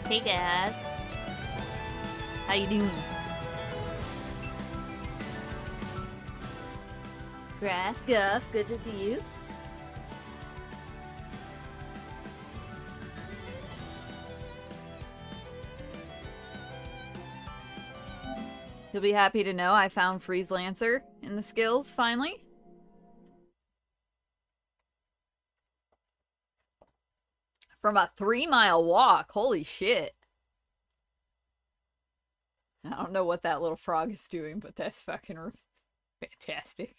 Hey guys. How you doing? Graf Guff, good to see you. You'll be happy to know I found Freeze Lancer in the skills, finally. From a 3-mile walk, holy shit. I don't know what that little frog is doing, but that's fucking fantastic.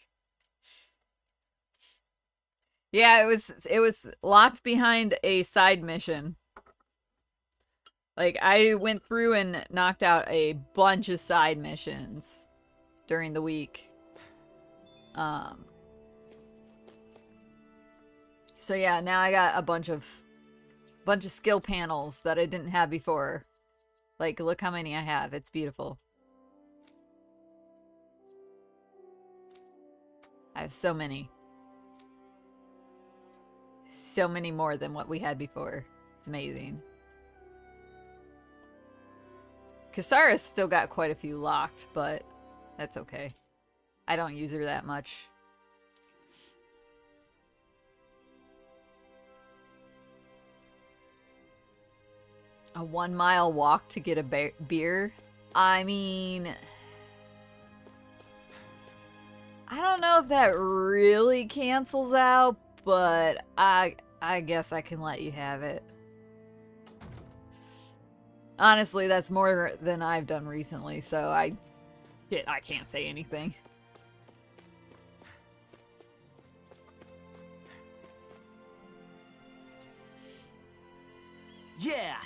Yeah, it was locked behind a side mission. Like, I went through and knocked out a bunch of side missions during the week. So yeah, now I got a bunch of skill panels that I didn't have before. Like, look how many I have. It's beautiful. I have so many. So many more than what we had before. It's amazing. Kasara's still got quite a few locked, but that's okay. I don't use her that much. A 1-mile walk to get a beer? I mean, I don't know if that really cancels out, but I guess I can let you have it. Honestly, that's more than I've done recently, so I can't say anything. Yeah.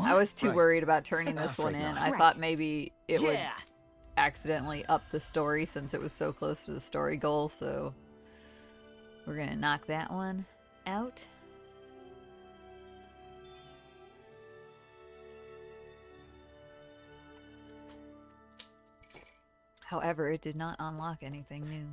I was too worried about turning this one in. I thought maybe it would accidentally up the story since it was so close to the story goal, so we're gonna knock that one out. However, it did not unlock anything new.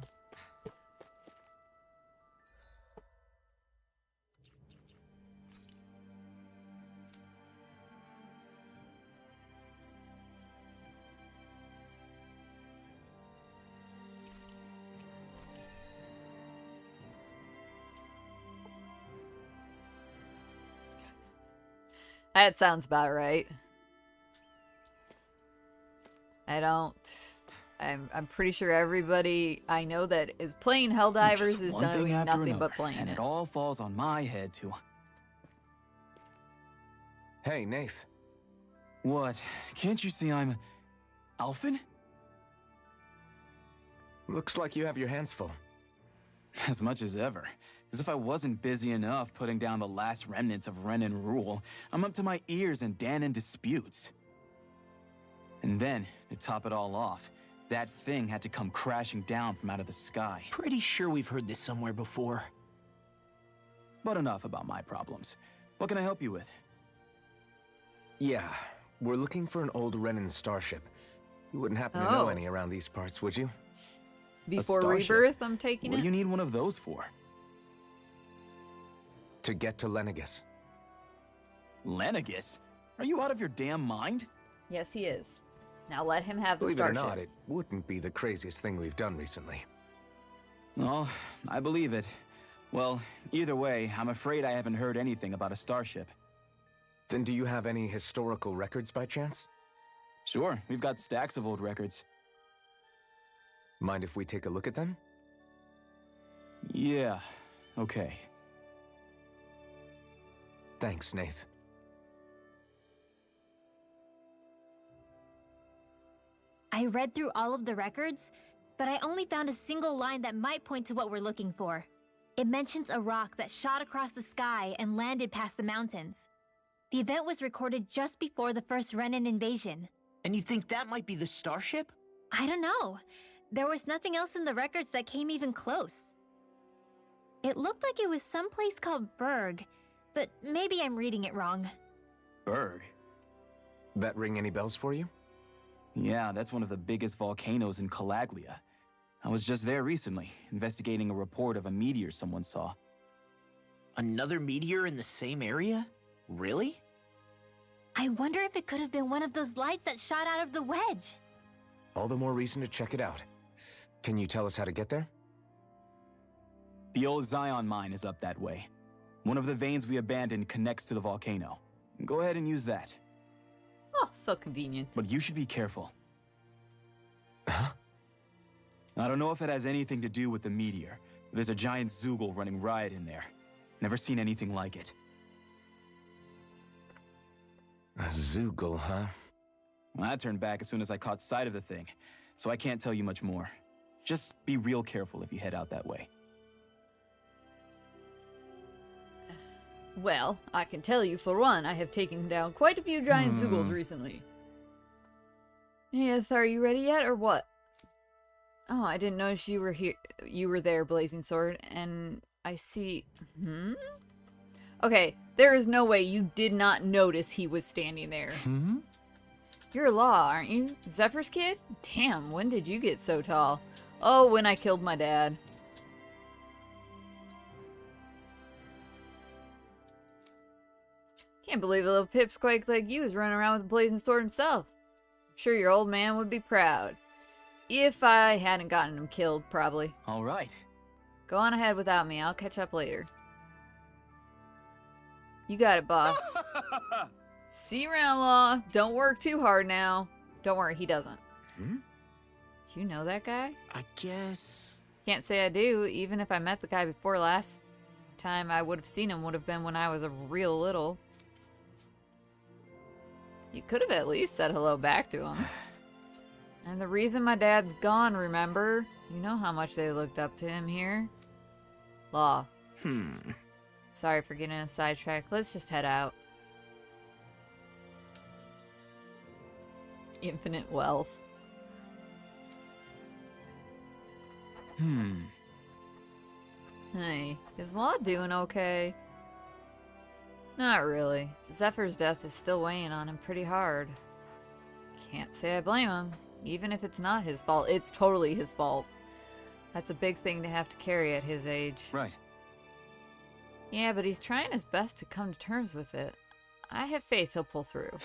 That sounds about right. I'm pretty sure everybody I know that is playing Helldivers is doing nothing but playing and it. It all falls on my head too. Hey, Nath. What? Can't you see I'm Alphen? Looks like you have your hands full. As much as ever. As if I wasn't busy enough putting down the last remnants of Renan rule, I'm up to my ears in Danon disputes. And then, to top it all off, that thing had to come crashing down from out of the sky. Pretty sure we've heard this somewhere before. But enough about my problems. What can I help you with? Yeah, we're looking for an old Renan starship. You wouldn't happen to know any around these parts, would you? Before Rebirth, I'm taking What it. do you need one of those for? To get to Lenegus. Lenegus? Are you out of your damn mind? Yes, he is. Now let him have the Believe it or starship. not, it wouldn't be the craziest thing we've done recently. Oh, I believe it. Well, either way, I'm afraid I haven't heard anything about a starship. Then do you have any historical records by chance? Sure, we've got stacks of old records. Mind if we take a look at them? Yeah, okay. Thanks, Nath. I read through all of the records, but I only found a single line that might point to what we're looking for. It mentions a rock that shot across the sky and landed past the mountains. The event was recorded just before the first Renan invasion. And you think that might be the starship? I don't know. There was nothing else in the records that came even close. It looked like it was someplace called Berg, but maybe I'm reading it wrong. Berg? That ring any bells for you? Yeah, that's one of the biggest volcanoes in Calaglia. I was just there recently, investigating a report of a meteor someone saw. Another meteor in the same area? Really? I wonder if it could have been one of those lights that shot out of the wedge. All the more reason to check it out. Can you tell us how to get there? The old Zion mine is up that way. One of the veins we abandoned connects to the volcano. Go ahead and use that. Oh, so convenient. But you should be careful. Huh? I don't know if it has anything to do with the meteor. There's a giant Zoogle running riot in there. Never seen anything like it. A Zoogle, huh? Well, I turned back as soon as I caught sight of the thing, so I can't tell you much more. Just be real careful if you head out that way. Well, I can tell you for one, I have taken down quite a few giant Zoogles recently. Yes, are you ready yet, or what? Oh, I didn't notice you were here. You were there, Blazing Sword, and I see. Okay, there is no way you did not notice he was standing there. You're Law, aren't you? Zephyr's kid? Damn, when did you get so tall? Oh, when I killed my dad. Can't believe a little pipsqueak like you is running around with a blazing sword himself. I'm sure your old man would be proud. If I hadn't gotten him killed, probably. All right. Go on ahead without me. I'll catch up later. You got it, boss. See you around, Law. Don't work too hard now. Don't worry, he doesn't. Do you know that guy? I guess... Can't say I do. Even if I met the guy before last time I would have seen him would have been when I was a real little. You could have at least said hello back to him. And the reason my dad's gone, remember? You know how much they looked up to him here. Law. Sorry for getting a sidetrack. Let's just head out. Infinite wealth. Hey, is Law doing okay? Not really. Zephyr's death is still weighing on him pretty hard. Can't say I blame him. Even if it's not his fault, it's totally his fault. That's a big thing to have to carry at his age. Right. Yeah, but he's trying his best to come to terms with it. I have faith he'll pull through.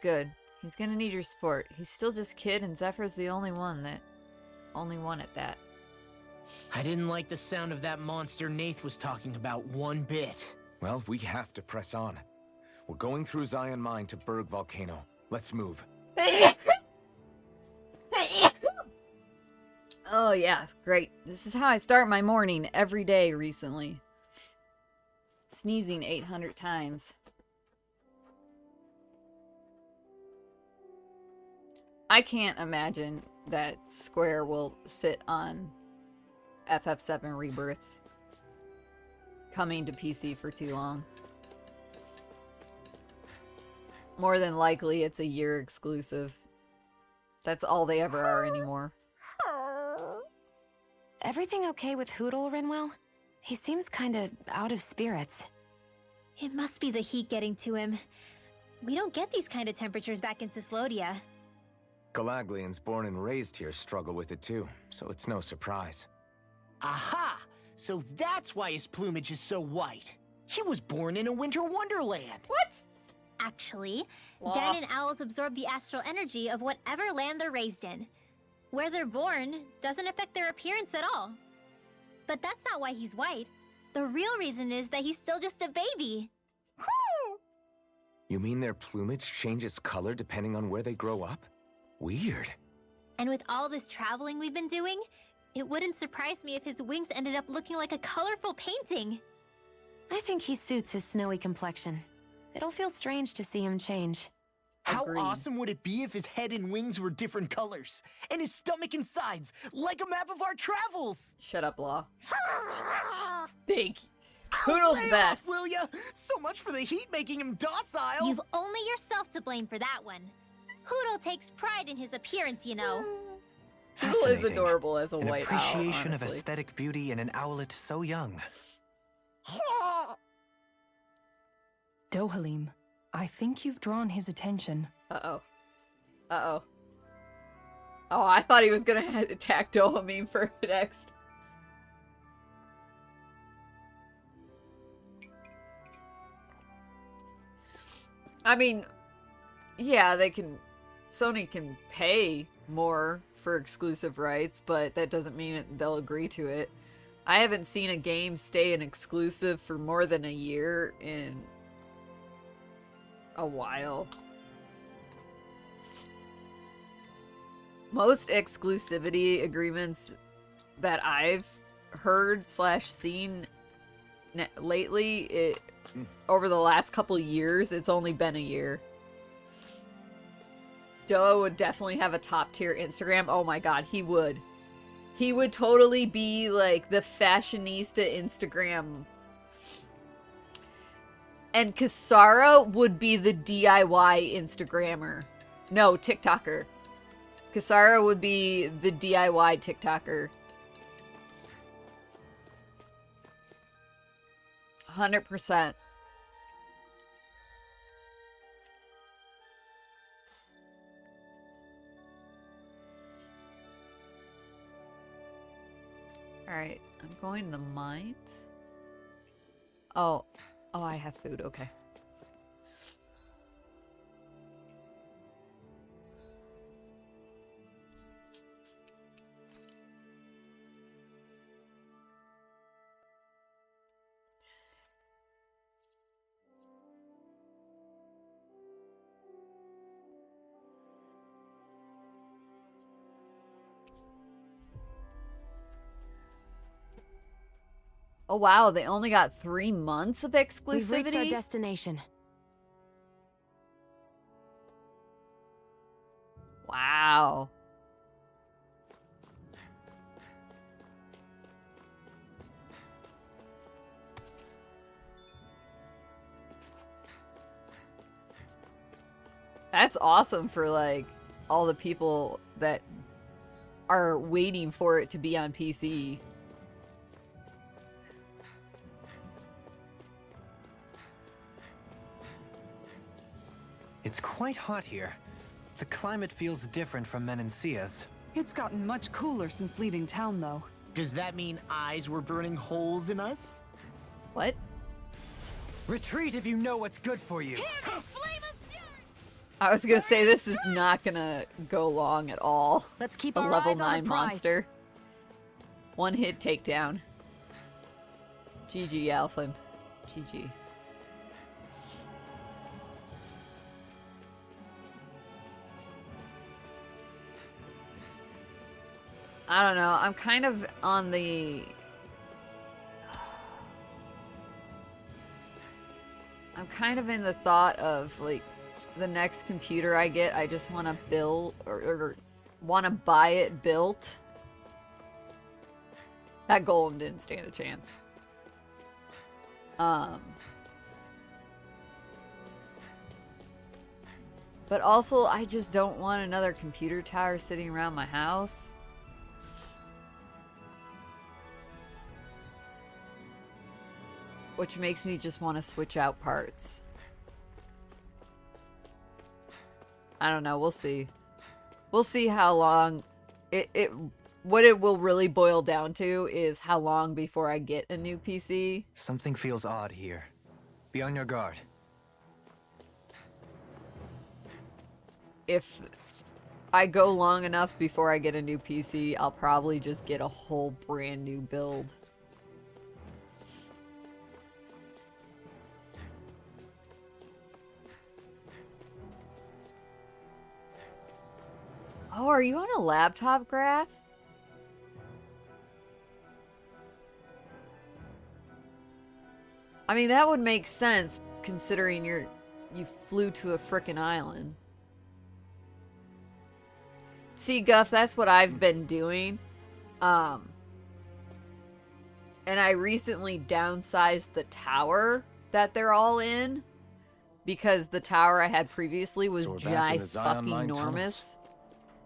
Good. He's gonna need your support. He's still just a kid, and Zephyr's the only one at that. I didn't like the sound of that monster Nath was talking about one bit. Well, we have to press on. We're going through Zion Mine to Berg Volcano. Let's move. Oh yeah, great. This is how I start my morning every day recently. Sneezing 800 times. I can't imagine that Square will sit on FF7 Rebirth coming to PC for too long. More than likely, it's a year exclusive. That's all they ever are anymore. Everything okay with Hootle, Rinwell? He seems kinda out of spirits. It must be the heat getting to him. We don't get these kind of temperatures back in Cislodia. Galaglians born and raised here struggle with it too, so it's no surprise. Aha! So that's why his plumage is so white. He was born in a winter wonderland. What? Actually, Law. Den and owls absorb the astral energy of whatever land they're raised in. Where they're born doesn't affect their appearance at all. But that's not why he's white. The real reason is that he's still just a baby. You mean their plumage changes color depending on where they grow up? Weird. And with all this traveling we've been doing, it wouldn't surprise me if his wings ended up looking like a colorful painting. I think he suits his snowy complexion. It'll feel strange to see him change. How Agreed. awesome would it be if his head and wings were different colors? And his stomach and sides, like a map of our travels! Shut up, Law. Thank you. Poodle's Lay best. off, will ya? So much for the heat making him docile! You've only yourself to blame for that one. Hootle takes pride in his appearance, you know. Poodle is Fascinating. adorable as a An white appreciation owl, of honestly. aesthetic beauty in an owlet so young. Dohalim, I think you've drawn his attention. Uh-oh. Uh-oh. Oh, I thought he was gonna attack Dohamine for next. I mean, yeah, Sony can pay more for exclusive rights, but that doesn't mean they'll agree to it. I haven't seen a game stay an exclusive for more than a year in a while. Most exclusivity agreements that I've heard / seen lately, over the last couple years, it's only been a year. Doa would definitely have a top tier Instagram. Oh my god, he would. He would totally be like the fashionista Instagram. And Kasara would be the DIY Instagrammer. No, TikToker. Kasara would be the DIY TikToker. 100%. Alright, I'm going to the mines. Oh, I have food, okay. Oh wow, they only got 3 months of exclusivity? We've reached our destination. Wow. That's awesome for, like, all the people that are waiting for it to be on PC. It's quite hot here. The climate feels different from Menancia's. It's gotten much cooler since leaving town, though. Does that mean eyes were burning holes in us? What? Retreat if you know what's good for you. I was gonna say, this is not gonna go long at all. Let's keep A our level eyes on 9 the prize. monster. 1 hit takedown. GG, Alphen. GG. I don't know. I'm kind of on the... I'm kind of in the thought of, like, the next computer I get, I just want to build, or want to buy it built. That golem didn't stand a chance. But also, I just don't want another computer tower sitting around my house. Which makes me just want to switch out parts. I don't know, we'll see. We'll see how long what it will really boil down to is how long before I get a new PC. Something feels odd here. Be on your guard. If I go long enough before I get a new PC, I'll probably just get a whole brand new build. Oh, are you on a laptop, Graph? I mean, that would make sense considering you flew to a frickin' island. See, Guff, that's what I've been doing. And I recently downsized the tower that they're all in because the tower I had previously was So we're back in the Zion fucking mine enormous. tunnels.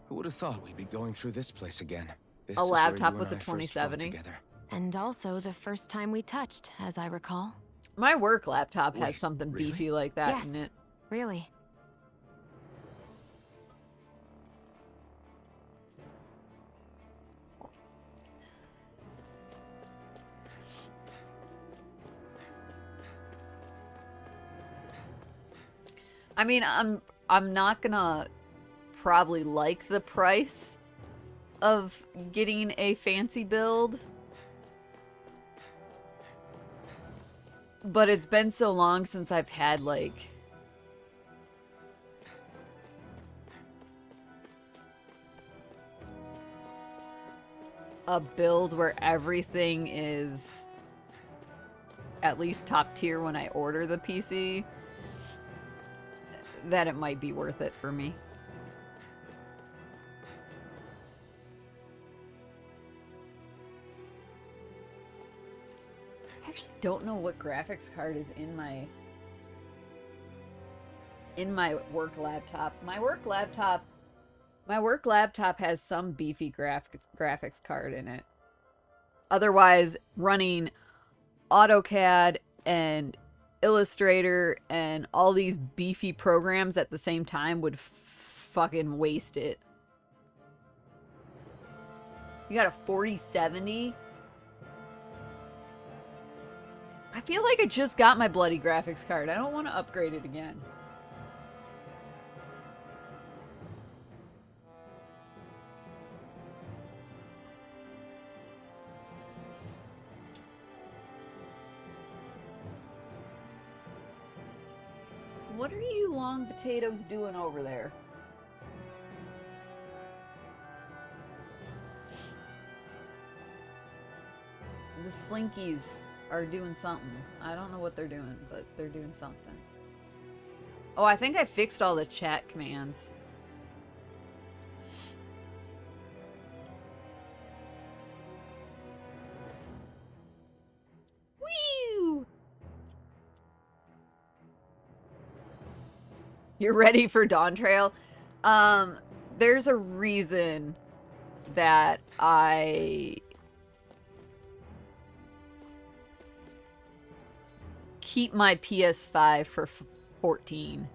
Who would have thought we'd be going through this place again? This A is where laptop you with and a I first fell 2070. together. And also the first time we touched, as I recall. My work laptop has Wait, something really? beefy like that Yes. in it. Really. I mean, I'm not gonna probably like the price of getting a fancy build. But it's been so long since I've had, like, a build where everything is at least top tier when I order the PC, that it might be worth it for me. I actually don't know what graphics card is in my work laptop. My work laptop has some beefy graphics card in it. Otherwise, running AutoCAD and Illustrator and all these beefy programs at the same time would fucking waste it. You got a 4070? I feel like I just got my bloody graphics card. I don't want to upgrade it again. What are you long potatoes doing over there? The Slinkies are doing something. I don't know what they're doing, but they're doing something. Oh, I think I fixed all the chat commands. Woo! You're ready for Dawn Trail? There's a reason that I keep my PS5 for 14.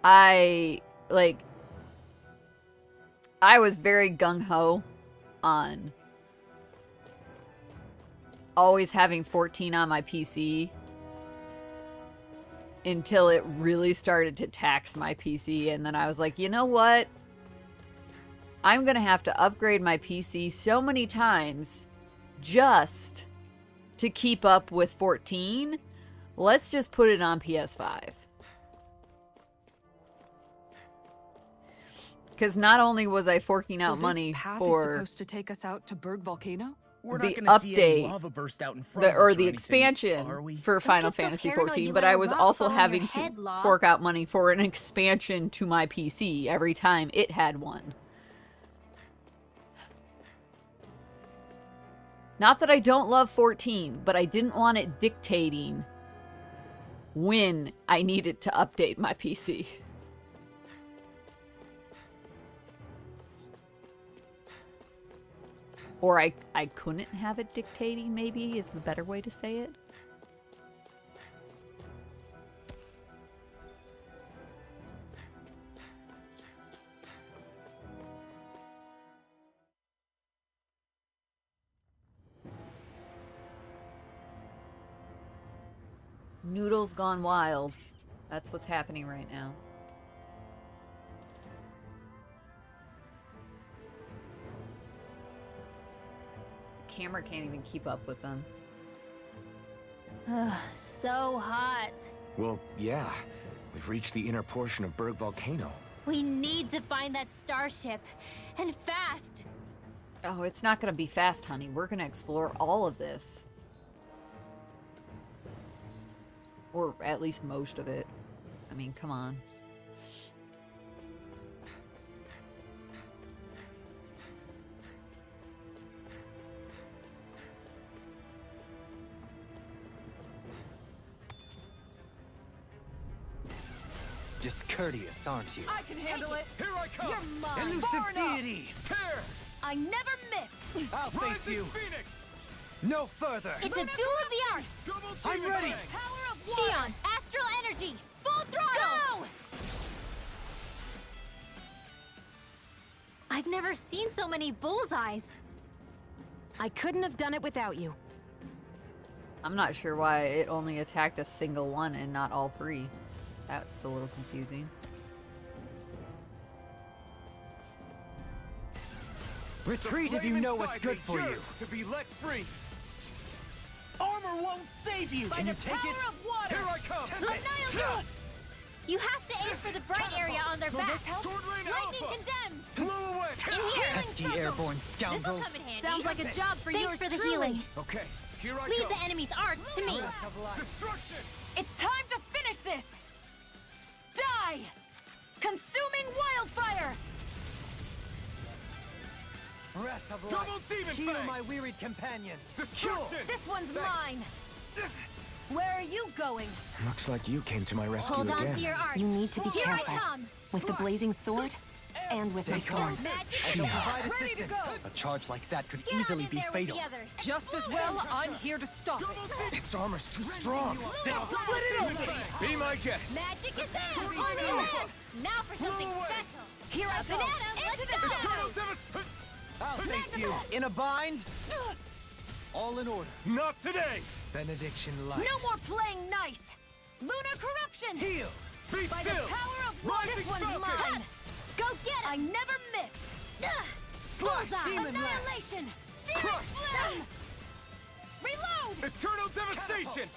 I was very gung-ho on always having 14 on my PC until it really started to tax my PC, and then I was like, you know what? I'm gonna have to upgrade my PC so many times just to keep up with 14. Let's just put it on PS5. Because not only was I forking out money this path for is supposed to take us out to Berg Volcano? We're the not gonna see any update, lava burst out in front of us or or the anything, expansion are we? for Final get so Fantasy paranoid 14, you but let I a was rock also fall on your having head, to Law. fork out money for an expansion to my PC every time it had one. Not that I don't love 14, but I didn't want it dictating when I needed to update my PC. Or I couldn't have it dictating, maybe, is the better way to say it. Noodles gone wild. That's what's happening right now. The camera can't even keep up with them. Ugh, so hot. Well, yeah. We've reached the inner portion of Berg Volcano. We need to find that starship. And fast. Oh, it's not gonna be fast, honey. We're gonna explore all of this. Or at least most of it. I mean, come on. Discourteous, aren't you? I can handle it. Here I come! You're mine. Elusive Far enough. deity! Tear! I never miss. I'll face you. Phoenix! No further. It's a duel of the arts. Double I'm demon ready. fang! Power of one. Shion, astral energy. Full throttle. Go! I've never seen so many bullseyes. I couldn't have done it without you. I'm not sure why it only attacked a single one and not all three. That's a little confusing. Retreat if you know what's good for you. To be let free. Armor won't save you! By Can the you take power it? of water! Here I come. Annihilate! You have to aim for the bright area on their back. Sword Rain Lightning Alpha. condemns. Blow away. In here. Pesky airborne This'll scoundrels. come in handy. Sounds like a job for Thanks yours for the truly. healing. Okay, here I Leave go. the enemy's arts to me. Destruction. It's time to finish this! Die! Consuming wildfire! Breath of Double life. demon Heal fang. my wearied companions. Destruction. This one's mine! Where are you going? Looks like you came to my rescue Hold on again. to your arts. You need to be Here careful. I come. With the blazing sword and with my Stay calm. thorns. Magic. She'll provide Ready to assistance. go. A charge like that could Get on easily in be there with fatal. the others. Just as well, I'm here to stop it. Its armor's too strong. Then I'll split it open! Be my guest. Magic is in. On the left. Now for something special. Here I Up go. and at 'em. Into Let's the go. shadows. I'll thank you. In a bind? All in order. Not today. Benediction light. No more playing nice! Lunar corruption! Heal. Be By still. the power of water, this Rising one's Falcon. mine! Go get I him. never miss! Slash Bullseye! demon land. Annihilation! Searing Crush. flame! Reload! Eternal devastation.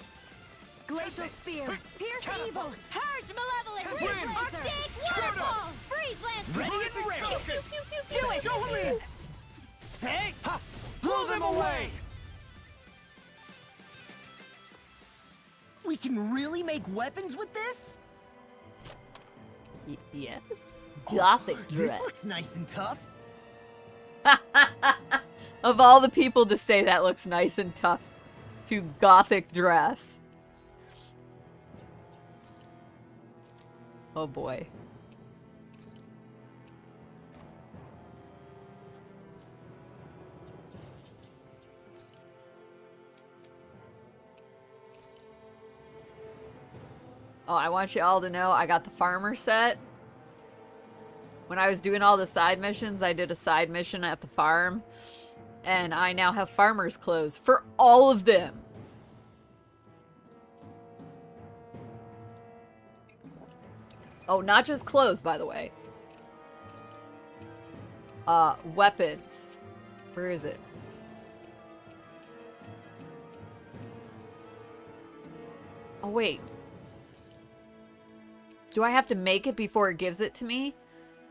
Glacial spear! Pierce evil! Purge malevolence. Wind. Arctic Strata. waterfall. Freeze lance. Ready and ready! Do it! Go in! Say! Ha! Blow them away! We can really make weapons with this? Yes. Gothic This dress. looks nice and tough. Of all the people to say that looks nice and tough, to gothic dress. Oh boy. Oh, I want you all to know I got the farmer set. When I was doing all the side missions, I did a side mission at the farm. And I now have farmer's clothes for all of them. Oh, not just clothes, by the way. Weapons. Where is it? Oh, wait. Do I have to make it before it gives it to me?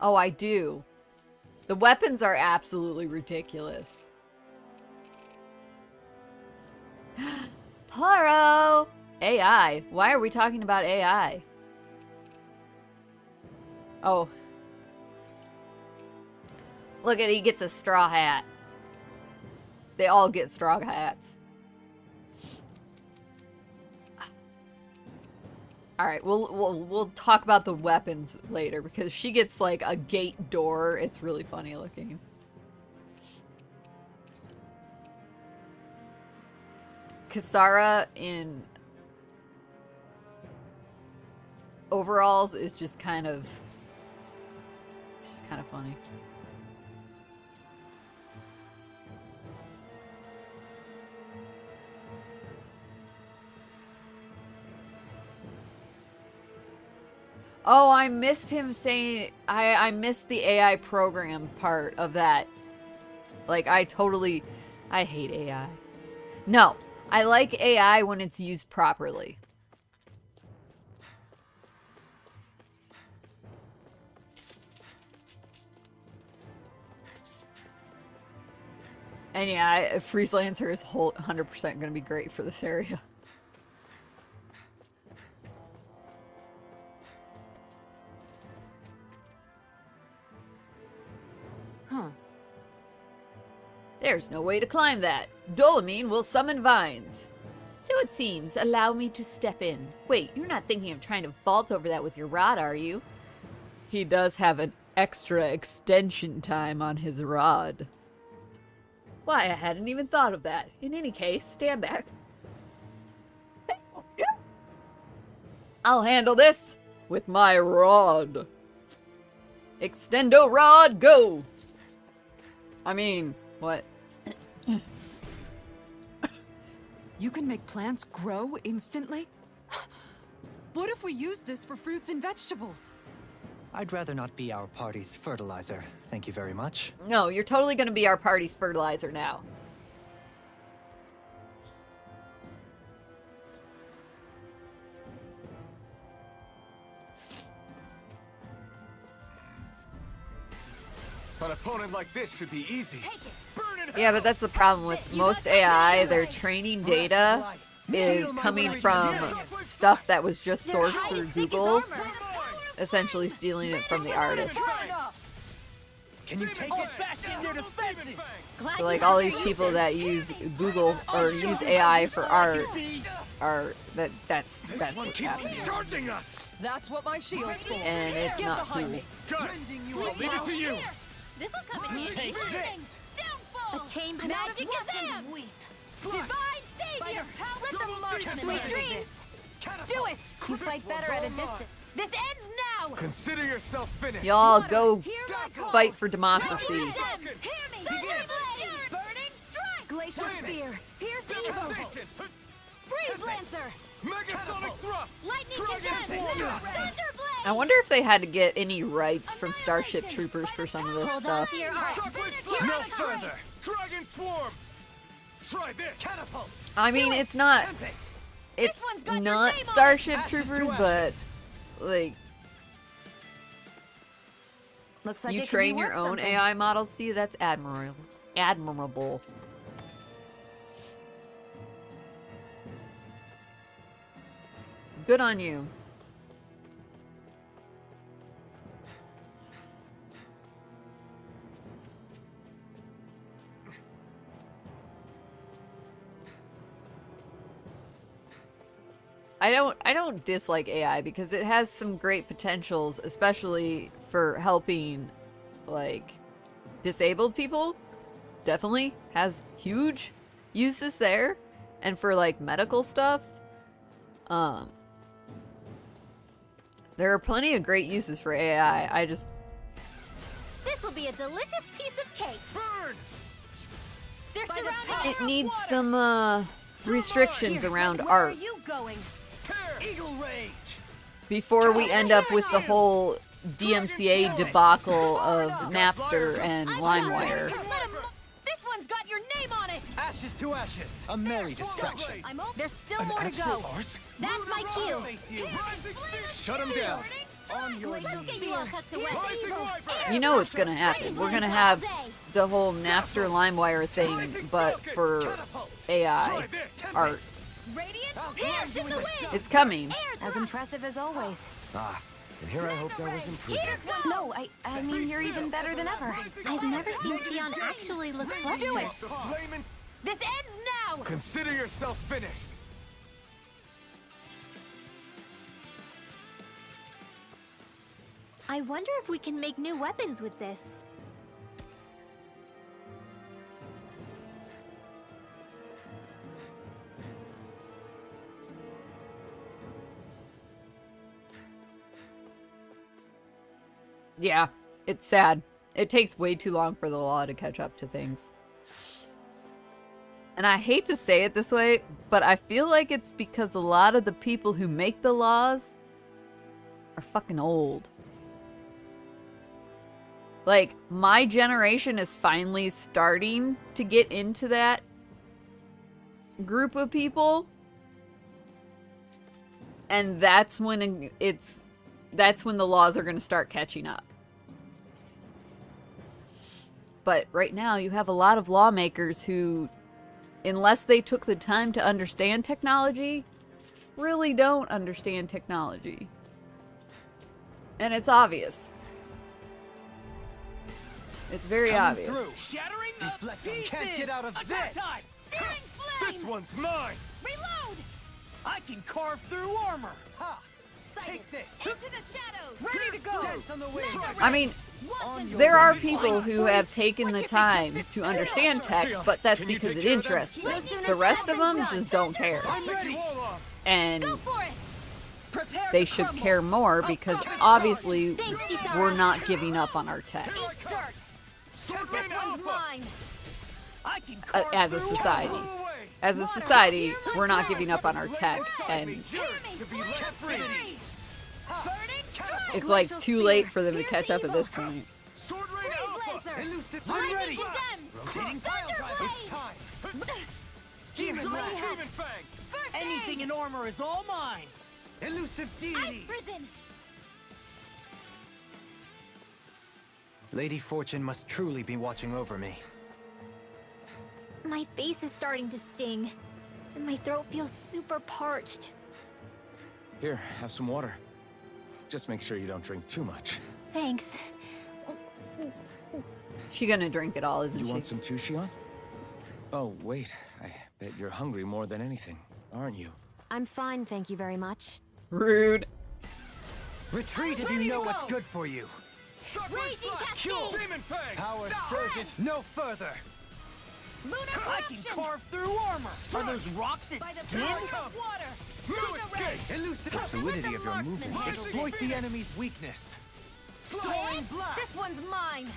Oh, I do. The weapons are absolutely ridiculous. Paro! AI. Why are we talking about AI? Oh. Look at, he gets a straw hat. They all get straw hats. All right, we'll talk about the weapons later because she gets like a gate door. It's really funny looking. Kisara in overalls is just kind of, it's just kind of funny. Oh, I missed him saying, I missed the AI program part of that. Like, I hate AI. No, I like AI when it's used properly. And yeah, Freeze Lancer is 100% going to be great for this area. Huh. There's no way to climb that. Dolamine will summon vines. So it seems. Allow me to step in. Wait, you're not thinking of trying to vault over that with your rod, are you? He does have an extra extension time on his rod. Why, I hadn't even thought of that. In any case, stand back. I'll handle this with my rod. Extendo rod, go! I mean, what? You can make plants grow instantly? What if we use this for fruits and vegetables? I'd rather not be our party's fertilizer. Thank you very much. No, you're totally gonna be our party's fertilizer now. An opponent like this should be easy. Yeah, but that's the problem with most AI. Their training data is coming from stuff that was just sourced through Google, essentially stealing it from the artist. Can you take it back in your defenses? So like all these people that use Google or use AI for art are that's what's happening. Charging us. That's what my shield's for. And it's Get not behind cool. me. Got it. I'll leave it to you. This'll come in handy. Take this. A chain magic Kazam! Divine savior! Let the marksman handle this. Do it! You fight better at a distance. This ends now! Consider yourself finished. Y'all go Hear my call. fight for democracy. Hear me! Burning strike! Glacial spear! Piercing bow! Freeze lancer! Megasonic thrust. Lightning Dragon Kazam! Swarm. Thunderblade! I wonder if they had to get any rights from Starship Troopers for some of this Hold on stuff. to your art. No further. Dragon swarm. Try this. Catapult. I mean, it's not it's one's got your not name on it. Starship Ashes to Troopers, ashes. but like Looks like you it could be train your worth own something. AI models. See, that's admirable. Admirable. Good on you. I don't dislike AI because it has some great potentials, especially for helping like disabled people. Definitely has huge uses there, and for like medical stuff. There are plenty of great uses for AI. I just This'll be a delicious piece of cake. Burn. They're By the surrounding power it needs some restrictions around Where art are you going? Tear. Eagle rage. before we end up with the whole DMCA debacle of Napster and LimeWire. This one's got your name on it! Ashes to ashes. A merry distraction. There's still more to go. art. That's my cue. Shut him down. Let's get you all tucked away. You know what's gonna happen. We're gonna have the whole Napster LimeWire thing, but for AI art. Radiant pierce in the wind! It's coming. As impressive as always. Ah, and here I hoped I was improving. No, I mean you're even better than ever. I've never seen Shion actually look flustered. The flaming. This ends now! Consider yourself finished. I wonder if we can make new weapons with this. Yeah, it's sad. It takes way too long for the law to catch up to things. And I hate to say it this way, but I feel like it's because a lot of the people who make the laws are fucking old. Like, my generation is finally starting to get into that group of people. And that's when that's when the laws are going to start catching up. But right now, you have a lot of lawmakers who, unless they took the time to understand technology, really don't understand technology. And it's obvious. It's very obvious. Through. Shattering the Deflect them. pieces. Can't get out of Attack this. time. Searing flame! This one's mine. Reload! I can carve through armor. Ha! Sighted. Take this. Into the shadows! Ready to go! Dance on the wing. I mean, Watch there are people who have taken the time to understand tech, but that's Can you because take it care of them? interests them. The rest of them just don't care. I'll take you all off. And Go for it! Prepare they to should crumble. care more I'll because stop its obviously Thanks, Kisara. we're not giving up on our tech Eat dirt! Sword This Rain one's Alpha. mine! I can carve as a through society. armor. Away. as a society, we're not giving up on our tech, and it's like too late for them to catch up at this point. Sword Rain Alpha! Elusive I'm ready! Rotating pile driver! It's time! Demon Blast! Demon Fang! Anything in armor is all mine! Elusive Deity! Prison. Lady Fortune must truly be watching over me. My face is starting to sting, and my throat feels super parched. Here, have some water. Just make sure you don't drink too much. Thanks. She gonna drink it all, isn't You she? want some too, Shion? Oh, wait. I bet you're hungry more than anything, aren't you? I'm fine, thank you very much. Rude. Retreat if you know what's good for you. Shockwave Flash! Demon Fang! Power surges no further. I can carve through armor! Are those rocks its skin? No escape! Elusive fluidity of your movement. Exploit the enemy's weakness. Soaring Blast! This one's mine.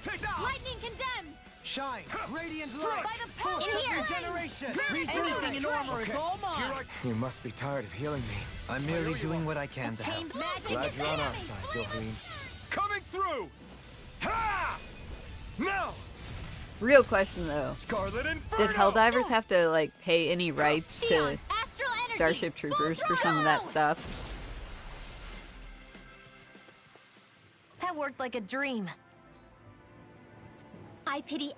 Take that! Lightning condemns. Shine, radiant Strike! light. By the power Full in here. regeneration. Anything in armor is all mine! You must be tired of healing me. I'm merely doing what I can to help. Magic Glad is you're on our enemy. side, Dohalim. Coming through! Ha! Now! Real question though. Scarlet Inferno! Did Helldivers have to like pay any rights to Shion, astral energy. Starship Troopers for some of that stuff? That worked like a dream. I pity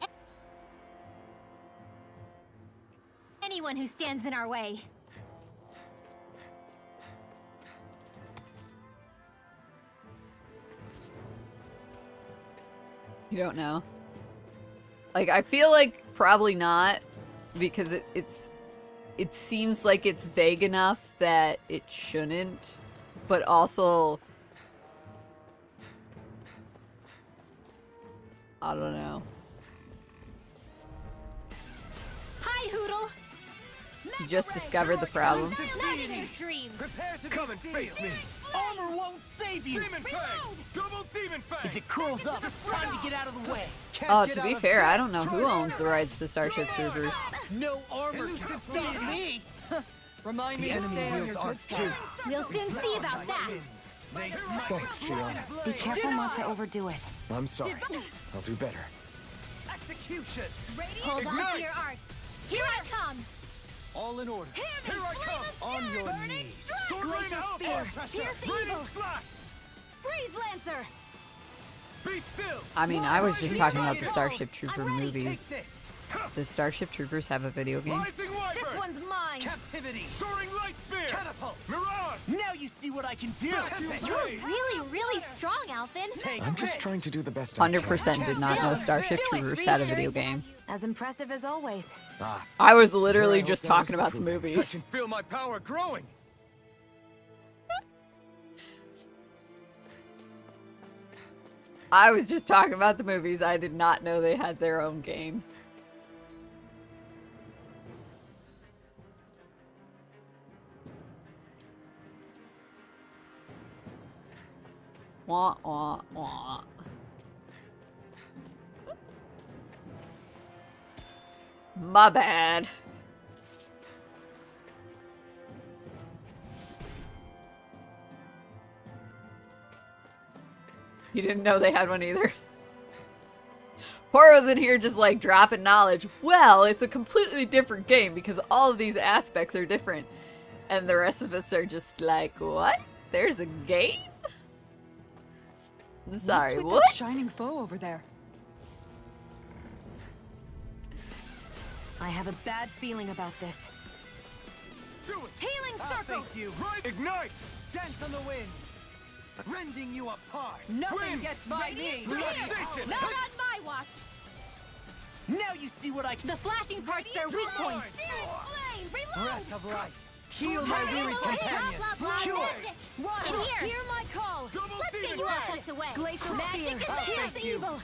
anyone who stands in our way. You don't know? Like, I feel like probably not, because it seems like it's vague enough that it shouldn't, but also I don't know. Hi, Hoodle. You just discovered the problem. Not in your dreams. Prepare to come and face me! Armor won't save you! Demon Fang! Double Demon Fang! If it curls up, it's time to get out of the way! Oh, to be fair, I don't know who owns the rights to Starship Troopers. No armor can stop me! Remind me The to enemy stay on wields your arts good too. side. We'll soon see about that. Thanks, Shion. Be careful not to overdo it. I'm sorry. I'll do better. Execution! Hold on to Ignite! your arts. Here I come. All in order. Here I come! On your knees. Sword Rain Alpha! Radiant Flash! Freeze Lancer. Be still! I mean, I was just talking about the Starship I'm Trooper ready. movies. Does Starship Troopers have a video game? Rising This Wyvern! one's mine. Captivity! Soaring Light Spear! Catapult. Mirage! Now you see what I can do. You're really, really strong, Alphen. Take I'm just this. trying to do the best I can. 100% did not know Starship Troopers had a video game. As impressive as always. Ah, I was literally Well, I just hope that talking was about the improving. I movies. can feel my power growing! I was just talking about the movies. I did not know they had their own game. Wah, wah, wah. My bad. You didn't know they had one either. Poro's in here just like dropping knowledge. Well, it's a completely different game because all of these aspects are different. And the rest of us are just like, what? There's a game? I'm sorry, What's with what? that shining foe over there? I have a bad feeling about this. Do it! Healing circle. Thank you. Right! Ignite! Dance on the wind. Rending you apart. Nothing Wind. gets by me. Station! Not on my watch. Now you see what I can The flashing part's their weak point. Flame. Reload. Breath of life. Heal my weary companion. Blah, blah, blah, Cure. magic. In here. Hear my call. double Let's get demon you all fang! tucked away. Glacial Magic spear. is Oh, here's thank you. evil.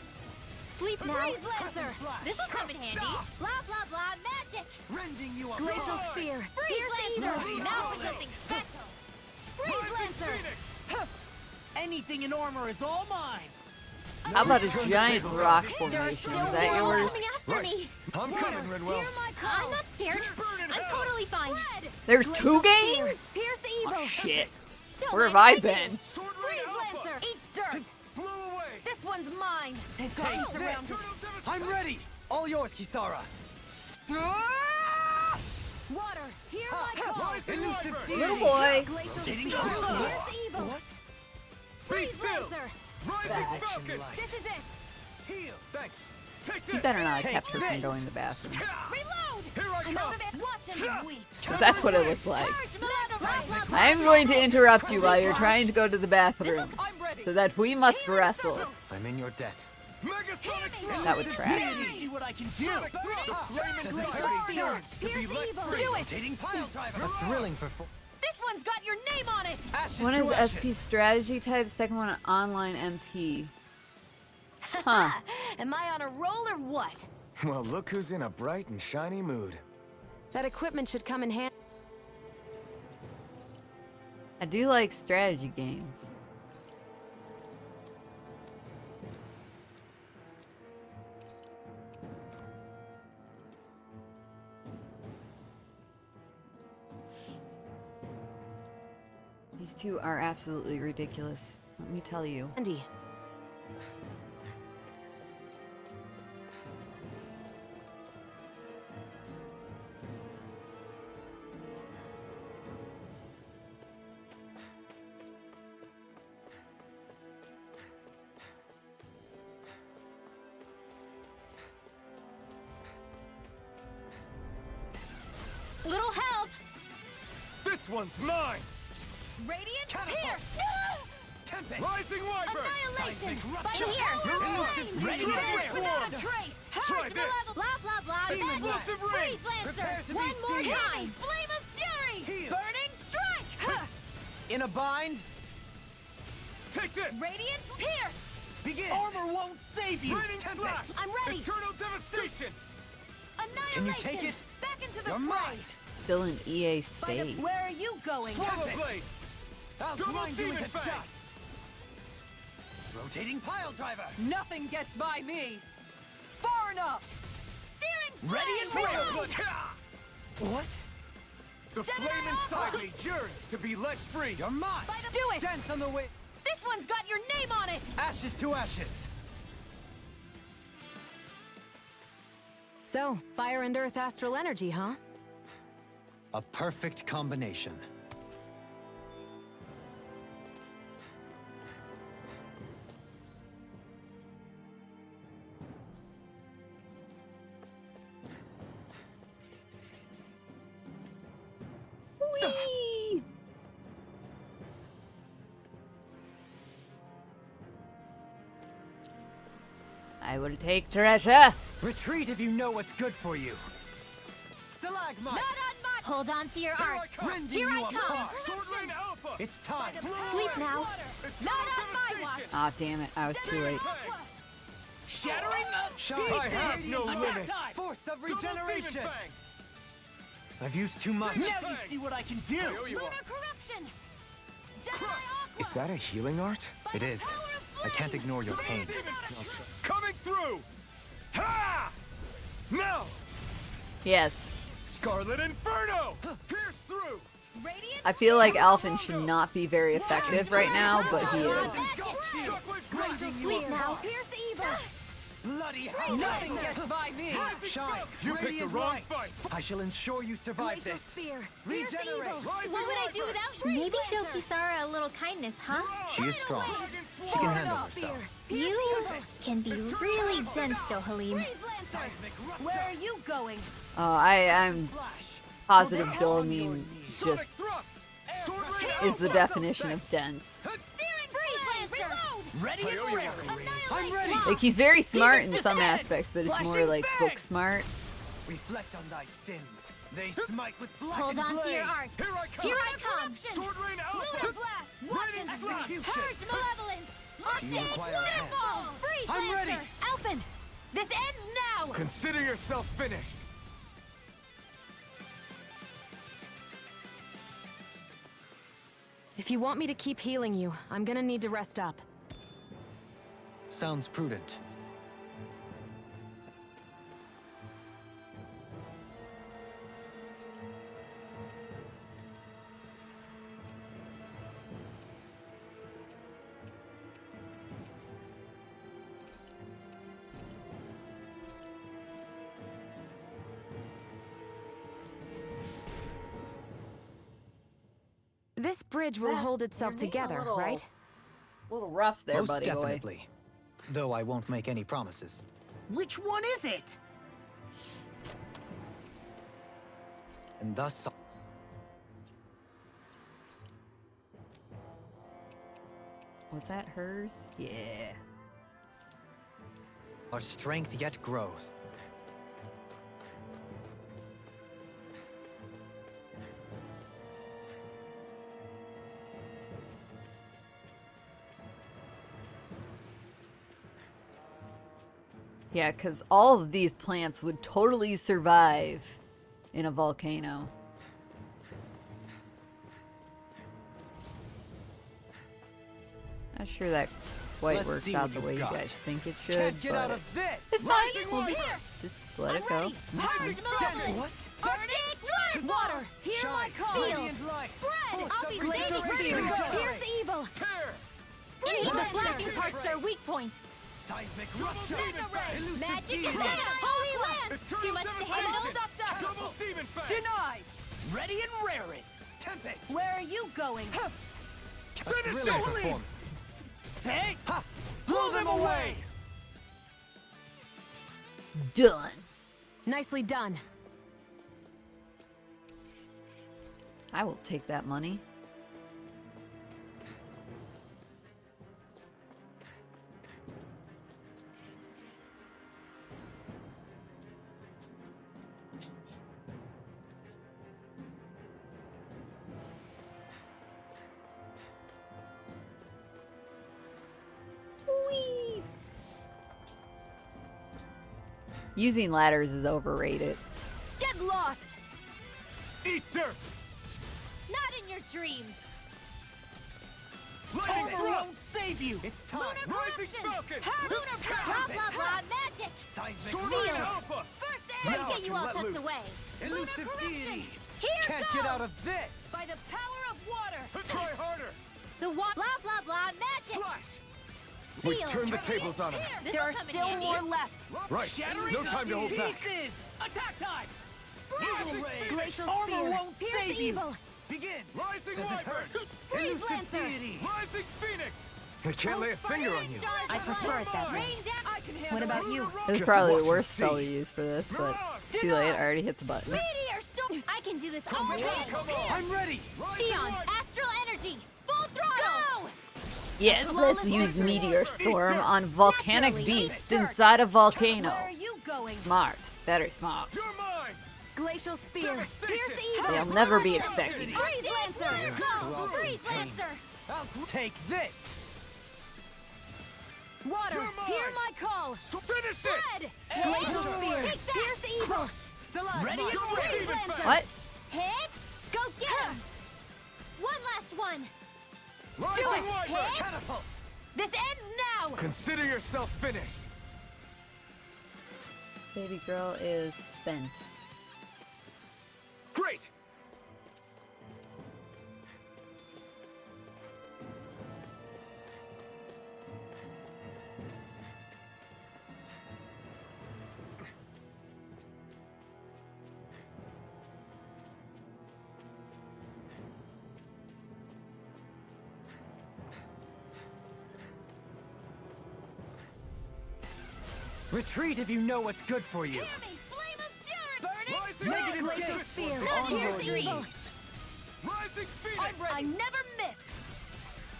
Sleep now. Freeze Lancer. This will come in handy. Blah, blah, blah, magic. Rending you apart. Glacial spear. Freeze Lancer. Lancer. Now for something special. Freeze Rising Lancer. Phoenix! Anything in armor is all mine! How about a giant rock formation? Is that yours? Coming after me. I'm coming, Renwell. I'm not scared. I'm totally fine. There's 2 games? Pierce evil. Oh, shit. Don't Where have mind I been? Freeze Lancer. Eat dirt. Blew away. This one's mine. They've got me surrounded. I'm ready! All yours, Kisara! Water. Hear my call. Elusive deity! Little boy. Glacial speed. Pierce evil. Freeze Lancer. Rising Falcon. This is it. Heal. Thanks. Take You this. better not have kept her from going to the bathroom. Reload. Here I I'm come. out of it. Watch him, weak. 'Cause that's what it looked like. Purge malevolence. I am going to interrupt you while you're trying to go to the bathroom, I'm ready. so that we must wrestle. I'm in your debt. Megasonic thrust. That would track. See what I can do. Sonic thrust. Flaming Does it glacial hurt? Pierce evil. Do it. Rotating pile driver. A thrilling performance. This one's got your name on it. Ashes One to is ashes. SP strategy type, second one online MP. Huh. Am I on a roll or what? Well, look who's in a bright and shiny mood. That equipment should come in handy. I do like strategy games. These two are absolutely ridiculous, let me tell you. Andy. Little help. This one's mine. Radiant Catapult. Pierce. Tempest. Rising Wyvern. Annihilation. By here. Flame. Ready to Pierce swarm. without a trace. Try Purge this. malevolence. Blah blah blah. Demon Madness. Blast of Rain. Freeze Prepare Lancer. to be One more seized. time. Flame of Fury. Heal. Burning Strike. In a bind. Take this. Radiant Pierce. Begin. Armor won't save you. Raining slash. I'm ready. Eternal devastation. Annihilation. Can you take it? Back into the You're fray. mine. Still in EA By the- state. Where are you going? Swallow blade. I'll Double grind you demon into fang. dust. Rotating pile driver. Nothing gets by me. Far enough. Searing Ready and flame. ready. Reload. What? The flame inside me yearns to be let free. You're mine. By the- Do it. Dance on the way. This one's got your name on it. Ashes to ashes. So, fire and earth astral energy, huh? A perfect combination. Whee! I will take treasure. Retreat if you know what's good for you. Stalagmite. Hold on to your arcs. Rending Here you I come. apart. Sword Rain Alpha. It's time. Sleep now. Not on my watch. Ah, damn it. I was too late. Shattering the Shine. I have no limits. Force of Double demon regeneration. fang. I've used too much. Now you see what I can do. I owe you Lunar one. corruption. Jedi Crush. Aqua. Is that a healing art? It is. Power of I can't flame. ignore your pain. Coming through. Ha! Now, Yes. Scarlet Inferno. Pierce through. Radiant I feel like Alphen should not be very effective right now, but he is. Shockwave Grinding you Sleep now. Pierce evil. Bloody hell. Nothing gets by me. Shine. You picked the Radiant wrong light. fight. I shall ensure you survive Glacial this. spear. Regenerate. Pierce evil. Rising What would I do Wyvern. without you? Maybe show Kisara a little kindness, huh? She is strong. She can handle herself. You can be really dense, though, Halim. Freeze Lancer. Where are you going? Oh, I'm positive Dolamine Sonic just thrust. Sword Rain is the definition of dense. Searing flame. Reload. Ready I and owe you ready. one. I'm ready. Like, he's very smart in some aspects, but it's more like book smart. Reflect on thy sins. They smite with black Hold on to your arcs. Here I come. Here I come. Sword Rain Lunar Alpha. blast. Watch Radiant and slash. purge malevolence. Do you require a hand? Fall. Freeze I'm Lancer. ready. Alphen. This ends now. Consider yourself finished. If you want me to keep healing you, I'm gonna need to rest up. Sounds prudent. This bridge will hold itself you're being a together, little- right? A little rough there, Most buddy boy. definitely. Though I won't make any promises. Which one is it? And thus... Was that hers? Yeah. our strength yet grows. Yeah, because all of these plants would totally survive in a volcano. Not sure that quite Let's works see out what the way you've you got. guys think it should, Can't get out but of this. it's fine. Rising We'll water. just let it go. Hydrogen melody! What? Arctic water! Hear my Shine. call! Radiant light. Spread! Force I'll be of glacial regeneration. spear! Regenerate. Here's the evil! Tear. Freeze the Blast. flashing part's their weak point! Seismic rupture. Mega ray! Elusive Magic demon. is dead! Holy lance! Eternal Too much to handle? devastation. Stuffed up! Double demon fang. Denied! Ready and raring. Tempest. Where are you going? Finish Really it. performance. Say. Ha. Blow them away. Done. Nicely done. I will take that money. Whee! Using ladders is overrated. Get lost! Eat dirt. Not in your dreams! Lightning won't save you. It's time. Lunar Rising corruption! Falcon. Lunar blah blah blah magic! Seismic Seal. Rising Alpha. First Now aid! I Get you can all let tucked loose. away! Lunar Elusive corruption! deity. Here Can't goes! get out of this. By the power of water! Try harder. The blah blah blah magic! Slash. We've Seal. turned the tables on him. Here, There are this'll come in still handy. more left. Right. Shattering No time to hold back. pieces. Attack time. Spread! Eagle ray. Glacial Armor spear. won't Pierce save the you. evil! Begin. Rising Does it Wyvern. hurt? Freeze Elusive Lancer. deity. Rising Phoenix. I can't lay a finger on you. I prefer it that way. Rain down! I can handle What about it. you? This is Just probably watch the and worst spell to see. use for this, but Mirage. it's too late. I already hit the button. Meteor storm! I can do this all day! Come on. I'm ready. Rising Shion, Wyvern. astral energy! Full throttle! Go! Yes, let's use Meteor Storm on volcanic Naturally, beasts dirt. inside a volcano. Where are you going? Smart. Very smart. You're mine. Glacial spear. Devastation. Here's the evil! They'll never be expecting it. Freeze Lancer! Go! Throughout Freeze pain. Lancer! I'll take this. Water! You're mine. Hear my call! Finish it. Red! Glacial spear. Take that! Here's the evil! Still out. Ready and Freeze ready. Lancer! What? Hit! Go get him! One last one! Rising Do it. Wyvern. Hit. Catapult. This ends now! Consider yourself finished. Baby girl is spent. Great. Retreat if you know what's good for you. Hear me! Flame of fury! Rising Burning! Negative Glacial gate. spear! On Not your here's the evil! knees. Rising Phoenix. I never miss!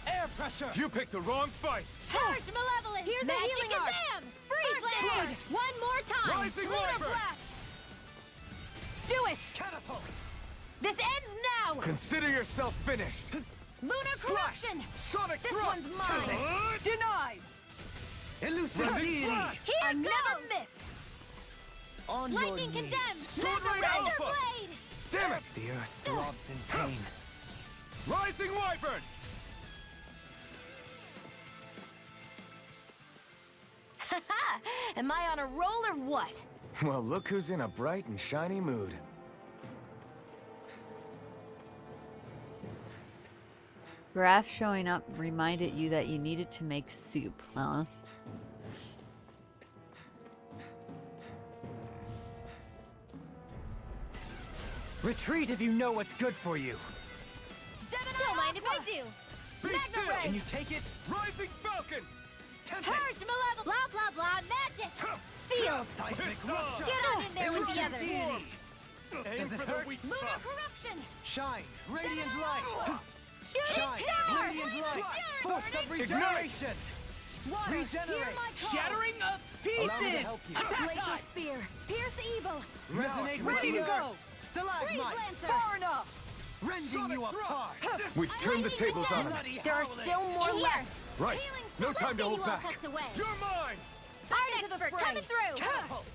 Air pressure. You picked the wrong fight. Purge Malevolence! Here's Magic the healing art. Shazam! Freeze First Lancer! aid. One more time! Rising Lunar Wyvern. Blast! Do it! Catapult. This ends now! Consider yourself finished. Lunar Slash. Corruption! Sonic This thrust. one's mine. Denied! Elusive deity. Here I never miss! On Lightning your knees. condemned! Sword Mega Rain Razor Alpha. Blade! Damn it. The earth throbs in pain. Rising Wyvern. Am I on a roll or what? Well, look who's in a bright and shiny mood. Graph showing up reminded you that you needed to make soup, huh? Retreat if you know what's good for you. Don't mind if I do. Magna Ray! Can you take it? Rising Falcon! Purge malevolent! Blah, blah, blah, magic! Seal! Seismic rupture. Get on in there with the others! Does it hurt? Lunar corruption! Shine, radiant light. Shooting Shine, star! radiant light. Fury Force of burning! regeneration. Water, hear Regenerate. my call! Shattering of Allow me to pieces! help you. Glacial spear! Pierce evil! Resonate with Ready the to earth. go! Stalagmite. Freeze lancer! Far enough! Rending you apart. We've turned the tables on them. Bloody There are howling. still more In here. left! Right. Healing No spell. time to Let's hold get you all back. tucked away. You're mine! Art expert coming through! Catapult.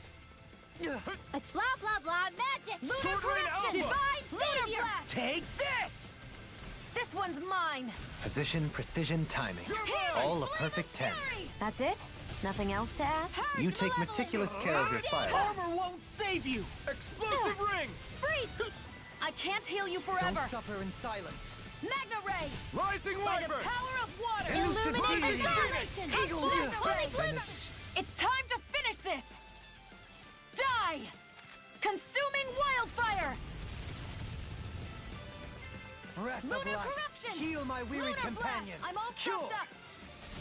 Blah, blah, blah, magic! Lunar Sword Rain corruption! Alpha. Divine savior! Blast! Take this. This one's mine! Position, precision, timing. All a perfect 10. That's it? Nothing else to add? You take meticulous care of your fire. Armor won't save you! Explosive ring! Freeze! I can't heal you Don't forever! suffer in silence. Magna Ray! Rising By the Wyvern! power of water! Elucidate Illuminate it. annihilation! Eagle Magna Death. Ray! Finish. It's time to finish this! Die! Consuming wildfire! Breath Lunar of life. corruption! Heal my weary Lunar companion. blast! I'm all Cure. chopped up!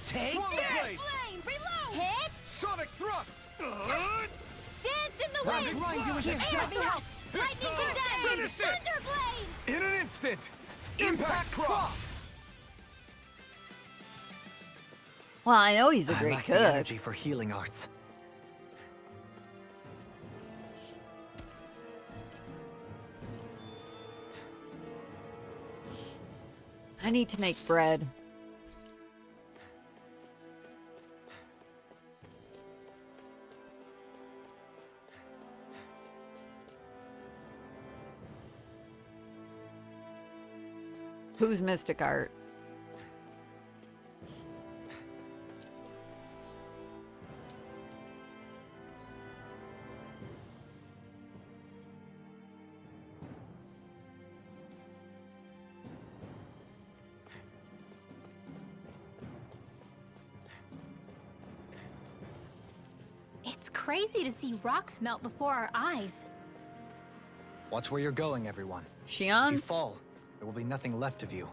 Take Swallow this. blade. Flame! Reload! Hit! Sonic thrust! Dance in the Time to wind! grind you into Here, let me help! Lightning condemned! Finish it! Thunderblade! In an instant. Impact crop. Well, I know he's a I great lack the cook. energy for healing arts. I need to make bread. Who's Mystic Art? It's crazy to see rocks melt before our eyes. Watch where you're going, everyone. If you Shion's? fall, there will be nothing left of you.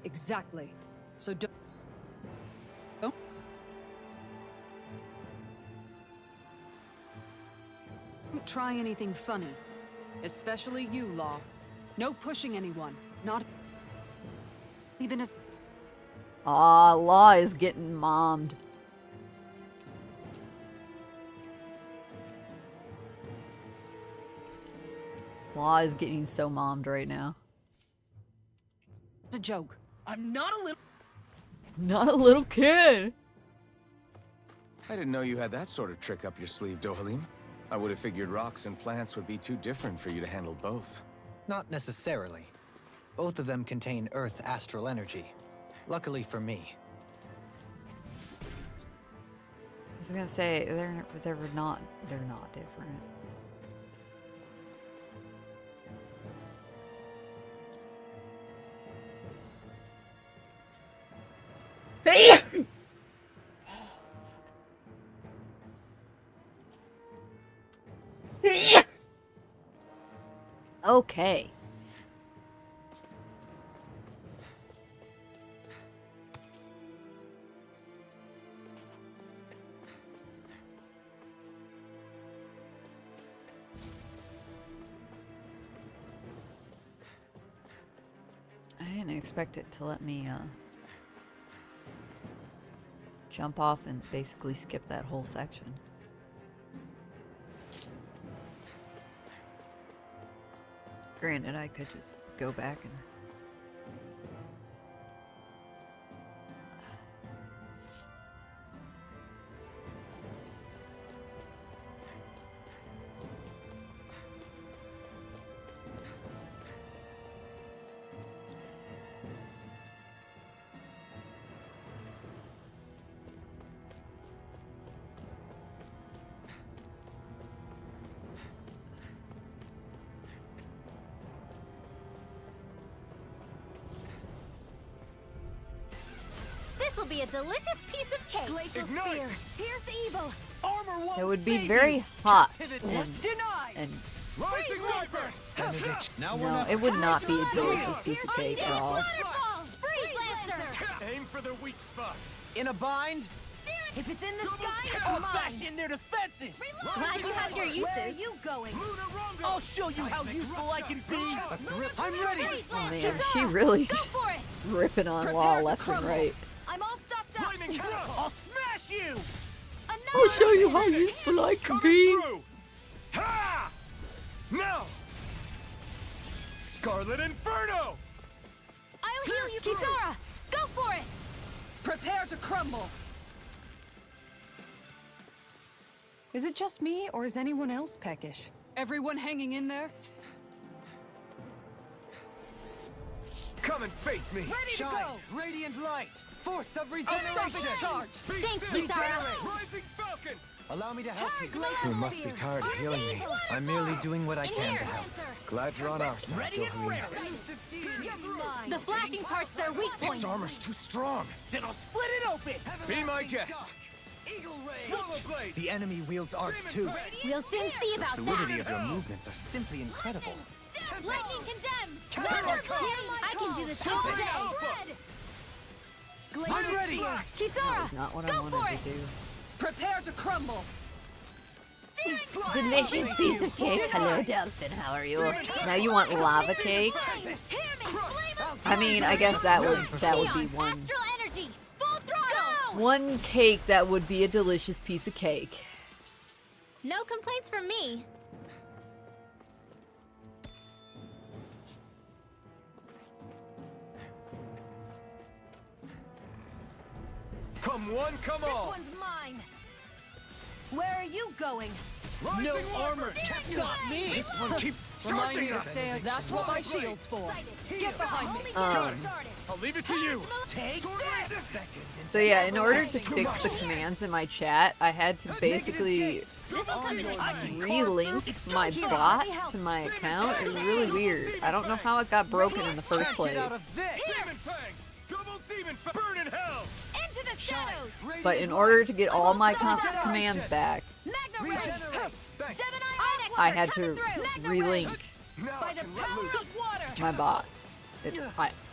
Exactly. So don't... Don't try anything funny. Especially you, Law. No pushing anyone. Not even as... Aw, Law is getting mommed. Law is getting so mommed right now. a joke. I'm not a little... Not a little kid. I didn't know you had that sort of trick up your sleeve, Dohalim. I would have figured rocks and plants would be too different for you to handle both. Not necessarily. Both of them contain Earth astral energy. Luckily for me. I was gonna say they're not different. Okay. I didn't expect it to let me jump off and basically skip that whole section. Granted, I could just go back and... This'll be a delicious piece of cake. Glacial spear. Pierce evil. Armor won't It would be save very you. hot Denied. and Rising Viper. Now we're no, never it would not be a delicious piece of cake at all. Waterfall. Freeze Lancer. Aim for the weak spot. In a bind? If it's in the sky, I'll it's mine. bash in their defenses. Glad you have your uses. Where are you going? I'll show you how useful I can be. I'm ready. Oh man, she really just For it. ripping on Law left and right. I'm all stuffed up. Flaming catapult. I'll smash you. I'll show you how useful I can be. Through. Ha! Now. Scarlet Inferno. I'll heal you. Kisara, go for it. Prepare to crumble! Is it just me, or is anyone else peckish? Everyone hanging in there? Come and face me. Ready Shine. to go! Radiant light. Force of I'll regeneration. stop its charge! Thanks, Kisara. Rising Falcon. Allow me to help you. You must be tired of healing me. I'm merely doing what I can to help. Glad you're on our side, Ready and Dohalim. ready. The flashing part's their weak point. Its armor's too strong. Then I'll split it open. Be my guest. Eagle Ray. Swallow Blade. The enemy wields arts too. We'll soon see about Fluidity that. of your movements are simply incredible. Lightning condemns. Counter. I can do this all day. I'm ready. Kisara, Not what I go for wanted it. to do. Prepare to crumble! Delicious piece of cake. Hello, Delphin. How are you? Now you want lava cake? I mean, I guess that would be one Astral energy. Full throttle. one cake that would be a delicious piece of cake. No complaints from me. Come one, come This all. one's mine. Where are you going? No armor can stop me. This one keeps Remind charging me to us. stay. That's what my shield's for. Get behind me. I'll leave it to you. Take this. So yeah, in order to fix the commands in my chat, I had to basically This'll come in relink my bot to my account. It was really weird. I don't know how it got broken in the first place. Demon Fang. Double Demon Fang. Burn in hell. into the shadows. But in order to get all my commands back, Magna Ray. Thanks. Gemini I had to relink Now by I the can let power loose. of water. my bot.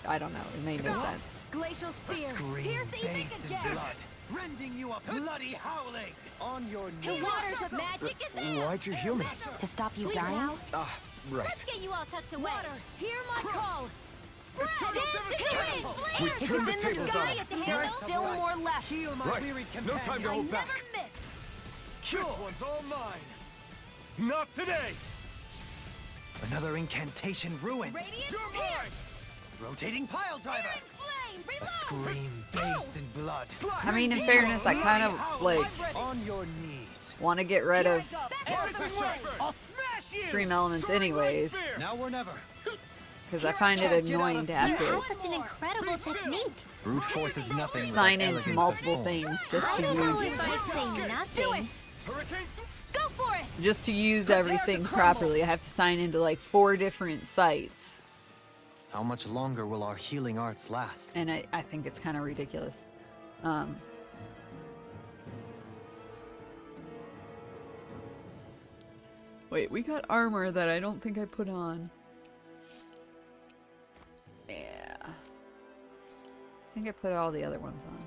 I don't know. It made no sense. Glacial spear. Scream Pierce bathed even in again. blood, rending you a bloody howling. On your The knees. waters of magic is in. Why'd you heal me? To stop you Sleep dying? now. Ah, right. Let's get you all tucked away. Water, hear my call. Spread. We've If turned the it's in the tables sky, on it's a them. There are still more left. Heal my Right. wearied No time companion. to hold back. Never miss. This one's all mine. Not today. Another incantation ruined. Radiant You're pierce. mine. Rotating pile driver. Searing flame. A Reload. scream bathed in blood. I mean, in fairness, I kind of like On your knees. want to get rid of Back to the way. I'll smash you. stream elements anyways, Now or never. because I find it annoying to have You to have such an incredible technique. Brute force is nothing without sign elegance into of multiple form. things just to I use might say nothing. Hurricane. Go for it. just to use everything properly. I have to sign into like 4 different sites, How much longer will our healing arts last? and I think it's kind of ridiculous. Wait, we got armor that I don't think I put on. Yeah. I think I put all the other ones on.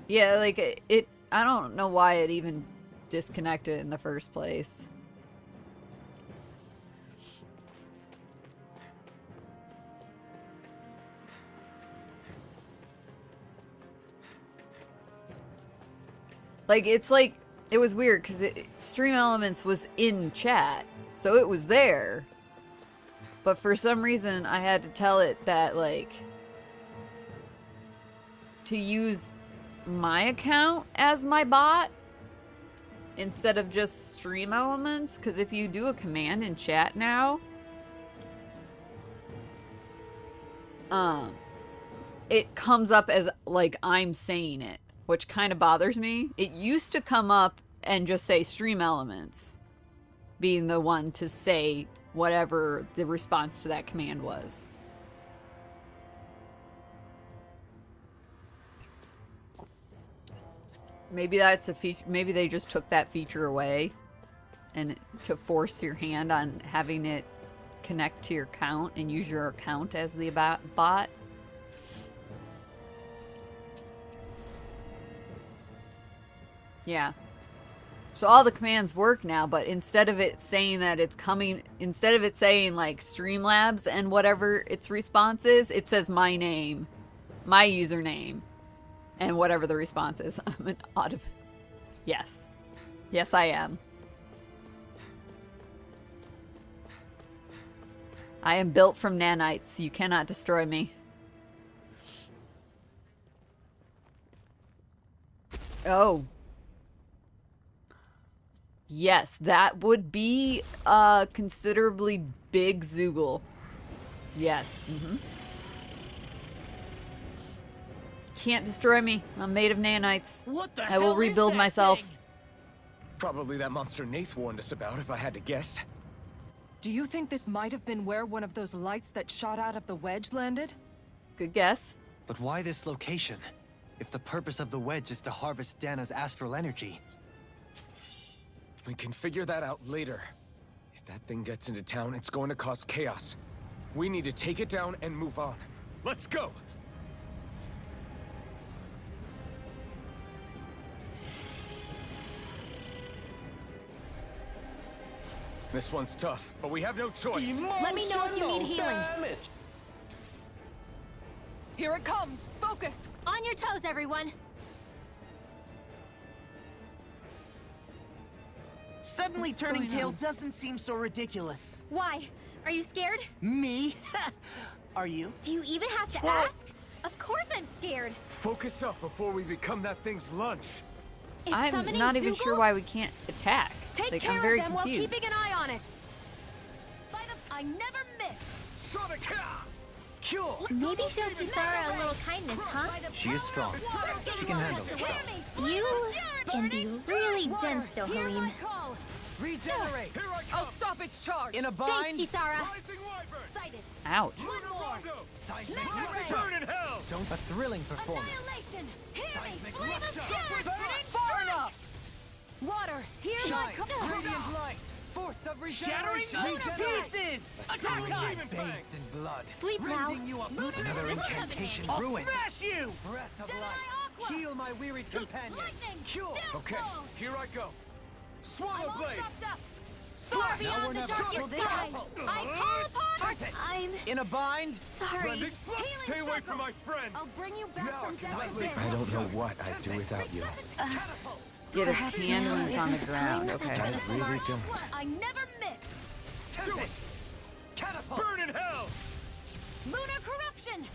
Yeah, like it I don't know why it even disconnected in the first place. Like it was weird because Stream Elements was in chat, so it was there. But for some reason, I had to tell it that like to use my account as my bot instead of just Stream Elements, because if you do a command in chat now, it comes up as like I'm saying it, which kind of bothers me. It used to come up and just say stream elements being the one to say whatever the response to that command was. Maybe that's a feature. Maybe they just took that feature away and to force your hand on having it connect to your account and use your account as the bot. Yeah. So all the commands work now, but instead of it saying that it's coming, instead of it saying like Streamlabs and whatever its response is, it says my name, my username, and whatever the response is. I'm an audible. Yes. Yes, I am. I am built from nanites. You cannot destroy me. Oh. Yes, that would be a considerably big Zoogle. Yes. Can't destroy me. I'm made of nanites. What the I will hell is rebuild that myself. thing? Probably that monster Nath warned us about, if I had to guess. Do you think this might have been where one of those lights that shot out of the wedge landed? Good guess. But why this location? If the purpose of the wedge is to harvest Dana's astral energy. We can figure that out later. If that thing gets into town, it's going to cause chaos. We need to take it down and move on. Let's go! This one's tough, but we have no choice. Let me know if you need healing. Here it comes! Focus! On your toes, everyone. Suddenly What's turning going tail on? doesn't seem so ridiculous. Why? Are you scared? Me? Are you? Do you even have to ask? Of course I'm scared. Focus up before we become that thing's lunch. It's I'm summoning not even sure Zoogles? why we can't attack. Take Like, care I'm very of them confused. while keeping an eye on it. I never miss. Maybe show Kisara a little kindness, huh? She is strong. She can handle herself. You can be really dense, Dohalim. Regenerate! I'll stop its charge! In a Thanks, bind? Kisara. Sighted. Ouch. Burn in hell! A thrilling performance. Annihilation. Hear me. Flame of Shot Fury. burning Far enough. Water. Here I Shine! come. Radiant light! Force of Shattering regeneration! them to Pieces! Attack time! Bathed in blood. Sleep now. Rending you apart! Another This is coming incantation in. ruined. Smash you! Breath of Jedi life. Aqua. Heal my wearied companion! Lightning. Cure! Okay, Downfall. here I go. I'm Swallow all blade! stopped up. Slash! Far beyond the darkest skies. I call upon. I'm In a bind? sorry. Rending flux! Stay away from my friends! I'll bring you back from death I again. I don't know what I'd do without you. Get its Perhaps hand now when it's on the isn't the ground. time. Okay. I really don't. I never miss. Do it! Catapult! Burn in hell! Lunar corruption.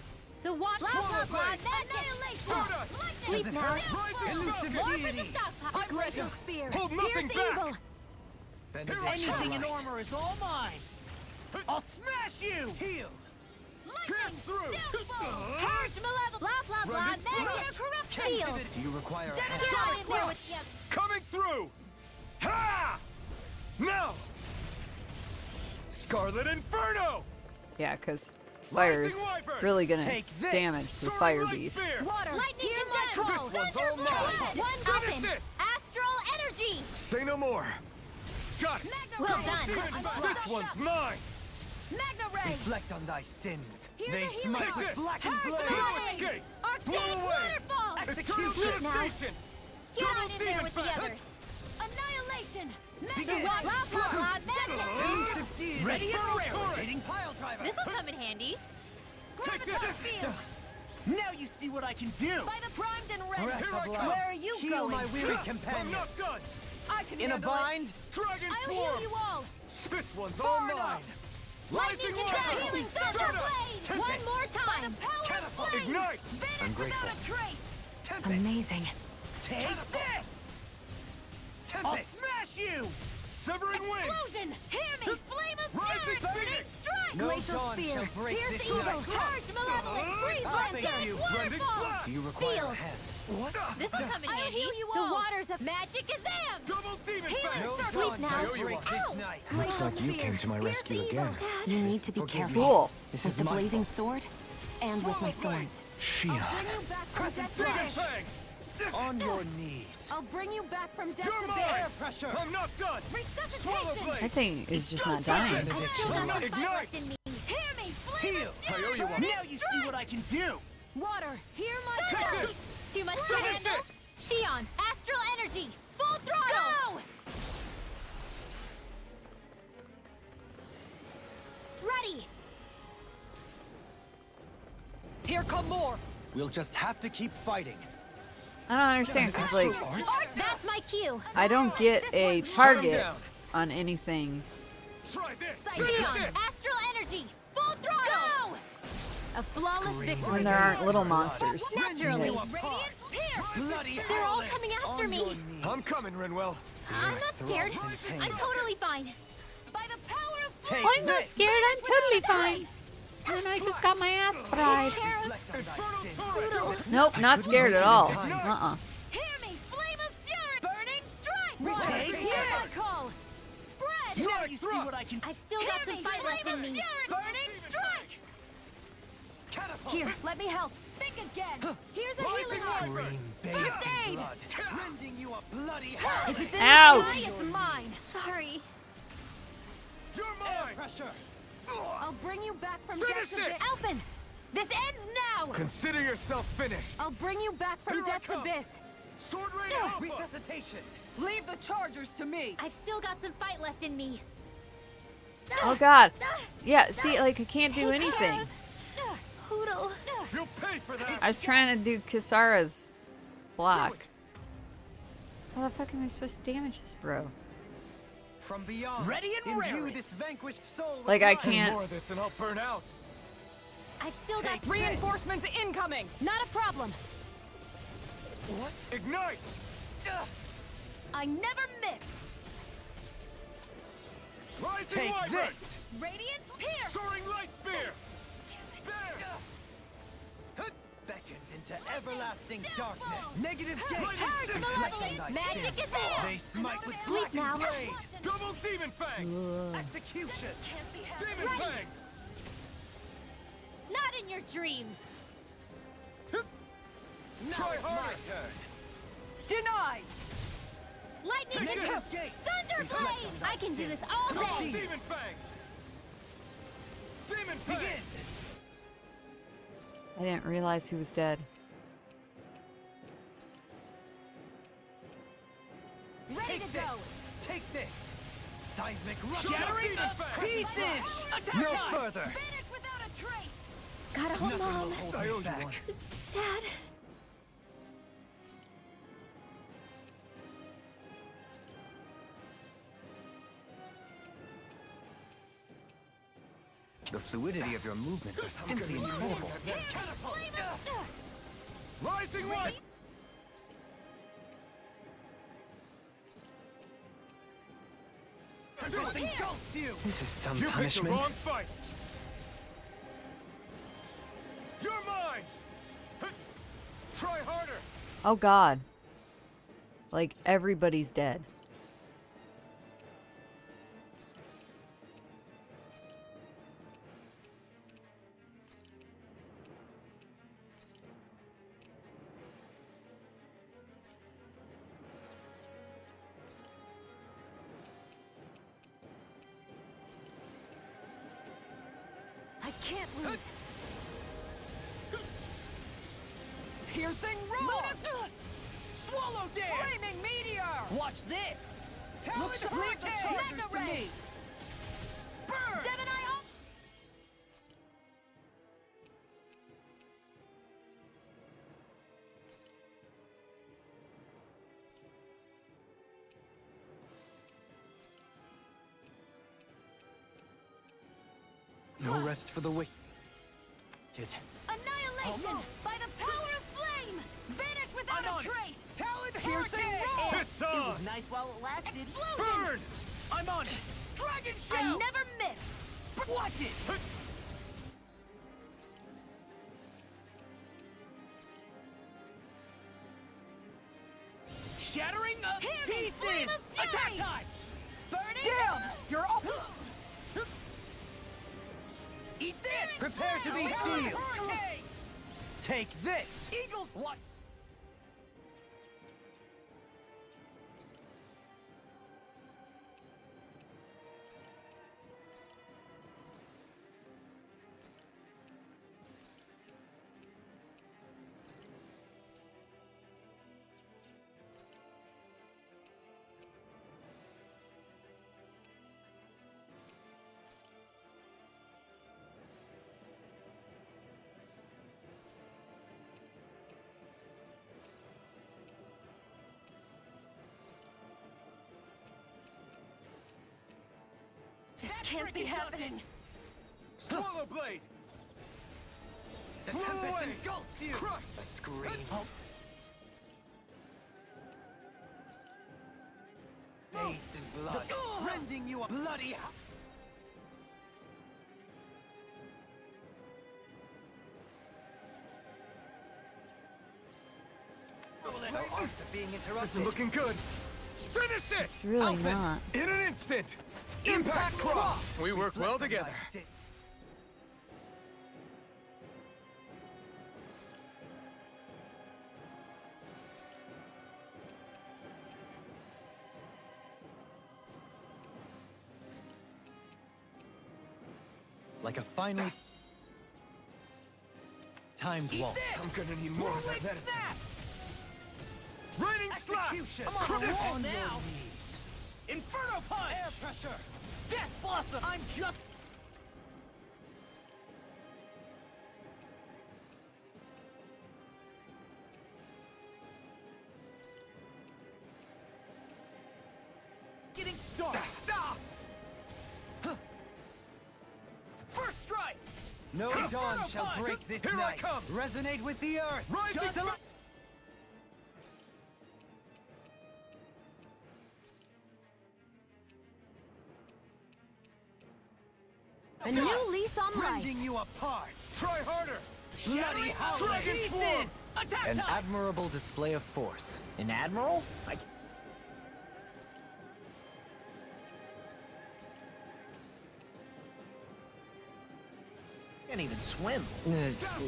The watch Blah, blah blah, blah. magic. Annihilation. Sparta! Sleep Lightning. now. Downfall. Elusive More for the deity. stockpile. Aggression spear. Hold nothing Here's back. evil. Anything in armor is all mine! I'll smash you! Heal! Lightning. through. Downfall. Purge malevolence. Blah blah blah. Rending Magic flash. corruption. Sealed. Do you require Get help? Get in there with you. Coming through! Ha! Now! Scarlet Inferno! Yeah, because fire is Rising Wyvern! really gonna Take this. damage the Sword fire Light beast. Spear! Water. Lightning Hear my condense. troll. This one's all mine. One Finish open. it. Astral energy. Say no more. Got it. Magna Well ray. done. This one's mine. Magna ray. Reflect on thy sins. Here's They a healing. smite Take with this. blackened Purge blade. No Blade. escape. Arctic Blow away. waterfall. Execution Sleep now. station. Get on in there with the others. Annihilation. The Magna watch blah blah blah. Magic. Ready and rare! Rotating pile driver. This will come in handy. Gravitar field. Now you see what I can do! By the primed and red. Breath Here of I life. come. Where are you Heal going? my weary I'm companion. not done. I can In a handle it. bind? Dragon I'll Swarm. heal you all. This one's all Far mine. enough. Rising Lightning Wyvern. control. Healing thunder Sparta. blade. One more By the time. power of Catapult. flame. Ignite. Vanish I'm grateful. without a trace. Amazing. Take this! I'll smash you! Severing wind. Explosion. Hear me. Flame of Rising fury. Phoenix. Strike. Glacial dawn Spear. shall break Pierce this evil. night. Purge Malevolent. Freeze Lancer. Waterfall. Do you require Seal. a hand? This'll come in I'll handy. heal you The all. waters of magic Azam! Double demon Healing fang! No circle. dawn now. shall break this Ow. night. Looks like you Spear. came to my Pierce rescue evil. again. You need to be Forgive me. careful. Cool. This With is the my blazing fault. sword and with my thorns. Shion. Bring you back from death's Demon abyss. fang! On your knees. I'll bring you back from death's You're abyss. mine! Air pressure. I'm not done! Swallow Resuscitation. blade! That thing is just not dying. I still got some fight Ignite. left in me. Hear me. Flame Heal. of I owe fury. you one. Burning Now you see what I can do. Water. Hear my Take voice. this! Too much to Finish handle? it! Shion, astral energy, full throttle! Go. Ready! Here come more. We'll just have to keep fighting. I don't understand because like That's my cue. I don't get a Shut 'em target down. on anything. Try this! Finish Shion, it! astral energy, full throttle! Go. A flawless victory. When there aren't little monsters. Naturally. Yeah. Radiant Pierce. Bloody They're all howling. coming after On me. your knees. I'm coming, Renwell. I'm not scared. I'm totally fine. By the power of Take I'm not this. scared, I'm totally fine. And I just got my ass fried. Reflect on Infernal thy sin. turret! Nope, not scared at all. Ignite. Hear me. Flame of fury. Burning strike. Take Hear my this. call. Spread. Now you see what I can. I've still got some fight left in me. Burning strike. Catapult. Here, let me help. Think again. Here's a healing word. Scream, bathed First in aid. blood, rending you a bloody hell. If it's in Ouch. the sky, it's mine. Sorry. You're Air mine! pressure. I'll bring you back from Finish death's abyss. it! Alphen, this ends now. Consider yourself finished. I'll bring you back from Here I death's come. abyss. Sword Rain Alpha! Resuscitation. Leave the chargers to me. I've still got some fight left in me. Oh god. Yeah, see, like I can't do anything. Poodle. You'll pay for that! I was trying to do Kisara's Do block. it. How the fuck am I supposed to damage this bro? From beyond. Ready and Imbue raring. this vanquished soul with Like I life. Any can't. more of this and I'll burn out. I've still got some. Reinforcements incoming. Not a problem. What? Ignite! I never miss. Rising Take Wyvern! this. Radiant Pierce. Soaring Light Spear! There! Beckoned into everlasting darkness. Negative gate. Purge Reflect on Malevolence. thy Magic sin. is in. They smite with Sleep slackened now. blade. Double Demon Fang! Execution. Demon Fang! Not in your dreams. Try Now harder! it's my turn. Denied. Lightning Take and Negative gate. Thunderblade. I can do this all Double day. Demon Fang! Demon Fang! Begin. I didn't realize he was dead. Ready Take to this. go. Take this. Seismic rush. Shattering the pieces. No further. Finish without a trace. Gotta hold Nothing mom. will hold I me owe you back. one. Dad. The fluidity of your movements are simply incredible. Rising Light! This engulfs you. This is some You picked the punishment. wrong fight! You're mine! Try harder! Oh god. Like everybody's dead. I can't lose. Piercing roar. Swallow dance. Flaming meteor. Watch this. Leave the chargers to me. Burn. Gemini up. No rest for the wicked. Annihilation by the power of flame. Vanish without I'm on a it. trace. Talon Piercing hurricane. roar. It's on! It was nice while it lasted. Explosion. Burn! I'm on it. Dragon I shout. never miss. Watch it! Shattering of pieces! Attack time! Burning! Damn! You're off! Eat this! Prepare to be sealed! Take this! Eagles! What? This can't be happening. Swallow blade! The tempest engulfs you! Crush! A scream. Bathed in blood, rending you a bloody... Our arms are being interrupted. This isn't looking good. Finish it! It's really Outfit, not. In an instant! Impact cross! We work well together. Like a finely timed waltz. I'm gonna need more of that medicine. Raining slash! Execution! I'm I'm on the Crush! wall now! Inferno punch! Air pressure! Death blossom! I'm just... getting started! First strike! No Inferno dawn shall punch! break this Here I night! come! Resonate with the earth! Rising Just to li- A new lease on life. rending you apart! Try harder! Bloody howling Dragon Swarm! pieces! Attack An time! admirable display of force. An admiral? Can't even swim.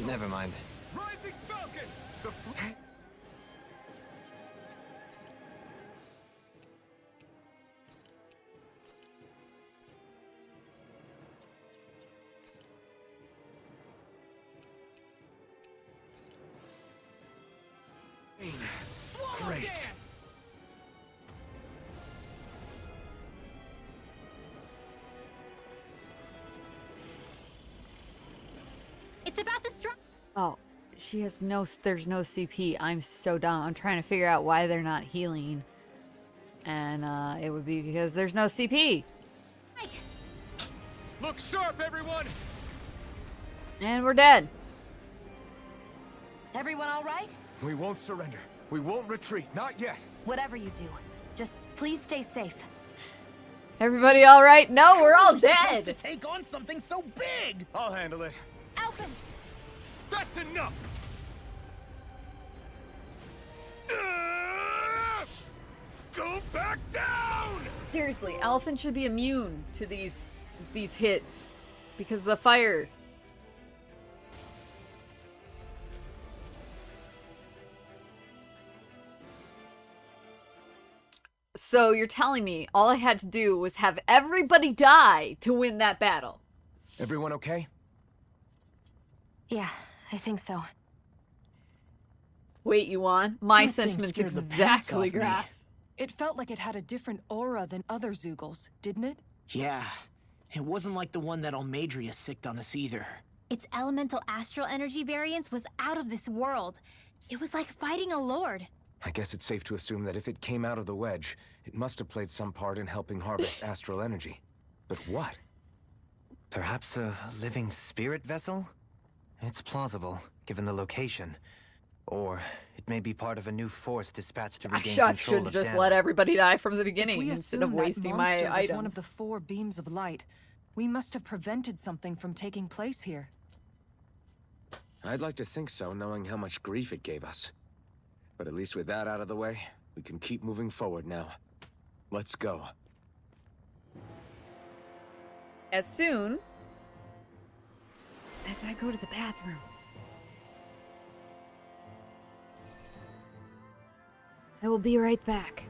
Never mind. Rising Falcon! The Great. Dance! It's about to strike. Oh, she has no. There's no CP. I'm so dumb. I'm trying to figure out why they're not healing, and it would be because there's no CP. Look sharp, everyone! And we're dead. Everyone all right? We won't surrender. We won't retreat. Not yet. Whatever you do, just please stay safe. Everybody all right? No, we're all dead. To take on something so big! I'll handle it. Alphen! That's enough! Go back down! Seriously, Elephant should be immune to these hits because of the fire. So you're telling me all I had to do was have everybody die to win that battle? Everyone okay? Yeah, I think so. Wait, Yuan, my That thing sentiments scared the pants exactly off me. grasp. It felt like it had a different aura than other Zeugles, didn't it? Yeah, it wasn't like the one that Almadria sicked on us either. Its elemental astral energy variance was out of this world. It was like fighting a lord. I guess it's safe to assume that if it came out of the wedge, it must have played some part in helping harvest astral energy. But what? Perhaps a living spirit vessel? It's plausible, given the location. Or it may be part of a new force dispatched to I regain should control of just Dana. let everybody die from the If beginning we instead of assume that wasting my monster was items. one of the 4 beams of light, We must have prevented something from taking place here. I'd like to think so, knowing how much grief it gave us. But at least with that out of the way, we can keep moving forward now. Let's go. As soon as I go to the bathroom. I will be right back.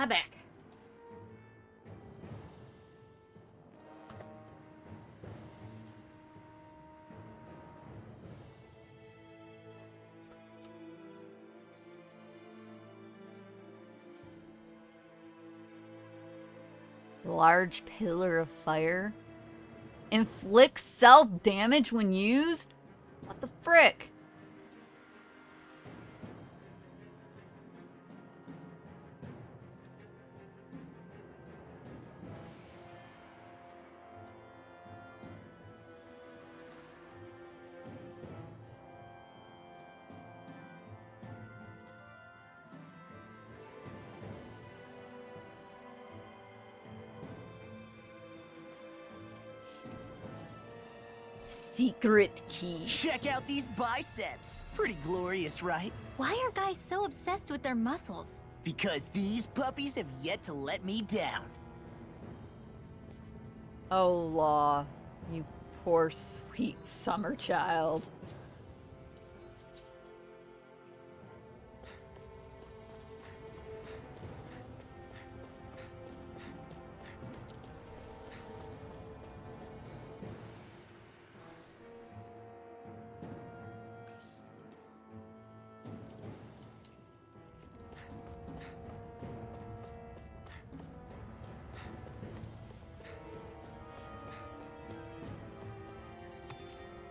I'm back. Large pillar of fire. Inflicts self-damage when used? What the frick? Secret key. Check out these biceps. Pretty glorious, right? Why are guys so obsessed with their muscles? Because these puppies have yet to let me down. Oh, Law. You poor, sweet summer child.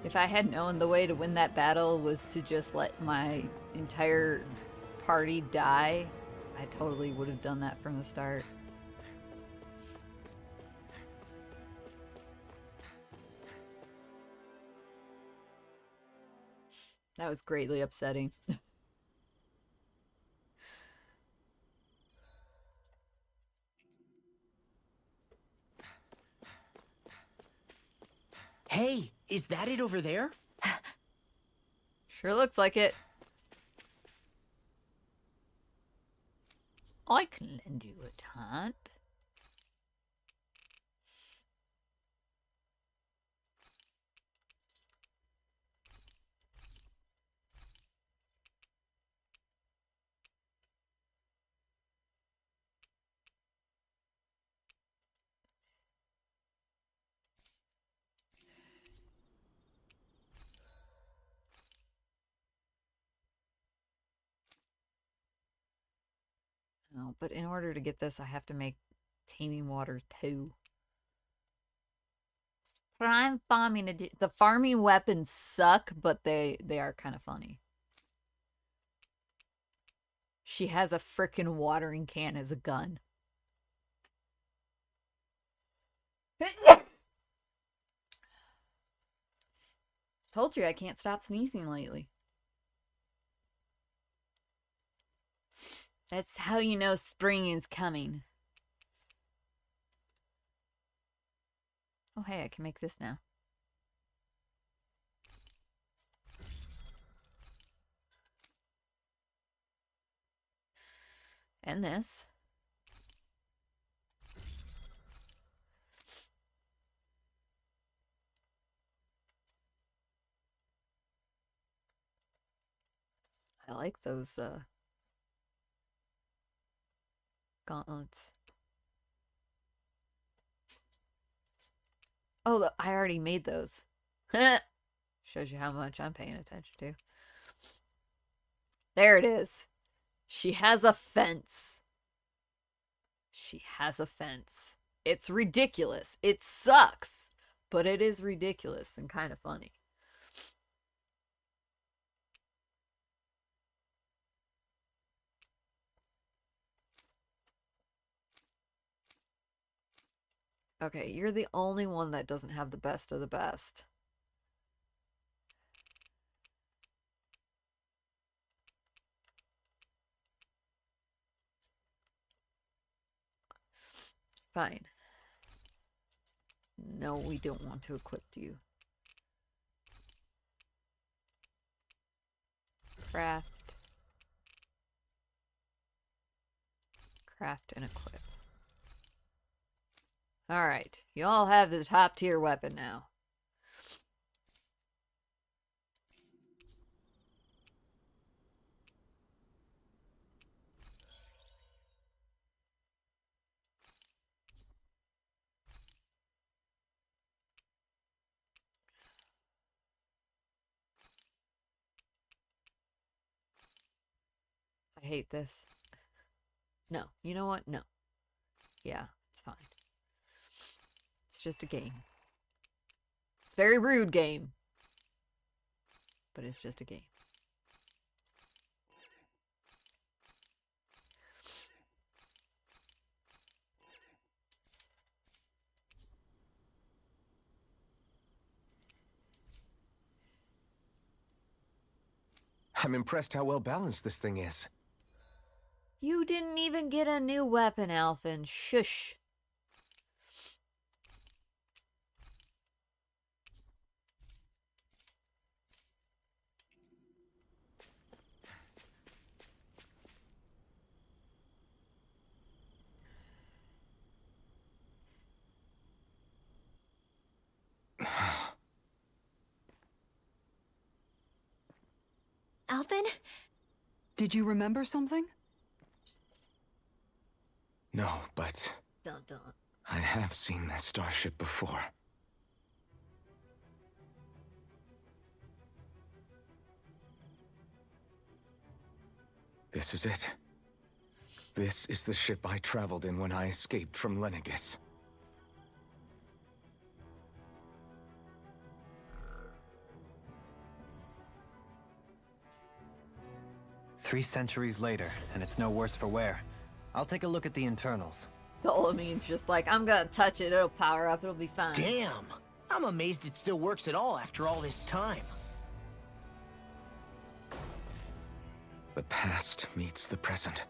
If I had known the way to win that battle was to just let my entire party die, I totally would have done that from the start. That was greatly upsetting. Hey, is that it over there? Sure looks like it. I can lend you a taunt. Oh, but in order to get this, I have to make Taming Water 2. Prime farming. The farming weapons suck, but they are kind of funny. She has a frickin' watering can as a gun. Told you I can't stop sneezing lately. That's how you know spring is coming. Oh, hey, I can make this now. And this. I like those gauntlets. Oh, I already made those. Shows you how much I'm paying attention to. There it is. She has a fence. She has a fence. It's ridiculous. It sucks. But it is ridiculous and kind of funny. Okay, you're the only one that doesn't have the best of the best. Fine. No, we don't want to equip you. Craft. Craft and equip. Alright, you all have the top tier weapon now. hate this. No. You know what? No. Yeah, it's fine. It's just a game. It's a very rude game. But it's just a game. I'm impressed how well balanced this thing is. You didn't even get a new weapon, Alphen. Shush. Alphen? Did you remember something? No, but Dun dun. I have seen this starship before. This is it. This is the ship I traveled in when I escaped from Lenegis. Three centuries later, and it's no worse for wear. I'll take a look at the internals. Dolomine's just like, I'm gonna touch it, it'll power up, it'll be fine. Damn! I'm amazed it still works at all after all this time. The past meets the present.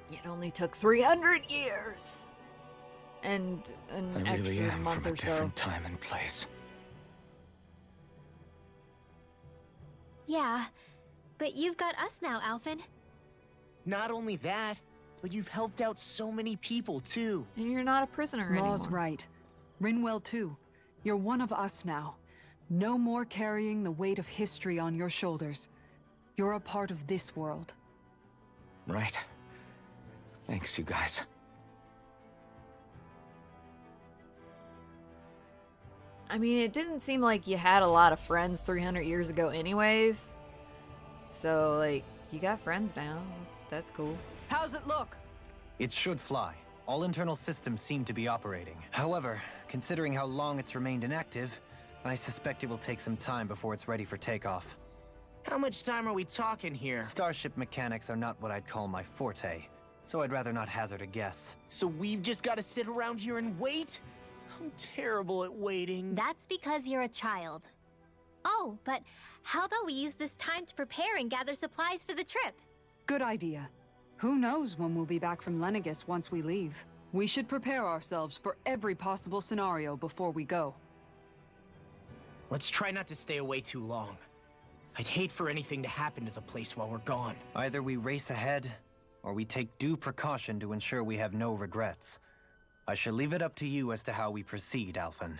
It only took 300 years. And an I really extra am month from a or so. different time and place. Yeah, but you've got us now, Alphen. Not only that, but you've helped out so many people, too. And you're not a prisoner Law's anymore. right. Rinwell too. You're one of us now. No more carrying the weight of history on your shoulders. You're a part of this world. Right. Thanks, you guys. I mean, it didn't seem like you had a lot of friends 300 years ago anyways. So, like, you got friends now. That's cool. How's it look? It should fly. All internal systems seem to be operating. However, considering how long it's remained inactive, I suspect it will take some time before it's ready for takeoff. How much time are we talking here? Starship mechanics are not what I'd call my forte, so I'd rather not hazard a guess. So we've just got to sit around here and wait? I'm terrible at waiting. That's because you're a child. Oh, but how about we use this time to prepare and gather supplies for the trip? Good idea. Who knows when we'll be back from Lenegis once we leave? We should prepare ourselves for every possible scenario before we go. Let's try not to stay away too long. I'd hate for anything to happen to the place while we're gone. Either we race ahead, or we take due precaution to ensure we have no regrets. I shall leave it up to you as to how we proceed, Alphen.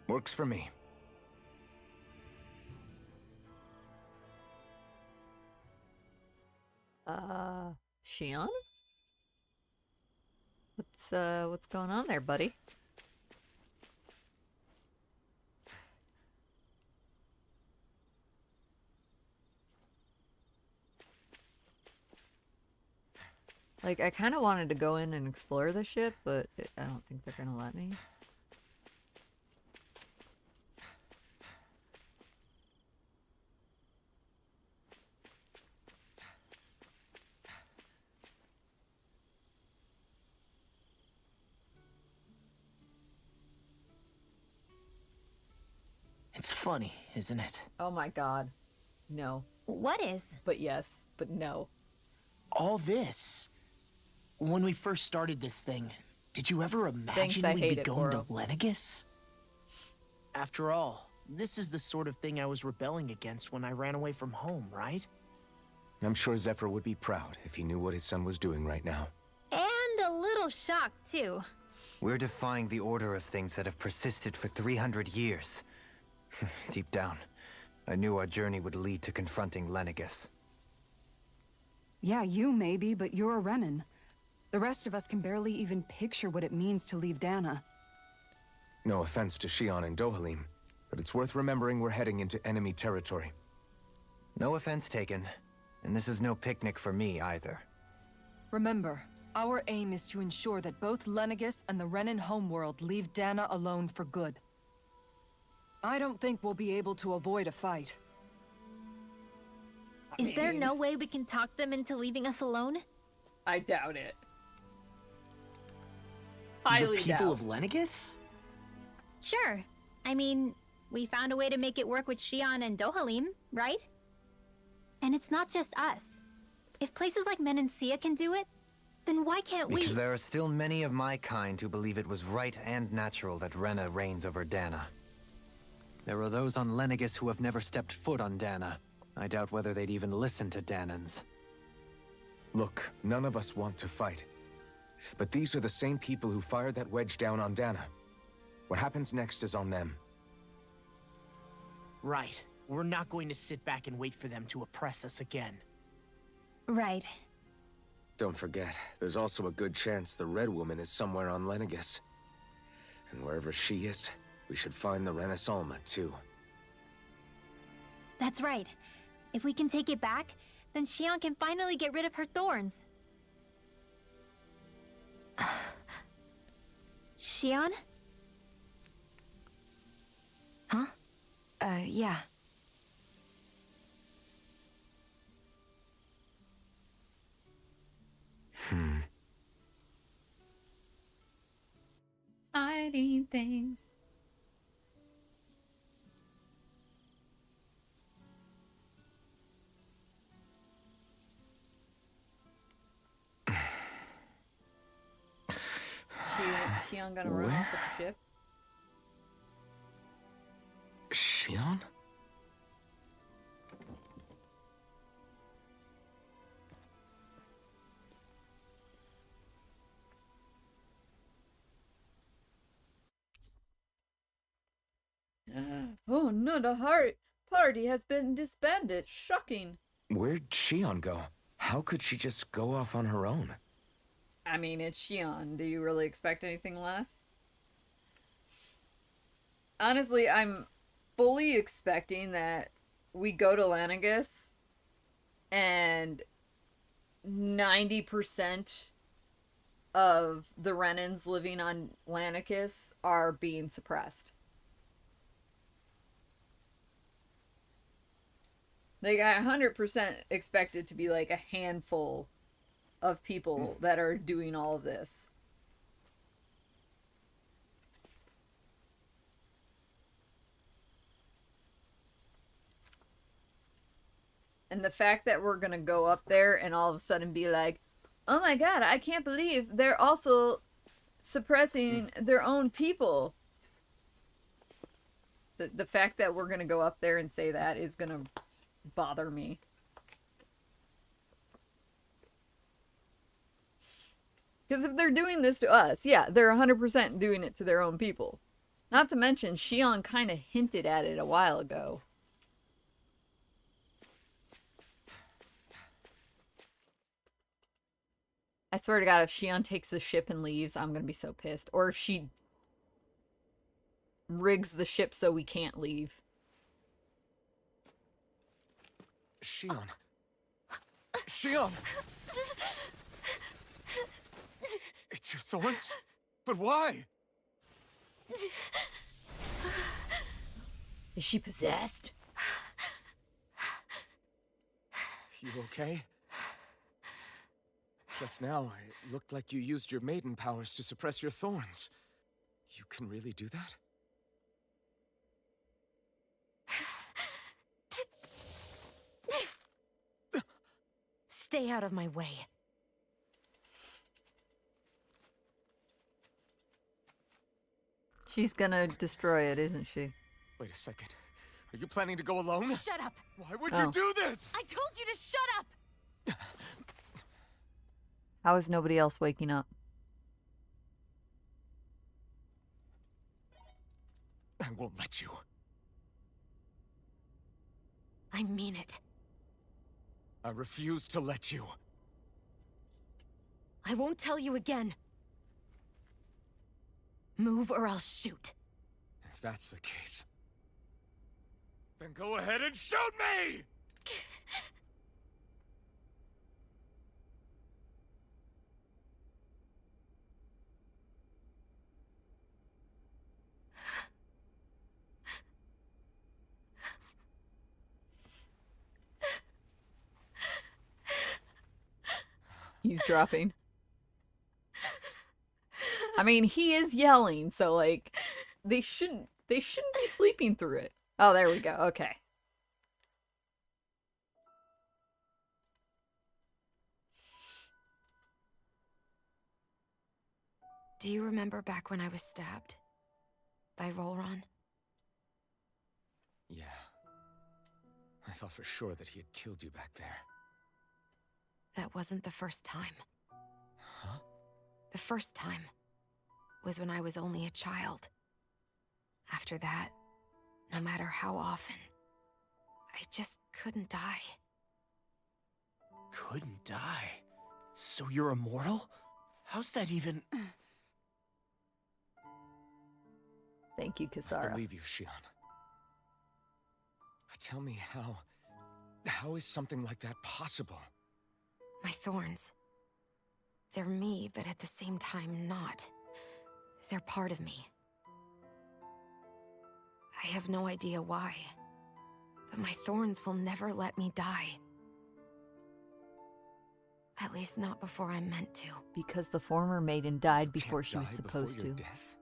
Works for me. Shion? What's going on there, buddy? Like, I kind of wanted to go in and explore the ship, but I don't think they're gonna let me. It's funny, isn't it? Oh my god. No. What is? But yes. But no. All this. When we first started this thing, did you ever imagine I we'd hate be it, going to Goro. Lenegis? After all, this is the sort of thing I was rebelling against when I ran away from home, right? I'm sure Zephyr would be proud if he knew what his son was doing right now. And a little shocked, too. We're defying the order of things that have persisted for 300 years. Deep down, I knew our journey would lead to confronting Lenegis. Yeah, you maybe, but you're a Renan. The rest of us can barely even picture what it means to leave Dana. No offense to Shion and Dohalim, but it's worth remembering we're heading into enemy territory. No offense taken. And this is no picnic for me, either. Remember, our aim is to ensure that both Lenegis and the Renan homeworld leave Dana alone for good. I don't think we'll be able to avoid a fight. Is there no way we can talk them into leaving us alone? I doubt it. The Highly people doubt. of Lenegis? Sure. I mean, we found a way to make it work with Xion and Dohalim, right? And it's not just us. If places like Menancia can do it, then why can't we? Because there are still many of my kind who believe it was right and natural that Rena reigns over Dana. There are those on Lenegis who have never stepped foot on Dana. I doubt whether they'd even listen to Danans. Look, none of us want to fight. But these are the same people who fired that wedge down on Dana. What happens next is on them. Right. We're not going to sit back and wait for them to oppress us again. Right. Don't forget, there's also a good chance the Red Woman is somewhere on Lenegis. And wherever she is, we should find the Renaissance too. That's right. If we can take it back, then Xion can finally get rid of her thorns. Xion? Huh? Yeah. Hiding things. Xion gonna run off with the ship? Xion? Oh no, the party has been disbanded. Shocking. Where'd Xion go? How could she just go off on her own? I mean, it's Xion. Do you really expect anything less? Honestly, I'm fully expecting that we go to Lenegis and 90% of the Renans living on Lenegis are being suppressed. Like, I 100% expect it to be like a handful of people that are doing all of this. And the fact that we're gonna go up there and all of a sudden be like, oh my god, I can't believe they're also suppressing their own people. The fact that we're gonna go up there and say that is gonna bother me. Because if they're doing this to us, yeah, they're 100% doing it to their own people. Not to mention, Xion kind of hinted at it a while ago. I swear to God, if Xion takes the ship and leaves, I'm gonna be so pissed. Or if she rigs the ship so we can't leave. Xion. Xion! It's your thorns? But why? Is she possessed? You okay? Just now, it looked like you used your maiden powers to suppress your thorns. You can really do that? Stay out of my way. She's gonna destroy it, isn't she? Wait a second. Are you planning to go alone? Shut up! Why would you do this? I told you to shut up! How is nobody else waking up? I won't let you. I mean it. I refuse to let you. I won't tell you again. Move or I'll shoot. If that's the case, then go ahead and shoot me! eavesdropping. I mean, he is yelling, so like they shouldn't be sleeping through it. Oh, there we go. Okay. Do you remember back when I was stabbed? By Volron? Yeah. I thought for sure that he had killed you back there. That wasn't the first time. Huh? The first time was when I was only a child. After that, no matter how often, I just couldn't die. Couldn't die? So you're immortal? How's that even... Thank you, I Kisara. believe you, Shion. But tell me how is something like that possible? My thorns. They're me, but at the same time not. They're part of me. I have no idea why, but my thorns will never let me die. At least not before I'm meant to. Because the former maiden died You before can't she was die supposed before your to. death?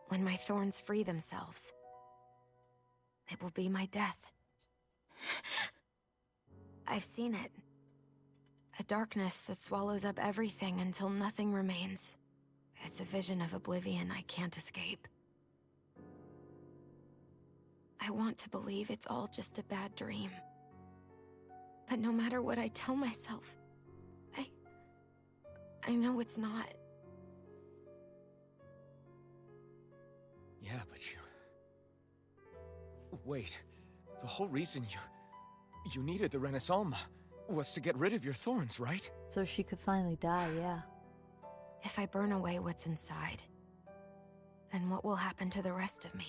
When my thorns free themselves, it will be my death. I've seen it. A darkness that swallows up everything until nothing remains. It's a vision of oblivion I can't escape. I want to believe it's all just a bad dream. But no matter what I tell myself, I know it's not. Yeah, but you... Wait. The whole reason you needed the Renaissance was to get rid of your thorns, right? So she could finally die, yeah. If I burn away what's inside, then what will happen to the rest of me?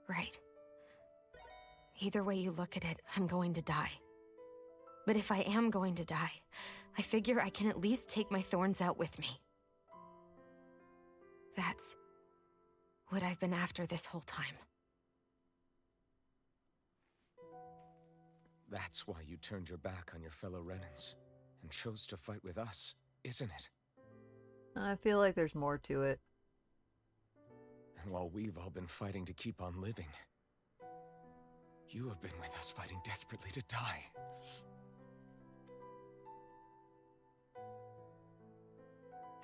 Right. Either way you look at it, I'm going to die. But if I am going to die, I figure I can at least take my thorns out with me. That's what I've been after this whole time. That's why you turned your back on your fellow Renans and chose to fight with us, isn't it? I feel like there's more to it. And while we've all been fighting to keep on living, you have been with us fighting desperately to die.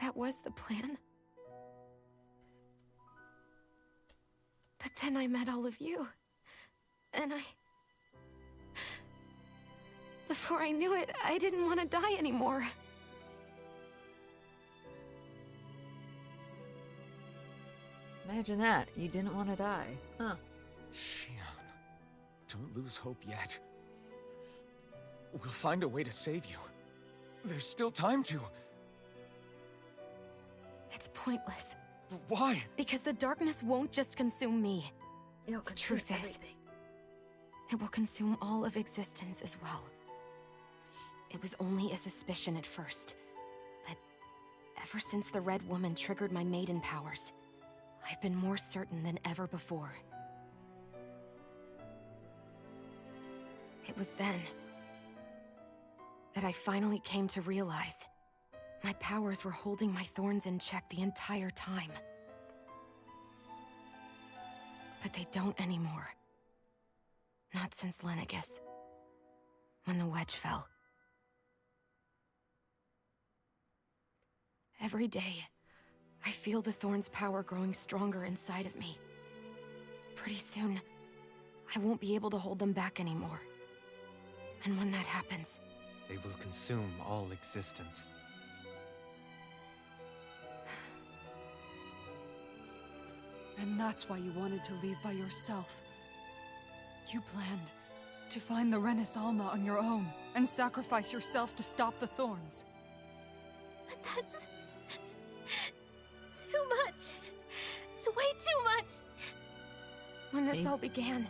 That was the plan. But then I met all of you. And before I knew it, I didn't want to die anymore. Imagine that. You didn't want to die. Huh. Shion, don't lose hope yet. We'll find a way to save you. There's still time to. It's pointless. Why? Because the darkness won't just consume me. The truth is, it will consume all of existence as well. It was only a suspicion at first, but ever since the Red Woman triggered my maiden powers, I've been more certain than ever before. It was then that I finally came to realize my powers were holding my thorns in check the entire time. But they don't anymore. Not since Lenegis, when the wedge fell. Every day, I feel the thorn's power growing stronger inside of me. Pretty soon, I won't be able to hold them back anymore. And when that happens, They will consume all existence. And that's why you wanted to leave by yourself. You planned to find the Renaissance on your own and sacrifice yourself to stop the thorns. But that's... too much. It's way too much. when this all began,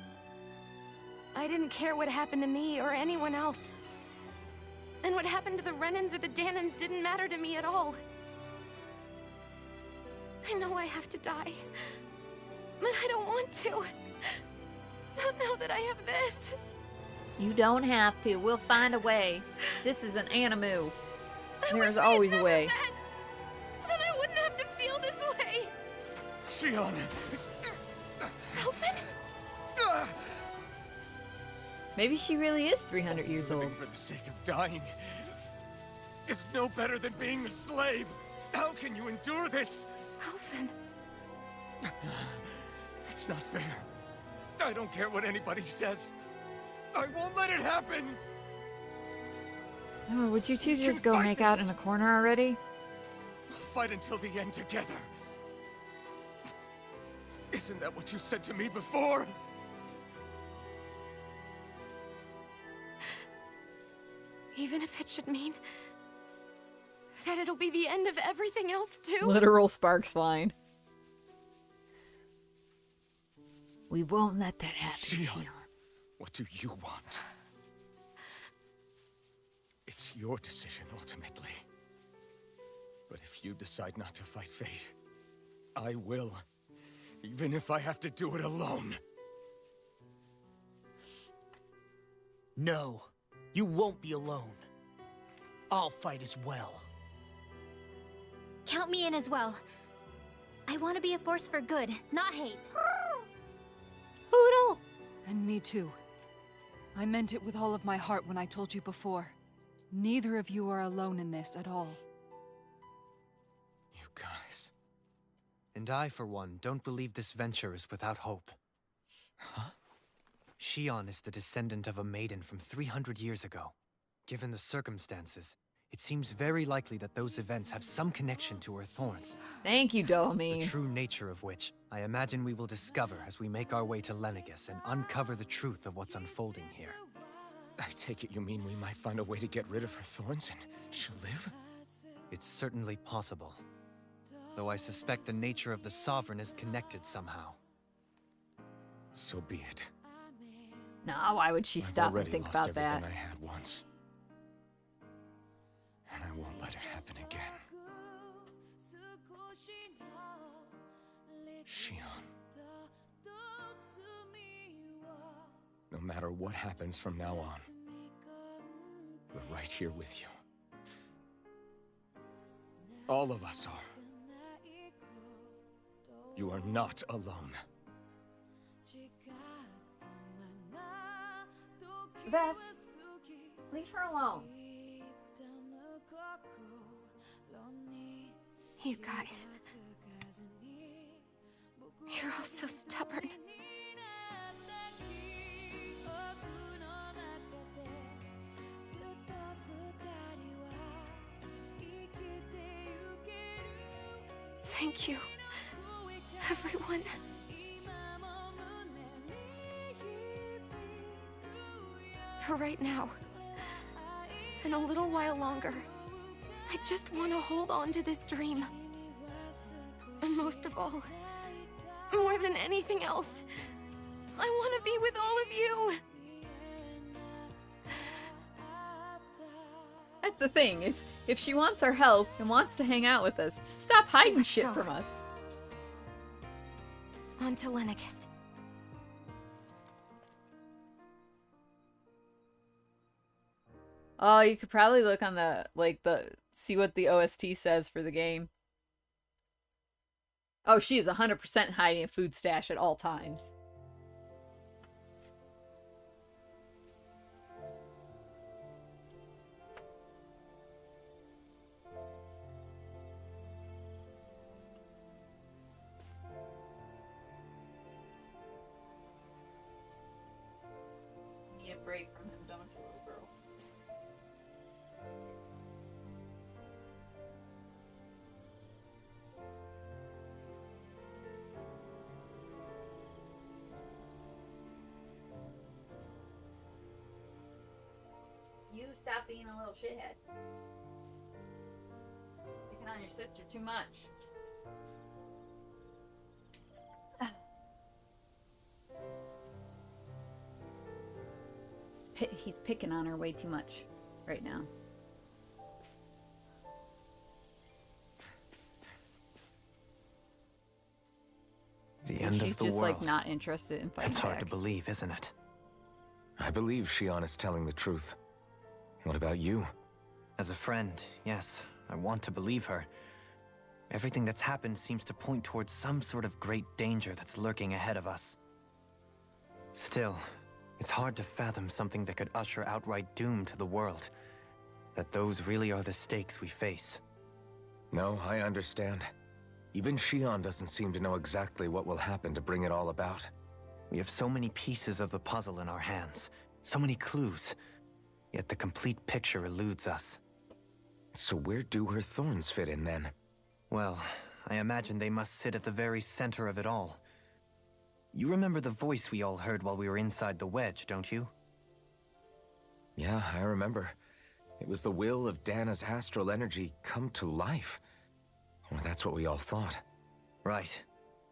I didn't care what happened to me or anyone else. And what happened to the Renans or the Danans didn't matter to me at all. I know I have to die, but I don't want to. Not now that I have this. You don't have to. We'll find a way. This is an animu. I There's wish we had always a never way. met. Then I wouldn't have to feel this way. Shion! Alvin? Maybe she really is 300 years old. Living for the sake of dying is no better than being a slave. How can you endure this? Alvin. It's not fair. I don't care what anybody says. I won't let it happen. Oh, would you two You just go fight make out this. in a corner already? We'll fight until the end together. Isn't that what you said to me before? Even if it should mean that it'll be the end of everything else too. Literal sparks flying. We won't let that happen, Shion. Shion. What do you want? It's your decision, ultimately. But if you decide not to fight fate, I will. Even if I have to do it alone. No, you won't be alone. I'll fight as well. Count me in as well. I want to be a force for good, not hate. Hoodle! And me too. I meant it with all of my heart when I told you before. Neither of you are alone in this at all. You guys. And I, for one, don't believe this venture is without hope. Huh? Shion is the descendant of a maiden from 300 years ago. Given the circumstances, it seems very likely that those events have some connection to her thorns. Thank you, The Domi. true nature of which, I imagine we will discover as we make our way to Lenegis and uncover the truth of what's unfolding here. I take it you mean we might find a way to get rid of her thorns and she'll live? It's certainly possible. Though I suspect the nature of the Sovereign is connected somehow. So be it. Nah, why would she I've stop and already think lost about everything that? I had once. And I won't let it happen again. Shion. No matter what happens from now on, we're right here with you. All of us are. You are not alone. Beth, leave her alone. You guys. You're all so stubborn. Thank you, everyone. For right now, and a little while longer, I just want to hold on to this dream. And most of all, more than anything else, I want to be with all of you. That's the thing, is if she wants our help and wants to hang out with us, just stop hiding let's shit go. from us. On to Lenegis. Oh, you could probably look on the, see what the OST says for the game. Oh, she is 100% hiding a food stash at all times. Need a break from him, don't you, little girl? You stop being a little shithead. Picking on your sister too much. He's picking on her way too much right now. The end She's of the just world. like not interested in fighting That's hard back. to believe, isn't it? I believe Shion is telling the truth. What about you? As a friend, yes, I want to believe her. Everything that's happened seems to point towards some sort of great danger that's lurking ahead of us. Still, it's hard to fathom something that could usher outright doom to the world. That those really are the stakes we face. No, I understand. Even Shion doesn't seem to know exactly what will happen to bring it all about. We have so many pieces of the puzzle in our hands, so many clues, yet the complete picture eludes us. So where do her thorns fit in then? Well, I imagine they must sit at the very center of it all. You remember the voice we all heard while we were inside the wedge, don't you? Yeah, I remember. It was the will of Dana's astral energy come to life. Or that's what we all thought. Right.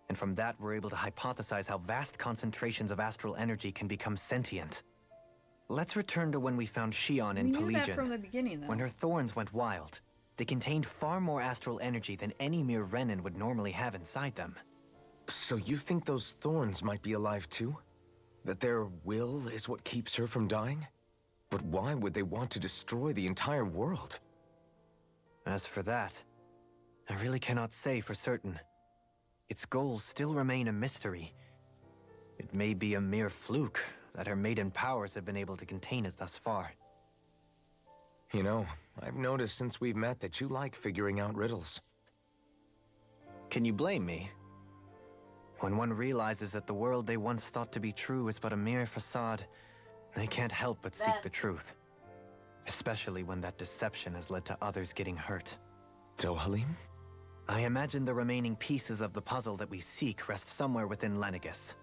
And from that, we're able to hypothesize how vast concentrations of astral energy can become sentient. Let's return to when we found Shion in We knew that from Pelagian. the beginning, though. When her thorns went wild, they contained far more astral energy than any mere Renin would normally have inside them. So you think those thorns might be alive too? That their will is what keeps her from dying? But why would they want to destroy the entire world? As for that, I really cannot say for certain. Its goals still remain a mystery. It may be a mere fluke that her maiden powers have been able to contain it thus far. You know, I've noticed since we've met that you like figuring out riddles. Can you blame me? When one realizes that the world they once thought to be true is but a mere facade, they can't help but seek the truth. Especially when that deception has led to others getting hurt. Dohalim? I imagine the remaining pieces of the puzzle that we seek rest somewhere within Lenegis.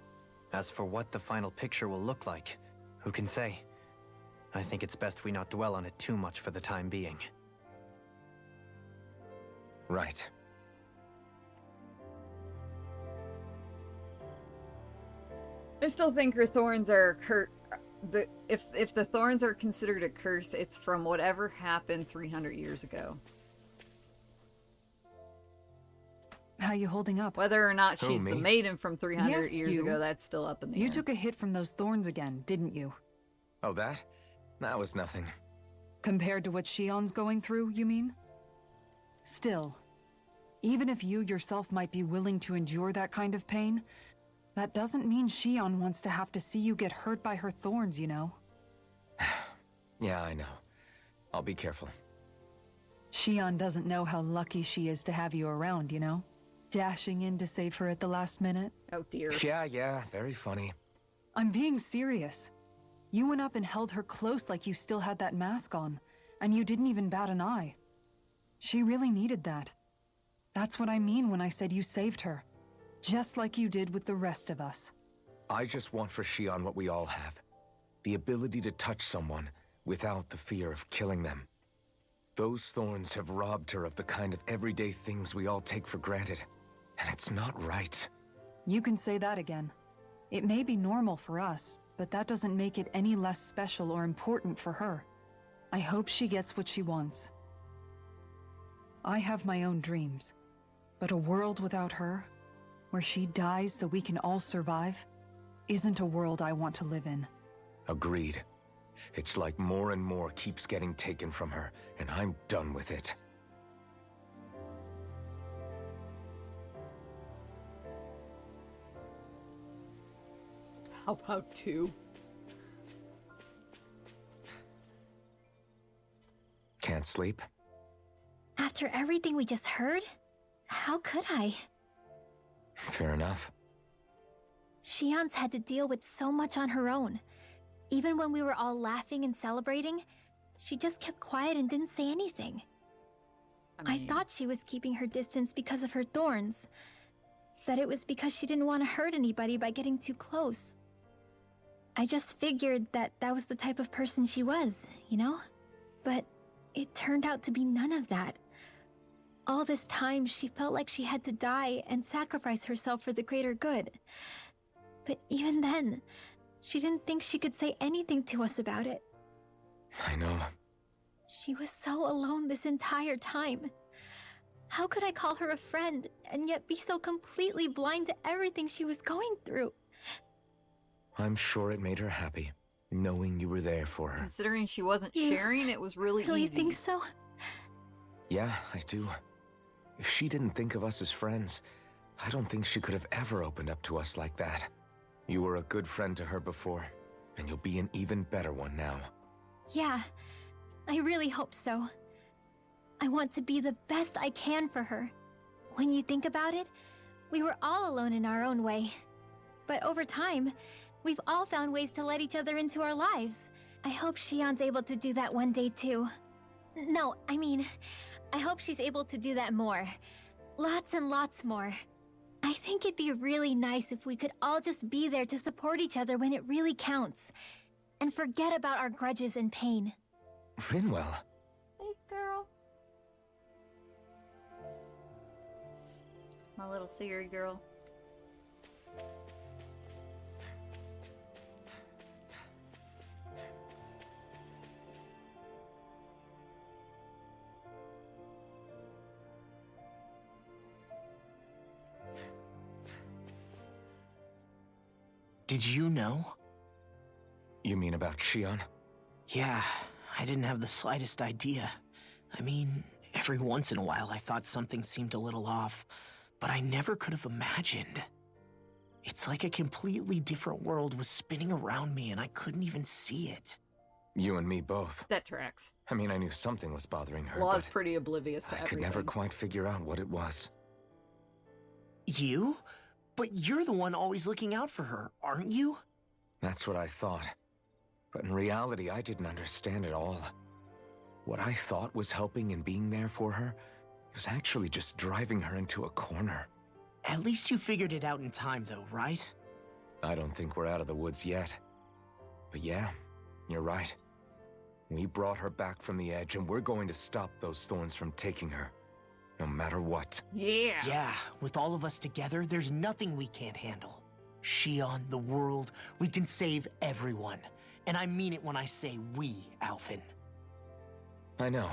As for what the final picture will look like, who can say? I think it's best we not dwell on it too much for the time being. Right. I still think her thorns are if the thorns are considered a curse, it's from whatever happened 300 years ago. How you holding up? Whether or not Who, she's the me? maiden from 300 Yes, years you. ago, that's still up in the You air. took a hit from those thorns again, didn't you? Oh, that? That was nothing. Compared to what Shion's going through, you mean? Still, even if you yourself might be willing to endure that kind of pain, that doesn't mean Shion wants to have to see you get hurt by her thorns, you know? Yeah, I know. I'll be careful. Shion doesn't know how lucky she is to have you around, you know? Dashing in to save her at the last minute. Oh dear. Yeah, very funny. I'm being serious. You went up and held her close like you still had that mask on, and you didn't even bat an eye. She really needed that. That's what I mean when I said you saved her. Just like you did with the rest of us. I just want for Shion what we all have. The ability to touch someone without the fear of killing them. Those thorns have robbed her of the kind of everyday things we all take for granted. And it's not right. You can say that again. It may be normal for us, but that doesn't make it any less special or important for her. I hope she gets what she wants. I have my own dreams, but a world without her, where she dies so we can all survive, isn't a world I want to live in. Agreed. It's like more and more keeps getting taken from her, and I'm done with it. How about 2? Can't sleep? After everything we just heard, how could I? Fair enough. Shion's had to deal with so much on her own. Even when we were all laughing and celebrating, she just kept quiet and didn't say anything. I thought she was keeping her distance because of her thorns. That it was because she didn't want to hurt anybody by getting too close. I just figured that that was the type of person she was, you know? But it turned out to be none of that. All this time, she felt like she had to die and sacrifice herself for the greater good. But even then, she didn't think she could say anything to us about it. I know. She was so alone this entire time. How could I call her a friend and yet be so completely blind to everything she was going through? I'm sure it made her happy. knowing you were there for her. Considering she wasn't You sharing, it was really Really easy. think so? Yeah, I do. If she didn't think of us as friends, I don't think she could have ever opened up to us like that. You were a good friend to her before, and you'll be an even better one now. Yeah, I really hope so. I want to be the best I can for her. When you think about it, we were all alone in our own way. But over time, we've all found ways to let each other into our lives. I hope Shion's able to do that one day too. No, I mean, I hope she's able to do that more. Lots and lots more. I think it'd be really nice if we could all just be there to support each other when it really counts. And forget about our grudges and pain. Rinwell. Hey, girl. My little Siri girl. Did you know? You mean about Shion? Yeah, I didn't have the slightest idea. I mean, every once in a while I thought something seemed a little off, but I never could have imagined. It's like a completely different world was spinning around me and I couldn't even see it. You and me both. That tracks. I mean, I knew something was bothering her, Law's but pretty oblivious to I everything. could never quite figure out what it was. You? But you're the one always looking out for her, aren't you? That's what I thought. But in reality, I didn't understand it all. What I thought was helping and being there for her was actually just driving her into a corner. At least you figured it out in time, though, right? I don't think we're out of the woods yet. But yeah, you're right. We brought her back from the edge, and we're going to stop those thorns from taking her. No matter what. Yeah. Yeah, with all of us together, there's nothing we can't handle. Shion, the world, we can save everyone. And I mean it when I say we, Alphen. I know.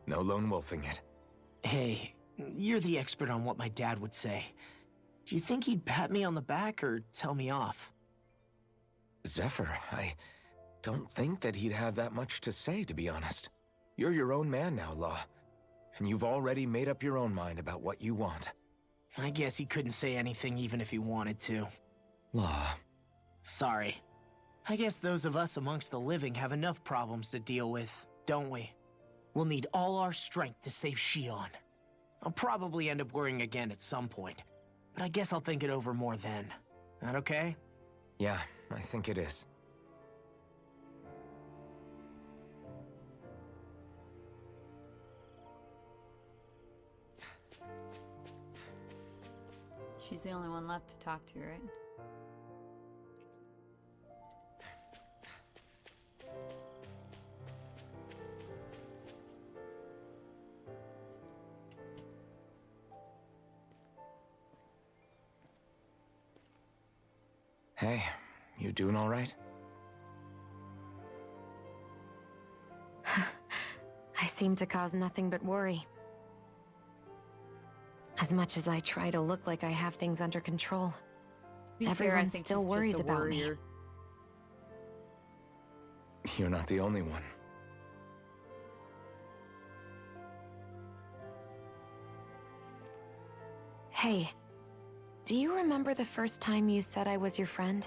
No lone wolfing it. Hey, you're the expert on what my dad would say. Do you think he'd pat me on the back or tell me off? Zephyr, I don't think that he'd have that much to say, to be honest. You're your own man now, Law. And you've already made up your own mind about what you want. I guess he couldn't say anything even if he wanted to. Law. Sorry. I guess those of us amongst the living have enough problems to deal with, don't we? We'll need all our strength to save Shion. I'll probably end up worrying again at some point, but I guess I'll think it over more then. That okay? Yeah, I think it is. She's the only one left to talk to, right? Hey, you doing all right? I seem to cause nothing but worry. As much as I try to look like I have things under control, To be fair, I everyone think still he's just worries a about me. worrier. You're not the only one. Hey, do you remember the first time you said I was your friend?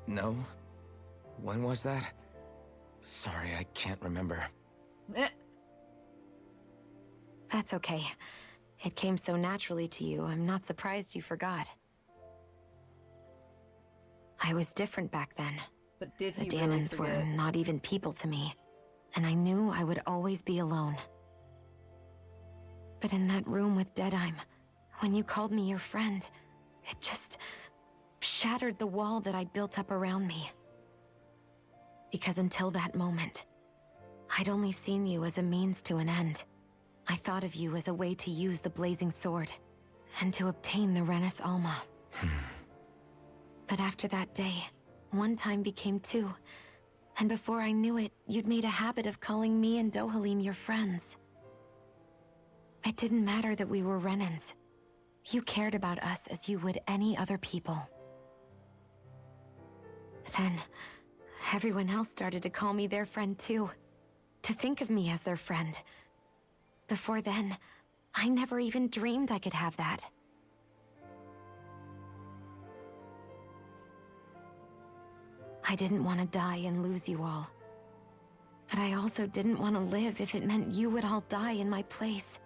No? When was that? Sorry, I can't remember. Eh. That's okay. It came so naturally to you, I'm not surprised you forgot. I was different back then. But did The he really Danans were forget? not even people to me, and I knew I would always be alone. But in that room with Deadime, when you called me your friend, it just shattered the wall that I'd built up around me. Because until that moment, I'd only seen you as a means to an end. I thought of you as a way to use the blazing sword, and to obtain the Renis Alma. But after that day, one time became two, and before I knew it, you'd made a habit of calling me and Dohalim your friends. It didn't matter that we were Renans. You cared about us as you would any other people. Then, everyone else started to call me their friend too. To think of me as their friend. Before then, I never even dreamed I could have that. I didn't want to die and lose you all. But I also didn't want to live if it meant you would all die in my place.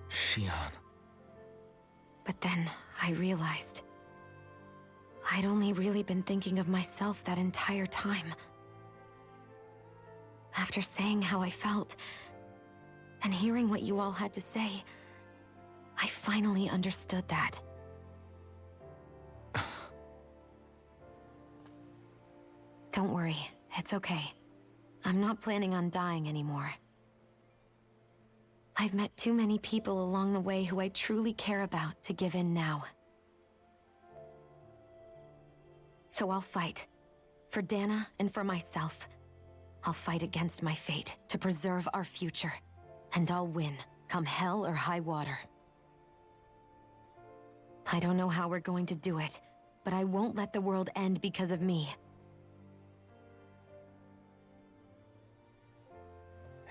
Shion. But then, I realized... I'd only really been thinking of myself that entire time. After saying how I felt, and hearing what you all had to say, I finally understood that. Don't worry, it's okay. I'm not planning on dying anymore. I've met too many people along the way who I truly care about to give in now. So I'll fight. For Dana and for myself. I'll fight against my fate to preserve our future. And I'll win, come hell or high water. I don't know how we're going to do it, but I won't let the world end because of me.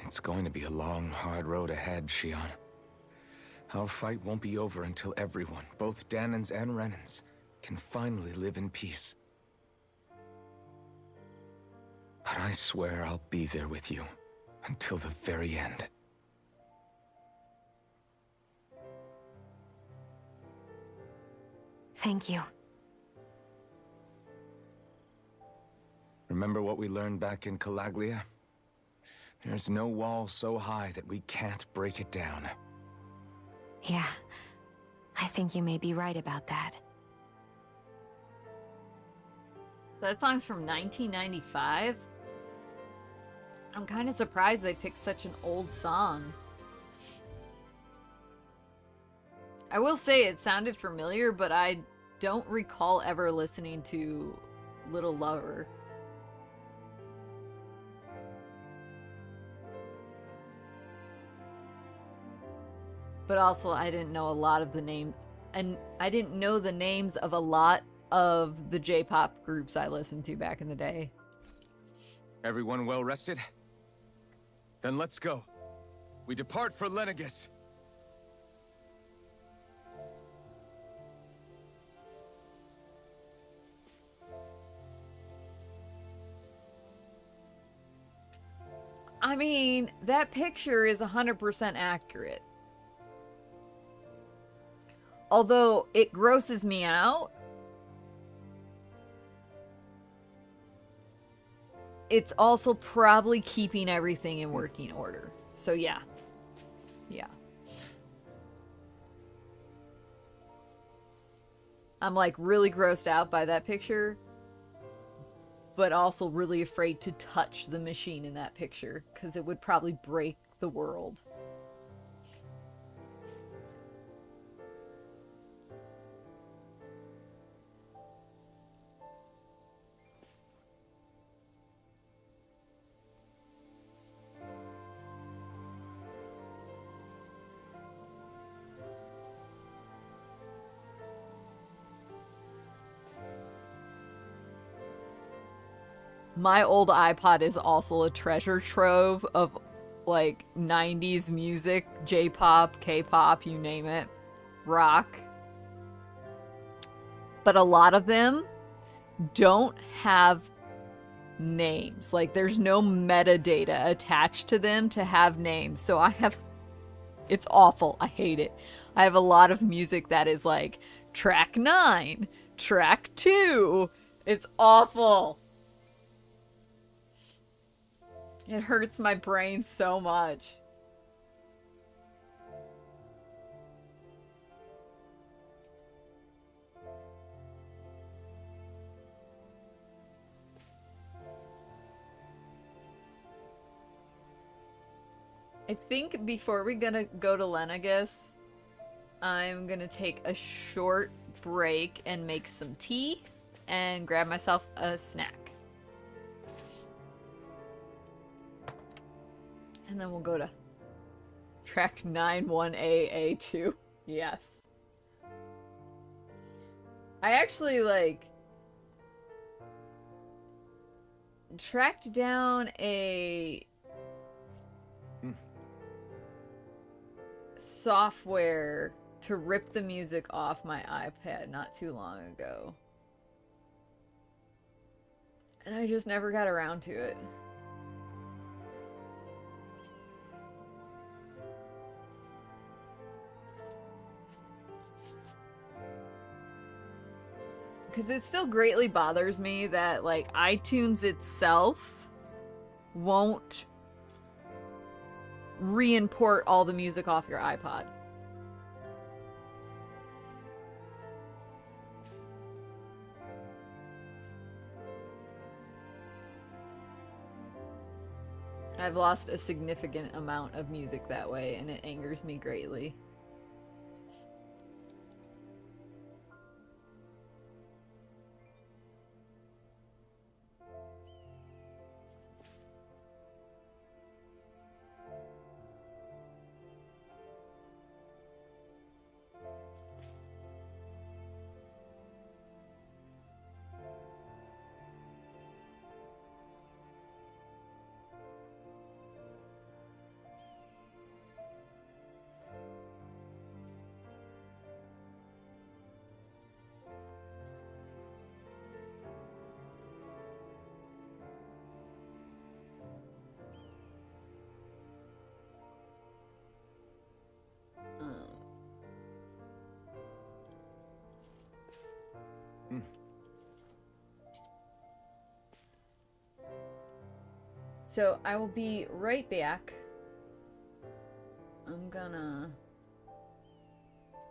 It's going to be a long, hard road ahead, Shion. Our fight won't be over until everyone, both Danans and Renans, can finally live in peace. But I swear I'll be there with you, until the very end. Thank you. Remember what we learned back in Calaglia? There's no wall so high that we can't break it down. Yeah, I think you may be right about that. That song's from 1995? I'm kind of surprised they picked such an old song. I will say it sounded familiar, but I don't recall ever listening to Little Lover. But also, I didn't know a lot of the names, and I didn't know the names of a lot of the J-pop groups I listened to back in the day. Everyone well rested? Then let's go. We depart for Lenegis. I mean, that picture is 100% accurate. Although it grosses me out, it's also probably keeping everything in working order. So yeah. Yeah. I'm like really grossed out by that picture, but also really afraid to touch the machine in that picture because it would probably break the world. My old iPod is also a treasure trove of like 90s music, J-pop, K-pop, you name it, rock. But a lot of them don't have names. Like there's no metadata attached to them to have names. So I have, it's awful. I hate it. I have a lot of music that is like track 9, track 2. It's awful. It hurts my brain so much. I think before we're gonna go to Lenegis, I'm gonna take a short break and make some tea and grab myself a snack. And then we'll go to track 91AA2. Yes. I actually, like, tracked down a software to rip the music off my iPad not too long ago. And I just never got around to it. Because it still greatly bothers me that, like, iTunes itself won't re-import all the music off your iPod. I've lost a significant amount of music that way, and it angers me greatly. So I will be right back. I'm gonna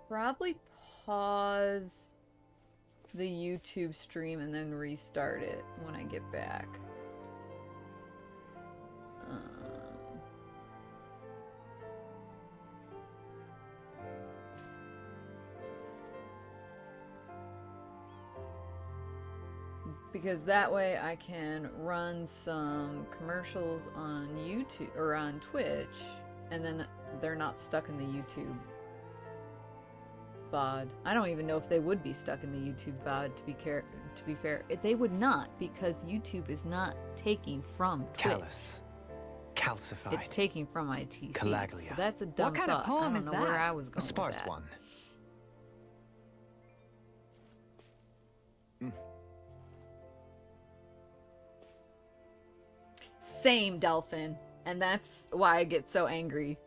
probably pause the YouTube stream and then restart it when I get back. Because that way I can run some commercials on YouTube or on Twitch, and then they're not stuck in the YouTube VOD. I don't even know if they would be stuck in the YouTube VOD, to be fair. They would not, because YouTube is not taking from Twitch. Callous. Calcified. It's taking from ITC. Calaglia. So that's a dumb What kind thought. of poem I don't is know that? where I was A going sparse with that. one. Same, Delphin. And that's why I get so angry.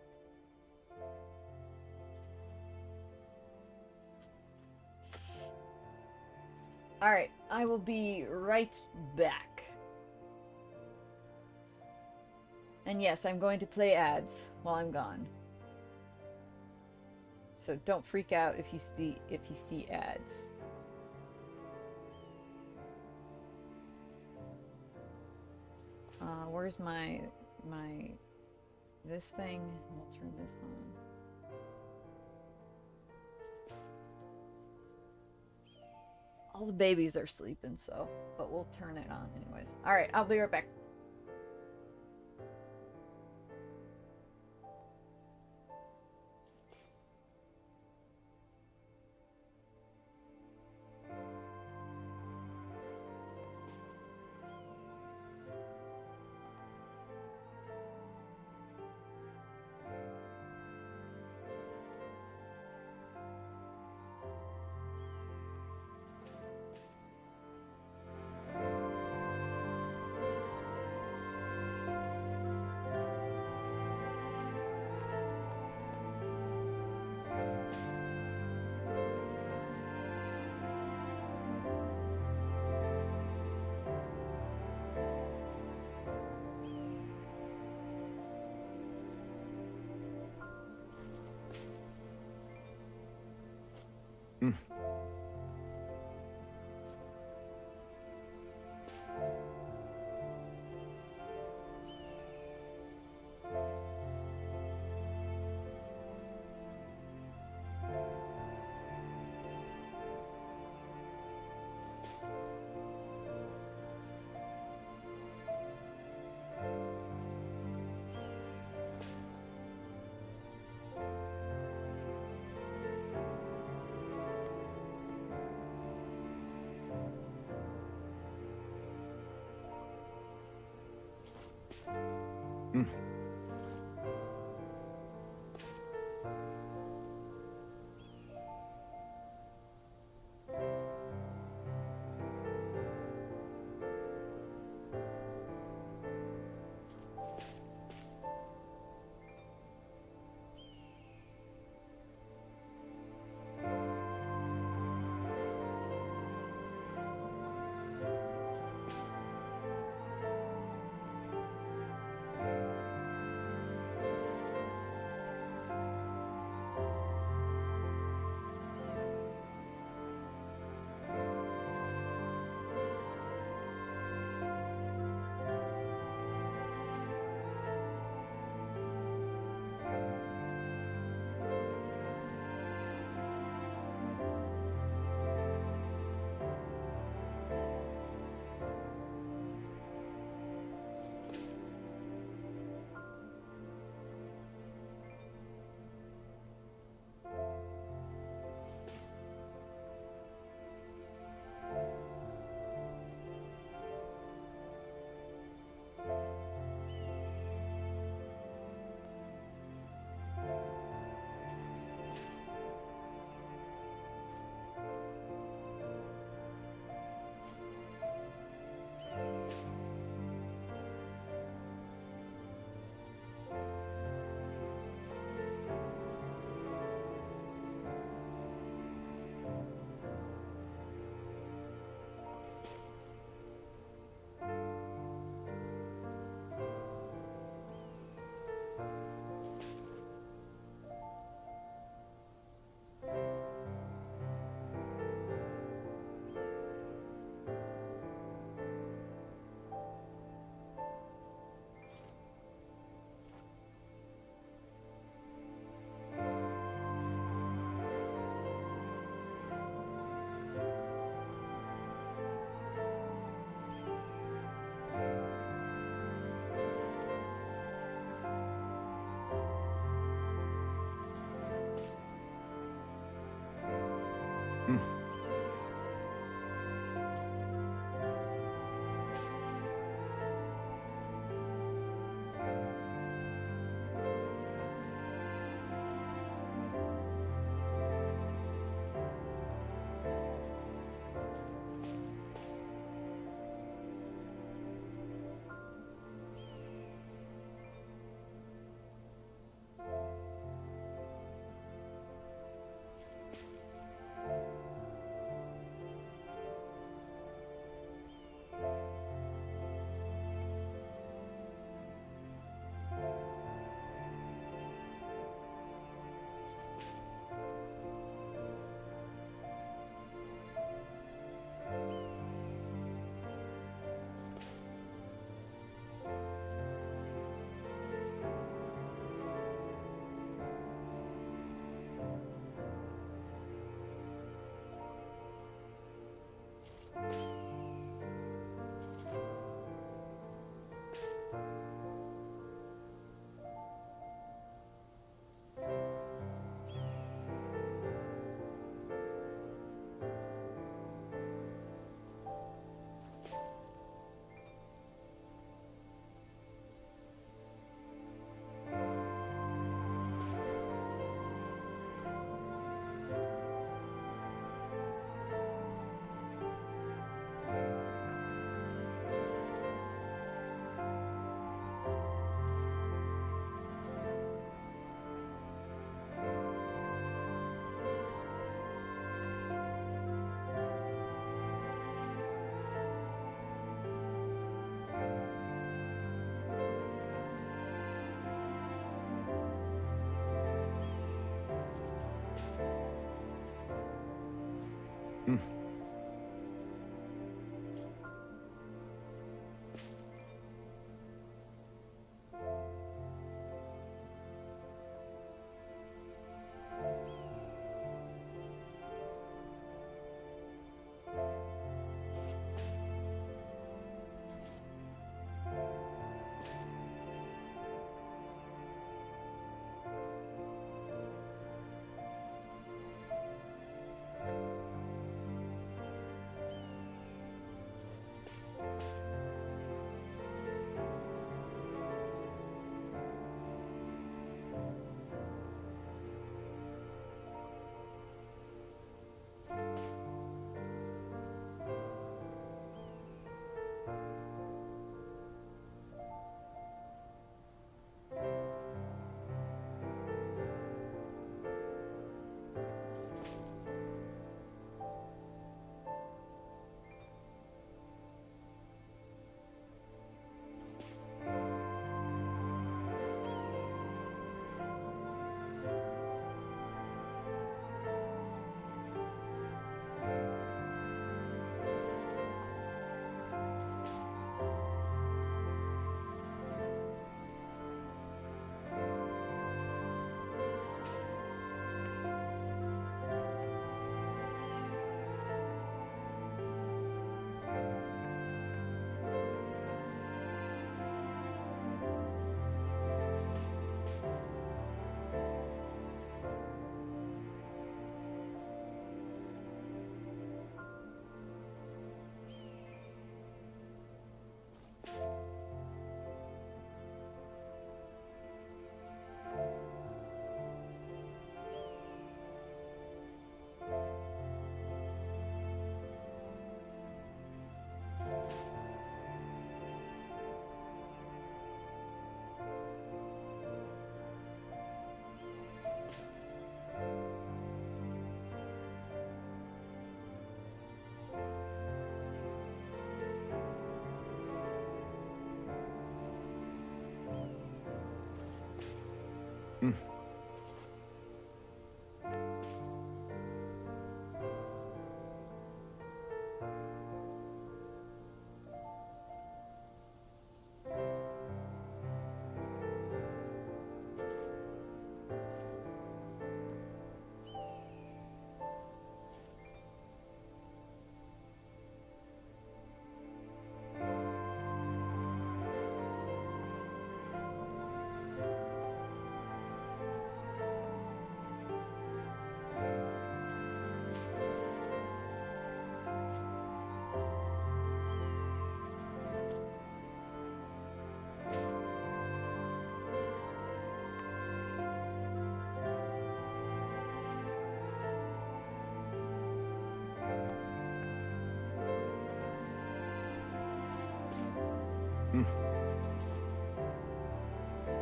Alright, I will be right back. And yes, I'm going to play ads while I'm gone. So don't freak out if you see ads. Where's my this thing? We'll turn this on. All the babies are sleeping, but we'll turn it on anyways. All right, I'll be right back.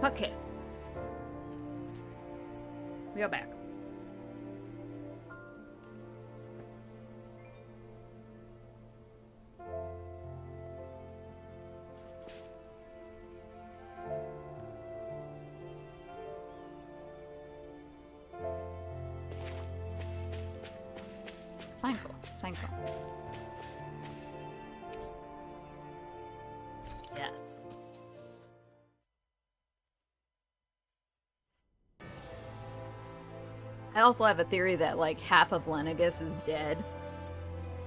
Okay. We go back. Sanko. Yes. I also have a theory that like half of Lenegus is dead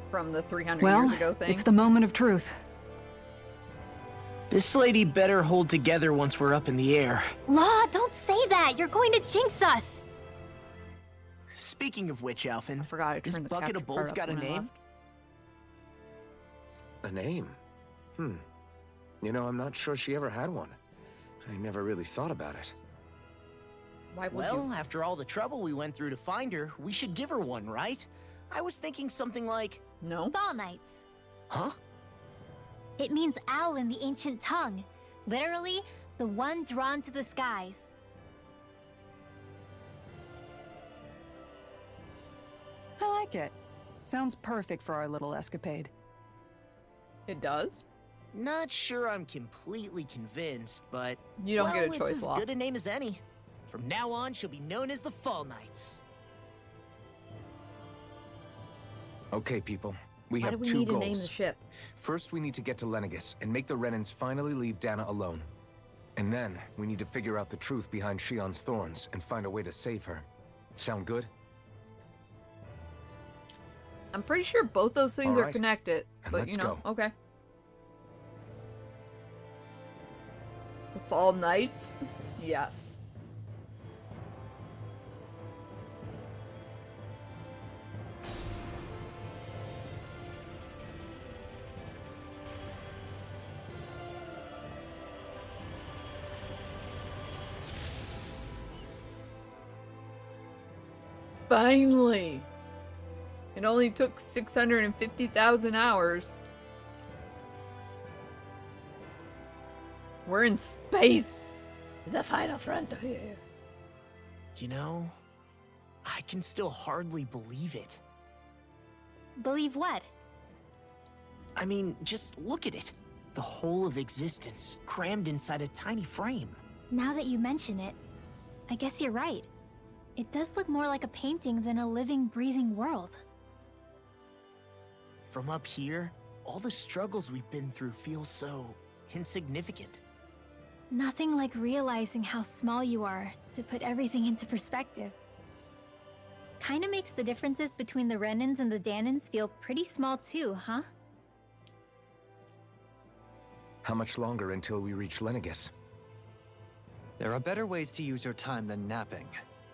from the 300 years ago thing. It's the moment of truth. This lady better hold together once we're up in the air. Law, don't say that! You're going to jinx us! Speaking of which, Alphen, I forgot I this turned the bucket capture of bolts card got a up when I name? A name? You know, I'm not sure she ever had one. I never really thought about it. Why would Well, you? after all the trouble we went through to find her, we should give her one, right? I was thinking something like... No. Fall Knights. Huh? It means owl in the ancient tongue. Literally, the one drawn to the skies. I like it. Sounds perfect for our little escapade. It does? Not sure I'm completely convinced, but... You don't get a well, choice, it's as Law. good a name as any. From now on, she'll be known as the Fall Knights. Okay, people. We Why have do we two need goals. to name the ship? First, we need to get to Lenegus and make the Renans finally leave Dana alone. And then, we need to figure out the truth behind Shion's thorns and find a way to save her. Sound good? I'm pretty sure both those things All are right. connected, Then but let's you know, go. okay. The Fall Knights? Yes. Finally! It only took 650,000 hours. We're in space! The final frontier. You know, I can still hardly believe it. Believe what? I mean, just look at it. The whole of existence, crammed inside a tiny frame. Now that you mention it, I guess you're right. It does look more like a painting than a living, breathing world. From up here, all the struggles we've been through feel so insignificant. Nothing like realizing how small you are to put everything into perspective. Kinda makes the differences between the Renans and the Danans feel pretty small too, huh? How much longer until we reach Lenegus? There are better ways to use your time than napping.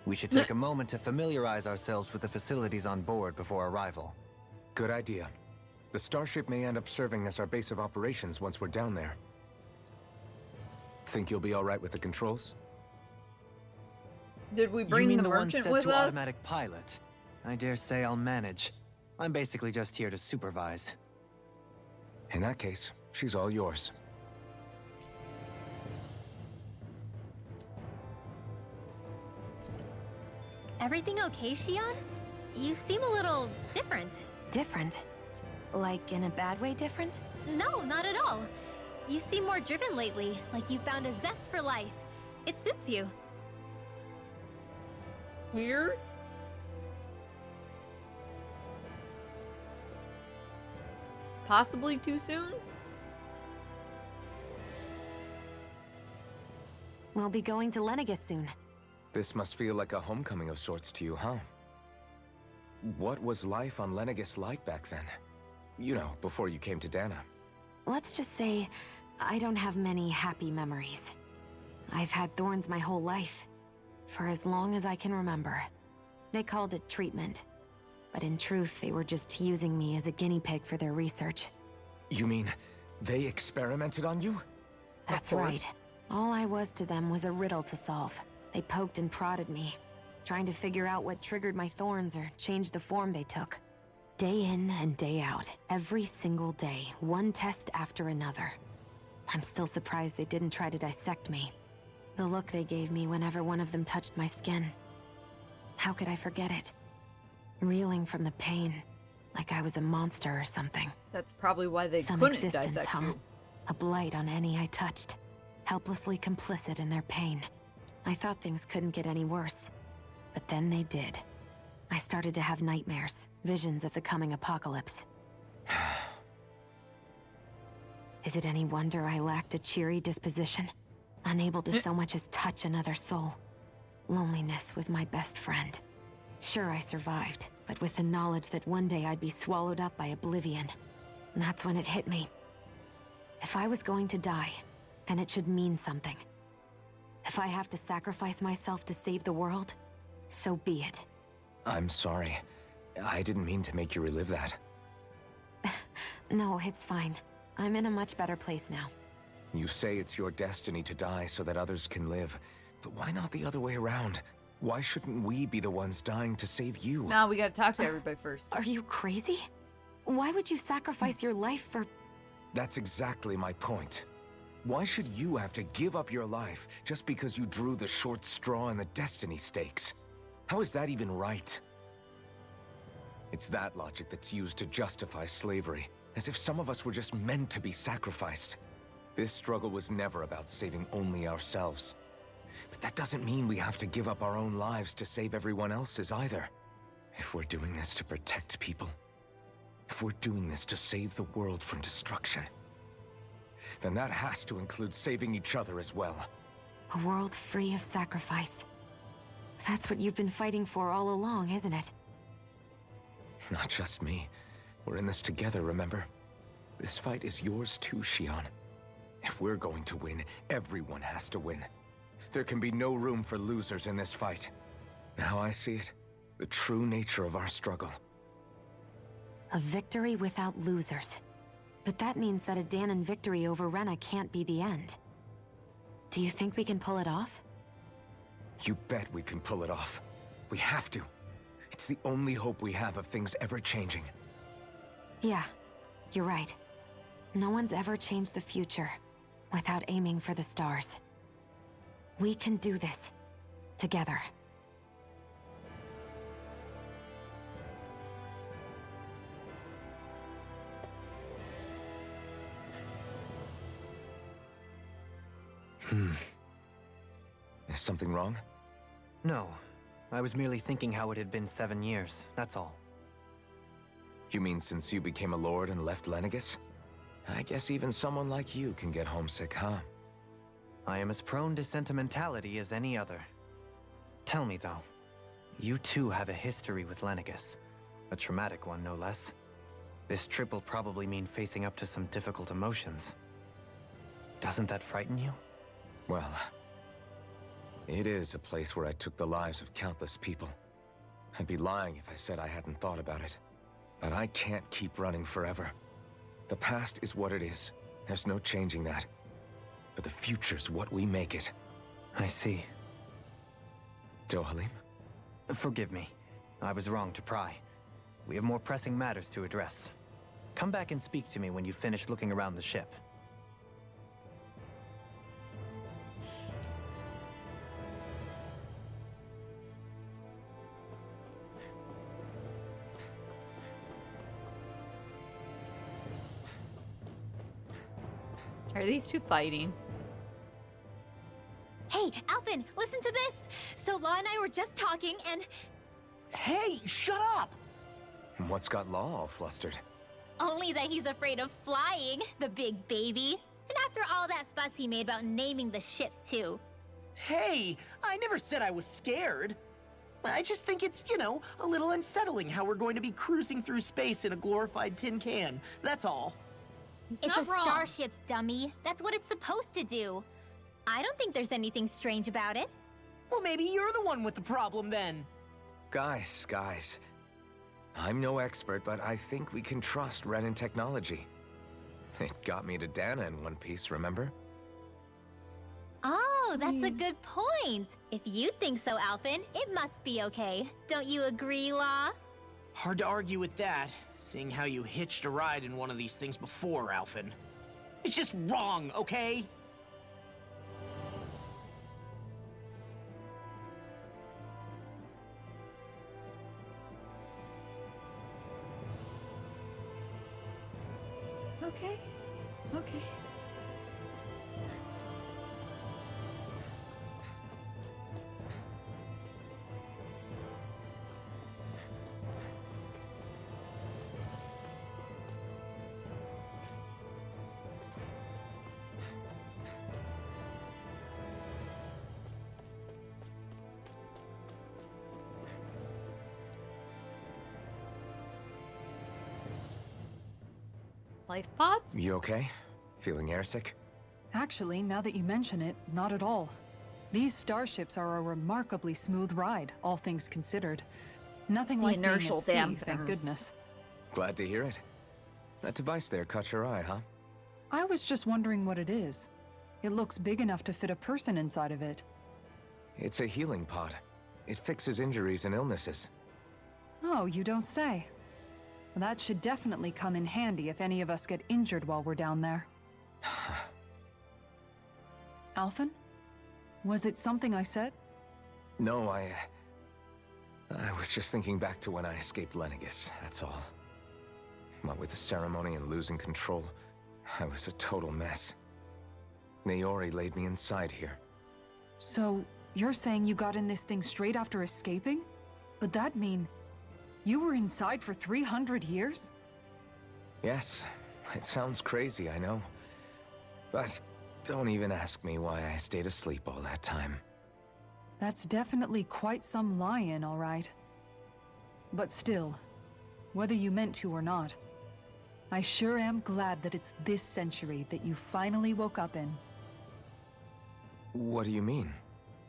We should take a moment to familiarize ourselves with the facilities on board before arrival. Good idea. The starship may end up serving as our base of operations once we're down there. Think you'll be all right with the controls? Did we You bring mean the one merchant set with to us? automatic pilot? I dare say I'll manage. I'm basically just here to supervise. In that case, she's all yours. Everything okay, Shion? You seem a little different. Different? Like in a bad way different? No, not at all. You seem more driven lately, like you found a zest for life. It suits you. Weird. Possibly too soon? We'll be going to Lenegis soon. This must feel like a homecoming of sorts to you, huh? What was life on Lenegis like back then? You know, before you came to Dana. Let's just say, I don't have many happy memories. I've had thorns my whole life, for as long as I can remember. They called it treatment, but in truth, they were just using me as a guinea pig for their research. You mean, they experimented on you? That's right. All I was to them was a riddle to solve. They poked and prodded me, trying to figure out what triggered my thorns or changed the form they took. Day in and day out, every single day, one test after another. I'm still surprised they didn't try to dissect me. The look they gave me whenever one of them touched my skin. How could I forget it? Reeling from the pain, like I was a monster or something. That's probably why they Some couldn't existence, dissect huh? you. A blight on any I touched, helplessly complicit in their pain. I thought things couldn't get any worse, but then they did. I started to have nightmares, visions of the coming apocalypse. Is it any wonder I lacked a cheery disposition? Unable to so much as touch another soul. Loneliness was my best friend. Sure, I survived, but with the knowledge that one day I'd be swallowed up by oblivion. And that's when it hit me. If I was going to die, then it should mean something. If I have to sacrifice myself to save the world, so be it. I'm sorry. I didn't mean to make you relive that. No, it's fine. I'm in a much better place now. You say it's your destiny to die so that others can live, but why not the other way around? Why shouldn't we be the ones dying to save you? Now we gotta talk to everybody first. Are you crazy? Why would you sacrifice your life for... That's exactly my point. Why should you have to give up your life just because you drew the short straw in the destiny stakes? How is that even right? It's that logic that's used to justify slavery, as if some of us were just meant to be sacrificed. This struggle was never about saving only ourselves. But that doesn't mean we have to give up our own lives to save everyone else's either. If we're doing this to protect people, if we're doing this to save the world from destruction, then that has to include saving each other as well. A world free of sacrifice. That's what you've been fighting for all along, isn't it? Not just me. We're in this together, remember? This fight is yours too, Shion. If we're going to win, everyone has to win. There can be no room for losers in this fight. Now I see it. The true nature of our struggle. A victory without losers. But that means that a Danon victory over Rena can't be the end. Do you think we can pull it off? You bet we can pull it off. We have to. It's the only hope we have of things ever changing. Yeah, you're right. No one's ever changed the future without aiming for the stars. We can do this. Together. Is something wrong? No. I was merely thinking how it had been 7 years, that's all. You mean since you became a lord and left Lenegis? I guess even someone like you can get homesick, huh? I am as prone to sentimentality as any other. Tell me, though, you too have a history with Lenegis. A traumatic one, no less. This trip will probably mean facing up to some difficult emotions. Doesn't that frighten you? Well, it is a place where I took the lives of countless people. I'd be lying if I said I hadn't thought about it. But I can't keep running forever. The past is what it is. There's no changing that. But the future's what we make it. I see. Dohalim? Forgive me. I was wrong to pry. We have more pressing matters to address. Come back and speak to me when you finish looking around the ship. Are these two fighting? Hey, Alphys! Alphen, listen to this! So Law and I were just talking and... Hey, shut up! What's got Law all flustered? Only that he's afraid of flying, the big baby. And after all that fuss he made about naming the ship, too. Hey, I never said I was scared. I just think it's, you know, a little unsettling how we're going to be cruising through space in a glorified tin can. That's all. It's not a wrong. starship, dummy. That's what it's supposed to do. I don't think there's anything strange about it. Well, maybe you're the one with the problem then. Guys. I'm no expert, but I think we can trust Renan technology. It got me to Dana in one piece, remember? Oh, that's a good point. If you think so, Alphen, it must be okay. Don't you agree, Law? Hard to argue with that, seeing how you hitched a ride in one of these things before, Alphen. It's just wrong, okay? Okay. Okay. Life pods? You okay? Feeling airsick? Actually, now that you mention it, not at all. These starships are a remarkably smooth ride, all things considered. Nothing the like being inertial at sea, dampers. thank goodness. Glad to hear it. That device there caught your eye, huh? I was just wondering what it is. It looks big enough to fit a person inside of it. It's a healing pod. It fixes injuries and illnesses. Oh, you don't say. Well, that should definitely come in handy if any of us get injured while we're down there. Alphen? Was it something I said? No, I was just thinking back to when I escaped Lenegis, that's all. What with the ceremony and losing control, I was a total mess. Naori laid me inside here. So, you're saying you got in this thing straight after escaping? But that mean... you were inside for 300 years? Yes, it sounds crazy, I know. But don't even ask me why I stayed asleep all that time. That's definitely quite some lie-in, all right. But still, whether you meant to or not, I sure am glad that it's this century that you finally woke up in. What do you mean?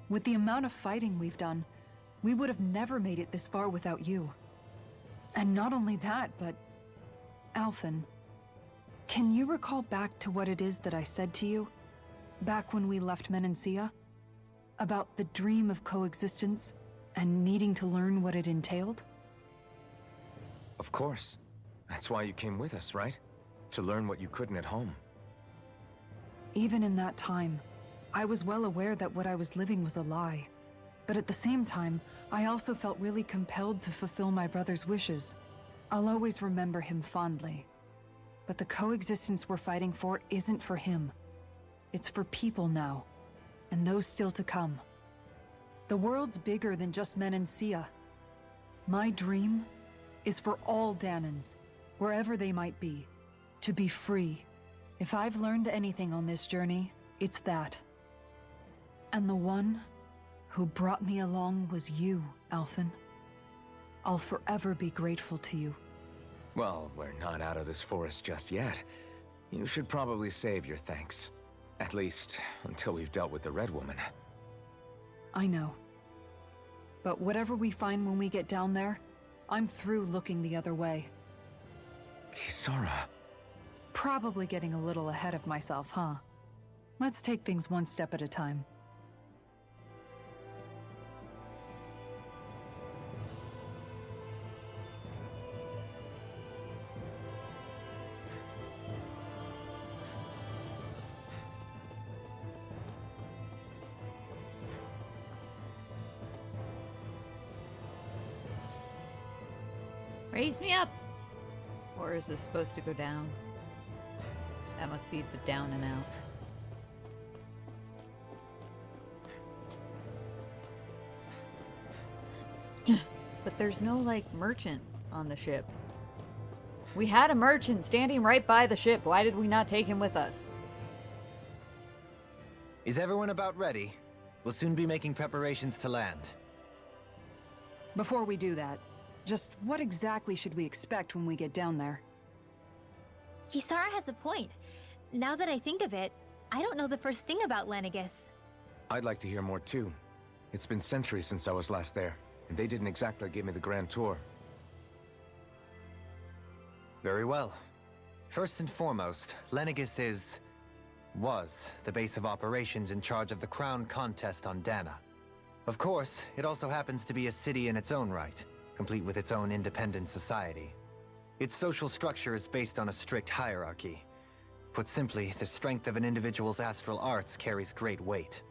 With the amount of fighting we've done, we would have never made it this far without you. And not only that, but... Alphen, can you recall back to what it is that I said to you? Back when we left Menancia? About the dream of coexistence, and needing to learn what it entailed? Of course. That's why you came with us, right? To learn what you couldn't at home. Even in that time, I was well aware that what I was living was a lie. But at the same time, I also felt really compelled to fulfill my brother's wishes. I'll always remember him fondly. But the coexistence we're fighting for isn't for him. It's for people now, and those still to come. The world's bigger than just Menancia. My dream is for all Danans, wherever they might be, to be free. If I've learned anything on this journey, it's that. And the one who brought me along was you, Alphen. I'll forever be grateful to you. Well, we're not out of this forest just yet. You should probably save your thanks. At least, until we've dealt with the Red Woman. I know. But whatever we find when we get down there, I'm through looking the other way. Kisara. Probably getting a little ahead of myself, huh? Let's take things one step at a time. Raise me up! Or is this supposed to go down? That must be the down and out. But there's no, like, merchant on the ship. We had a merchant standing right by the ship. Why did we not take him with us? Is everyone about ready? We'll soon be making preparations to land. Before we do that, just what exactly should we expect when we get down there? Kisara has a point. Now that I think of it, I don't know the first thing about Lenegis. I'd like to hear more too. It's been centuries since I was last there, and they didn't exactly give me the grand tour. Very well. First and foremost, Lenegis was the base of operations in charge of the crown contest on Dana. Of course, it also happens to be a city in its own right, complete with its own independent society. Its social structure is based on a strict hierarchy. Put simply, the strength of an individual's astral arts carries great weight.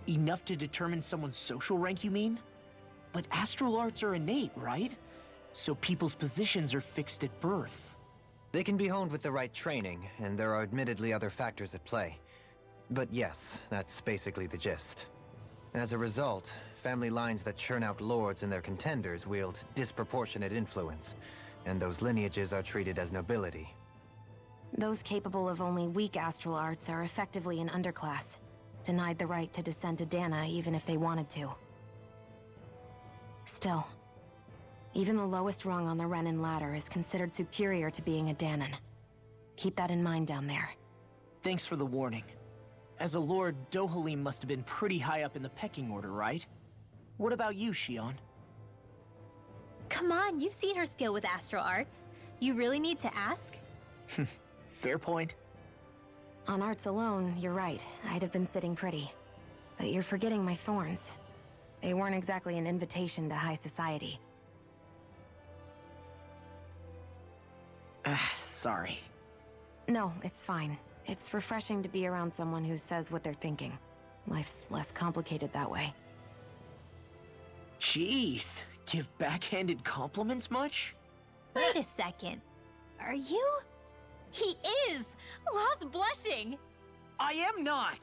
Enough to determine someone's social rank, you mean? But astral arts are innate, right? So people's positions are fixed at birth. They can be honed with the right training, and there are admittedly other factors at play. But yes, that's basically the gist. As a result, family lines that churn out lords and their contenders wield disproportionate influence, and those lineages are treated as nobility. Those capable of only weak astral arts are effectively an underclass, denied the right to descend to Dana even if they wanted to. Still, even the lowest rung on the Renin ladder is considered superior to being a Danan. Keep that in mind down there. Thanks for the warning. As a lord, Dohalim must have been pretty high up in the pecking order, right? What about you, Shion? Come on, you've seen her skill with astral arts. You really need to ask? Fair point. On arts alone, you're right. I'd have been sitting pretty. But you're forgetting my thorns. They weren't exactly an invitation to high society. Sorry. No, it's fine. It's refreshing to be around someone who says what they're thinking. Life's less complicated that way. Jeez, give backhanded compliments much? Wait a second. Are you? He is! Lost blushing! I am not!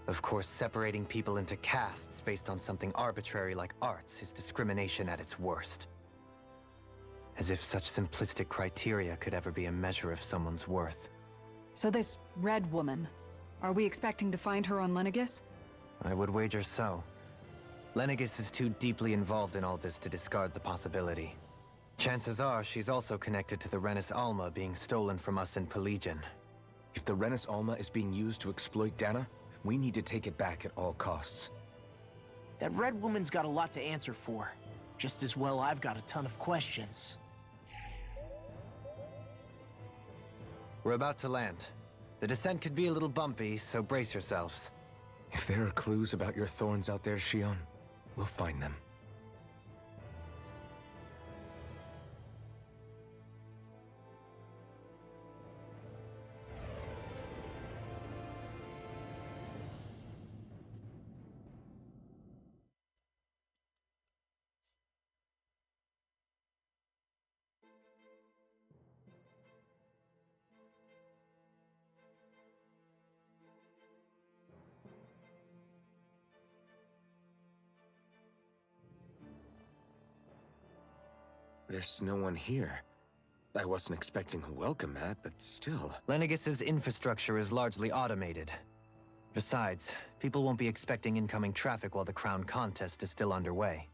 Of course, separating people into castes based on something arbitrary like arts is discrimination at its worst. As if such simplistic criteria could ever be a measure of someone's worth. So this red woman, are we expecting to find her on Lenegis? I would wager so. Lenegis is too deeply involved in all this to discard the possibility. Chances are she's also connected to the Renis Alma being stolen from us in Pelegion. If the Renis Alma is being used to exploit Dana, we need to take it back at all costs. That red woman's got a lot to answer for. Just as well I've got a ton of questions. We're about to land. The descent could be a little bumpy, so brace yourselves. If there are clues about your thorns out there, Shion, we'll find them. There's no one here. I wasn't expecting a welcome mat, but still. Lenegis's infrastructure is largely automated. Besides, people won't be expecting incoming traffic while the crown contest is still underway.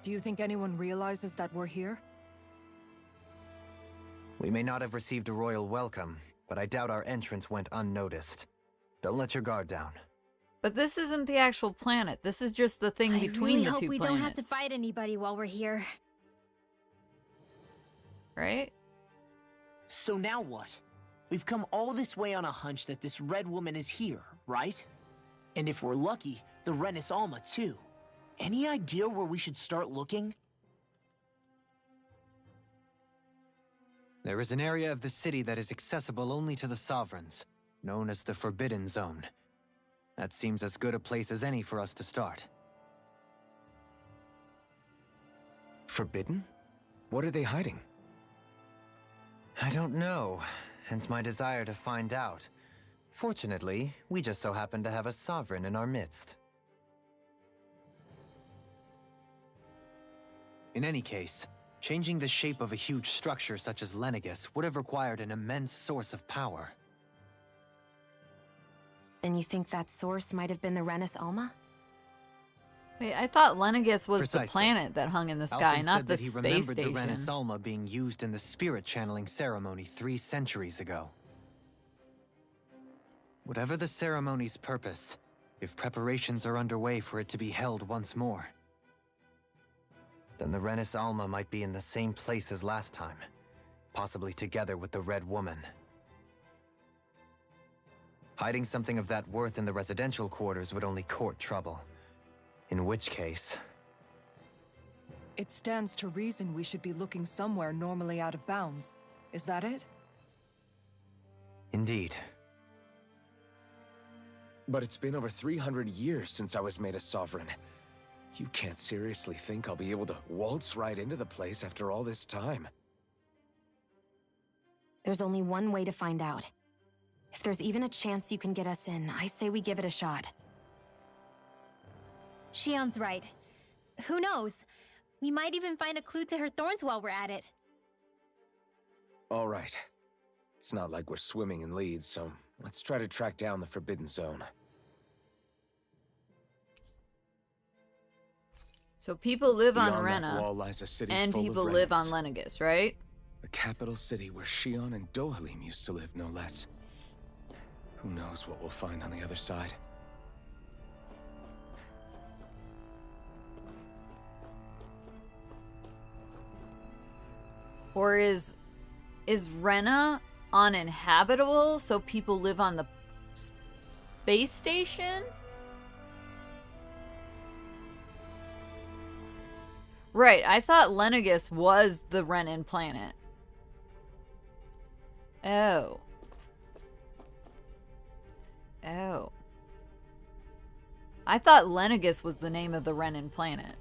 Do you think anyone realizes that we're here? We may not have received a royal welcome, but I doubt our entrance went unnoticed. Don't let your guard down. But this isn't the actual planet. This is just the thing between the two planets. I really hope we don't have to fight anybody while we're here. Right? So now what? We've come all this way on a hunch that this red woman is here, right? And if we're lucky, the Renis Alma too. Any idea where we should start looking? There is an area of the city that is accessible only to the Sovereigns, known as the Forbidden Zone. That seems as good a place as any for us to start. Forbidden? What are they hiding? I don't know, hence my desire to find out. Fortunately, we just so happen to have a sovereign in our midst. In any case, changing the shape of a huge structure such as Lenegus would have required an immense source of power. Then you think that source might have been the Renis Alma? Wait, I thought Lenegus was Precisely. the planet that hung in the sky, Alfin not said the that he space remembered station. the Renis Alma being used in the spirit channeling ceremony 3 centuries ago. Whatever the ceremony's purpose, if preparations are underway for it to be held once more, then the Renis Alma might be in the same place as last time, possibly together with the Red Woman. Hiding something of that worth in the residential quarters would only court trouble. In which case... It stands to reason we should be looking somewhere normally out of bounds. Is that it? Indeed. But it's been over 300 years since I was made a sovereign. You can't seriously think I'll be able to waltz right into the place after all this time. There's only one way to find out. If there's even a chance you can get us in, I say we give it a shot. Shion's right. Who knows? We might even find a clue to her thorns while we're at it. All right. It's not like we're swimming in leads, so let's try to track down the Forbidden Zone. So people live on Beyond that Rena, wall lies a city and full of people live on Renans. Lenegus, right? The capital city where Shion and Dohalim used to live, no less. Who knows what we'll find on the other side? Or is Rena uninhabitable, so people live on the space station? Right, I thought Lenegus was the Renan planet. Oh. Oh. I thought Lenegus was the name of the Renan planet.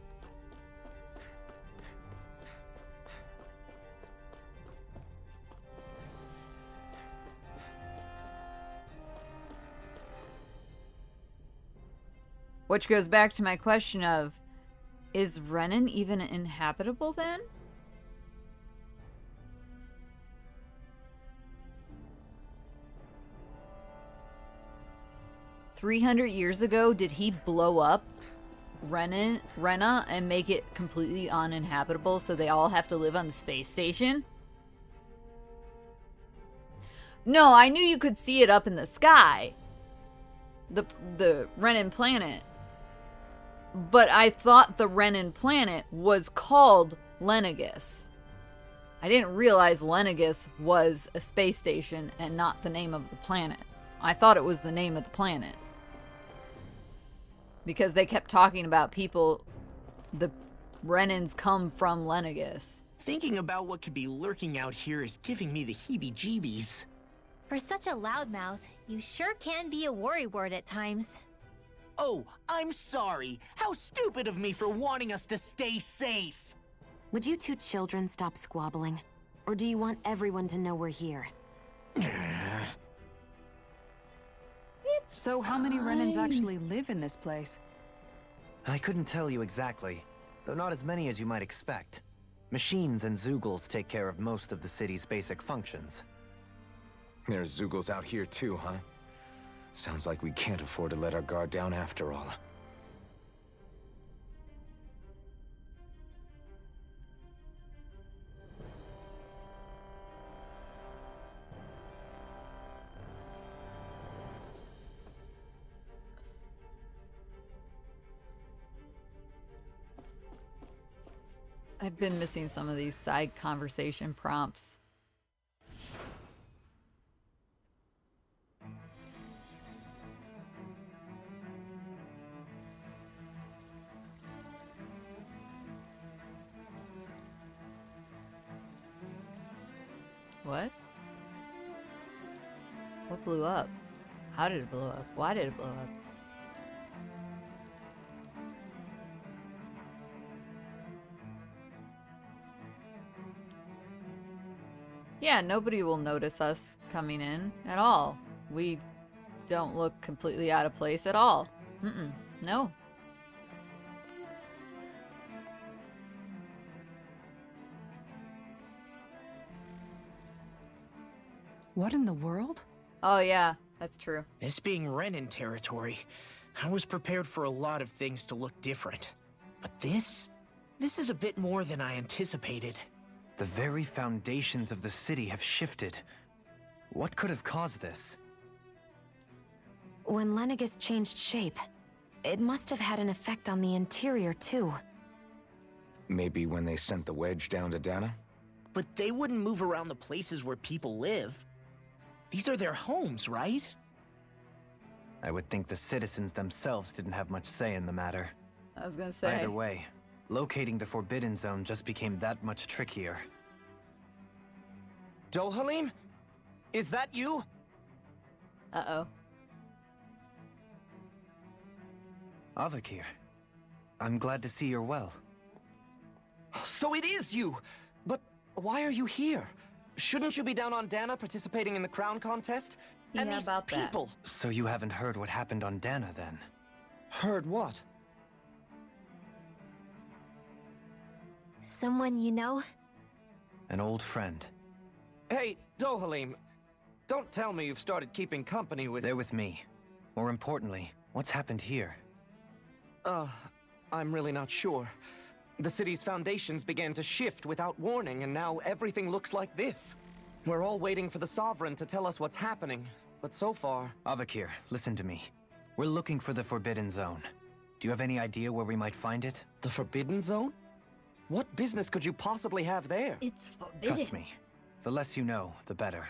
Which goes back to my question of, is Renan even inhabitable then? $300 ago, did he blow up Rena and make it completely uninhabitable so they all have to live on the space station? No, I knew you could see it up in the sky. The Renan planet. But I thought the Renan planet was called Lenegus. I didn't realize Lenegus was a space station and not the name of the planet. I thought it was the name of the planet. Because they kept talking about people, the Renans come from Lenegus. Thinking about what could be lurking out here is giving me the heebie-jeebies. For such a loudmouth, you sure can be a worrywart at times. Oh, I'm sorry. How stupid of me for wanting us to stay safe. Would you two children stop squabbling? Or do you want everyone to know we're here? So how many Renans actually live in this place? I couldn't tell you exactly, though not as many as you might expect. Machines and Zeugles take care of most of the city's basic functions. There's Zeugles out here too, huh? Sounds like we can't afford to let our guard down after all. I've been missing some of these side conversation prompts. What? What blew up? How did it blow up? Why did it blow up? Yeah, nobody will notice us coming in at all. We don't look completely out of place at all. No. What in the world? Oh yeah, that's true. This being Renin territory, I was prepared for a lot of things to look different. But this is a bit more than I anticipated. The very foundations of the city have shifted. What could have caused this? When Lenegis changed shape, it must have had an effect on the interior, too. Maybe when they sent the wedge down to Dana? But they wouldn't move around the places where people live. These are their homes, right? I would think the citizens themselves didn't have much say in the matter. I was gonna say. Either way, locating the Forbidden Zone just became that much trickier. Dohalim? Is that you? Uh-oh. Avakir, I'm glad to see you're well. So it is you! But why are you here? Shouldn't you be down on Dana participating in the crown contest? And Yeah, these about that. people... So you haven't heard what happened on Dana, then? Heard what? Someone you know? An old friend. Hey, Dohalim, don't tell me you've started keeping company with... They're with me. More importantly, what's happened here? I'm really not sure. The city's foundations began to shift without warning, and now everything looks like this. We're all waiting for the Sovereign to tell us what's happening, but so far... Avakir, listen to me. We're looking for the Forbidden Zone. Do you have any idea where we might find it? The Forbidden Zone? What business could you possibly have there? It's forbidden. Trust me. The less you know, the better.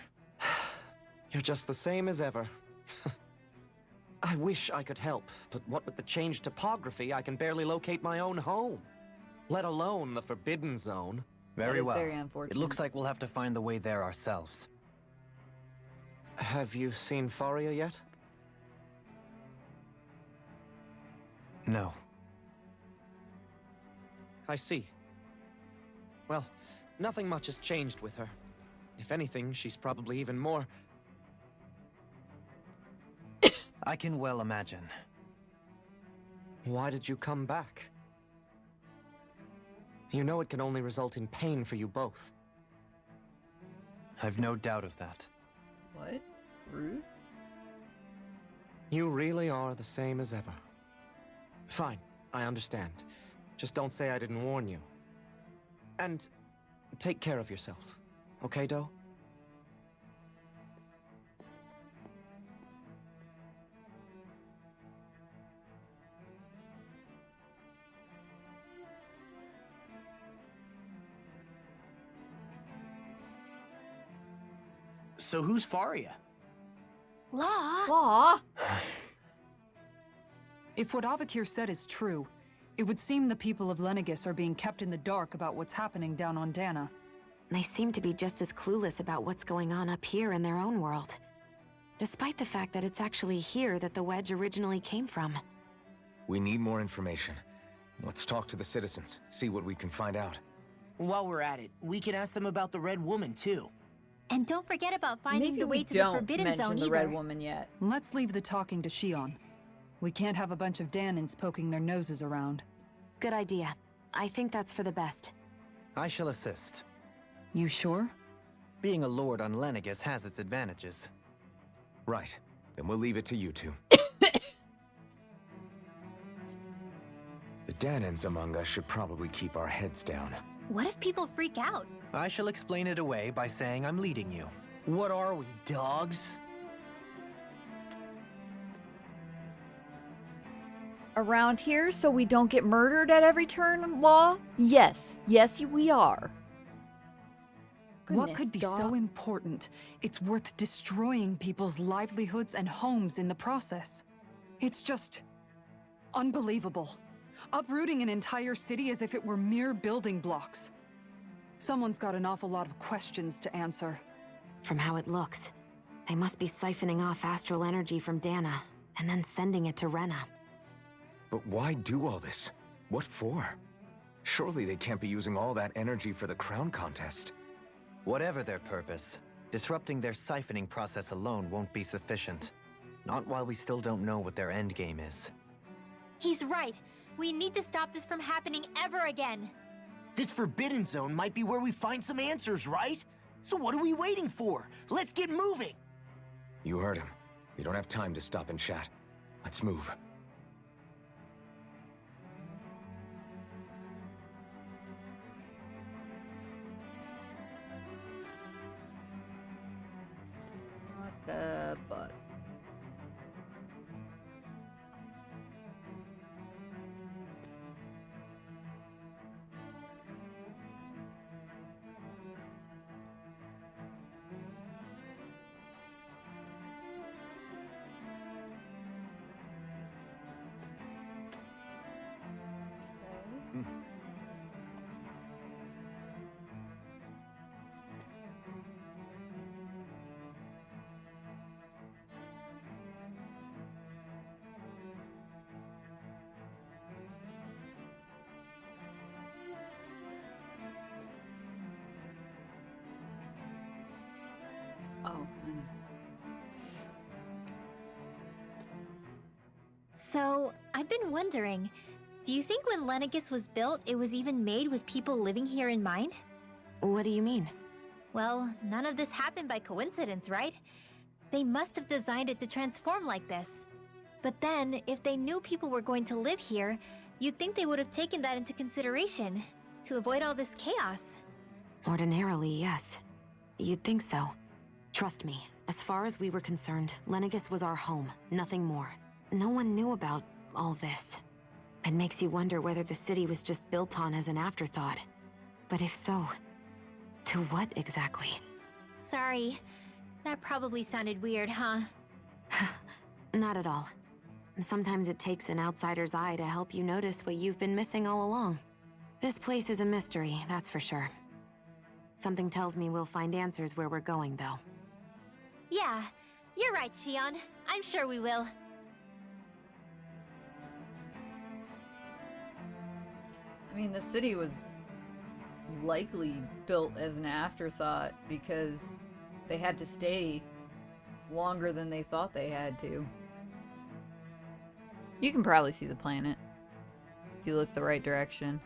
You're just the same as ever. I wish I could help, but what with the changed topography, I can barely locate my own home. Let alone the Forbidden Zone. Very is well. very unfortunate. It looks like we'll have to find the way there ourselves. Have you seen Faria yet? No. I see. Well, nothing much has changed with her. If anything, she's probably even more... I can well imagine. Why did you come back? You know it can only result in pain for you both. I've no doubt of that. What? Rude? You really are the same as ever. Fine, I understand. Just don't say I didn't warn you. And take care of yourself, okay, Do? So who's Faria? Law? Aw. If what Avakir said is true, it would seem the people of Lenegis are being kept in the dark about what's happening down on Dana. They seem to be just as clueless about what's going on up here in their own world. Despite the fact that it's actually here that the wedge originally came from. We need more information. Let's talk to the citizens, see what we can find out. While we're at it, we can ask them about the Red Woman, too. And don't forget about finding Maybe the way we to the don't Forbidden mention Zone the either. Red Woman yet. Let's leave the talking to Shion. We can't have a bunch of Danins poking their noses around. Good idea. I think that's for the best. I shall assist. You sure? Being a lord on Lenegis has its advantages. Right. Then we'll leave it to you two. The Danins among us should probably keep our heads down. What if people freak out? I shall explain it away by saying I'm leading you. What are we, dogs? Around here so we don't get murdered at every turn, Law? Yes. Yes, we are. What Goodness, could be dog. so important? It's worth destroying people's livelihoods and homes in the process. It's just... unbelievable. Uprooting an entire city as if it were mere building blocks. Someone's got an awful lot of questions to answer. From how it looks, they must be siphoning off astral energy from Dana, and then sending it to Rena. But why do all this? What for? Surely they can't be using all that energy for the crown contest. Whatever their purpose, disrupting their siphoning process alone won't be sufficient. Not while we still don't know what their endgame is. He's right. We need to stop this from happening ever again. This Forbidden Zone might be where we find some answers, right? So what are we waiting for? Let's get moving! You heard him. We don't have time to stop and chat. Let's move. What the butts? Oh. So, I've been wondering, do you think when Lenegis was built, it was even made with people living here in mind? What do you mean? Well, none of this happened by coincidence, right? They must have designed it to transform like this. But then, if they knew people were going to live here, you'd think they would have taken that into consideration, to avoid all this chaos. Ordinarily, yes. You'd think so. Trust me, as far as we were concerned, Lenegis was our home, nothing more. No one knew about all this. It makes you wonder whether the city was just built on as an afterthought. But if so, to what exactly? Sorry. That probably sounded weird, huh? Not at all. Sometimes it takes an outsider's eye to help you notice what you've been missing all along. This place is a mystery, that's for sure. Something tells me we'll find answers where we're going, though. Yeah, you're right, Shion. I'm sure we will. I mean, the city was likely built as an afterthought because they had to stay longer than they thought they had to. You can probably see the planet if you look the right direction.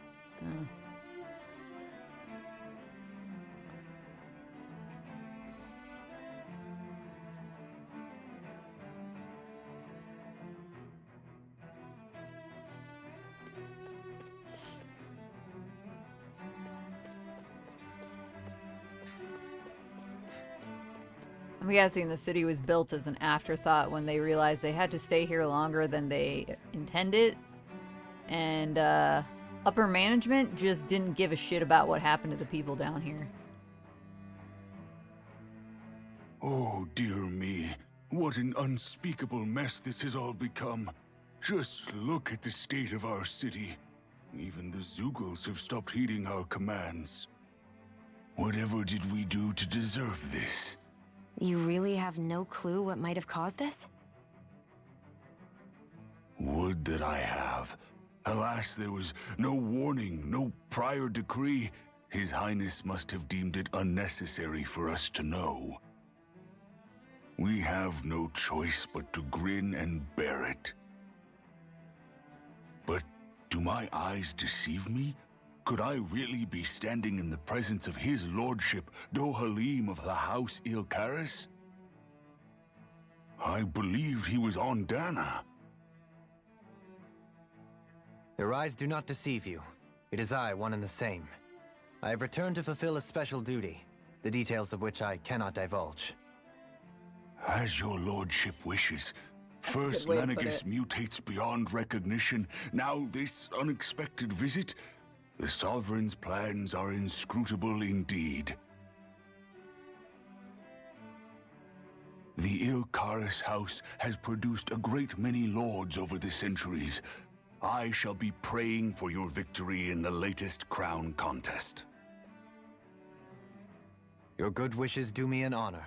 I'm guessing the city was built as an afterthought when they realized they had to stay here longer than they intended. And upper management just didn't give a shit about what happened to the people down here. Oh, dear me. What an unspeakable mess this has all become. Just look at the state of our city. Even the Zeugles have stopped heeding our commands. Whatever did we do to deserve this? You really have no clue what might have caused this? Would that I have. Alas, there was no warning, no prior decree. His Highness must have deemed it unnecessary for us to know. We have no choice but to grin and bear it. But do my eyes deceive me? Could I really be standing in the presence of his lordship, Dohalim of the House Ilkaris? I believed he was on Dana. Your eyes do not deceive you. It is I, one and the same. I have returned to fulfill a special duty, the details of which I cannot divulge. As your lordship wishes. That's a First good way to put Lenegis it. mutates beyond recognition, now this unexpected visit. The Sovereign's plans are inscrutable indeed. The Ilkaris house has produced a great many lords over the centuries. I shall be praying for your victory in the latest crown contest. Your good wishes do me an honor.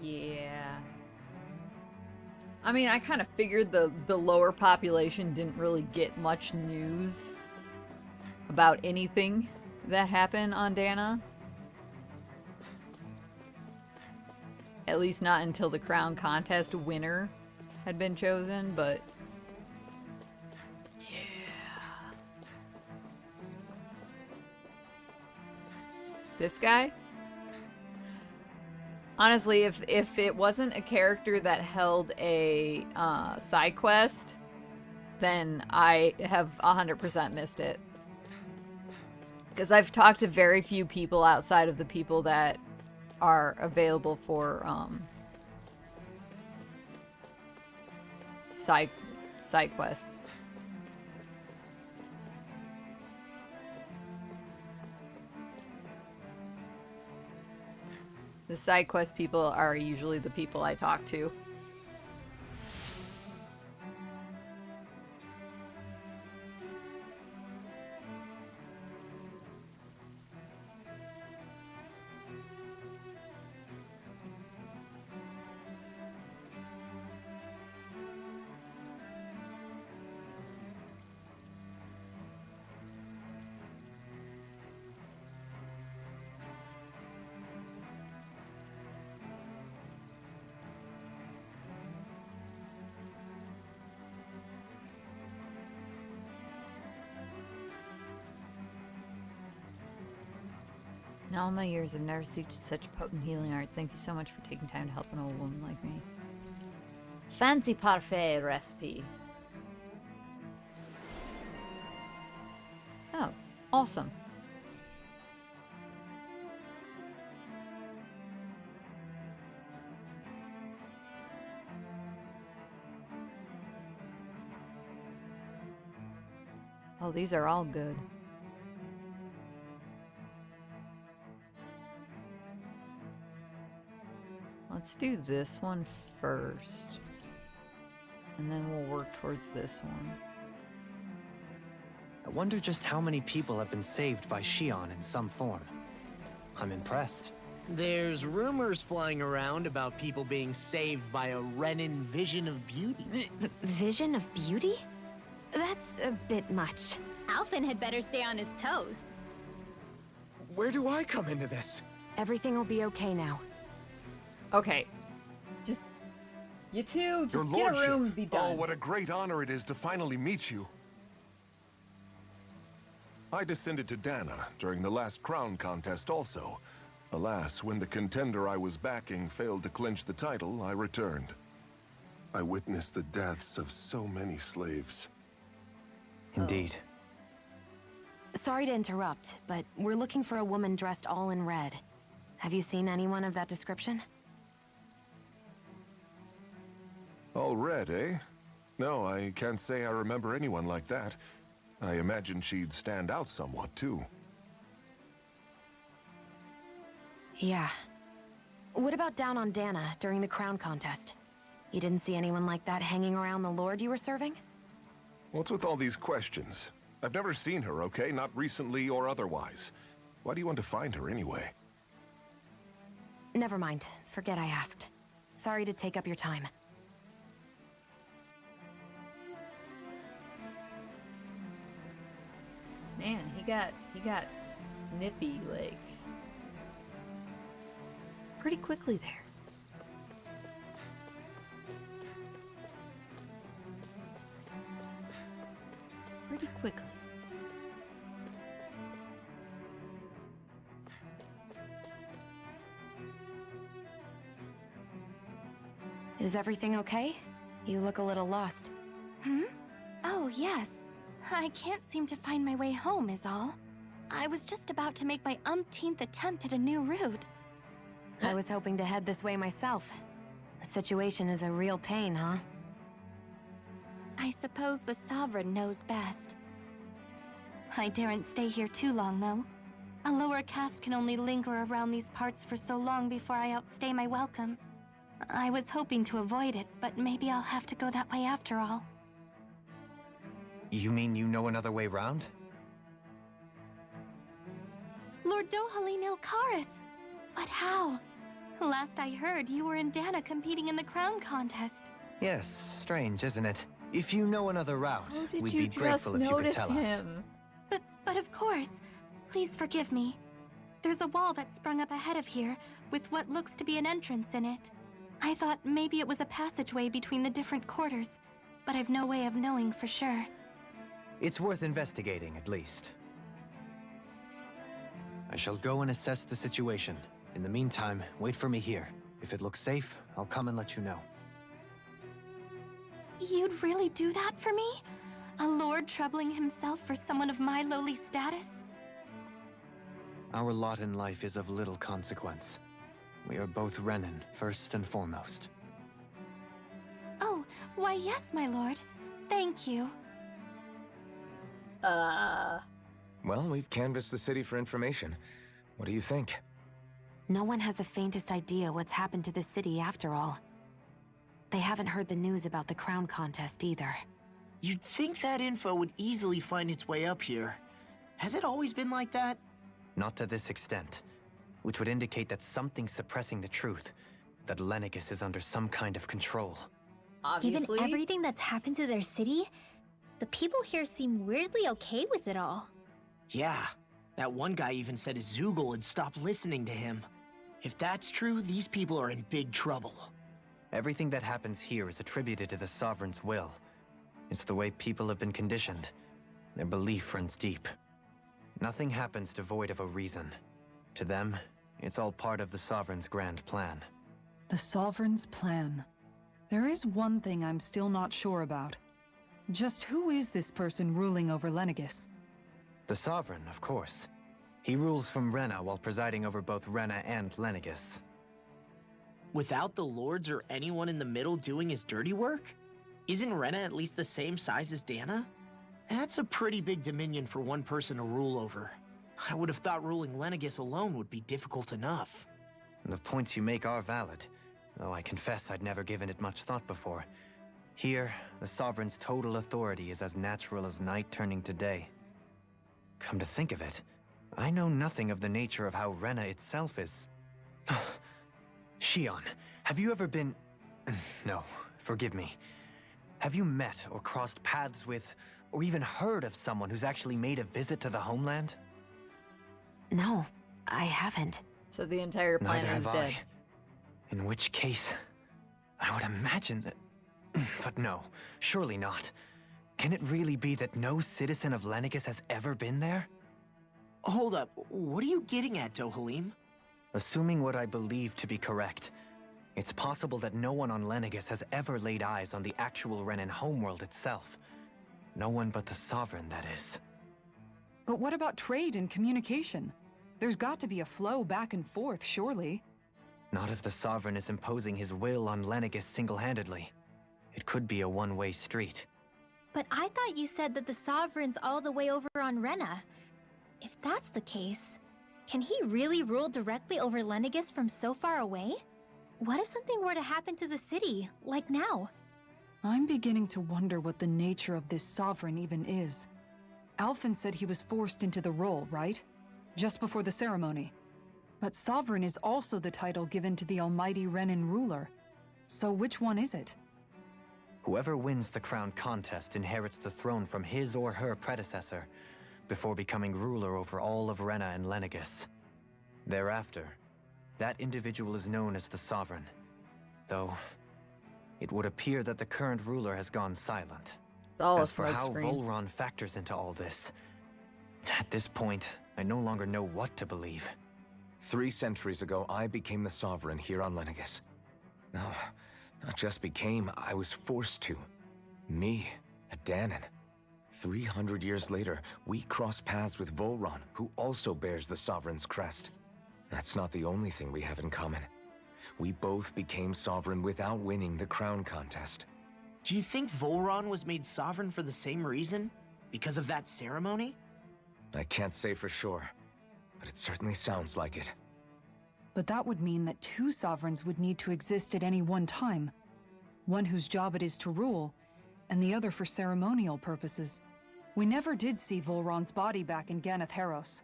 Yeah. I mean, I kind of figured the lower population didn't really get much news about anything that happen on Dana. At least not until the crown contest winner had been chosen, but yeah. This guy? Honestly, if it wasn't a character that held a side quest, then I have 100% missed it. Because I've talked to very few people outside of the people that are available for side quests. The side quest people are usually the people I talk to. In all my years, I've never seen such potent healing art. Thank you so much for taking time to help an old woman like me. Fancy parfait recipe. Oh, awesome. Oh, these are all good. Let's do this one first. And then we'll work towards this one. I wonder just how many people have been saved by Shion in some form. I'm impressed. There's rumors flying around about people being saved by a Renin vision of beauty. Vision of beauty? That's a bit much. Alphen had better stay on his toes. Where do I come into this? Everything will be okay now. Okay. Just... You two, Your just get a lordship. room and be done. Oh, what a great honor it is to finally meet you. I descended to Dana during the last crown contest also. Alas, when the contender I was backing failed to clinch the title, I returned. I witnessed the deaths of so many slaves. Indeed. Sorry to interrupt, but we're looking for a woman dressed all in red. Have you seen anyone of that description? All red, eh? No, I can't say I remember anyone like that. I imagine she'd stand out somewhat, too. Yeah. What about down on Dana during the crown contest? You didn't see anyone like that hanging around the lord you were serving? What's with all these questions? I've never seen her, okay? Not recently or otherwise. Why do you want to find her anyway? Never mind. Forget I asked. Sorry to take up your time. Man, he got snippy, like, pretty quickly there. Pretty quickly. Is everything okay? You look a little lost. Oh, yes. I can't seem to find my way home, is all. I was just about to make my umpteenth attempt at a new route. I was hoping to head this way myself. The situation is a real pain, huh? I suppose the Sovereign knows best. I daren't stay here too long, though. A lower caste can only linger around these parts for so long before I outstay my welcome. I was hoping to avoid it, but maybe I'll have to go that way after all. You mean you know another way round? Lord Dohalim Ilkaris! But how? Last I heard, you were in Dana competing in the crown contest. Yes, strange, isn't it? If you know another route, How did we'd you be grateful just if you could notice tell us. him? But of course. Please forgive me. There's a wall that sprung up ahead of here, with what looks to be an entrance in it. I thought maybe it was a passageway between the different quarters, but I've no way of knowing for sure. It's worth investigating, at least. I shall go and assess the situation. In the meantime, wait for me here. If it looks safe, I'll come and let you know. You'd really do that for me? A lord troubling himself for someone of my lowly status? Our lot in life is of little consequence. We are both Renan, first and foremost. Oh, why yes, my lord. Thank you. Well, we've canvassed the city for information. What do you think? No one has the faintest idea what's happened to the city after all. They haven't heard the news about the crown contest either. You'd think that info would easily find its way up here. Has it always been like that? Not to this extent, which would indicate that something's suppressing the truth, that Lenegis is under some kind of control. Obviously. Given everything that's happened to their city, the people here seem weirdly okay with it all. Yeah, that one guy even said his Zoogle had stopped listening to him. If that's true, these people are in big trouble. Everything that happens here is attributed to the Sovereign's will. It's the way people have been conditioned. Their belief runs deep. Nothing happens devoid of a reason. To them, it's all part of the Sovereign's grand plan. The Sovereign's plan. There is one thing I'm still not sure about. Just who is this person ruling over Lenegis? The Sovereign, of course. He rules from Rena while presiding over both Rena and Lenegis. Without the lords or anyone in the middle doing his dirty work? Isn't Rena at least the same size as Dana? That's a pretty big dominion for one person to rule over. I would have thought ruling Lenegis alone would be difficult enough. The points you make are valid, though I confess I'd never given it much thought before. Here, the Sovereign's total authority is as natural as night turning to day. Come to think of it, I know nothing of the nature of how Rena itself is. Shion, have you ever been... No, forgive me. Have you met or crossed paths with, or even heard of someone who's actually made a visit to the homeland? No, I haven't. So the entire Neither planet is have dead. I. In which case, I would imagine that... But no, surely not. Can it really be that no citizen of Lenegis has ever been there? Hold up, what are you getting at, Dohalim? Assuming what I believe to be correct, it's possible that no one on Lenegis has ever laid eyes on the actual Renan homeworld itself. No one but the Sovereign, that is. But what about trade and communication? There's got to be a flow back and forth, surely. Not if the Sovereign is imposing his will on Lenegis single-handedly. It could be a one-way street. But I thought you said that the Sovereign's all the way over on Rena. If that's the case, can he really rule directly over Lenegis from so far away? What if something were to happen to the city, like now? I'm beginning to wonder what the nature of this Sovereign even is. Alphen said he was forced into the role, right? Just before the ceremony. But Sovereign is also the title given to the almighty Renan ruler. So which one is it? Whoever wins the crown contest inherits the throne from his or her predecessor, before becoming ruler over all of Rena and Lenegis. Thereafter, that individual is known as the Sovereign, though it would appear that the current ruler has gone silent. It's all As a for how smokescreen. Volron factors into all this, at this point, I no longer know what to believe. 3 centuries ago, I became the Sovereign here on Lenegis. No, not just became, I was forced to. Me, a Danon. 300 years later, we cross paths with Volron, who also bears the Sovereign's crest. That's not the only thing we have in common. We both became Sovereign without winning the crown contest. Do you think Volron was made sovereign for the same reason? Because of that ceremony? I can't say for sure, but it certainly sounds like it. But that would mean that 2 sovereigns would need to exist at any one time. One whose job it is to rule, and the other for ceremonial purposes. We never did see Volron's body back in Ganeth Haros.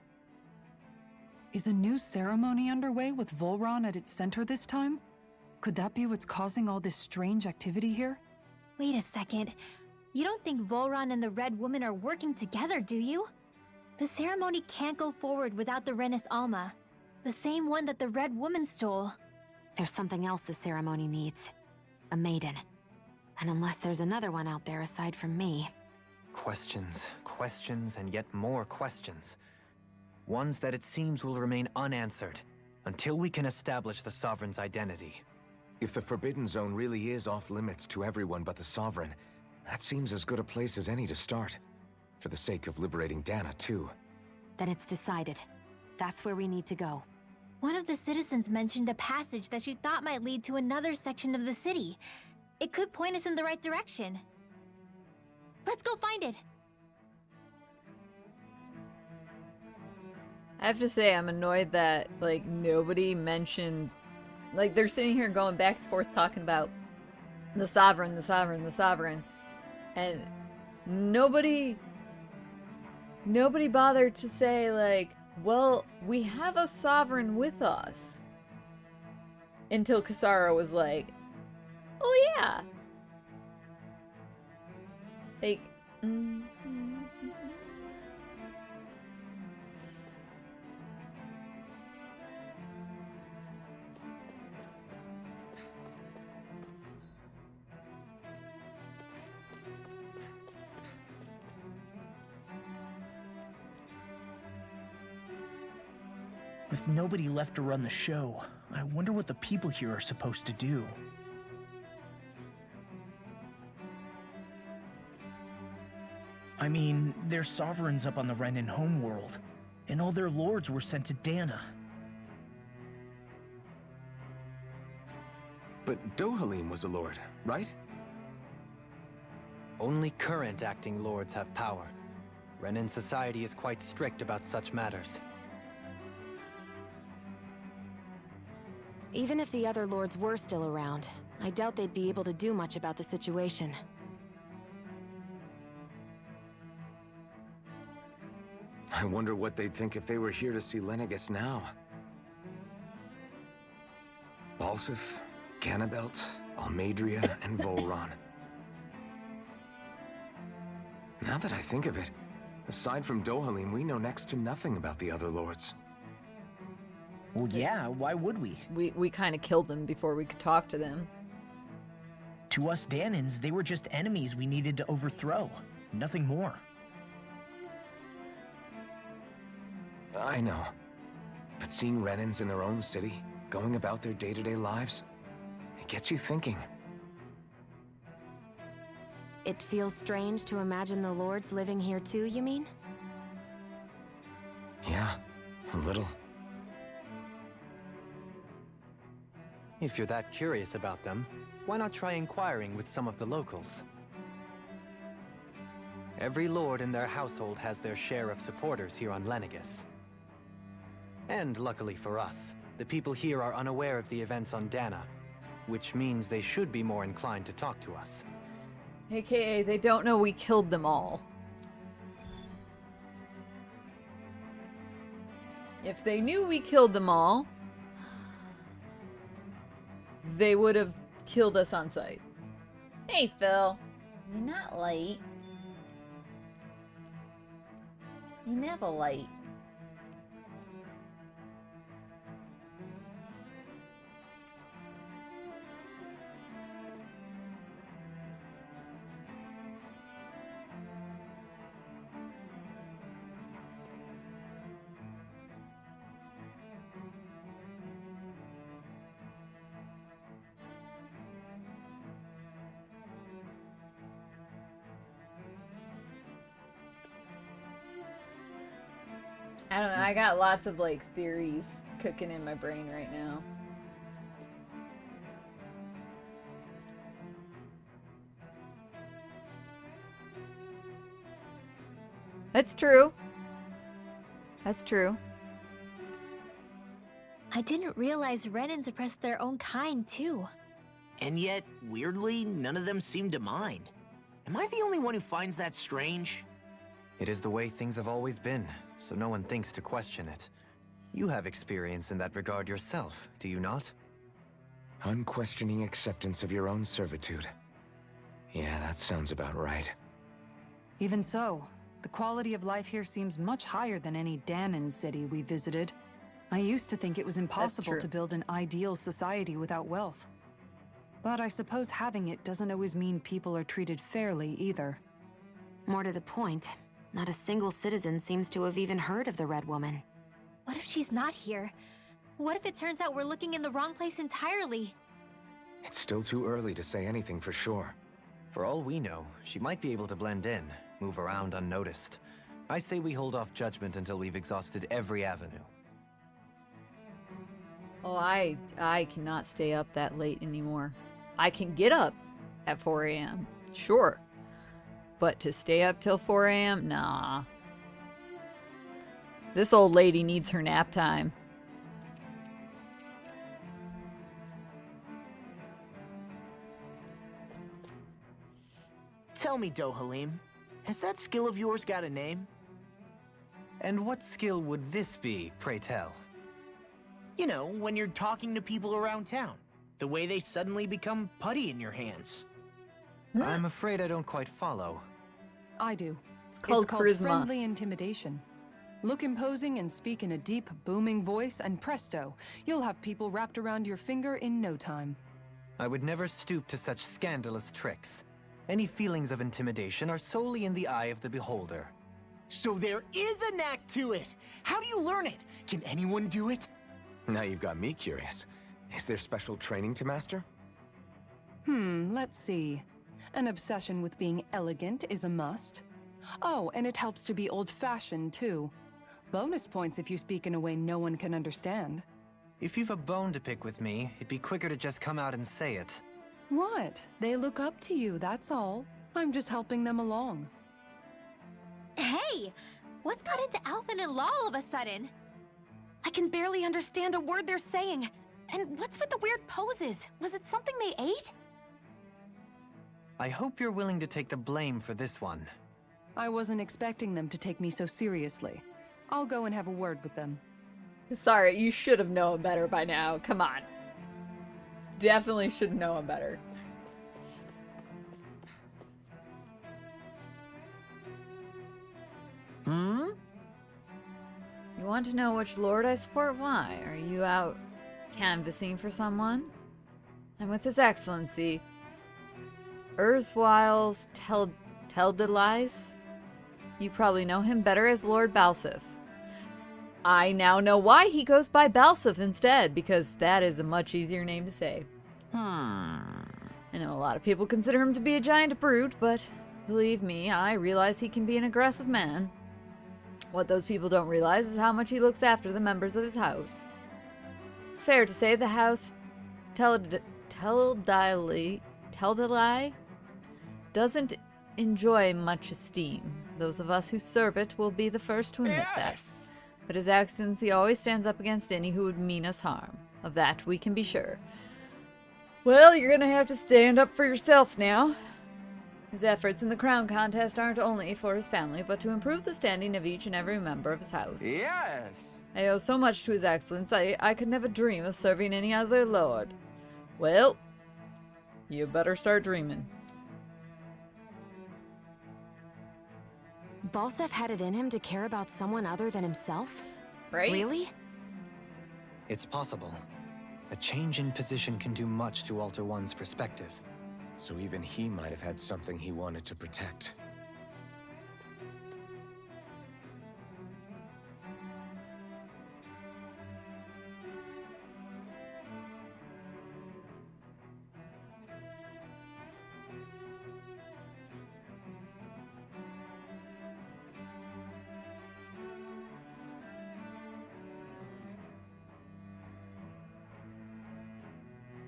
Is a new ceremony underway with Volron at its center this time? Could that be what's causing all this strange activity here? Wait a second. You don't think Volron and the Red Woman are working together, do you? The ceremony can't go forward without the Renis Alma. The same one that the Red Woman stole. There's something else the ceremony needs. A maiden. And unless there's another one out there aside from me... Questions, questions, and yet more questions. Ones that it seems will remain unanswered until we can establish the Sovereign's identity. If the Forbidden Zone really is off limits to everyone but the Sovereign, that seems as good a place as any to start. For the sake of liberating Dana, too. Then it's decided. That's where we need to go. One of the citizens mentioned a passage that she thought might lead to another section of the city. It could point us in the right direction. Let's go find it! I have to say, I'm annoyed that, like, nobody mentioned... Like, they're sitting here going back and forth talking about the Sovereign, the Sovereign, the Sovereign. And nobody bothered to say, like, well, we have a Sovereign with us. Until Kasara was like, oh yeah. Like, With nobody left to run the show, I wonder what the people here are supposed to do. I mean, there's sovereigns up on the Renin homeworld, and all their lords were sent to Dana. But Dohalim was a lord, right? Only current acting lords have power. Renin society is quite strict about such matters. Even if the other lords were still around, I doubt they'd be able to do much about the situation. I wonder what they'd think if they were here to see Lenegis now. Balsif, Ganabelt, Almadria, and Volron. Now that I think of it, aside from Dohalim, we know next to nothing about the other lords. Well, yeah, why would we? we kind of killed them before we could talk to them. To us Danans, they were just enemies we needed to overthrow. Nothing more. I know. But seeing Renins in their own city, going about their day-to-day lives, it gets you thinking. It feels strange to imagine the lords living here too, you mean? Yeah, a little. If you're that curious about them, why not try inquiring with some of the locals? Every lord in their household has their share of supporters here on Lenegis. And luckily for us, the people here are unaware of the events on Dana, which means they should be more inclined to talk to us. AKA, they don't know we killed them all. If they knew we killed them all, they would have killed us on sight. Hey, Phil. You're not late. You're never late. I don't know, I got lots of, like, theories cooking in my brain right now. That's true. That's true. I didn't realize Renins oppressed their own kind, too. And yet, weirdly, none of them seem to mind. Am I the only one who finds that strange? It is the way things have always been, so no one thinks to question it. You have experience in that regard yourself, do you not? Unquestioning acceptance of your own servitude. Yeah, that sounds about right. Even so, The quality of life here seems much higher than any Danon city we visited. I used to think it was impossible to build an ideal society without wealth. But I suppose having it doesn't always mean people are treated fairly either. More to the point, not a single citizen seems to have even heard of the Red Woman. What if she's not here? What if it turns out we're looking in the wrong place entirely? It's still too early to say anything for sure. For all we know, she might be able to blend in, move around unnoticed. I say we hold off judgment until we've exhausted every avenue. Oh, I cannot stay up that late anymore. I can get up at 4 a.m. Sure. But to stay up till 4 a.m.? Nah. This old lady needs her nap time. Tell me, Dohalim, has that skill of yours got a name? And what skill would this be, pray tell? You know, when you're talking to people around town. The way they suddenly become putty in your hands. I'm afraid I don't quite follow. I do. It's called charisma. Friendly intimidation. Look imposing and speak in a deep, booming voice, and presto, you'll have people wrapped around your finger in no time. I would never stoop to such scandalous tricks. Any feelings of intimidation are solely in the eye of the beholder. So there is a knack to it! How do you learn it? Can anyone do it? Now you've got me curious. Is there special training to master? Let's see. An obsession with being elegant is a must. Oh, and it helps to be old-fashioned, too. Bonus points if you speak in a way no one can understand. If you've a bone to pick with me, it'd be quicker to just come out and say it. What? They look up to you, that's all. I'm just helping them along. Hey! What's got into Alphen and Law all of a sudden? I can barely understand a word they're saying. And what's with the weird poses? Was it something they ate? I hope you're willing to take the blame for this one. I wasn't expecting them to take me so seriously. I'll go and have a word with them. Sorry, you should have known better by now. Come on. Definitely should have known better. You want to know which lord I support? Why? Are you out canvassing for someone? I'm with His Excellency. Erzwiles Teldelies? You probably know him better as Lord Balsif. I now know why he goes by Balsif instead, because that is a much easier name to say. I know a lot of people consider him to be a giant brute, but believe me, I realize he can be an aggressive man. What those people don't realize is how much he looks after the members of his house. It's fair to say the house Teldeli doesn't enjoy much esteem. Those of us who serve it will be the first to admit that. But His Excellency always stands up against any who would mean us harm. Of that we can be sure. Well, you're gonna have to stand up for yourself now. His efforts in the crown contest aren't only for his family, but to improve the standing of each and every member of his house. Yes! I owe so much to His Excellency, I could never dream of serving any other lord. Well, you better start dreaming. Balsef had it in him to care about someone other than himself? Right? Really? It's possible. A change in position can do much to alter one's perspective. So even he might have had something he wanted to protect.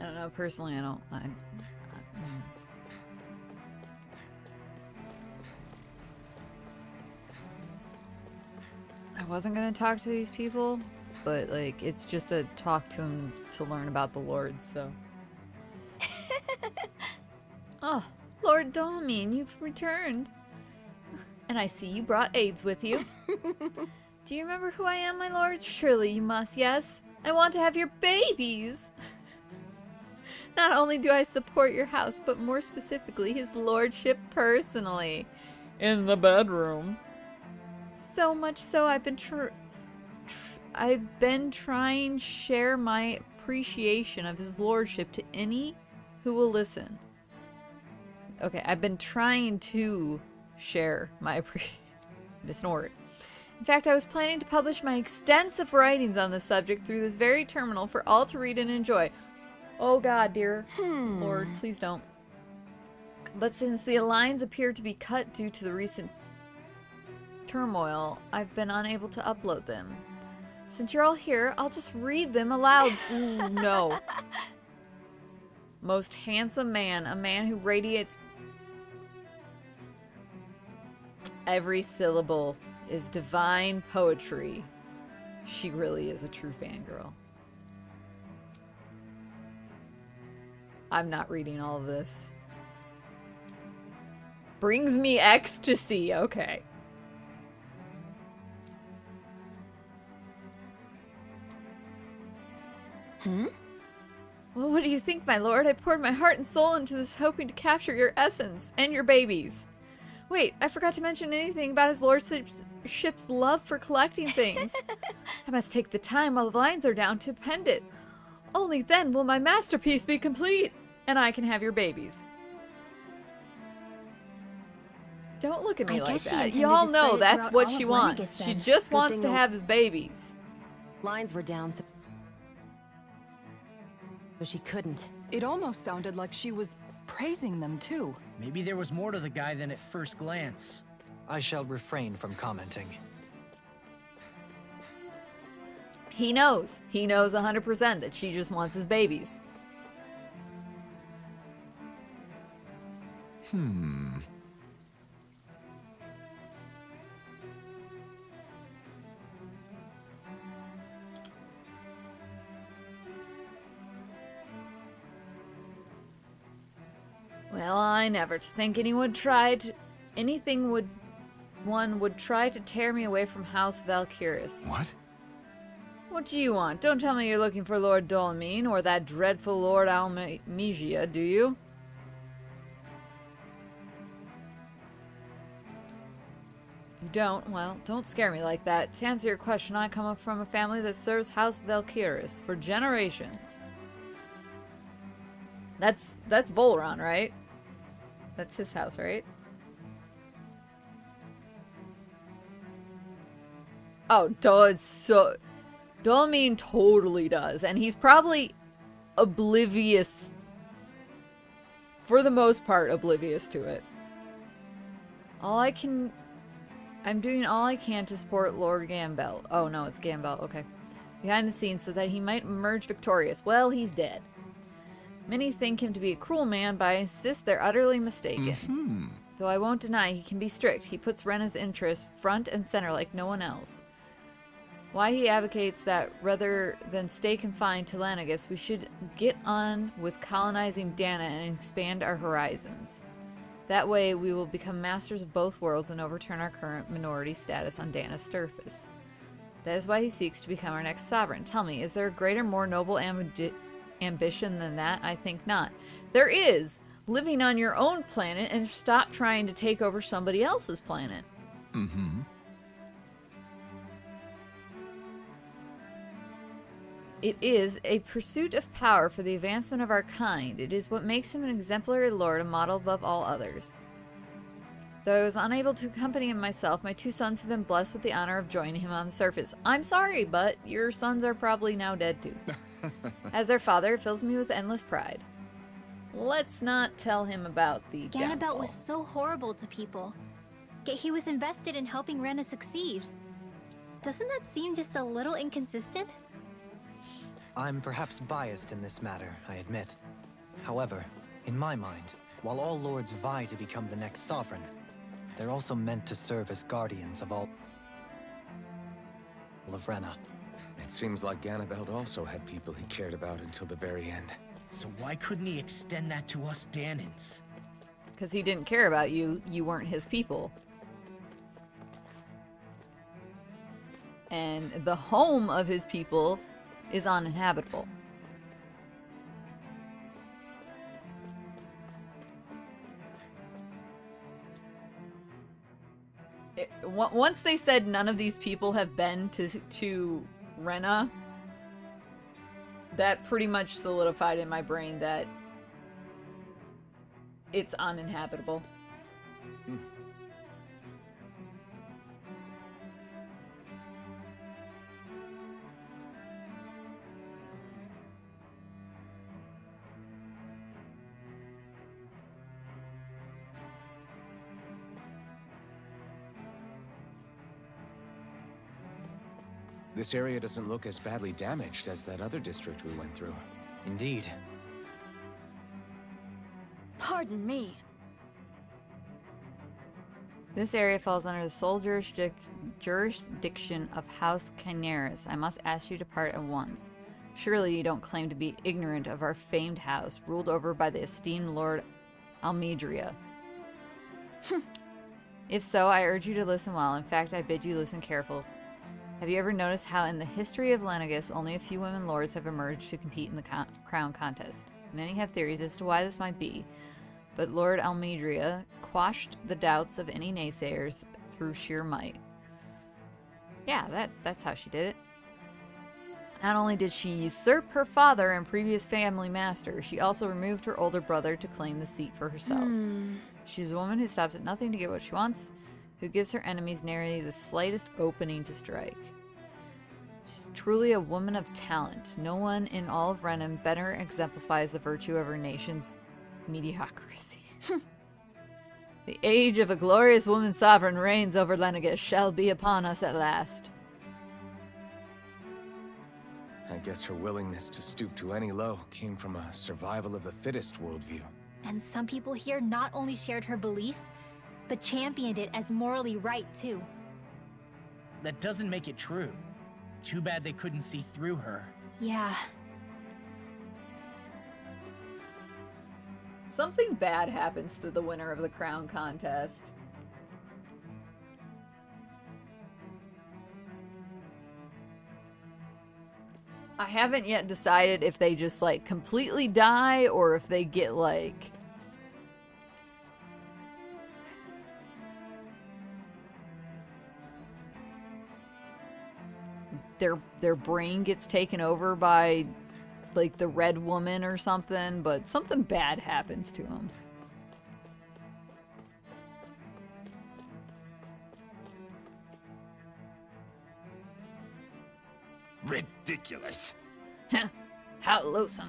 I don't know, personally, I wasn't gonna talk to these people, but like, it's just a talk to them to learn about the Lord, so. Oh, Lord Domin, you've returned. And I see you brought aids with you. Do you remember who I am, my lord? Surely you must, yes? I want to have your babies. Not only do I support your house, but more specifically, his lordship personally. In the bedroom. So much so I've been trying to share my appreciation of his lordship to any who will listen. Okay, I've been trying to share my appreciation. It's an word. In fact, I was planning to publish my extensive writings on this subject through this very terminal for all to read and enjoy. Oh God, dear Lord, please don't. But since the lines appear to be cut due to the recent turmoil, I've been unable to upload them. Since you're all here, I'll just read them aloud. Ooh, no. Most handsome man, a man who radiates... Every syllable is divine poetry. She really is a true fangirl. I'm not reading all of this. Brings me ecstasy. Okay. Well, what do you think, my lord? I poured my heart and soul into this, hoping to capture your essence and your babies. Wait, I forgot to mention anything about his lordship's love for collecting things. I must take the time while the lines are down to append it. Only then will my masterpiece be complete, and I can have your babies. Don't look at me like that. Y'all know that's what she wants. She just wants to have his babies. Lines were down, so she couldn't. It almost sounded like she was praising them too. Maybe there was more to the guy than at first glance. I shall refrain from commenting. He knows. He knows 100% that she just wants his babies. Well, I never to think anyone would try to tear me away from House Valkyris. What? What do you want? Don't tell me you're looking for Lord Dolmine or that dreadful Lord Almesia, do you? You don't? Well, don't scare me like that. To answer your question, I come up from a family that serves House Valkyris for generations. That's Volron, right? That's his house, right? Oh, does so... Dolmine totally does. And he's probably oblivious. For the most part, oblivious to it. I'm doing all I can to support Lord Gambel. Oh, no, it's Gambel. Okay. Behind the scenes so that he might emerge victorious. Well, he's dead. Many think him to be a cruel man, but I insist they're utterly mistaken. Though I won't deny he can be strict, he puts Rena's interests front and center like no one else. Why he advocates that rather than stay confined to Lanagus, we should get on with colonizing Dana and expand our horizons. That way we will become masters of both worlds and overturn our current minority status on Dana's surface. That is why he seeks to become our next sovereign. Tell me, is there a greater, more noble ambition than that? I think not. There is living on your own planet and stop trying to take over somebody else's planet. It is a pursuit of power for the advancement of our kind. It is what makes him an exemplary lord, a model above all others. Though I was unable to accompany him myself, my two sons have been blessed with the honor of joining him on the surface. I'm sorry, but your sons are probably now dead too. As their father, it fills me with endless pride. Let's not tell him about the Ganabelt was so horrible to people. Yet he was invested in helping Rena succeed. Doesn't that seem just a little inconsistent? I'm perhaps biased in this matter, I admit. However, in my mind, while all lords vie to become the next sovereign, they're also meant to serve as guardians of all of Rena. It seems like Ganabelt also had people he cared about until the very end. So why couldn't he extend that to us Danans? Because he didn't care about you. You weren't his people. And the home of his people is uninhabitable. once they said none of these people have been to Rena, that pretty much solidified in my brain that it's uninhabitable. This area doesn't look as badly damaged as that other district we went through. Indeed. Pardon me. This area falls under the sole jurisdiction of House Chineris. I must ask you to depart at once. Surely you don't claim to be ignorant of our famed house, ruled over by the esteemed Lord Almedria. If so, I urge you to listen well. In fact, I bid you listen carefully. Have you ever noticed how in the history of Lenegus, only a few women lords have emerged to compete in the crown contest? Many have theories as to why this might be, but Lord Almedria quashed the doubts of any naysayers through sheer might. Yeah, that's how she did it. Not only did she usurp her father and previous family master, she also removed her older brother to claim the seat for herself. She's a woman who stops at nothing to get what she wants, who gives her enemies nary the slightest opening to strike. She's truly a woman of talent. No one in all of Renan better exemplifies the virtue of her nation's mediocrity. The age of a glorious woman sovereign reigns over Lenegus shall be upon us at last. I guess her willingness to stoop to any low came from a survival of the fittest worldview. And some people here not only shared her belief, but championed it as morally right, too. That doesn't make it true. Too bad they couldn't see through her. Yeah. Something bad happens to the winner of the crown contest. I haven't yet decided if they just, like, completely die or if they get, like... Their brain gets taken over by, like, the Red Woman or something, but something bad happens to them. Ridiculous. How loathsome.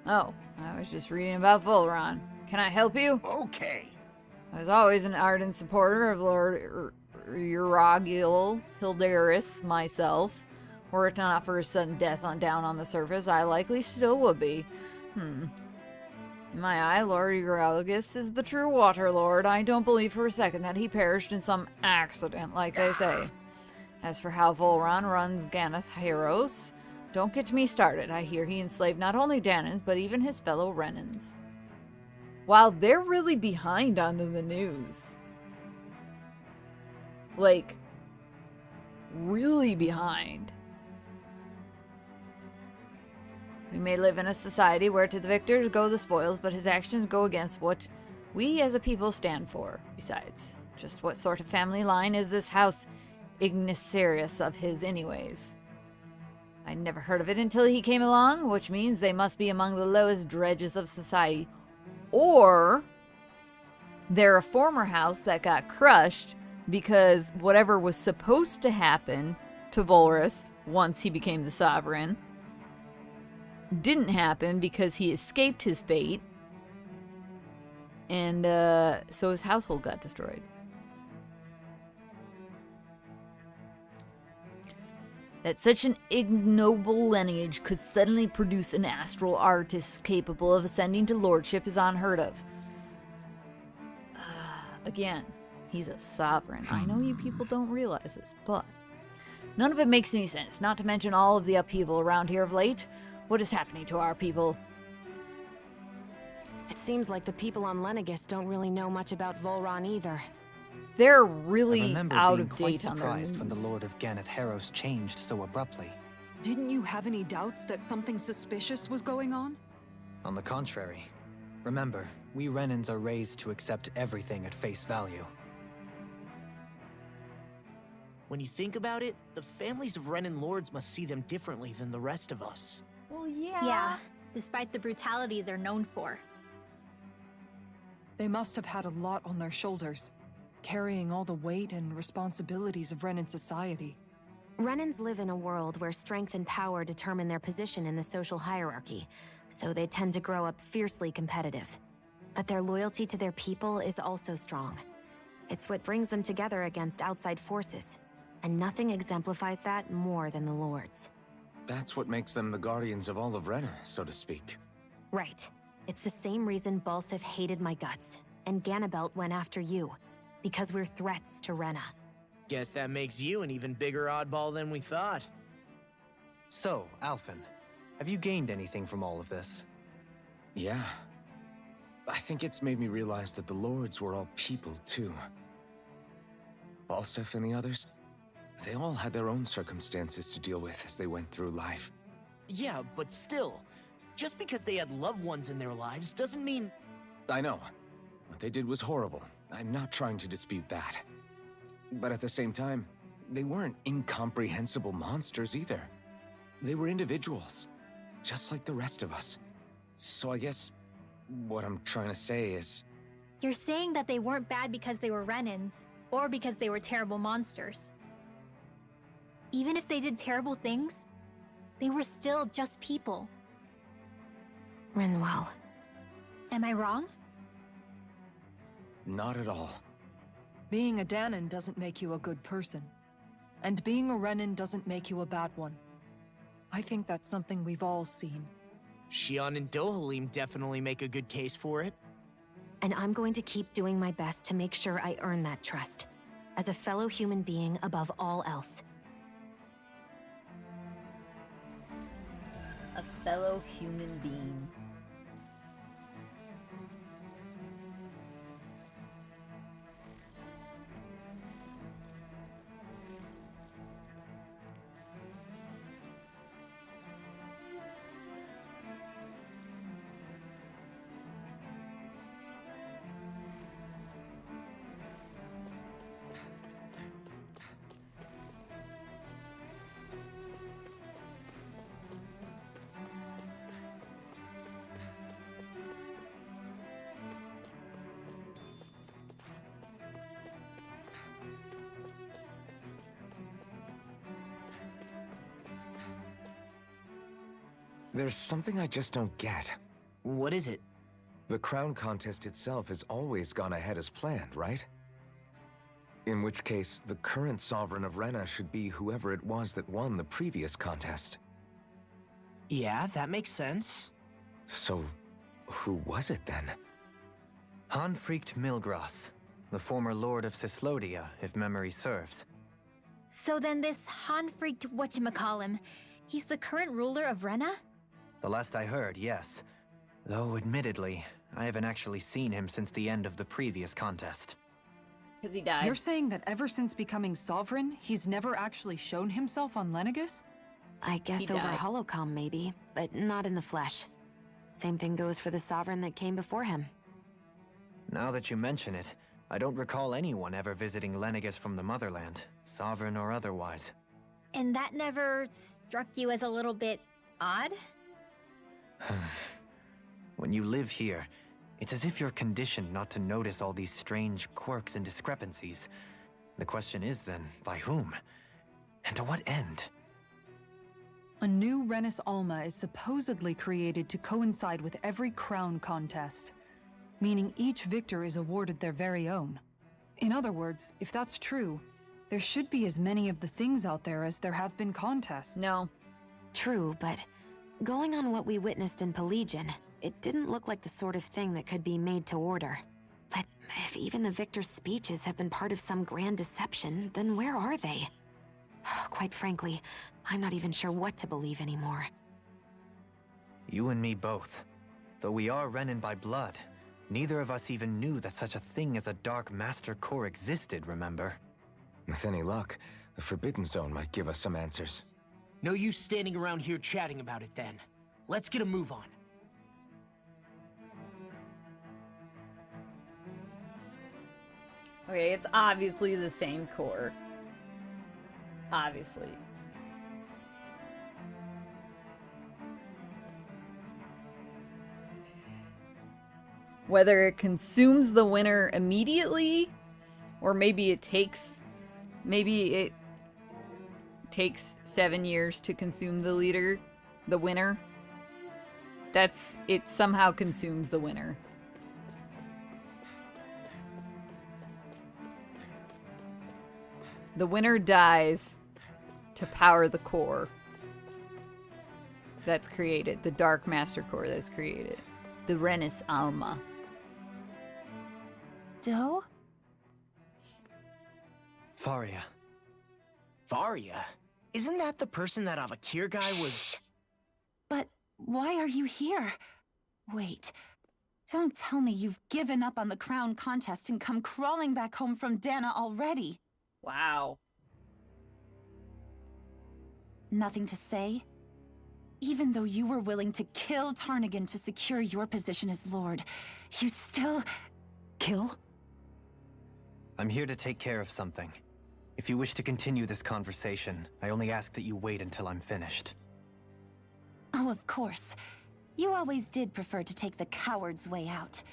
Oh, I was just reading about Volron. Can I help you? Okay. I was always an ardent supporter of Lord Uragil Hildaris myself. Were it not for his sudden death down on the surface, I likely still would be. In my eye, Lord Uralgus is the true Water Lord. I don't believe for a second that he perished in some accident, like they say. As for how Volron runs Ganeth Heroes, don't get me started. I hear he enslaved not only Danans, but even his fellow Renans. Wow, they're really behind on the news. Like, really behind. We may live in a society where to the victors go the spoils, but his actions go against what we as a people stand for. Besides, just what sort of family line is this house Ignicerius of his anyways? I'd never heard of it until he came along, which means they must be among the lowest dredges of society. Or they're a former house that got crushed because whatever was supposed to happen to Volrus once he became the sovereign didn't happen because he escaped his fate, and so his household got destroyed. That such an ignoble lineage could suddenly produce an astral artist capable of ascending to lordship is unheard of. Again, he's a sovereign. I know you people don't realize this, but none of it makes any sense, not to mention all of the upheaval around here of late. What is happening to our people? It seems like the people on Lenegus don't really know much about Volron either. They're I really remember out being of quite date on their news. surprised when the Lord of Ganeth Heros changed so abruptly. Didn't you have any doubts that something suspicious was going on? On the contrary. Remember, we Renans are raised to accept everything at face value. When you think about it, the families of Renan lords must see them differently than the rest of us. Well, yeah. Yeah, despite the brutality they're known for. They must have had a lot on their shoulders, carrying all the weight and responsibilities of Renan society. Renans live in a world where strength and power determine their position in the social hierarchy, so they tend to grow up fiercely competitive. But their loyalty to their people is also strong. It's what brings them together against outside forces, and nothing exemplifies that more than the Lords. That's what makes them the guardians of all of Rena, so to speak. Right. It's the same reason Balsif hated my guts, and Ganabelt went after you, because we're threats to Rena. Guess that makes you an even bigger oddball than we thought. So, Alphen, have you gained anything from all of this? Yeah. I think it's made me realize that the Lords were all people, too. Balsif and the others, they all had their own circumstances to deal with as they went through life. Yeah, but still, just because they had loved ones in their lives doesn't mean... I know. What they did was horrible. I'm not trying to dispute that. But at the same time, they weren't incomprehensible monsters either. They were individuals, just like the rest of us. So I guess what I'm trying to say is... You're saying that they weren't bad because they were Renans, or because they were terrible monsters. Even if they did terrible things, they were still just people. Rinwell. Am I wrong? Not at all. Being a Danon doesn't make you a good person. And being a Renan doesn't make you a bad one. I think that's something we've all seen. Shion and Dohalim definitely make a good case for it. And I'm going to keep doing my best to make sure I earn that trust, as a fellow human being above all else. A fellow human being. There's something I just don't get. What is it? The crown contest itself has always gone ahead as planned, right? In which case, the current sovereign of Rena should be whoever it was that won the previous contest. Yeah, that makes sense. So, who was it then? Hanfricht Milgras, the former lord of Cislodia, if memory serves. So then this Hanfricht whatchamacallem, he's the current ruler of Rena? The last I heard, yes. Though, admittedly, I haven't actually seen him since the end of the previous contest. Because he died. You're saying that ever since becoming sovereign, he's never actually shown himself on Lenegus? I guess He over died. holocom maybe, but not in the flesh. Same thing goes for the sovereign that came before him. Now that you mention it, I don't recall anyone ever visiting Lenegus from the motherland, sovereign or otherwise. And that never struck you as a little bit odd? When you live here, it's as if you're conditioned not to notice all these strange quirks and discrepancies. The question is then, by whom? And to what end? A new Renis Alma is supposedly created to coincide with every crown contest, meaning each victor is awarded their very own. In other words, if that's true, there should be as many of the things out there as there have been contests. No. True, but going on what we witnessed in Pelagian, it didn't look like the sort of thing that could be made to order. But if even the victor's speeches have been part of some grand deception, then where are they? Quite frankly, I'm not even sure what to believe anymore. You and me both. Though we are Renan by blood, neither of us even knew that such a thing as a Dark Master Core existed, remember? With any luck, the Forbidden Zone might give us some answers. No use standing around here chatting about it then. Let's get a move on. Okay, it's obviously the same core. Obviously. Whether it consumes the winner immediately, or maybe it takes 7 years to consume the leader, the winner. It somehow consumes the winner. The winner dies to power the core that's created, the Dark Master Core that's created, the Renis Alma. Doe? Faria. Varia? Isn't that the person that Avakir guy was... But why are you here? Wait. Don't tell me you've given up on the crown contest and come crawling back home from Dana already. Wow. Nothing to say? Even though you were willing to kill Tarnigan to secure your position as Lord, you still... kill? I'm here to take care of something. If you wish to continue this conversation, I only ask that you wait until I'm finished. Oh, of course. You always did prefer to take the coward's way out.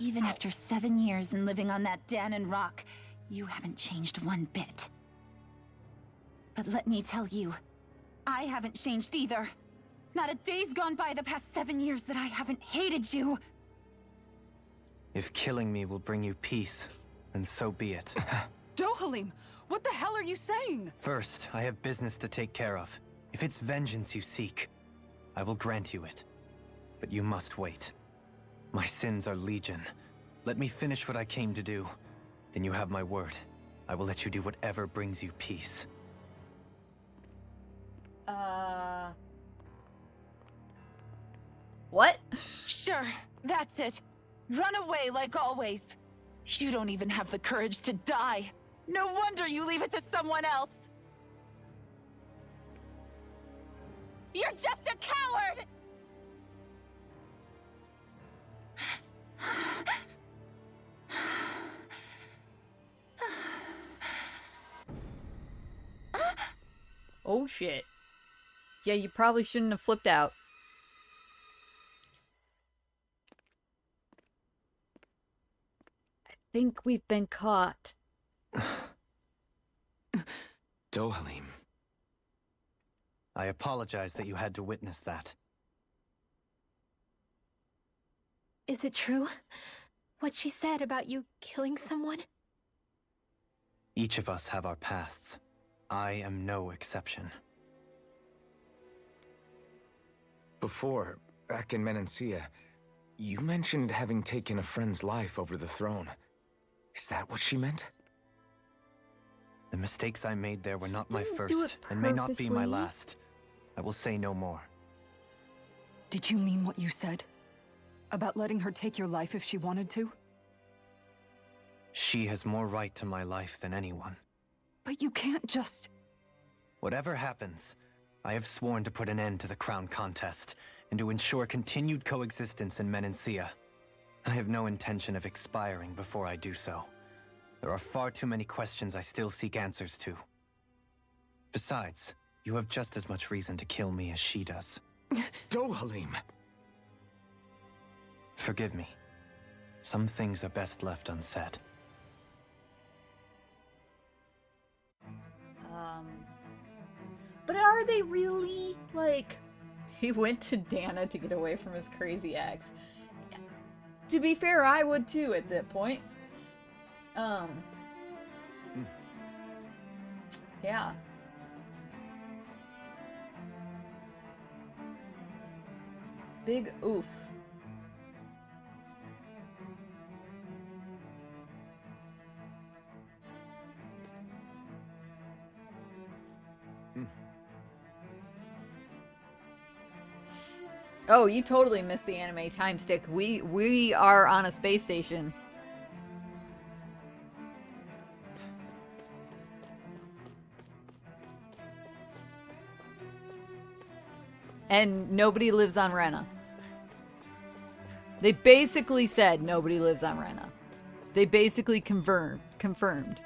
Even after 7 years and living on that Danon rock, you haven't changed one bit. But let me tell you, I haven't changed either. Not a day's gone by the past 7 years that I haven't hated you. If killing me will bring you peace, then so be it. Dohalim, what the hell are you saying? First, I have business to take care of. If it's vengeance you seek, I will grant you it. But you must wait. My sins are legion. Let me finish what I came to do. Then you have my word. I will let you do whatever brings you peace. What? Sure, that's it. Run away like always. You don't even have the courage to die. No wonder you leave it to someone else. You're just a coward! Oh shit. Yeah, you probably shouldn't have flipped out. I think we've been caught. Dohalim. I apologize that you had to witness that. Is it true? What she said about you killing someone? Each of us have our pasts. I am no exception. Before, back in Menancia, you mentioned having taken a friend's life over the throne. Is that what she meant? The mistakes I made there were not my Didn't do first, it and may not be my purposely. last. I will say no more. Did you mean what you said? About letting her take your life if she wanted to? She has more right to my life than anyone. But you can't just... Whatever happens, I have sworn to put an end to the crown contest, and to ensure continued coexistence in Menancia. I have no intention of expiring before I do so. There are far too many questions I still seek answers to. Besides, you have just as much reason to kill me as she does. Dohalim! Forgive me. Some things are best left unsaid. But are they really, like... He went to Dana to get away from his crazy ex. To be fair, I would too at that point. Yeah. Big oof. Oh, you totally missed the anime time stick. We are on a space station. And nobody lives on Rena. They basically said nobody lives on Rena. They basically confirmed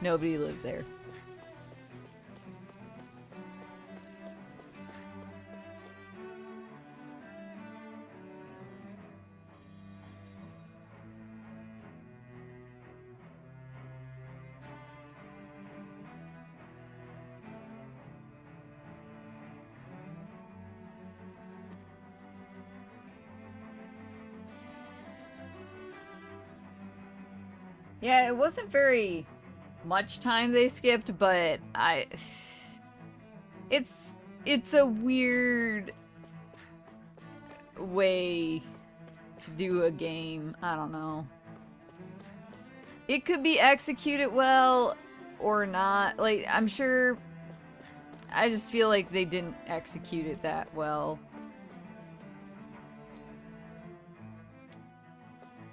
nobody lives there. Yeah, it wasn't very much time they skipped, but it's a weird way to do a game. I don't know. It could be executed well or not. Like, I'm sure, I just feel like they didn't execute it that well.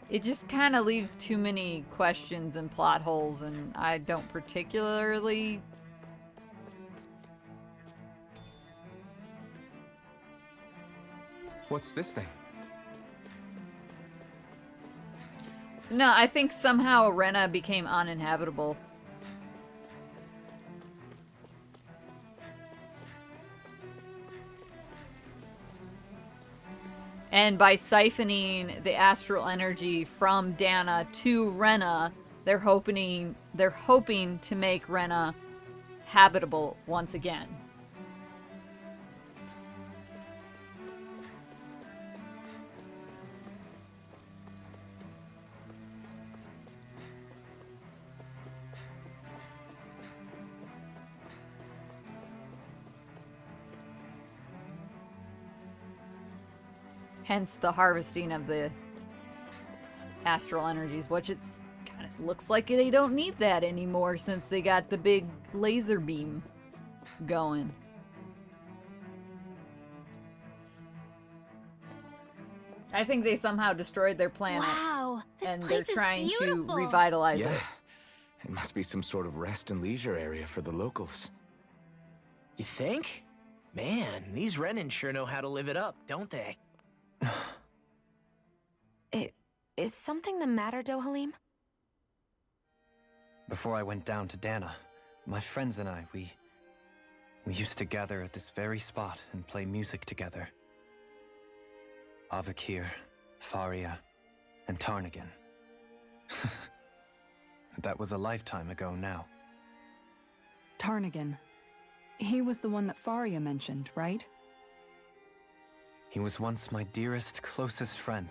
It just kind of leaves too many questions and plot holes, and I don't particularly... What's this thing? No, I think somehow Rena became uninhabitable. And by siphoning the astral energy from Dana to Rena, they're hoping to make Rena habitable once again. Hence the harvesting of the astral energies, which it's kind of looks like they don't need that anymore since they got the big laser beam going. I think they somehow destroyed their planet. Wow, this and place they're trying is to beautiful. revitalize it. It must be some sort of rest and leisure area for the locals. You think? Man, these Renin sure know how to live it up, don't they? Is something the matter, Dohalim? Before I went down to Dana, my friends and I, we used to gather at this very spot and play music together. Avakir, Faria, and Tarnagan. That was a lifetime ago now. Tarnagan. He was the one that Faria mentioned, right? He was once my dearest, closest friend.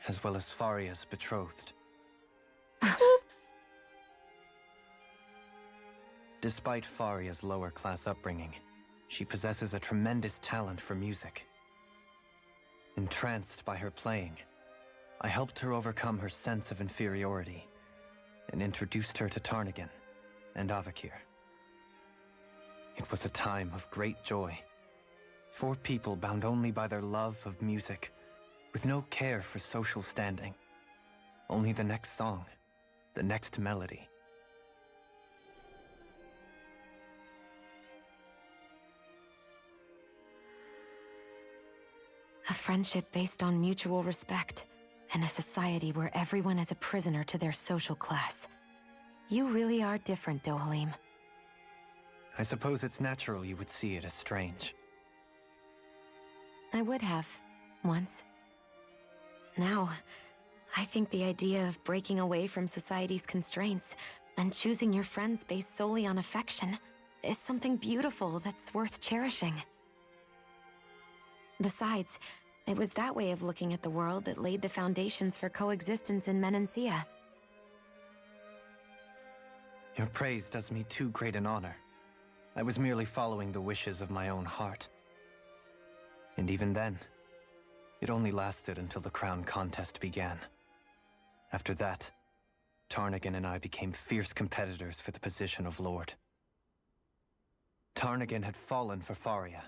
As well as Faria's betrothed. Oops. Despite Faria's lower-class upbringing, she possesses a tremendous talent for music. Entranced by her playing, I helped her overcome her sense of inferiority and introduced her to Tarnagan and Avakir. It was a time of great joy. 4 people bound only by their love of music, with no care for social standing. Only the next song, the next melody. A friendship based on mutual respect, and a society where everyone is a prisoner to their social class. You really are different, Dohalim. I suppose it's natural you would see it as strange. I would have, once. Now, I think the idea of breaking away from society's constraints and choosing your friends based solely on affection is something beautiful that's worth cherishing. Besides, it was that way of looking at the world that laid the foundations for coexistence in Menancia. Your praise does me too great an honor. I was merely following the wishes of my own heart. And even then, it only lasted until the crown contest began. After that, Tarnagan and I became fierce competitors for the position of Lord. Tarnagan had fallen for Faria.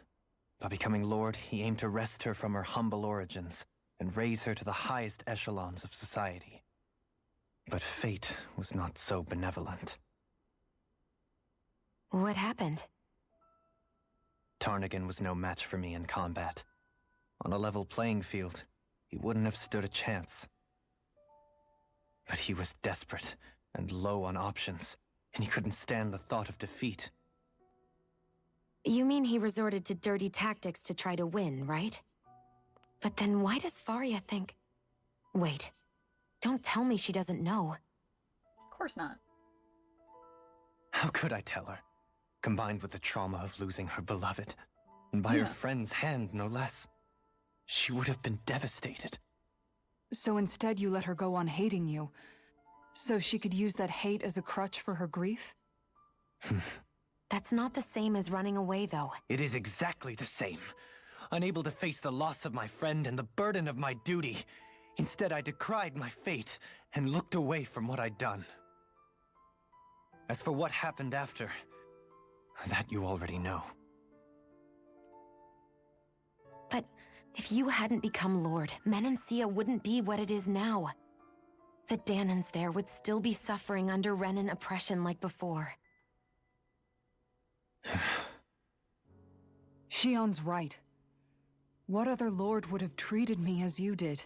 By becoming Lord, he aimed to wrest her from her humble origins and raise her to the highest echelons of society. But fate was not so benevolent. What happened? Tarnagan was no match for me in combat. On a level playing field, he wouldn't have stood a chance. But he was desperate and low on options, and he couldn't stand the thought of defeat. You mean he resorted to dirty tactics to try to win, right? But then why does Faria think... Wait, don't tell me she doesn't know. Of course not. How could I tell her? Combined with the trauma of losing her beloved, and by her friend's hand, no less. She would have been devastated. So instead you let her go on hating you, so she could use that hate as a crutch for her grief? That's not the same as running away, though. It is exactly the same. Unable to face the loss of my friend and the burden of my duty. Instead, I decried my fate and looked away from what I'd done. As for what happened after, that you already know. But if you hadn't become Lord, Menancia wouldn't be what it is now. The Danans there would still be suffering under Renan oppression like before. Shion's right. What other lord would have treated me as you did?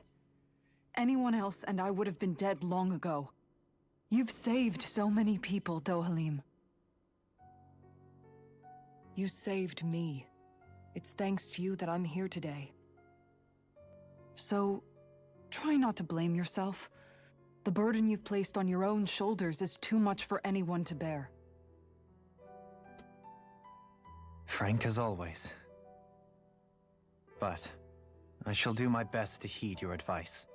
Anyone else and I would have been dead long ago. You've saved so many people, Dohalim. You saved me. It's thanks to you that I'm here today. So, try not to blame yourself. The burden you've placed on your own shoulders is too much for anyone to bear. Frank as always. But I shall do my best to heed your advice.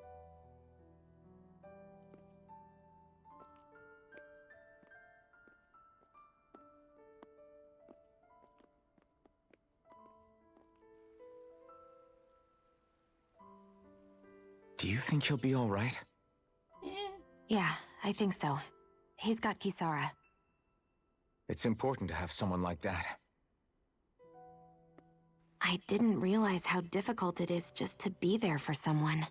Do you think he'll be all right? Yeah, I think so. He's got Kisara. It's important to have someone like that. I didn't realize how difficult it is just to be there for someone.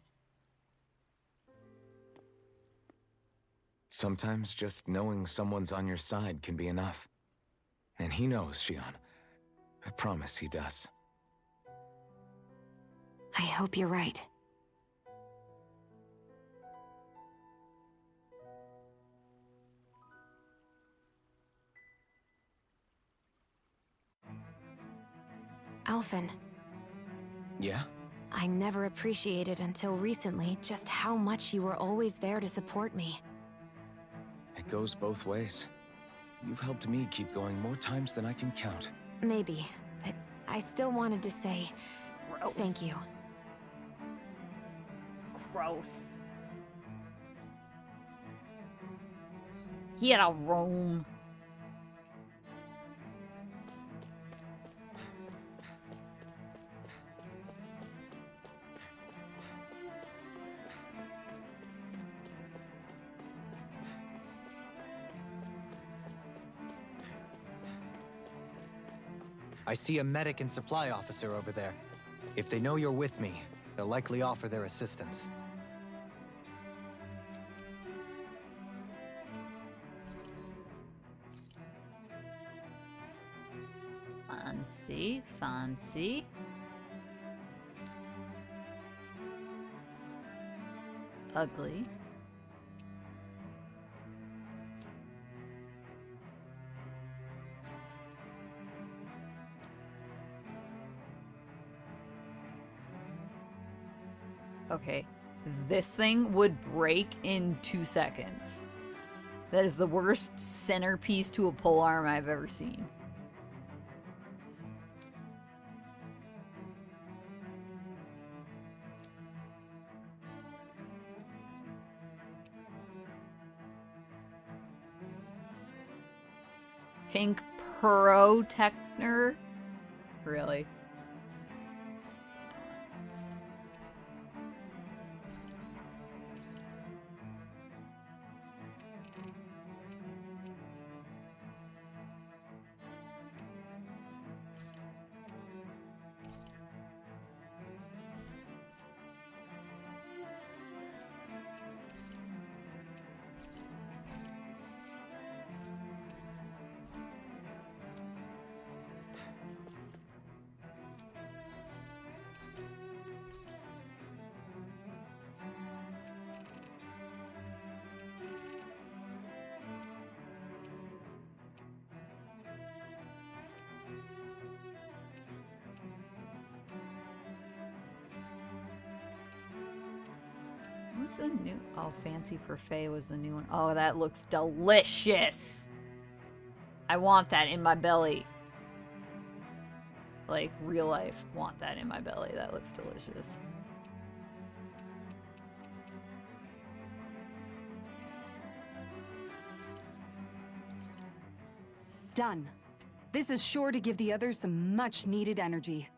Sometimes just knowing someone's on your side can be enough. And he knows, Shion. I promise he does. I hope you're right. Alphen. Yeah? I never appreciated until recently just how much you were always there to support me. It goes both ways. You've helped me keep going more times than I can count. Maybe, but I still wanted to say Gross. thank you. Gross. Get a room. I see a medic and supply officer over there. If they know you're with me, they'll likely offer their assistance. Fancy, fancy. Ugly. Okay, this thing would break in 2 seconds. That is the worst centerpiece to a polearm I've ever seen. Pink Protector? Really? What's the new? Oh, Fancy Parfait was the new one. Oh, that looks delicious. I want that in my belly. Like, real life, want that in my belly. That looks delicious. done. This is sure to give the others some much-needed energy.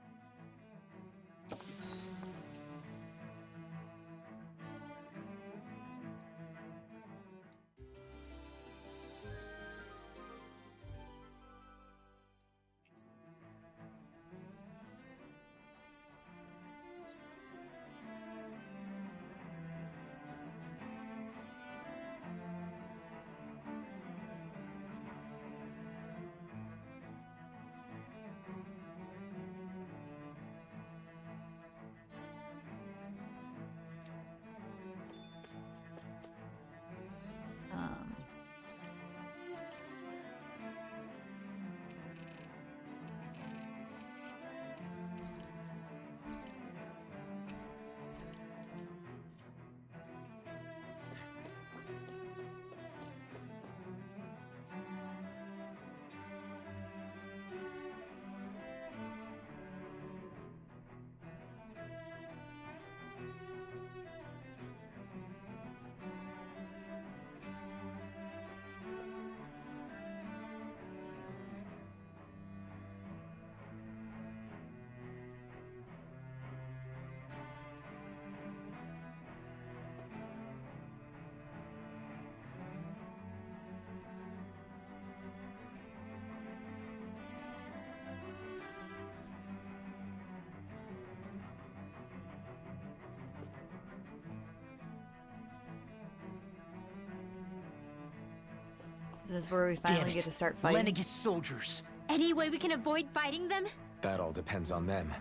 This is where we finally get to start fighting. Lenegis soldiers. Any way we can avoid fighting them? That all depends on them.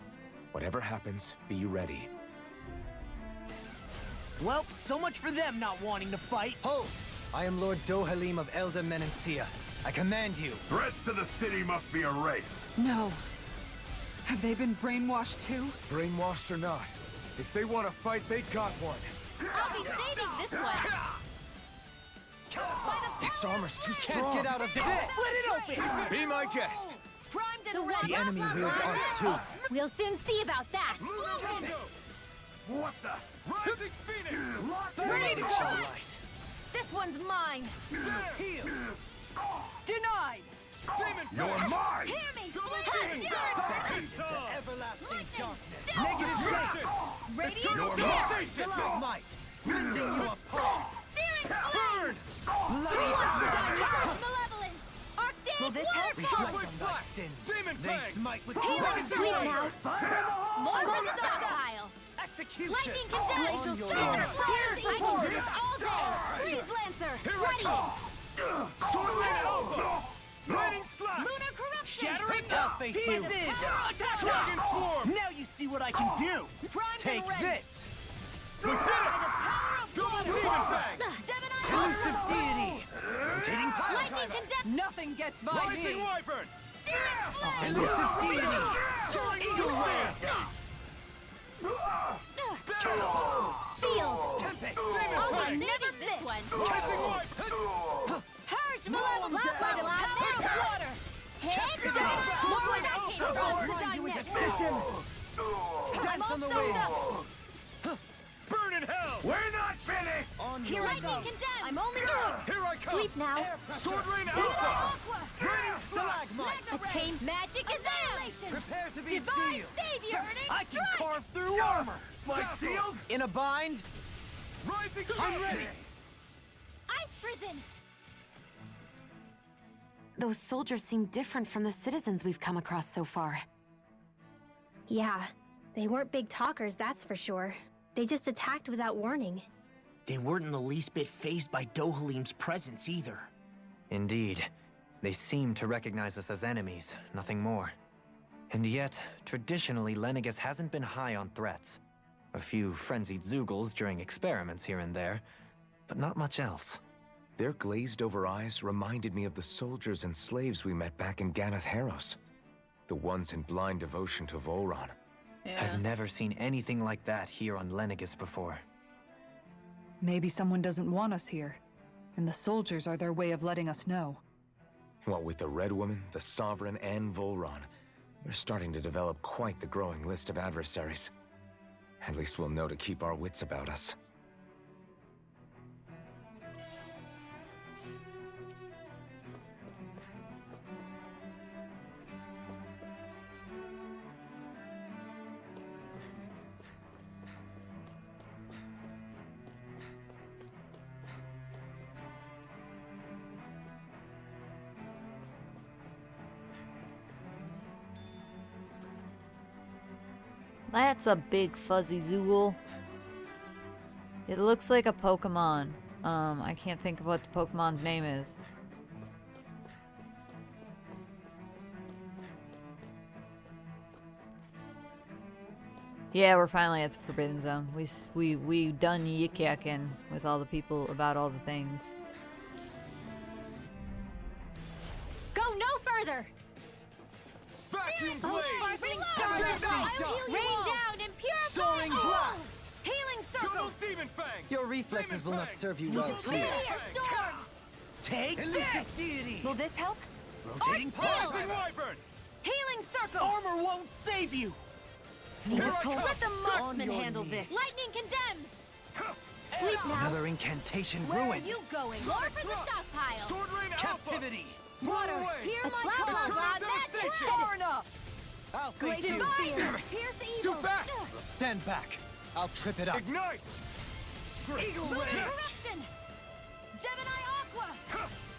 Whatever happens, be ready. Well, so much for them not wanting to fight. Ho! I am Lord Dohalim of Elda Menencia. I command you. Threats to the city must be erased. No. Have they been brainwashed too? Brainwashed or not, if they want to fight, they got one. I'll be saving this one! Its armor's too Can't strong. get out of this! Split it open! Be my guest. Primed and ready! The enemy wields arts too. We'll soon see about that! What the? Rising Phoenix! Ready to go! This one's mine! Denied! You're mine! Hear me! Have Everlasting darkness. Negative Radiant You're Spear! Stalagmite. Rending you apart. Searing Flame! Who wants to die now? Malevolence! Arctic Will this help? Waterfall! Strike on thy sin. Demon They Fang! smite with Healing dragon Sleep fire. now! More stockpile! Execution. Lightning Condemn! On your Scissor own. Fire! I can do this all day! Freeze Lancer! Ready! Sword Ring Alpha! Lightning Slash! Lunar Corruption! Shattering I'll face you. Dragon Swarm! Now you see what I can do. Primed Take and ready! this. We did it! Double Demon Fang! Gemini Elusive Orbital! deity. Rotating pile Lightning driver. Condemn! Nothing gets by Rising me! Wyvern! Searing Flame! Elusive deity. Eagle wing. Seal! Tempest! Oh, Demon I Fang! never miss one! Kissing Wyvern! Purge Malevolence! Black water! Hit! More where that came from! Wants to die next! I'm all soaked up! Burn in hell! We're not finished! On Here I go! I'm only Here I come! Sleep now! Sword Rain Gemini Alpha! Aqua! Raining Stalagmite! A chain magic is annihilation! Prepare to be Divine sealed. Savior! I can carve through armor. My sealed! In a bind. Rising I'm ready. Ice Prison! Those soldiers seem different from the citizens we've come across so far. Yeah, they weren't big talkers, that's for sure. They just attacked without warning. They weren't in the least bit fazed by Dohalim's presence either. Indeed. They seem to recognize us as enemies, nothing more. And yet, traditionally, Lenegis hasn't been high on threats. A few frenzied Zeugles during experiments here and there, but not much else. Their glazed-over eyes reminded me of the soldiers and slaves we met back in Ganath Haros. The ones in blind devotion to Volron. I've never seen anything like that here on Lenegis before. Maybe someone doesn't want us here, and the soldiers are their way of letting us know. What with the Red Woman, the Sovereign, and Volron, we're starting to develop quite the growing list of adversaries. At least we'll know to keep our wits about us. That's a big fuzzy Zoogle. It looks like a Pokemon. I can't think of what the Pokemon's name is. Yeah, we're finally at the Forbidden Zone. We done yik-yakking with all the people about all the things. Go no further! Vacuum Sparkling blade! Stars! Rain down and purify Soaring all! blast! Healing circle! Demon Fang! Your reflexes will not serve you well here. Storm! Take this! Deity! Will this help? Rotating Pulsing Wyvern! Healing circle! Armor won't save you! Need to pull. Let the marksman your handle knees. this! Lightning condemns! Sleep now! Another incantation Where ruined. are you going? More for the stockpile! Sword Rain Captivity! Water! Hear my call! That's far enough! I'll Great face you! Divine! Pierce the Too evil! fast! Stand back. I'll trip it up. Ignite! Eagle Lunar Rage! corruption! Gemini aqua!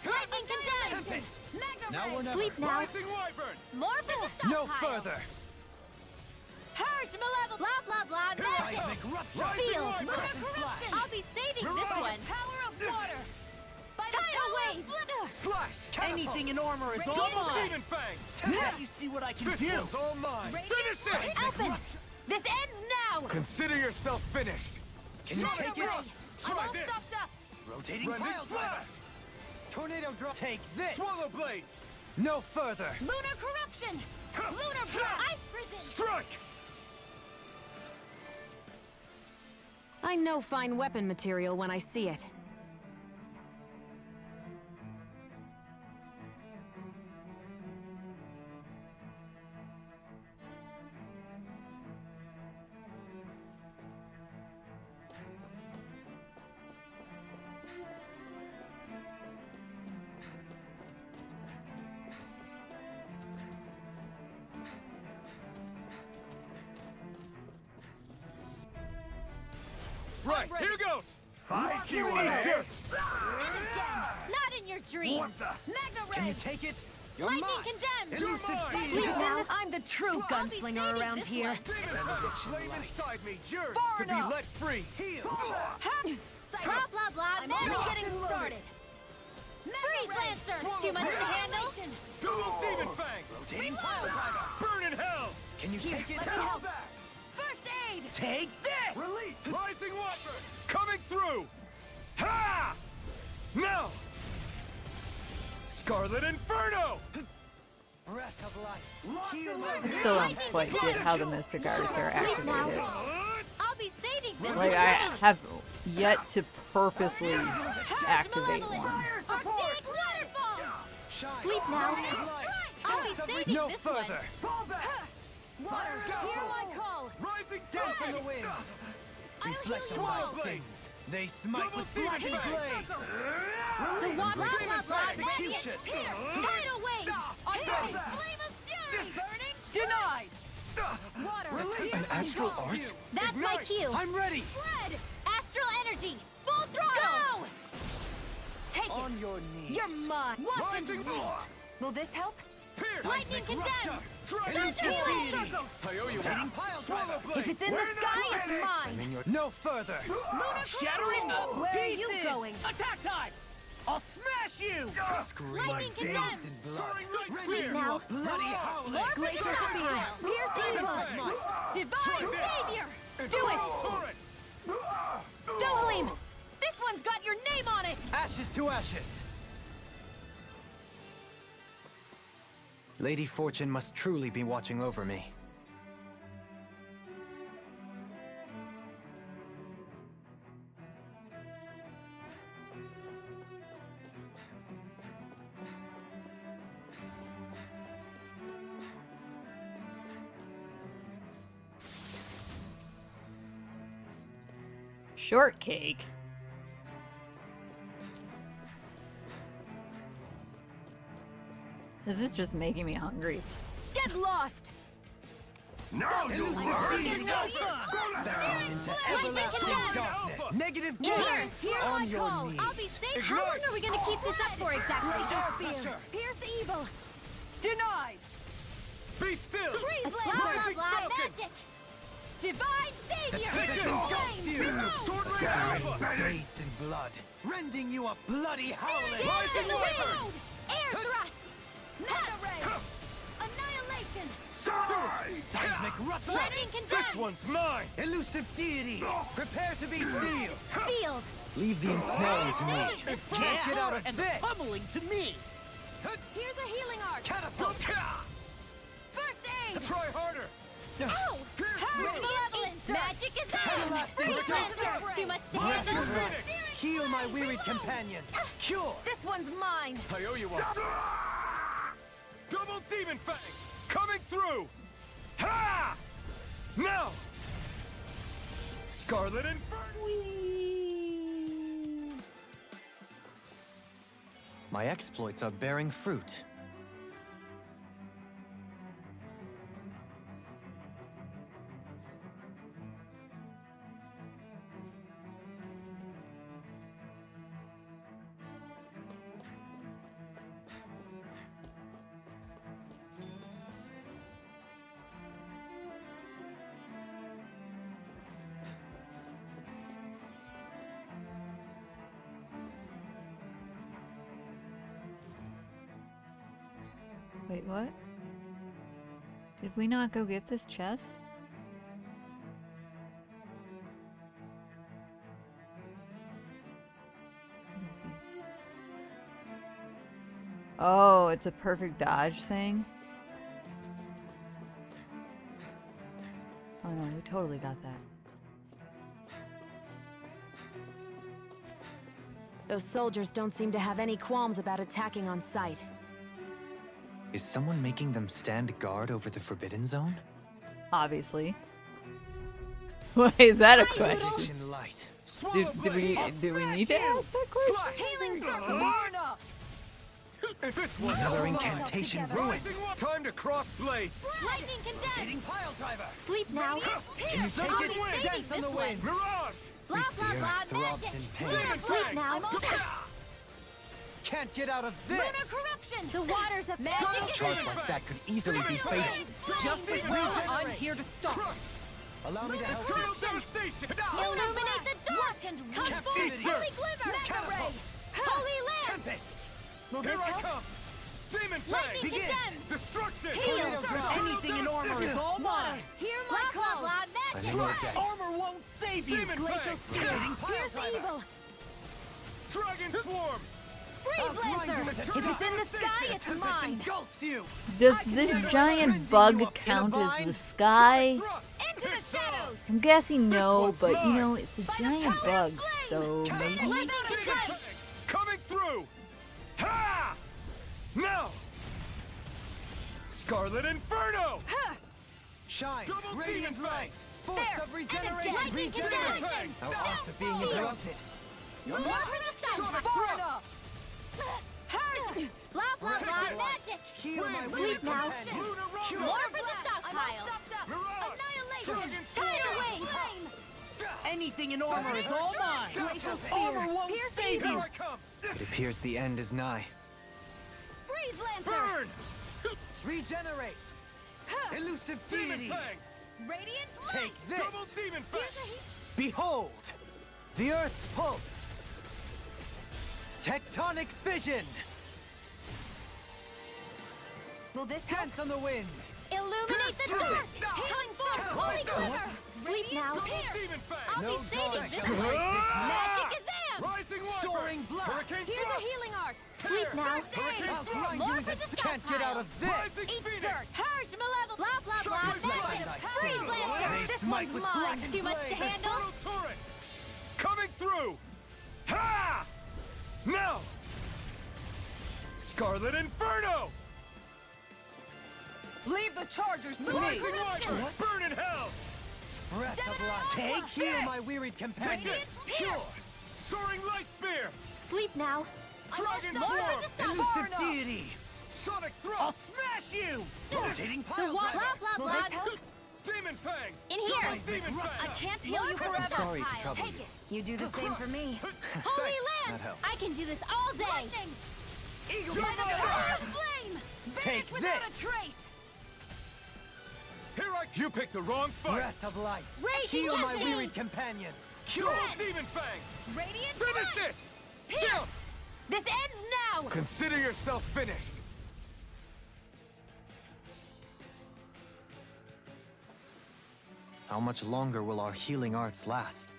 Lightning condemned! Magna Now or ray! never. Sleep now! Rising Wyvern! More for the stockpile! No further. Purge malevolent! Blah blah blah! Magic! Seismic Rupture! Sealed! Rising Lunar Wyvern! corruption! I'll be saving this one! Power of water! Tidal wave! Slash! Anything in armor is all Radiant mine. Demon Fang! Now you see what I can This do. one's all mine! Finish it! Elfin! This ends now! Consider yourself finished. Can you take it? I'm Try all this! stuffed up! Rotating Rending Pile Driver! Flash! Tornado drop. Take this. Swallow Blade! No further. Lunar corruption! Lunar ice prison! Strike! I know fine weapon material when I see it. Right, here goes! Fight you Eat ahead. dirt! Not in your dreams! Magna ray! Can you take it? You're Lightning mine. condemned! You're mine! Sleep now! I'm the true I'll be gunslinger saving around this here. one. Flame inside me, yours Far to be enough. let free! Blah blah blah! Now getting started! Freeze Lancer! Too much to handle? Double Demon Fang! Rotating Pile Driver! Burn in hell! Can you take it? Let me help! First aid! Take this! Release! Rising Wyvern! Coming through! Ha! Now! Scarlet Inferno! Breath of life. I still don't quite get how the Mystic Arts are Sleep now! activated. I'll be saving this Like, I have yet to purposely activate one. Arctic waterfall! Sleep now! I'll be saving No this further. one! Water, hear my call! Rising Dance in Dolphin! the wind. I'll heal Reflect you on my all! sins. They smite Double with Demon blackened Fang! blade. The water, blah blah blah! Execution. Magic! Pierce! Tidal wave! Pierce! Flame of fury! Burning! Denied! Water! An astral art? That's my cue! I'm ready. Red! Astral energy! Full throttle! Go! Take On it! your knees. You're mine! Watch and Rising bleed! Will this help? Pierce! Lightning condemns! Dragon Healing circle! I owe you one! Swallow Blade! If it's in the sky, it's I'm mine! in your... No further. Shattering the Where are you pieces! going? Attack time! I'll smash you! Lightning condemns! Soaring right Sleep spear! now! Bloody howling! More for Glacier stockpile! spear. Pierce evil! Fang! Divine savior! Do it! Dohalim! This one's got your name on it! Ashes to ashes. Lady Fortune must truly be watching over me. Shortcake? This is just making me hungry. Get lost! Now you learn! Negative Here, gains. hear On my your call! knees. I'll be safe! How long are we gonna keep this up for exactly? Glacier spear! Pierce evil! Denied! Be still! Freeze Rising blah blah blah! Falcon! Magic! Divine Savior! Sword bathed in blood, rending you a bloody howling. Rising Wyvern! Air thrust! Mega ray! Annihilation! Seismic rupture. Lightning condemned! This one's mine. Elusive deity, prepare to be sealed. Sealed! Leave the ensnaring to me. Can't get out of this. Pummeling to me. Here's a healing arc! Catapult. First aid! Try harder. Oh! Purge malevolence! Magic is out! Freeze Lancer! Too much to handle? Heal my wearied companion. Cure. This one's mine! I owe you one. Double Demon Fang! Coming through! Ha! Now! Scarlet Inferno! My exploits are bearing fruit. Wait, what? Did we not go get this chest? Oh, it's a perfect dodge thing? Oh no, we totally got that. Those soldiers don't seem to have any qualms about attacking on sight. Is someone making them stand guard over the Forbidden Zone? Obviously. Why is that a question? In light. Do we need to ask that question? Healing circle! Burn up! If this one Another incantation ruined. Time to cross blades. Lightning condemned! Rotating pile driver. Sleep now! Can you take it? Dance on the wind. Mirage. Blah blah The blah earth throbs magic! in pain. Lunar sleep now! Can't get out of this. Lunar corruption! The waters of magic is Charge like that could easily be fatal. Just as well, I'm here to stop. Allow me to help you. Devastation. Illuminate the dark and come forth! Captivity. Holy glimmer! Mega ray! Holy lance! Tempest. Will Here this I help? come. Demon Lightning Fang. Begin. condemned! Destruction. Heal. Anything in armor is all mine. Hear my call! Blah I magic! know you're dead. Armor won't save you. Demon Glacial Fang. spear! Rotating pile Here's driver. evil! Dragon Swarm. Freeze Lancer! If it's in the sky, it's mine! Engulfs you. Does this giant bug count as the sky? Into the shadows! I'm guessing no, but you know, it's a giant bug, so maybe? Lightning strike! Coming through. Ha! Now. Scarlet Inferno. Shine. Double Radiant Fang. Force There! of And a regeneration. lightning condemned! How odds of being interrupted. More for the sun! Sonic Far thrust. enough! Purge! Blah blah blah magic! Heal my Sleep weary now! companion. More for the stockpile! Mirage. Annihilation! Tidal wave! Anything in armor is all mine. Glacial Armor spear! won't Pierce save evil! you. Here I come. It appears the end is nigh. Freeze Lancer! Burn. Regenerate. Elusive deity. Radiant Take light! this. Double Demon Fang. Here's a heat! Behold, the Earth's pulse. Tectonic fission. Will this help? Dance on the wind. Illuminate the dark! Come forth! Holy glimmer! Sleep now! Demon Fang. I'll No be saving dodge. this one! Magic is am! Rising Wyvern. Soaring blood. Hurricane Here's a thrust. healing art! Sleep now! Hurricane I'll thrust. More for the Can't get out of this. Eat dirt! Purge malevolence! Blah blah blah Sharp magic! blade. Freeze Lancer! They This smite one's with mine! blackened Too much to blade. handle? Inferno turret. Coming through. Ha! Now. Scarlet Inferno. Leave the chargers to Rising me. Wyvern. Burn in hell. Breath of life. Take Heal my wearied companion. Pure. Soaring light spear. Sleep now. Dragon More Swarm. for the stuff. Elusive deity. Sonic thrust. I'll smash you. Rotating The pile what? driver. Blah blah blah! Demon Fang. In here! Double Demon I Fang. can't heal you forever! sorry to trouble Take you. it! You do the same for me. Holy Lance! helps. I can do this all day! Lightning! Eagle Jump by the on! power of flame! Take Vanish without this. a trace! Here I You picked the wrong fight! Breath of life! Raging Heal my Destiny! wearied companion! Double Demon Fang! Radiant Finish Strike! it! Jump! This ends now! Consider yourself finished! How much longer will our healing arts last?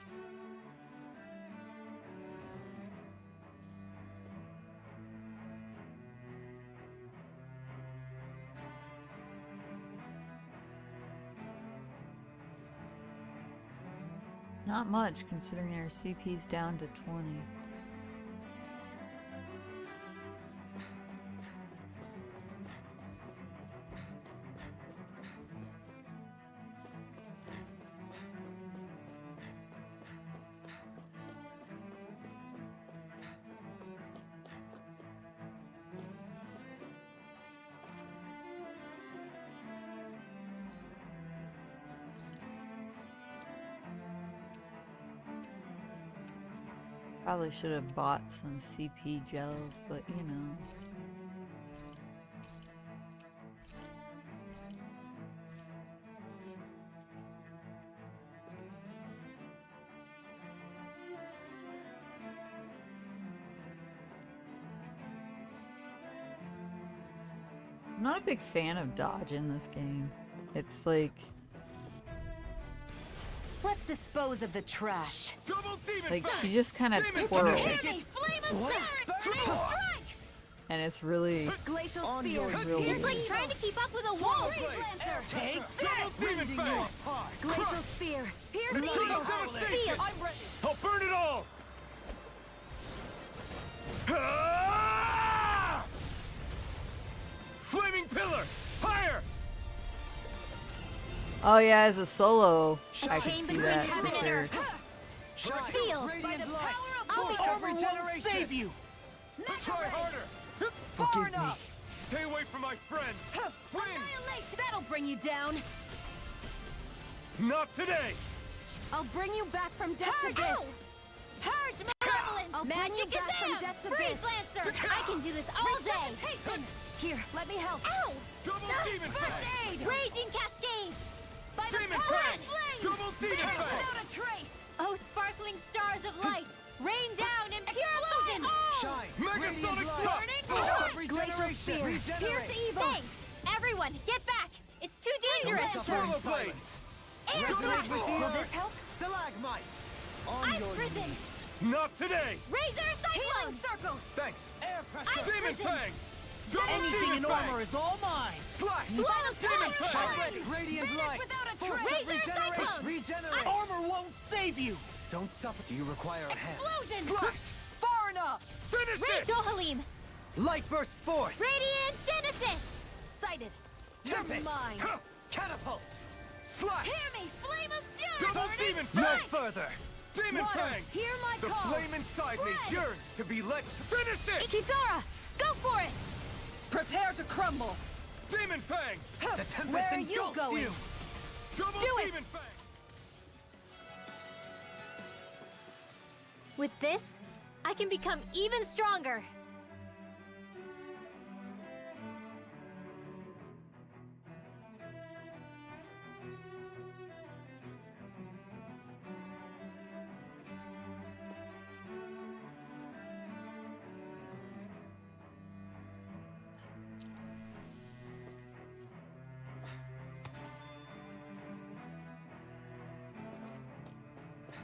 Not much, considering our CP's down to 20. Probably should have bought some CP gels, but you know. I'm not a big fan of dodge in this game. It's like... Let's dispose of the trash. Like, she just kind of twirls. And it's really... Glacial On spear. your real It's like weird. trying to keep up with a wall. Take that! Glacial spear. Pierce Let's evil. take out devastation. Seal. I'm ready. I'll burn it all! Ah! Flaming pillar! Higher! Oh yeah, as a solo, I could Chain see between that heaven for and sure. earth. Sealed by the power of I'll be armor won't generation. save you! Try harder! Far enough! Stay away from my friends! Win! Annihilation. That'll bring you down. Not today! I'll bring you back from death's abyss. Purge malevolence! I'll bring you Magic back is from out! death's Freeze abyss. Lancer! I can do this all day! Resuscitation. Here, let me help. Ow! Double Demon First Fang! aid! Raging Cascades! By the Demon power Fang! of flame! Double Demon Fire Fang! without a trace! Oh, sparkling stars of light! Rain down in pure illusion! Shine! Megasonic Radiant thrust! light! Glacial spear. Pierce evil. Thanks! Everyone, get back! It's too dangerous! Swallow blades! Air Resonate with blast! the earth. Stalagmite! On I'm your prison! knees. Not today! Razor Cyclone! Circle. Thanks! Air pressure! I'm Demon prison! Fang! Double Anything Demon in Fang! armor is all mine! Slash! Swallow Demon fire! Fang! Ready! Radiant Finish light! without a Force trace. of Razor regeneration! Cyclone! Regenerate! Armor won't save you! Don't suffer. Do you require a hand? Explosion! Slash! Far enough. Finish Ray it! Dohalim! Light burst forth! Radiant Genesis! Sighted. Tempest! Mine. Catapult! Slash! Hear me! Flame of fury! Double Burning Demon No Fang! further! Demon Water, Fang! hear my The call. flame inside me Spread. yearns to be lit! Finish it! Kisara, go for it. Prepare to crumble. Demon Fang! The tempest Where are you engulfs going? you! Double Do it. Demon Fang! With this, I can become even stronger!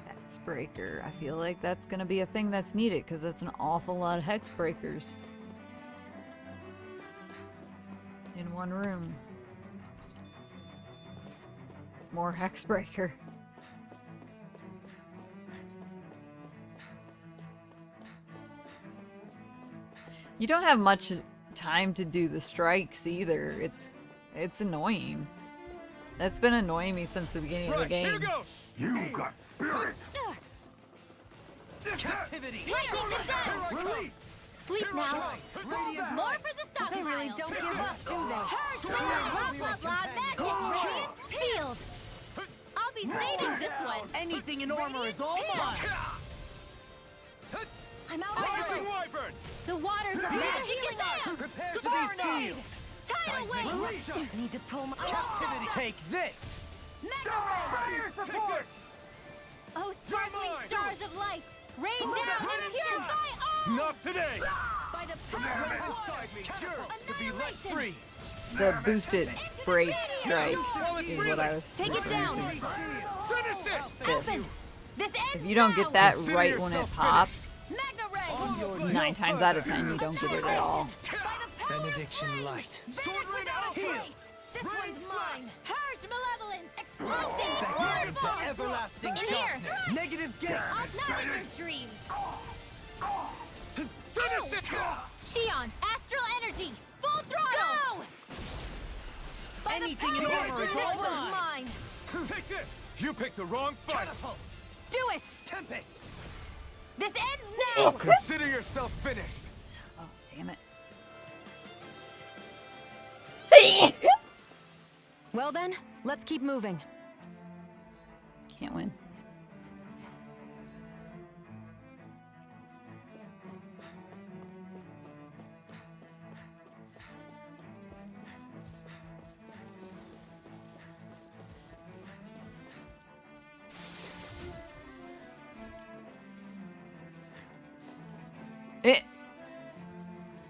Hexbreaker. I feel like that's gonna be a thing that's needed because that's an awful lot of hexbreakers in one room. More hexbreaker. You don't have much time to do the strikes either. It's annoying. That's been annoying me since the beginning of the game. Here goes! You got spirit! Captivity! Lightning the dead! Release! Sleep now! Radiant More light! for the stockpile! They really don't give up, do they? Purge blah blah blah magic! Sealed! I'll be saving this one! Anything in armor is all mine! I'm out of Rising arrow. Wyvern! The waters of magic is out! Prepare to Far be enough. sealed! Tidal wave! Need to pull my Captivity! Take this! Mega ray! Fire for force! Oh, sparkling stars of light! Rain down and purify all! Not today! By the power of water! Inside me, yours to be let free! The boosted break strike is what I was Take it down! Finish it! Alphen! This ends If you don't get that Consider right when it yourself pops, Mega ray! 9 times out of 10 you don't get it at all. By the power Benediction light. Sword without a trace! This one's mine! Purge malevolence! Explosion! Back into everlasting In here! darkness! Negative gate! Not in your dreams! Finish it! Shion, astral energy! Full throttle! Go! Anything in armor is all mine! Take this! You picked the wrong fight! Catapult! Do it! Tempest! This ends now! Consider yourself finished! Oh, damn it. Well then, let's keep moving. Can't win.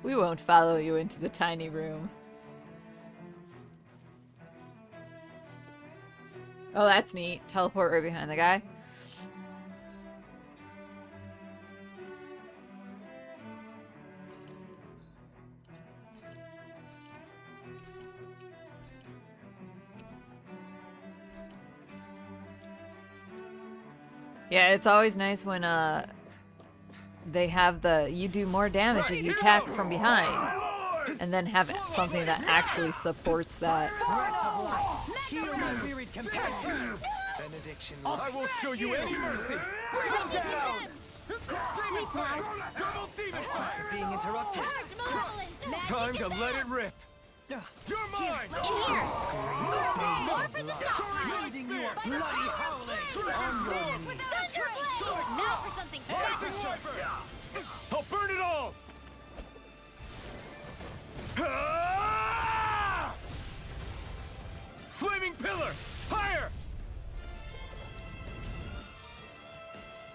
We won't follow you into the tiny room. Oh, that's neat. Teleport right behind the guy. Yeah, it's always nice when they have you do more damage if you attack from behind, and then have something that actually supports that. Heal my wearied companion! Benediction I light. won't show you any mercy! Sleep now! Double demon fire! Being interrupted! Purge malevolence! Time to let it rip! You're mine! In here! More for the Surrounding you are bloody howling! On your knees! Thunderblade! Now for something special! I'll burn it all! Ah! Flaming pillar! Higher!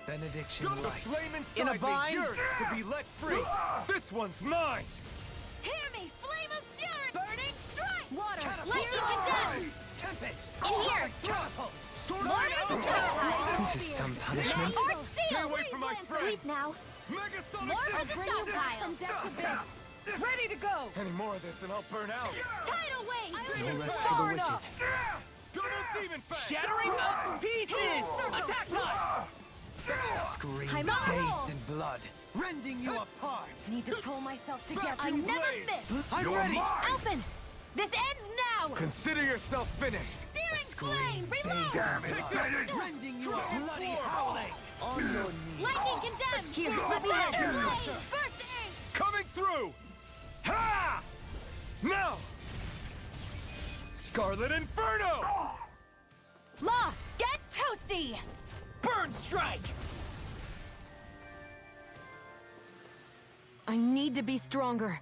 Benediction Got the light. flame In a inside bind? me, yours to be let free! This one's mine! Hear me! Flame of fury! Burning strike! Water! Catapult! Lightning condemned! Tempest! In here! Catapult! Sword More for the tide! This is some punishment. Stay away from my friends! Sleep now! Megasonic More for Disc! the stockpile! From death's abyss! Ready to go! Any more of this and I'll burn out! Tidal wave! No rest for the wicked. Double demon fang! Shattering of pieces! Attack time! Scream I'm on a roll. bathed in blood. Rending you apart! Need to pull myself together. I never miss! I'm ready! Alphen! This ends now! Consider yourself finished! Searing flame! Reload! Rending you a bloody howling! On your knees! Lightning condemned! Here, let me in. Thunderblade! First aid! Coming through! Ha! Now! Scarlet Inferno! Law, get toasty! Burn strike! I need to be stronger.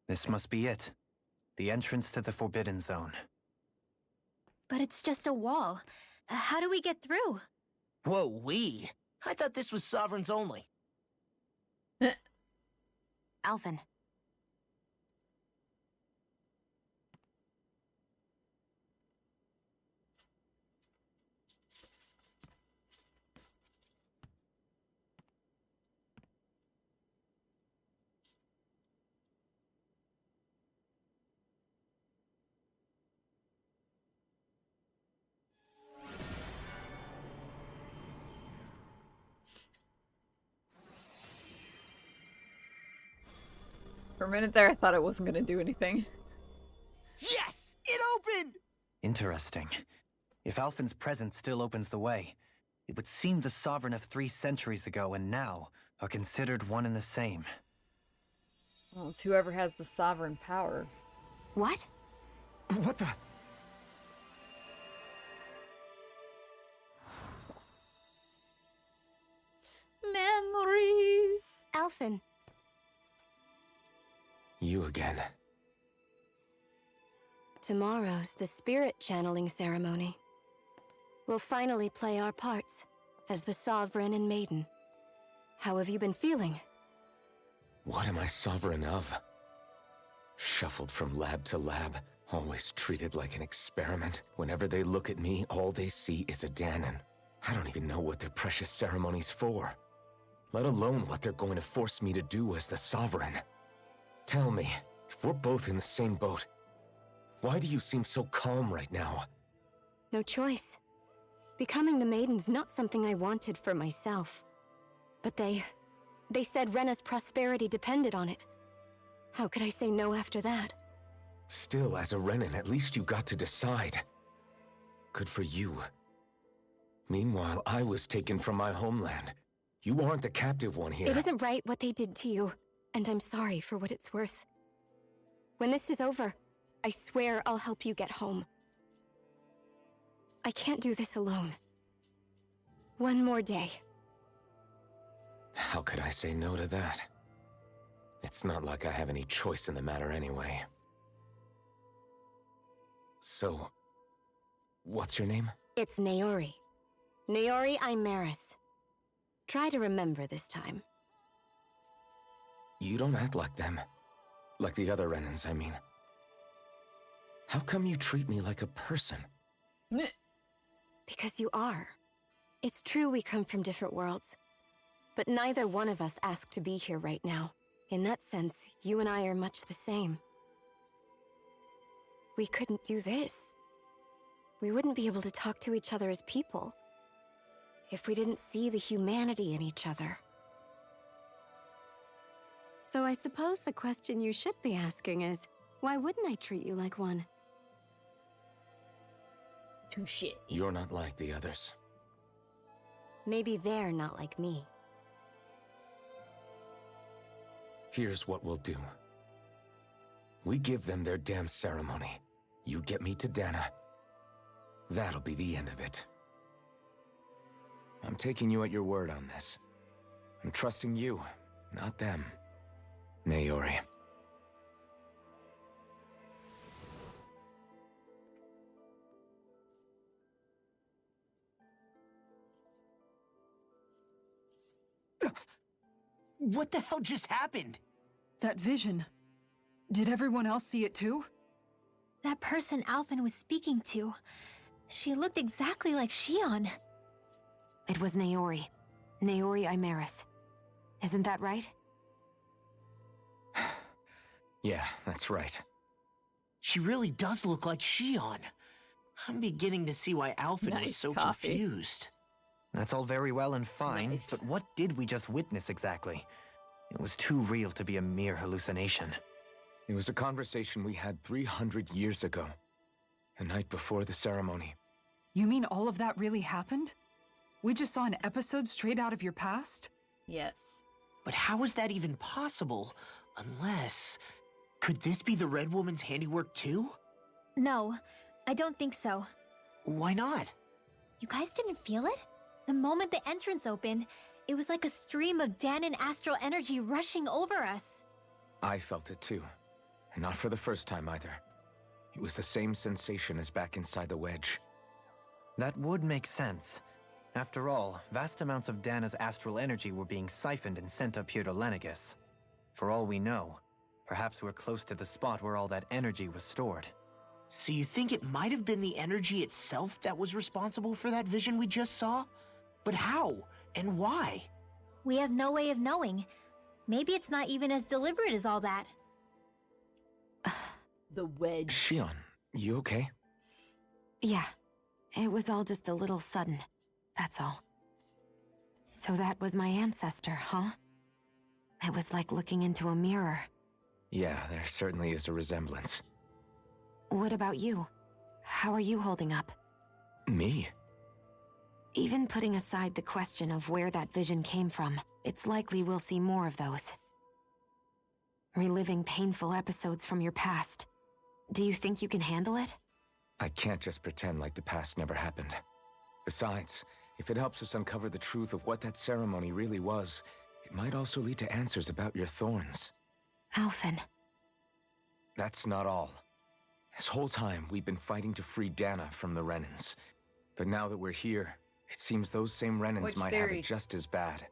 This must be it. The entrance to the Forbidden Zone. But it's just a wall. How do we get through? Whoa, we? I thought this was Sovereigns only. Alphen. For a minute there, I thought it wasn't going to do anything. Yes! It opened! Interesting. If Alphen's presence still opens the way, it would seem the Sovereign of 3 centuries ago and now are considered one and the same. Well, it's whoever has the sovereign power. What? What the? Memories. Alphen. You again. Tomorrow's the spirit channeling ceremony. We'll finally play our parts as the Sovereign and Maiden. How have you been feeling? What am I sovereign of? Shuffled from lab to lab, always treated like an experiment. Whenever they look at me, all they see is a Danon. I don't even know what their precious ceremony's for, let alone what they're going to force me to do as the Sovereign. Tell me, if we're both in the same boat, why do you seem so calm right now? No choice. Becoming the Maiden's not something I wanted for myself. But they said Rena's prosperity depended on it. How could I say no after that? Still, as a Renan, at least you got to decide. Good for you. Meanwhile, I was taken from my homeland. You aren't the captive one here. It isn't right what they did to you, and I'm sorry for what it's worth. When this is over, I swear I'll help you get home. I can't do this alone. One more day. How could I say no to that? It's not like I have any choice in the matter anyway. So, what's your name? It's Naori. Naori Imaris. Try to remember this time. You don't act like them. Like the other Renans, I mean. How come you treat me like a person? Because you are. It's true we come from different worlds. But neither one of us asked to be here right now. In that sense, you and I are much the same. We couldn't do this. We wouldn't be able to talk to each other as people if we didn't see the humanity in each other. So I suppose the question you should be asking is, why wouldn't I treat you like one? Touché. You're not like the others. Maybe they're not like me. Here's what we'll do. We give them their damn ceremony. You get me to Dana. That'll be the end of it. I'm taking you at your word on this. I'm trusting you, not them. Naori. What the hell just happened? That vision. Did everyone else see it too? That person Alphen was speaking to, she looked exactly like Shion. It was Naori. Naori Imaris. Isn't that right? Yeah, that's right. She really does look like Shion. I'm beginning to see why Alphen was so confused. That's all very well and fine, but what did we just witness exactly? It was too real to be a mere hallucination. It was a conversation we had 300 years ago. The night before the ceremony. You mean all of that really happened? We just saw an episode straight out of your past? Yes. But how is that even possible? Unless... Could this be the Red Woman's handiwork too? No, I don't think so. Why not? You guys didn't feel it? The moment the entrance opened, it was like a stream of Danon astral energy rushing over us. I felt it too. And not for the first time either. It was the same sensation as back inside the wedge. That would make sense. After all, vast amounts of Dana's astral energy were being siphoned and sent up here to Lenegus. For all we know, perhaps we're close to the spot where all that energy was stored. So you think it might have been the energy itself that was responsible for that vision we just saw? But how? And why? We have no way of knowing. Maybe it's not even as deliberate as all that. The wedge. Shion, you okay? Yeah. It was all just a little sudden. That's all. So that was my ancestor, huh? It was like looking into a mirror. Yeah, there certainly is a resemblance. What about you? How are you holding up? Me? Even putting aside the question of where that vision came from, it's likely we'll see more of those. Reliving painful episodes from your past. Do you think you can handle it? I can't just pretend like the past never happened. Besides, if it helps us uncover the truth of what that ceremony really was, it might also lead to answers about your thorns. Alphen. That's not all. This whole time, we've been fighting to free Dana from the Renans. But now that we're here, it seems those same Renans Which might have theory? it just as bad.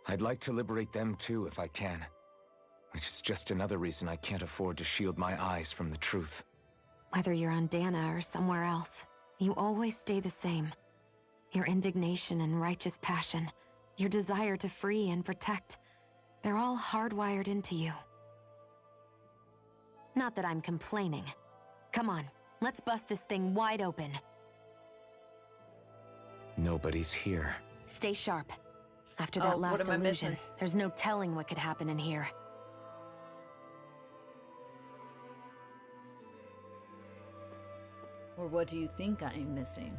I'd like to liberate them too, if I can. Which is just another reason I can't afford to shield my eyes from the truth. Whether you're on Dana or somewhere else, you always stay the same. Your indignation and righteous passion, your desire to free and protect, they're all hardwired into you. Not that I'm complaining. Come on, let's bust this thing wide open. Nobody's here. Stay sharp. After Oh, that what last am I illusion, missing? there's no telling what could happen in here. Or what do you think I am missing?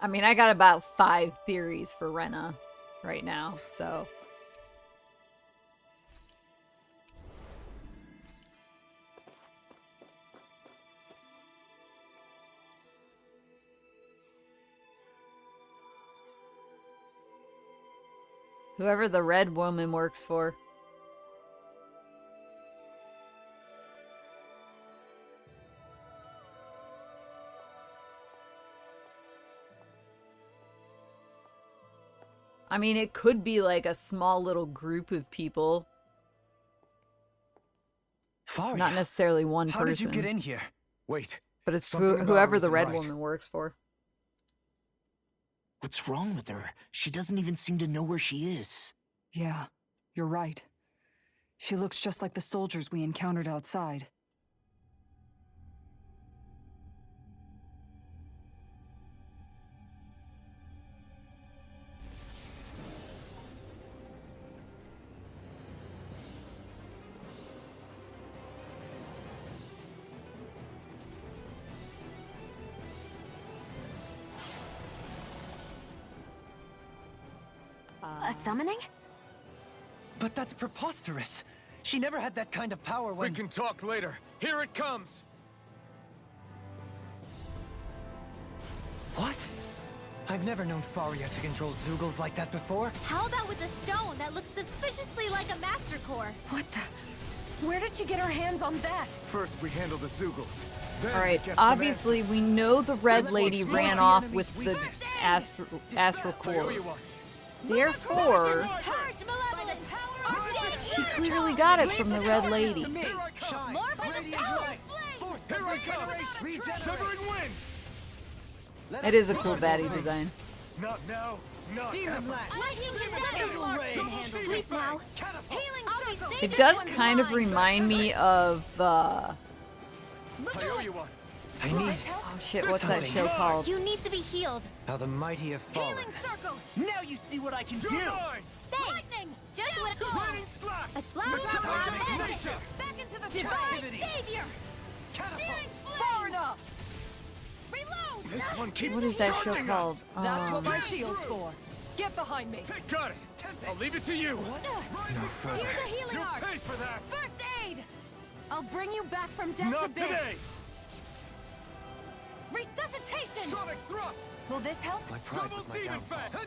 I mean, I got about 5 theories for Rena right now, so. Whoever the red woman works for. I mean, it could be like a small little group of people. Faria, Not necessarily one how person. did you get in here? Wait. But it's Something about whoever her the isn't red right. woman works for. What's wrong with her? She doesn't even seem to know where she is. Yeah, you're right. She looks just like the soldiers we encountered outside. A summoning? But that's preposterous. She never had that kind of power when— We can talk later. Here it comes! What? I've never known Faria to control Zeugles like that before. How about with a stone that looks suspiciously like a Master Core? What the? Where did she get her hands on that? First, we handle the Zeugles. Alright, obviously we know the red lady ran off with the astral core. Therefore, she clearly got it from the red lady. More by the power of flame! Here I come! Severing wind! It is a cool baddie design. Not now, not Demon Lack! Sleep now. It does kind of remind me of, I owe you one. I need oh shit, what's that show called? You need to be healed. how the mighty have fallen. Now you see what I can do! Thanks. Lightning. Just what it calls. Lightning slash! A splash. Nature! Back into the Divine savior. Catapult! Far enough. Reload. This one keeps What is that show charging called? us. That's what my shield's for. Get behind me. Got it. I'll leave it to you. No further. Here's a healing You'll arc. pay for that. First aid. I'll bring you back from death's Not abyss. today. Resuscitation. Sonic thrust! Will this help? My pride was my Demon downfall. Fang!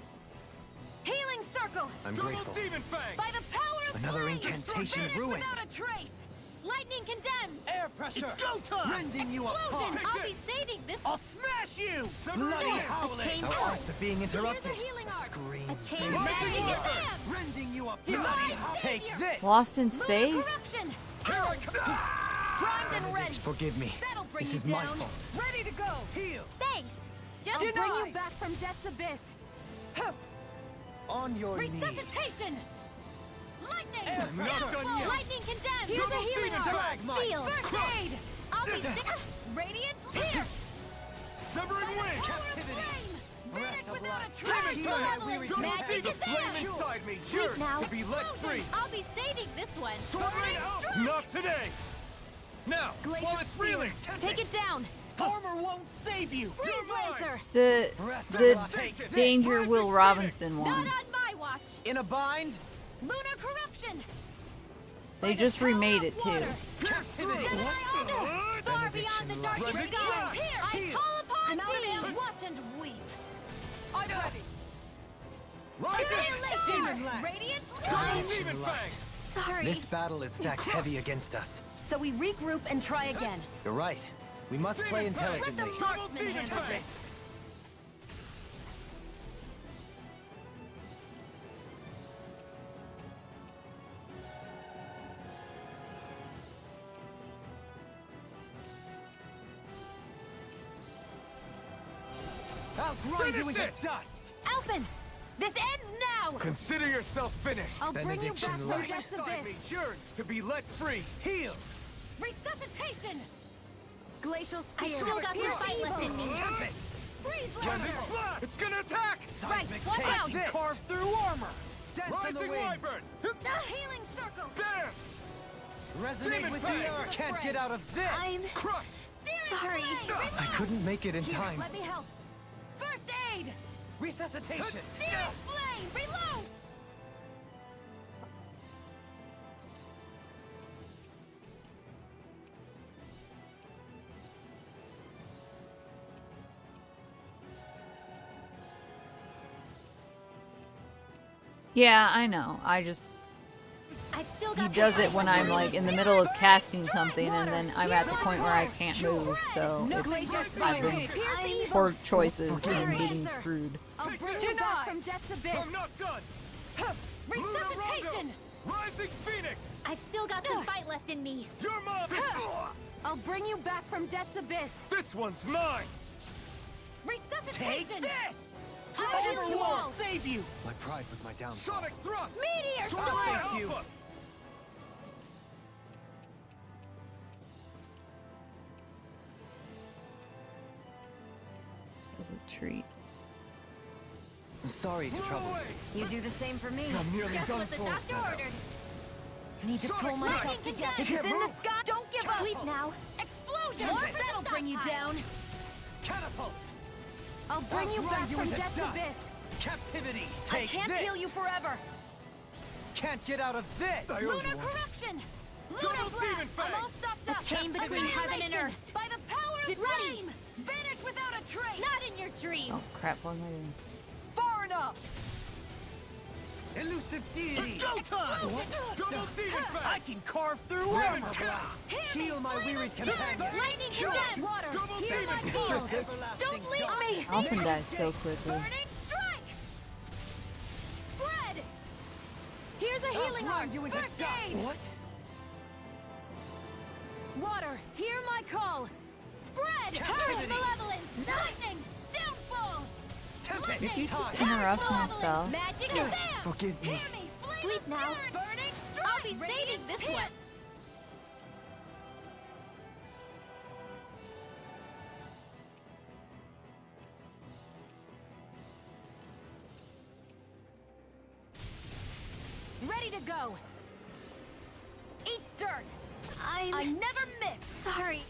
Healing circle. I'm Double grateful. Demon Fang! By the power of Another flame. incantation Vanish ruined. without a trace. Lightning condemns! Air pressure! It's go time! Rending you apart! Explosion! I'll be saving this. I'll smash you! Bloody howling! Our arts are being interrupted. Here's a healing arc. Scream. A chain magic exam! Rending you apart! Divine Take savior. this! Lost in Lunar space? corruption! Here I come! Primed and ready! Forgive me. That'll bring This you is my down. fault. Ready to go! Heal! Thanks! Just bring you back from death's abyss! On your knees. Resuscitation! Lightning! I'm not done yet. Lightning condemned! Here's Double a healing demon arc! drag, Mike. Seal! First Crush. aid! I'll be Radiant pierce! Severing wing! Captivity! Vanish of without life. a trace! Demon fire. Malevolence! Don't Magic see the is flame there. inside me Sleep yearns now! to be let free. I'll be saving this one! Soaring out! Not today! Now, Glacier while it's spear. reeling, Take it down! armor won't save you! Freeze Lancer! The danger Will Robinson Not one. on my watch! In a bind? Lunar corruption! They just remade it too. Captivity! Far beyond the darkest Let it skies! go. Here, I Heal. call upon I'm out of thee! ammo. Watch and weep! I'm ready! Rising! Tribulation! Demon Lash. Radiant Double demon fang! Sorry. This battle is stacked heavy against us. So we regroup and try again. You're right. We must play Demon fang. intelligently. Let the marksman demon handle fang. this. I'll grind you into it. dust! Alphen! This ends now! Consider yourself finished! I'll bring you back Benediction from light. death's Inside abyss! me yearns to be let free! Heal! Resuscitation! Glacial I spear! still got some fight left in me. Tempest! Freeze Can Lancer! it fly? It's gonna attack! Right, watch Take out! this. Carve through armor! Dance on the Rising wing! wyvern! The healing circle! Dance! Resonate Demon with fang. the earth! Can't get out of this! I'm Crush! sorry. I couldn't make it in Here, time. let me help! First aid! Resuscitation! Searing flame! Reload! Yeah, I know. I've still He got does some it when fight I'm left like in in me. the middle of casting something and then I'm at the point where I can't move, so I've been poor choices and getting screwed. I'll bring you back from death's abyss! I'm not done! Resuscitation! Rising Phoenix! I've still got some fight left in me. Your mom! I'll bring you back from death's abyss! This one's mine! Resuscitation! Take this! I'll heal you all! Save you! My pride was my downfall. Sonic thrust! Meteor Soaring storm! Thank you. Alpha! It was a treat. I'm sorry to trouble you. You do the same for me. I'm nearly Just done what the for. doctor ordered. Need to Sonic pull myself lightning together. You Because can't in the move. sky, don't give up. Sleep now. Explosion! That'll bring you down. Catapult! I'll bring I'll you grind back you from into death's dust. abyss. Captivity! I Take can't this! heal you forever. Can't get out of this! Lunar corruption! Lunar Double blast! demon fang. I'm all stopped The up. chain between heaven and Annihilation! earth. By the power of Get ready. flame! Vanish without a trace! Not in your dreams! Oh crap, what am I doing? Far enough! Elusive deity! It's go time! Double demon I fang! can carve through Demon armor! trap! Heal my wearied companion! Lightning condemned! Water! Double Hear demon my fang. field! Don't leave me! Alphen dies so quickly. Burning strike! Spread! Here's a healing arc! You into First dust. aid! What? Water, hear my call! Spread! Captivity. Malevolence! Lightning! Downfall! Tempest! Lightning! Time. Interrupt my Malevolence! spell. Magic exam! Forgive me. Hear me! Flame Sleep of now. fury. Burning strike! I'll be saving this one! Ready to go! Eat dirt! I never miss! Sorry.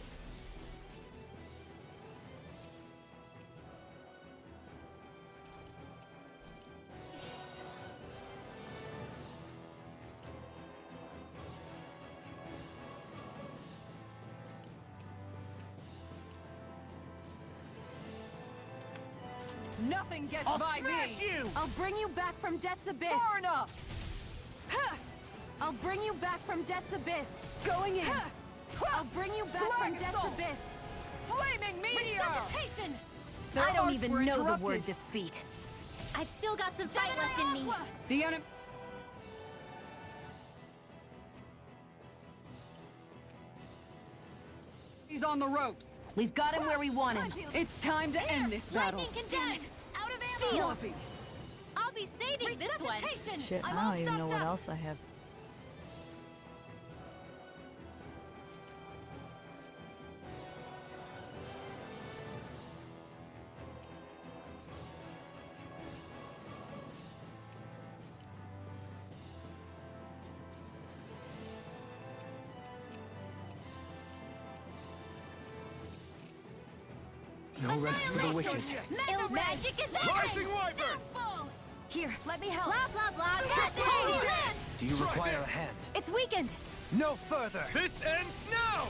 Nothing gets I'll by smash me! you! I'll bring you back from death's abyss! Far enough! Huh. I'll bring you back from Death's abyss. Going in. I'll bring you back from Death's abyss. Flaming meteor! Resuscitation! Their I don't hearts even were know the interrupted. word defeat. I've still got some fight left in me. The enemy. He's on the ropes. We've got him where we want him. It's time to end this battle. Lightning condemns! Out of ammo! Sloppy. I'll be saving this one! Shit, I don't even know what else I have. No rest for the wicked. Magic is Rising Wyvern! Here, let me help. Blah, blah, blah. Do you require a hand? It's weakened. No further! This ends now!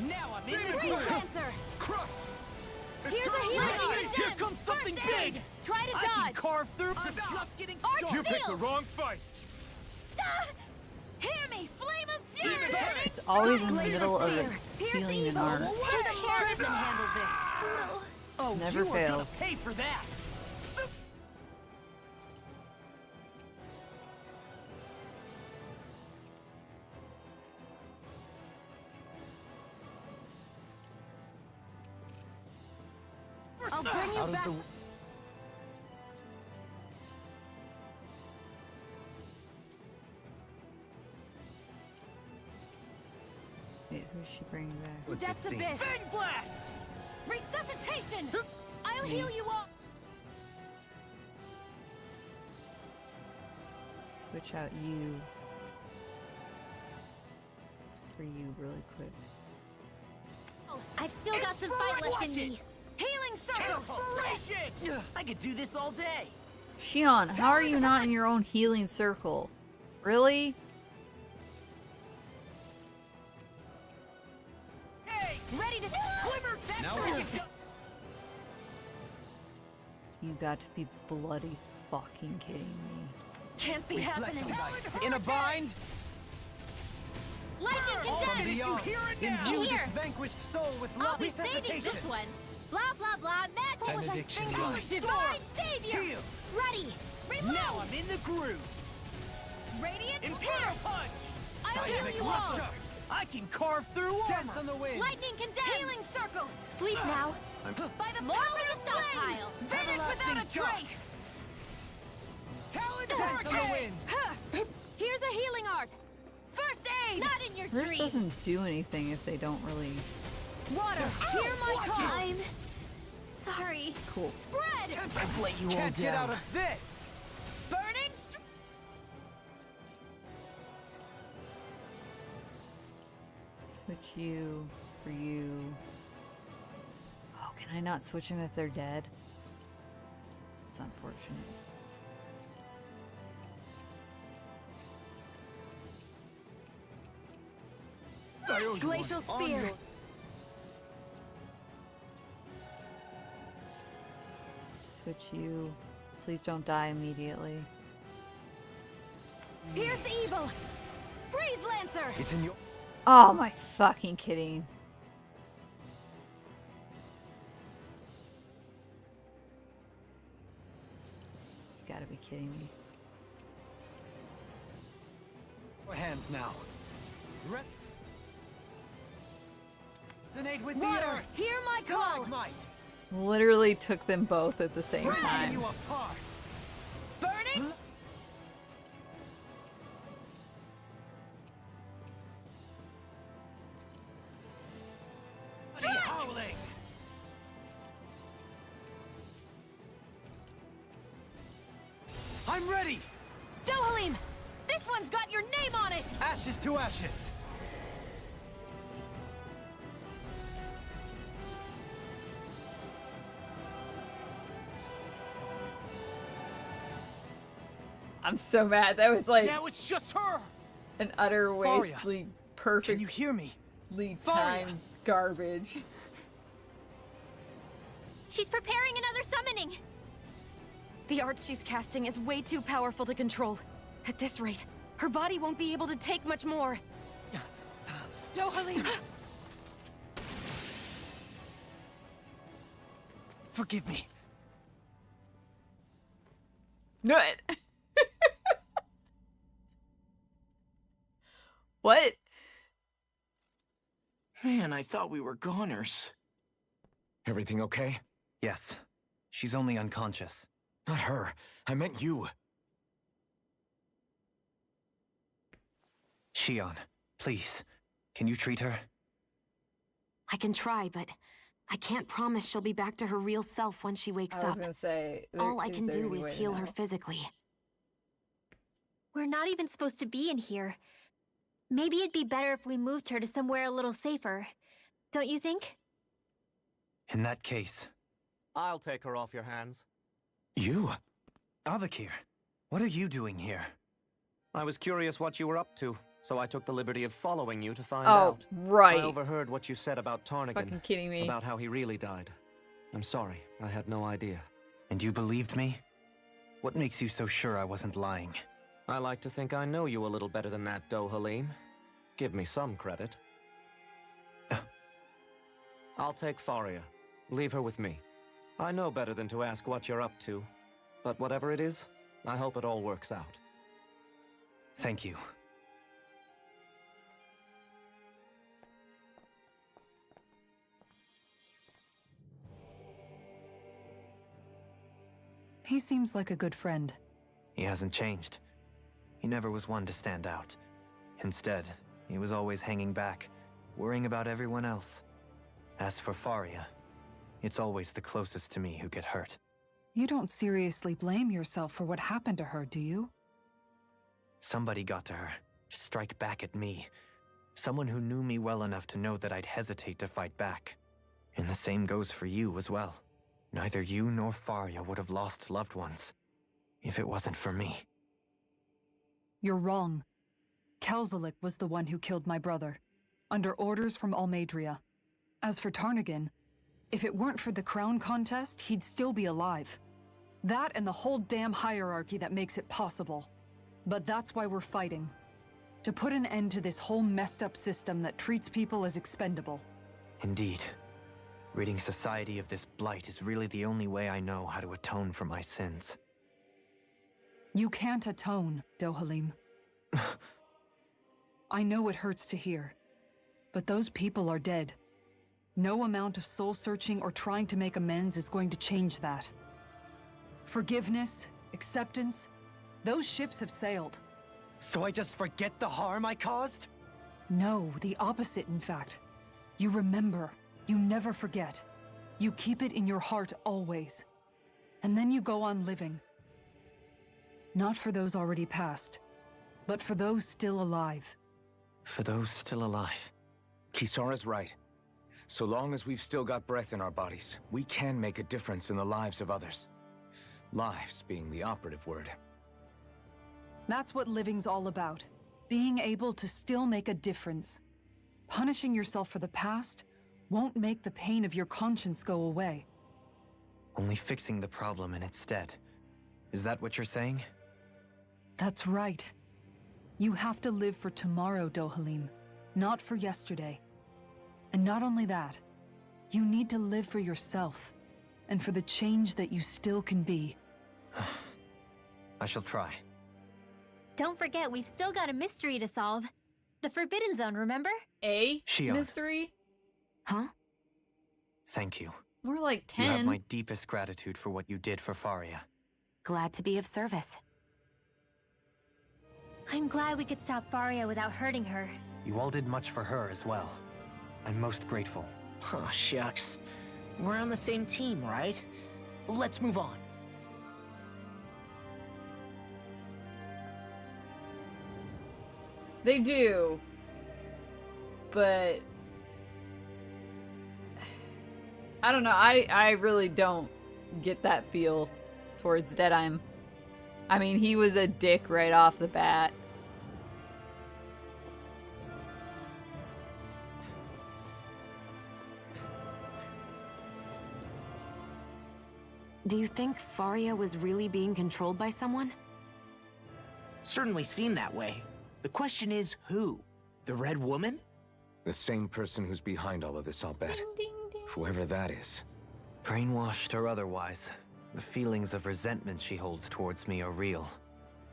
Now I'm in Demon the Freeze Blade! Lancer. Crush! Here's a healing Ready! art. Here comes something big! Try to I can dodge. carve through. I'm just getting started. You picked the wrong fight! Hear me! Flame of fury! Demon Blade! It's always in the Glacial middle of Spear. the ceiling and art. Who the hell can handle this? Oh, Never you are gonna fails. pay for that. I'll bring you Out of back. the... Wait, who's she bringing back? What's it Death's seem? abyss. Fang blast! Resuscitation. I'll heal you all. Switch out you for you really quick. I've still got some fight left in me. Healing circle. Inspiration! I could do this all day. Shion, how are you not in your own healing circle? Really? Hey, Ready to glimmer! That's Now where we're- you go. You got to be bloody fucking kidding me. Can't be happening. In a bind? Lightning All from condemns! beyond. Here and now. Imbue Here. this vanquished soul with I'll love be saving resuscitation. this one. Blah, blah, blah. Magic! Benediction Divine light. Savior! Heal. Ready! Reload! Now I'm in the groove. Radiant Impale pierce. punch! I'll heal Dynamic you all. rupture! I can carve through Dance armor! on the wind. Lightning condemns! Healing circle. Sleep now. By the More power for the of flame. stockpile. Vanish without a Everlasting dark. trace. Talon Dance on the hurricane! wind. Huh. Here's a healing art. First aid. Not in your Hers dreams. doesn't do anything if they don't really... Water. Hear my call. I'm sorry. Cool. Spread. I've let you all Can't get down. out of this. Burning. Switch you for you. Oh, can I not switch them if they're dead? It's unfortunate. Glacial spear. Switch you. Please don't die immediately. Pierce evil. Freeze lancer. It's in your... Oh, my fucking kidding. You gotta be kidding me. Your hands now. Resonate with Water. the earth. Hear my call. Stalagmite. Literally took them both at the same Breaking time. you apart. Burning. Bloody howling! I'm ready. Dohalim. This one's got your name on it. Ashes to ashes. I'm so mad. That was like Now it's just her! an utter Faria, wastely Can perfect you hear me? time garbage. She's preparing another summoning. The art she's casting is way too powerful to control. At this rate, Her body won't be able to take much more. Dohalim! Forgive me. What? What? Man, I thought we were goners. Everything okay? Yes. She's only unconscious. Not her. I meant you. Shion, please. Can you treat her? I can try, but I can't promise she'll be back to her real self when she wakes I was up. gonna say, All I can there do any is way to heal her know? physically. We're not even supposed to be in here. Maybe it'd be better if we moved her to somewhere a little safer. Don't you think? In that case... I'll take her off your hands. You? Avakir, what are you doing here? I was curious what you were up to, so I took the liberty of following you to find Oh, out. right. I overheard what you said about Tarnigan. Fucking kidding me. About how he really died. I'm sorry, I had no idea. And you believed me? What makes you so sure I wasn't lying? I like to think I know you a little better than that, Dohalim. Give me some credit. I'll take Faria. Leave her with me. I know better than to ask what you're up to. But whatever it is, I hope it all works out. Thank you. He seems like a good friend. He hasn't changed. He never was one to stand out. Instead, he was always hanging back, worrying about everyone else. As for Faria, it's always the closest to me who get hurt. You don't seriously blame yourself for what happened to her, do you? Somebody got to her, to strike back at me. Someone who knew me well enough to know that I'd hesitate to fight back. And the same goes for you as well. Neither you nor Faria would have lost loved ones, if it wasn't for me. You're wrong. Kelzelik was the one who killed my brother, under orders from Almadria. As for Tarnigan, if it weren't for the crown contest, he'd still be alive. That and the whole damn hierarchy that makes it possible. But that's why we're fighting. To put an end to this whole messed up system that treats people as expendable. Indeed. Ridding society of this blight is really the only way I know how to atone for my sins. You can't atone, Dohalim. I know it hurts to hear, but those people are dead. No amount of soul-searching or trying to make amends is going to change that. Forgiveness, acceptance, those ships have sailed. So I just forget the harm I caused? No, the opposite, in fact. You remember. You never forget. You keep it in your heart always. And then you go on living. Not for those already past, but for those still alive. For those still alive. Kisara's right. So long as we've still got breath in our bodies, we can make a difference in the lives of others. Lives being the operative word. That's what living's all about. Being able to still make a difference. Punishing yourself for the past won't make the pain of your conscience go away. Only fixing the problem in its stead. Is that what you're saying? That's right. You have to live for tomorrow, Dohalim, not for yesterday. And not only that, you need to live for yourself, and for the change that you still can be. I shall try. Don't forget, we've still got a mystery to solve. The Forbidden Zone, remember? Shion. Mystery? Huh? Thank you. More like 10. You have my deepest gratitude for what you did for Faria. Glad to be of service. I'm glad we could stop Faria without hurting her. You all did much for her as well. I'm most grateful. Oh, shucks. We're on the same team, right? Let's move on. They do. But... I don't know. I really don't get that feel towards Deadeye. I mean, he was a dick right off the bat. Do you think Faria was really being controlled by someone? Certainly seemed that way. The question is, who? The Red Woman? The same person who's behind all of this, I'll bet. Ding, ding, ding. Whoever that is. Brainwashed or otherwise, the feelings of resentment she holds towards me are real.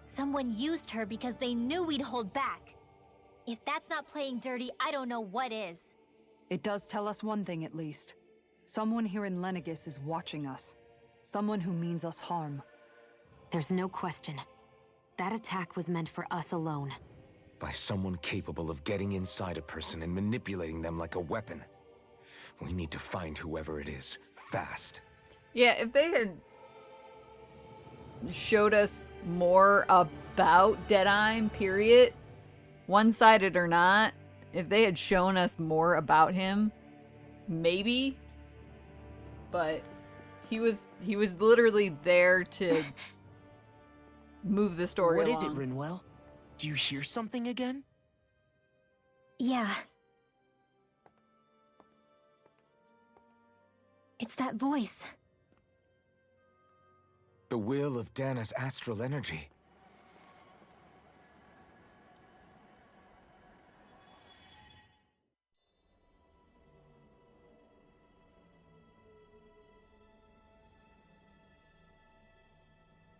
Someone used her because they knew we'd hold back. If that's not playing dirty, I don't know what is. It does tell us one thing at least. Someone here in Lenegis is watching us. Someone who means us harm. There's no question. That attack was meant for us alone. By someone capable of getting inside a person and manipulating them like a weapon. We need to find whoever it is, fast. Yeah, if they had showed us more about Deadeye, period, one-sided or not, if they had shown us more about him, maybe. But he was literally there to move the story What along. is it, Rinwell? Do you hear something again? Yeah. It's that voice. The will of Dana's astral energy.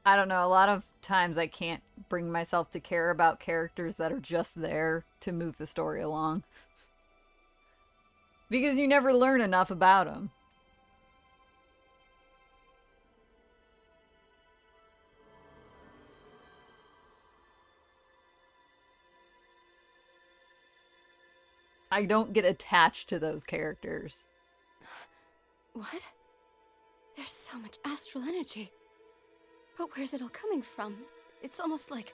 I don't know, a lot of times I can't bring myself to care about characters that are just there to move the story along. Because you never learn enough about them. I don't get attached to those characters. What? There's so much astral energy. But where's it all coming from? It's almost like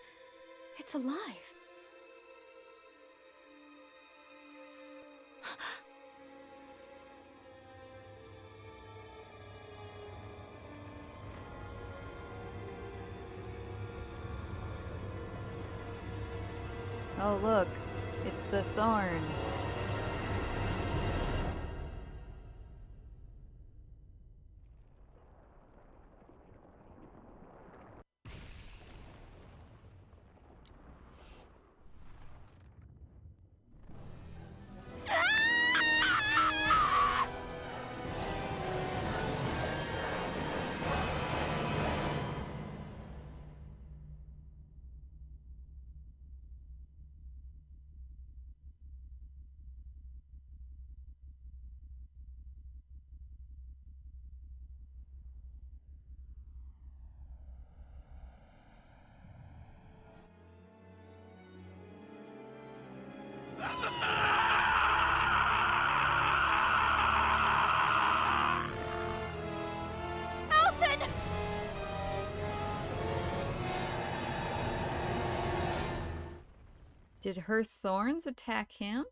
it's alive. Oh, look. It's the thorns. Did her thorns attack him?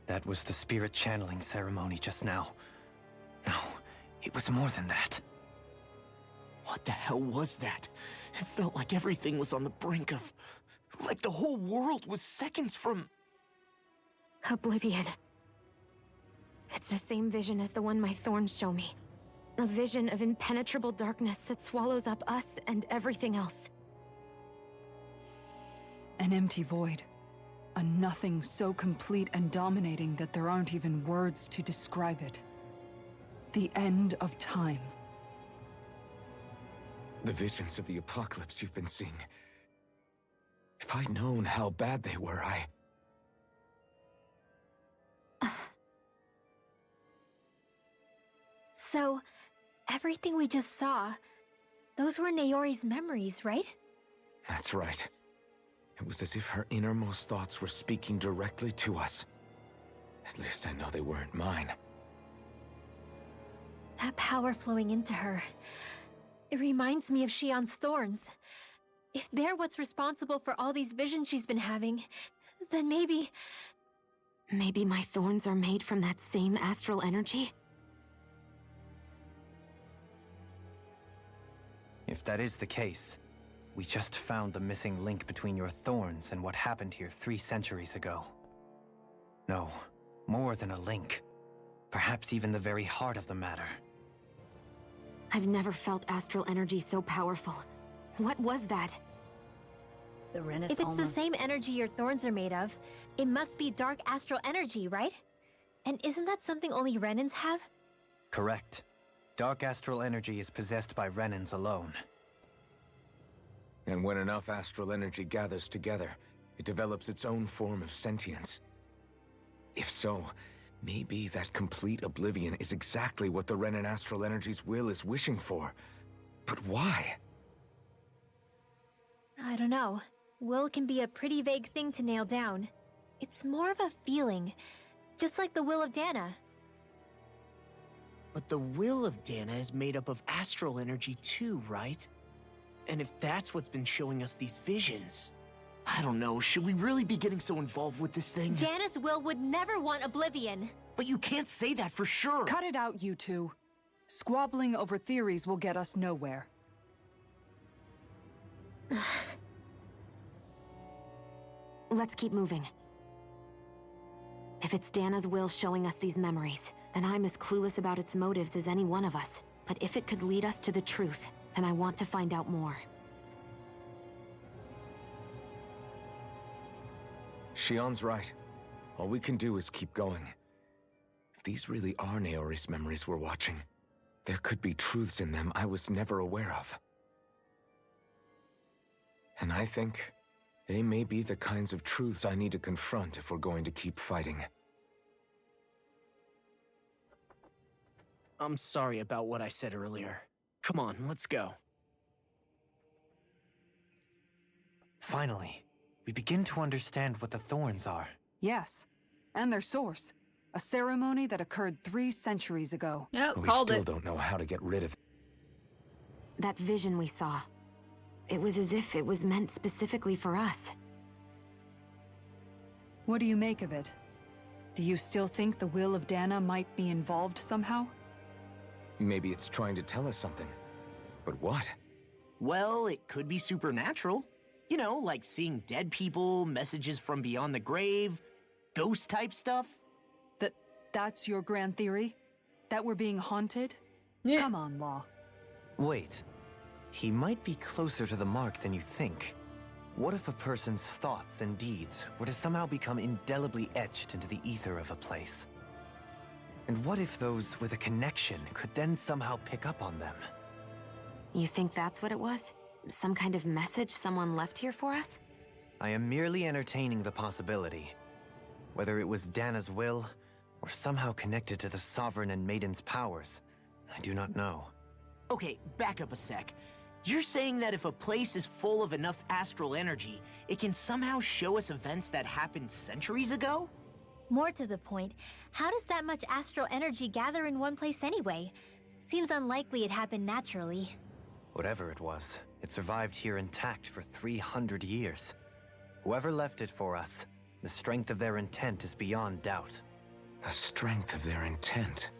That was the spirit channeling ceremony just now. No, it was more than that. What the hell was that? It felt like everything was on the brink of... like the whole world was seconds from... Oblivion. It's the same vision as the one my thorns show me. A vision of impenetrable darkness that swallows up us and everything else. An empty void. A nothing so complete and dominating that there aren't even words to describe it. The end of time. The visions of the apocalypse you've been seeing. If I'd known how bad they were, So, everything we just saw, those were Naori's memories, right? That's right. It was as if her innermost thoughts were speaking directly to us. At least I know they weren't mine. That power flowing into her. It reminds me of Shion's thorns. If they're what's responsible for all these visions she's been having, then maybe... Maybe my thorns are made from that same astral energy? If that is the case, we just found the missing link between your thorns and what happened here 3 centuries ago. No, more than a link. Perhaps even the very heart of the matter. I've never felt astral energy so powerful. What was that? The Ren is If it's the same energy your thorns are made of, it must be dark astral energy, right? And isn't that something only Renans have? Correct. Dark astral energy is possessed by Renans alone. And when enough astral energy gathers together, it develops its own form of sentience. If so, maybe that complete oblivion is exactly what the Renan astral energy's will is wishing for. But why? I don't know. Will can be a pretty vague thing to nail down. It's more of a feeling, just like the will of Dana. But the will of Dana is made up of astral energy too, right? And if that's what's been showing us these visions... I don't know, should we really be getting so involved with this thing? Dana's will would never want oblivion. But you can't say that for sure. Cut it out, you two. Squabbling over theories will get us nowhere. Let's keep moving. If it's Dana's will showing us these memories, then I'm as clueless about its motives as any one of us. But if it could lead us to the truth, then I want to find out more. Shion's right. All we can do is keep going. If these really are Naori's memories we're watching, there could be truths in them I was never aware of. And I think they may be the kinds of truths I need to confront if we're going to keep fighting. I'm sorry about what I said earlier. Come on, let's go. Finally, we begin to understand what the thorns are. Yes, and their source. A ceremony that occurred 3 centuries ago. Yep, We called still it. don't know how to get rid of it. That vision we saw. It was as if it was meant specifically for us. What do you make of it? Do you still think the will of Dana might be involved somehow? Maybe it's trying to tell us something. But what? Well, it could be supernatural. You know, like seeing dead people, messages from beyond the grave, ghost-type stuff. That's your grand theory? That we're being haunted? Yeah. Come on, Law. Wait. He might be closer to the mark than you think. What if a person's thoughts and deeds were to somehow become indelibly etched into the ether of a place? And what if those with a connection could then somehow pick up on them? You think that's what it was? Some kind of message someone left here for us? I am merely entertaining the possibility. Whether it was Dana's will, or somehow connected to the Sovereign and Maiden's powers, I do not know. Okay, back up a sec. You're saying that if a place is full of enough astral energy, it can somehow show us events that happened centuries ago? More to the point, how does that much astral energy gather in one place anyway? Seems unlikely it happened naturally. Whatever it was, it survived here intact for 300 years. Whoever left it for us, the strength of their intent is beyond doubt. The strength of their intent.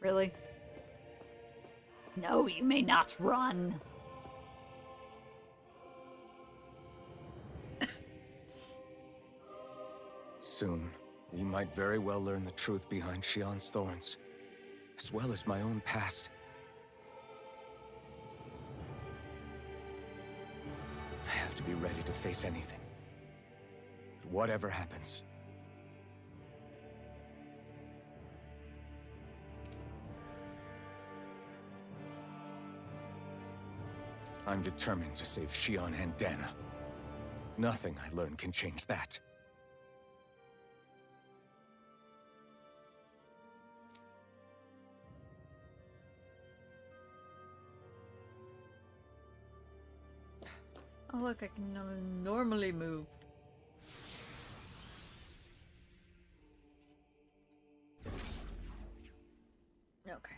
Really? No, you may not run. Soon, we might very well learn the truth behind Shion's thorns, as well as my own past. I have to be ready to face anything. Whatever happens. I'm determined to save Shion and Dana. Nothing I learn can change that. Oh look, I can normally move. Okay.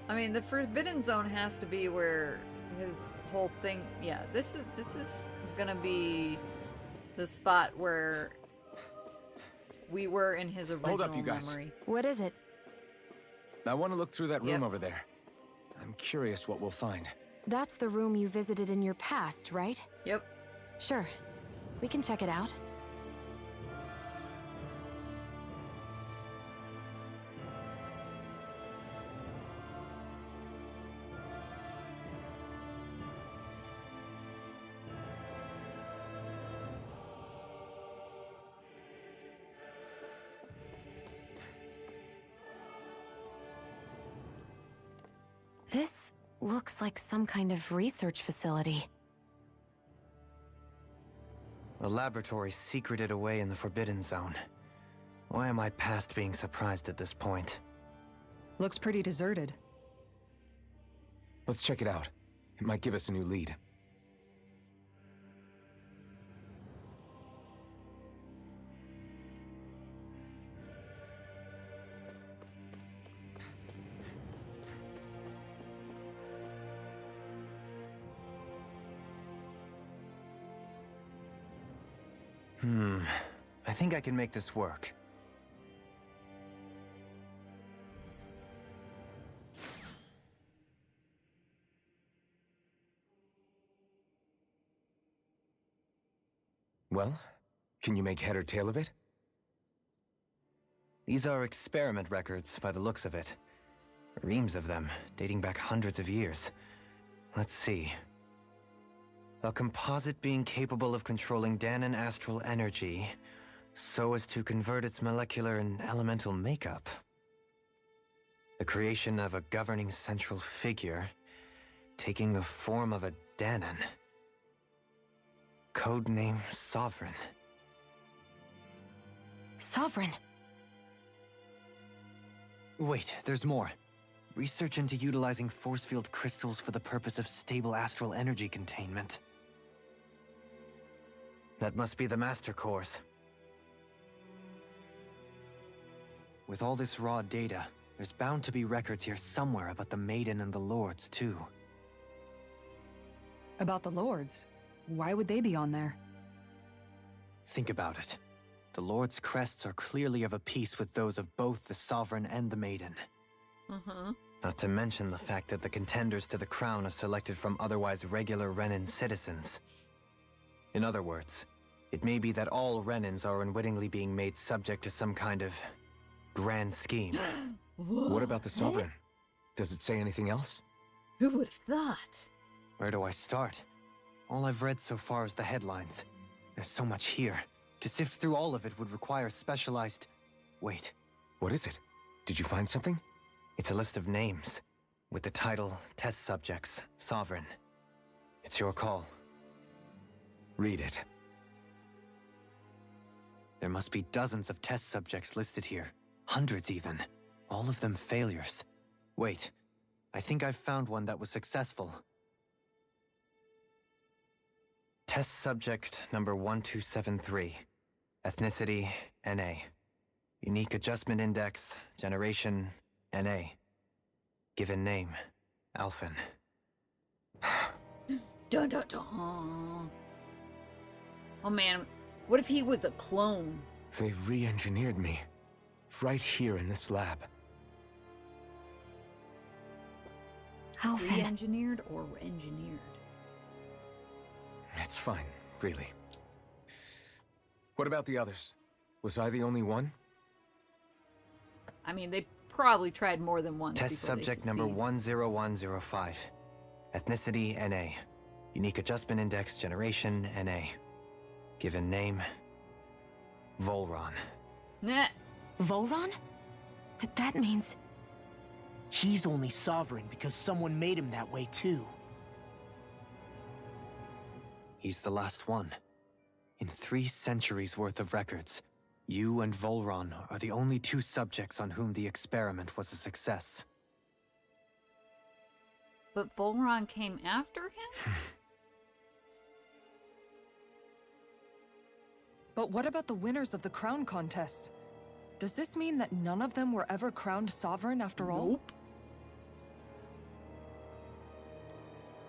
I mean, the Forbidden Zone has to be where his whole thing. Yeah, this is gonna be the spot where we were in his original Hold up, you guys. memory. What is it? I want to look through that room Yep. over there. I'm curious what we'll find. That's the room you visited in your past, right? Yep. Sure. We can check it out. This looks like some kind of research facility. A laboratory secreted away in the Forbidden Zone. Why am I past being surprised at this point? Looks pretty deserted. Let's check it out. It might give us a new lead. I think I can make this work. Well, can you make head or tail of it? These are experiment records, by the looks of it. Reams of them, dating back hundreds of years. Let's see. A composite being capable of controlling Danon astral energy, so as to convert its molecular and elemental makeup. The creation of a governing central figure, taking the form of a Danon. Codename Sovereign. Sovereign. Wait, there's more. Research into utilizing force field crystals for the purpose of stable astral energy containment. That must be the Master Course. With all this raw data, there's bound to be records here somewhere about the Maiden and the Lords, too. About the Lords? Why would they be on there? Think about it. The Lord's crests are clearly of a piece with those of both the Sovereign and the Maiden. Not to mention the fact that the contenders to the crown are selected from otherwise regular Renin citizens. In other words, it may be that all Renins are unwittingly being made subject to some kind of grand scheme. What about the Sovereign? Does it say anything else? Who would have thought? Where do I start? All I've read so far is the headlines. There's so much here. To sift through all of it would require specialized... Wait. What is it? Did you find something? It's a list of names, with the title Test Subjects, Sovereign. It's your call. Read it. There must be dozens of test subjects listed here. Hundreds even. All of them failures. Wait, I think I've found one that was successful. Test subject number 1273. Ethnicity, NA. Unique Adjustment Index, generation, NA. Given name, Alphen. Dun dun dun. Oh man, what if he was a clone? They re-engineered me. Right here in this lab. Alphen. Re-engineered or engineered? It's fine, really. What about the others? Was I the only one? I mean, they probably tried more than once. Test before they subject number succeed. 10105. Ethnicity, NA. Unique Adjustment Index, Generation, NA. Given name, Volron. Nah. Volron? But that means... He's only sovereign because someone made him that way too. He's the last one. In 3 centuries worth of records, you and Volron are the only 2 subjects on whom the experiment was a success. But Volron came after him? But what about the winners of the crown contests? Does this mean that none of them were ever crowned sovereign after all? Nope.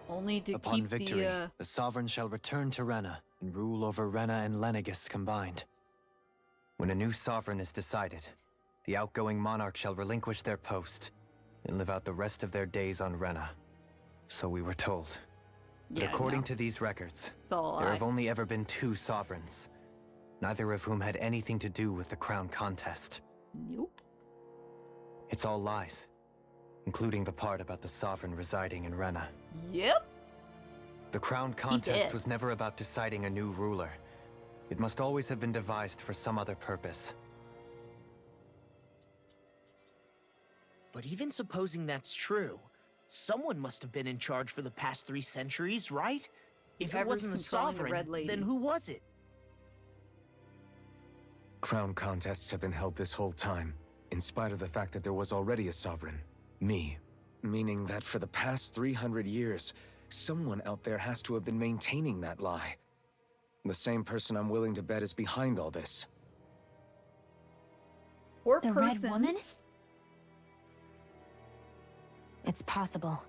Only to Upon keep victory, the the sovereign shall return to Rena and rule over Rena and Lenegis combined. When a new sovereign is decided, the outgoing monarch shall relinquish their post and live out the rest of their days on Rena. So we were told. But according to these records, It's all a there lie. have only ever been 2 sovereigns, neither of whom had anything to do with the crown contest. Nope. It's all lies, including the part about the sovereign residing in Rena. Yep. The crown did. contest was never about deciding a new ruler. It must always have been devised for some other purpose. But even supposing that's true, someone must have been in charge for the past 3 centuries, right? If it Whoever's wasn't the controlling the sovereign, Red Lady. then who was it? Crown contests have been held this whole time, in spite of the fact that there was already a sovereign. Me. Meaning that for the past 300 years, someone out there has to have been maintaining that lie. The same person I'm willing to bet is behind all this. Or The Red Woman? It's possible.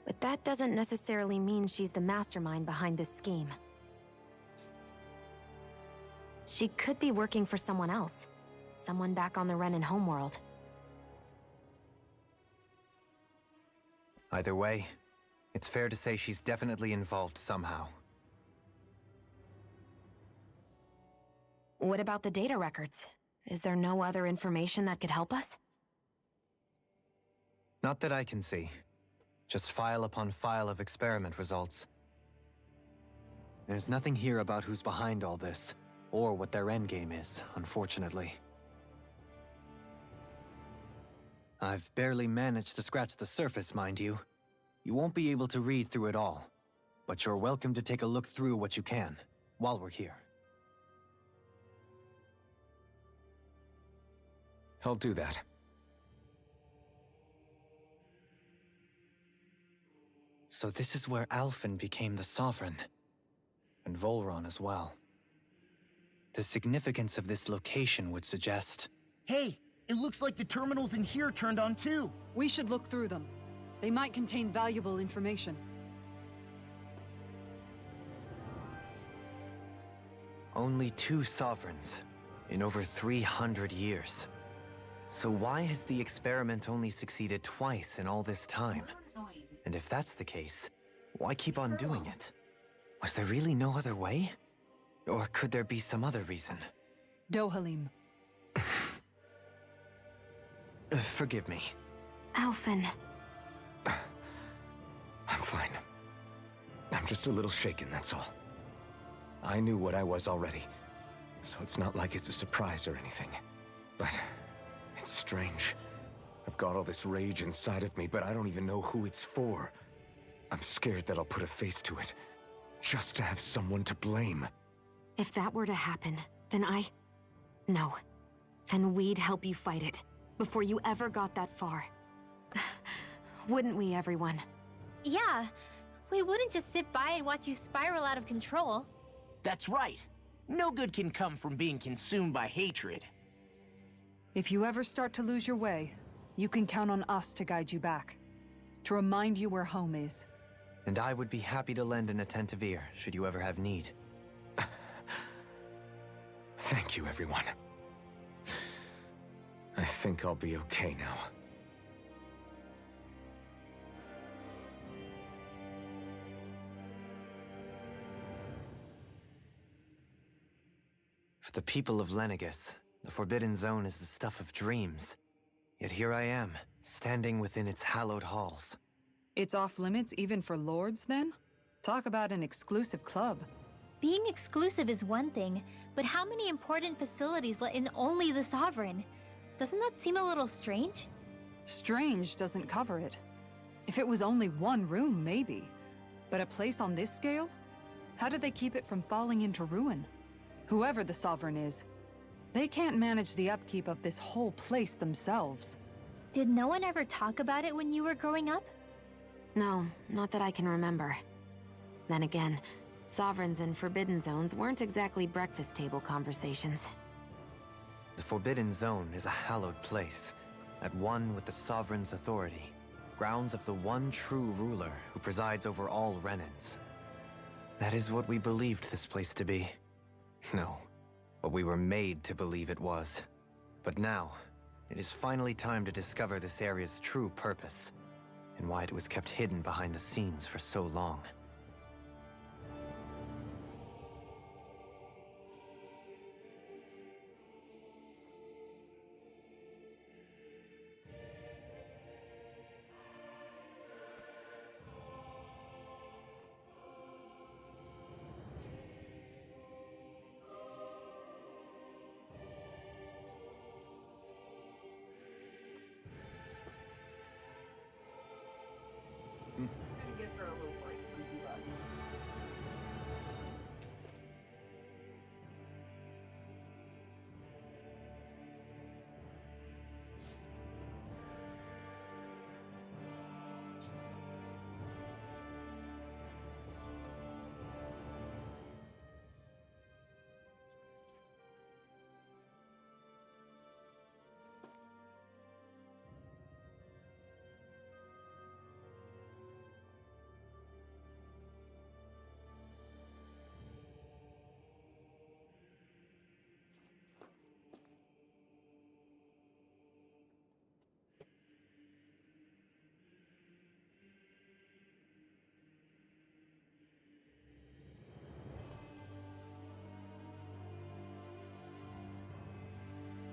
But that doesn't necessarily mean she's the mastermind behind this scheme. She could be working for someone else. Someone back on the Renan homeworld. Either way, it's fair to say she's definitely involved somehow. What about the data records? Is there no other information that could help us? Not that I can see. Just file upon file of experiment results. There's nothing here about who's behind all this, or what their endgame is, unfortunately. I've barely managed to scratch the surface, mind you. You won't be able to read through it all, but you're welcome to take a look through what you can, while we're here. I'll do that. So this is where Alphen became the Sovereign, and Volron as well. The significance of this location would suggest... Hey, it looks like the terminals in here turned on too. We should look through them. They might contain valuable information. Only 2 sovereigns in over 300 years. So why has the experiment only succeeded twice in all this time? And if that's the case, why keep on doing it? Was there really no other way? Or could there be some other reason? Dohalim. Forgive me. Alphen. I'm fine. I'm just a little shaken, that's all. I knew what I was already, so it's not like it's a surprise or anything. But it's strange. I've got all this rage inside of me, but I don't even know who it's for. I'm scared that I'll put a face to it, just to have someone to blame. If that were to happen, then No. Then we'd help you fight it, before you ever got that far. Wouldn't we, everyone? Yeah, we wouldn't just sit by and watch you spiral out of control. That's right. No good can come from being consumed by hatred. If you ever start to lose your way, you can count on us to guide you back. to remind you where home is. And I would be happy to lend an attentive ear, should you ever have need. Thank you, everyone. I think I'll be okay now. For the people of Lenegis, the Forbidden Zone is the stuff of dreams. Yet here I am, standing within its hallowed halls. It's off limits even for lords, then? Talk about an exclusive club. Being exclusive is one thing, but how many important facilities let in only the Sovereign? Doesn't that seem a little strange? Strange doesn't cover it. If it was only one room, maybe. But a place on this scale? How do they keep it from falling into ruin? Whoever the Sovereign is, they can't manage the upkeep of this whole place themselves. Did no one ever talk about it when you were growing up? No, not that I can remember. Then again, Sovereigns and Forbidden Zones weren't exactly breakfast table conversations. The Forbidden Zone is a hallowed place, at one with the Sovereign's authority, grounds of the one true ruler who presides over all Renans. That is what we believed this place to be. No, what we were made to believe it was. But now, it is finally time to discover this area's true purpose, and why it was kept hidden behind the scenes for so long.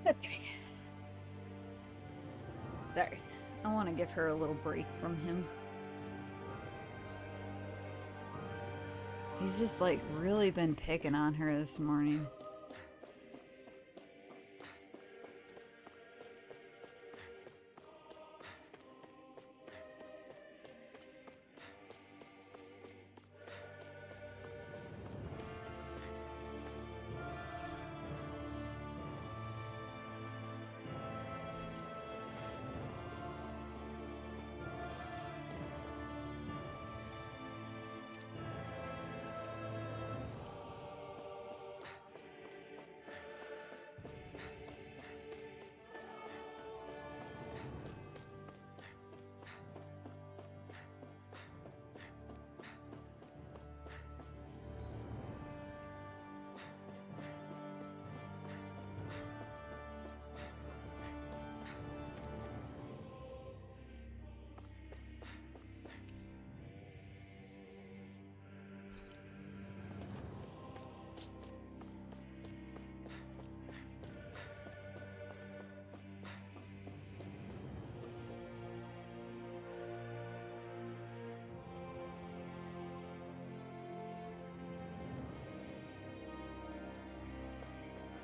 Okay. There. I want to give her a little break from him. He's just like really been picking on her this morning.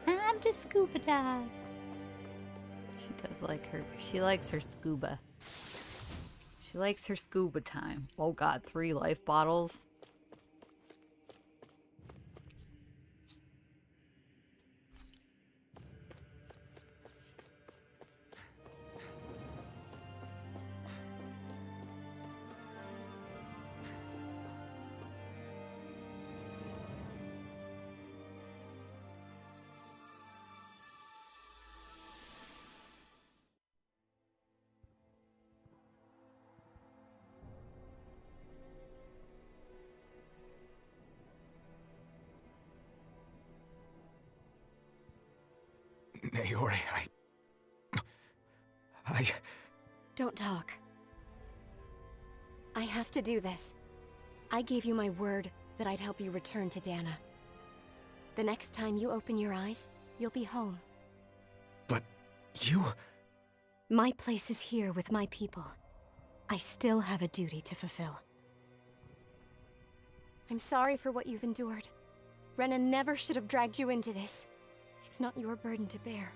Time to scuba dive. She does like her. She likes her scuba. She likes her scuba time. Oh god, 3 life bottles. Naori, I... Don't talk. I have to do this. I gave you my word that I'd help you return to Dana. The next time you open your eyes, you'll be home. But you... My place is here with my people. I still have a duty to fulfill. I'm sorry for what you've endured. Rena never should have dragged you into this. It's not your burden to bear.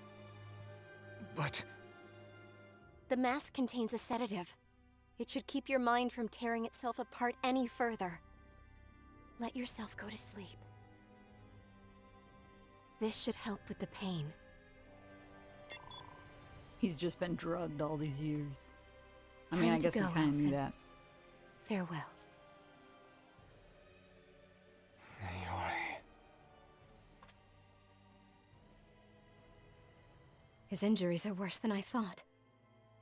But... The mask contains a sedative. It should keep your mind from tearing itself apart any further. Let yourself go to sleep. This should help with the pain. He's just been drugged all these years. I Time mean, I to guess we go, kind of knew Alphen. that. Farewell. Naori... His injuries are worse than I thought.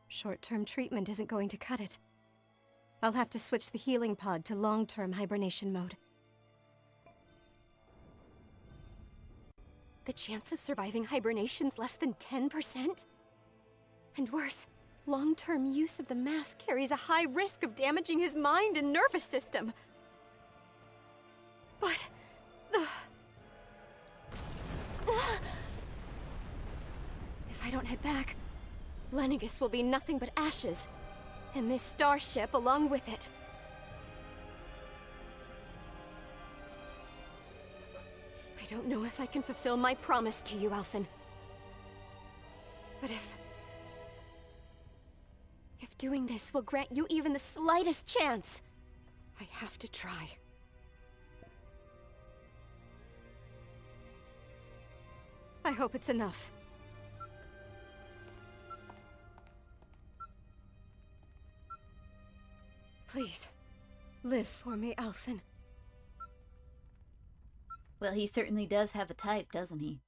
Short-term treatment isn't going to cut it. I'll have to switch the healing pod to long-term hibernation mode. The chance of surviving hibernation's less than 10%? And worse, long-term use of the mask carries a high risk of damaging his mind and nervous system. But... if I don't head back, Lenegis will be nothing but ashes, and this starship along with it. I don't know if I can fulfill my promise to you, Alphen. But if doing this will grant you even the slightest chance, I have to try. I hope it's enough. Please, live for me, Alphen. Well, he certainly does have a type, doesn't he?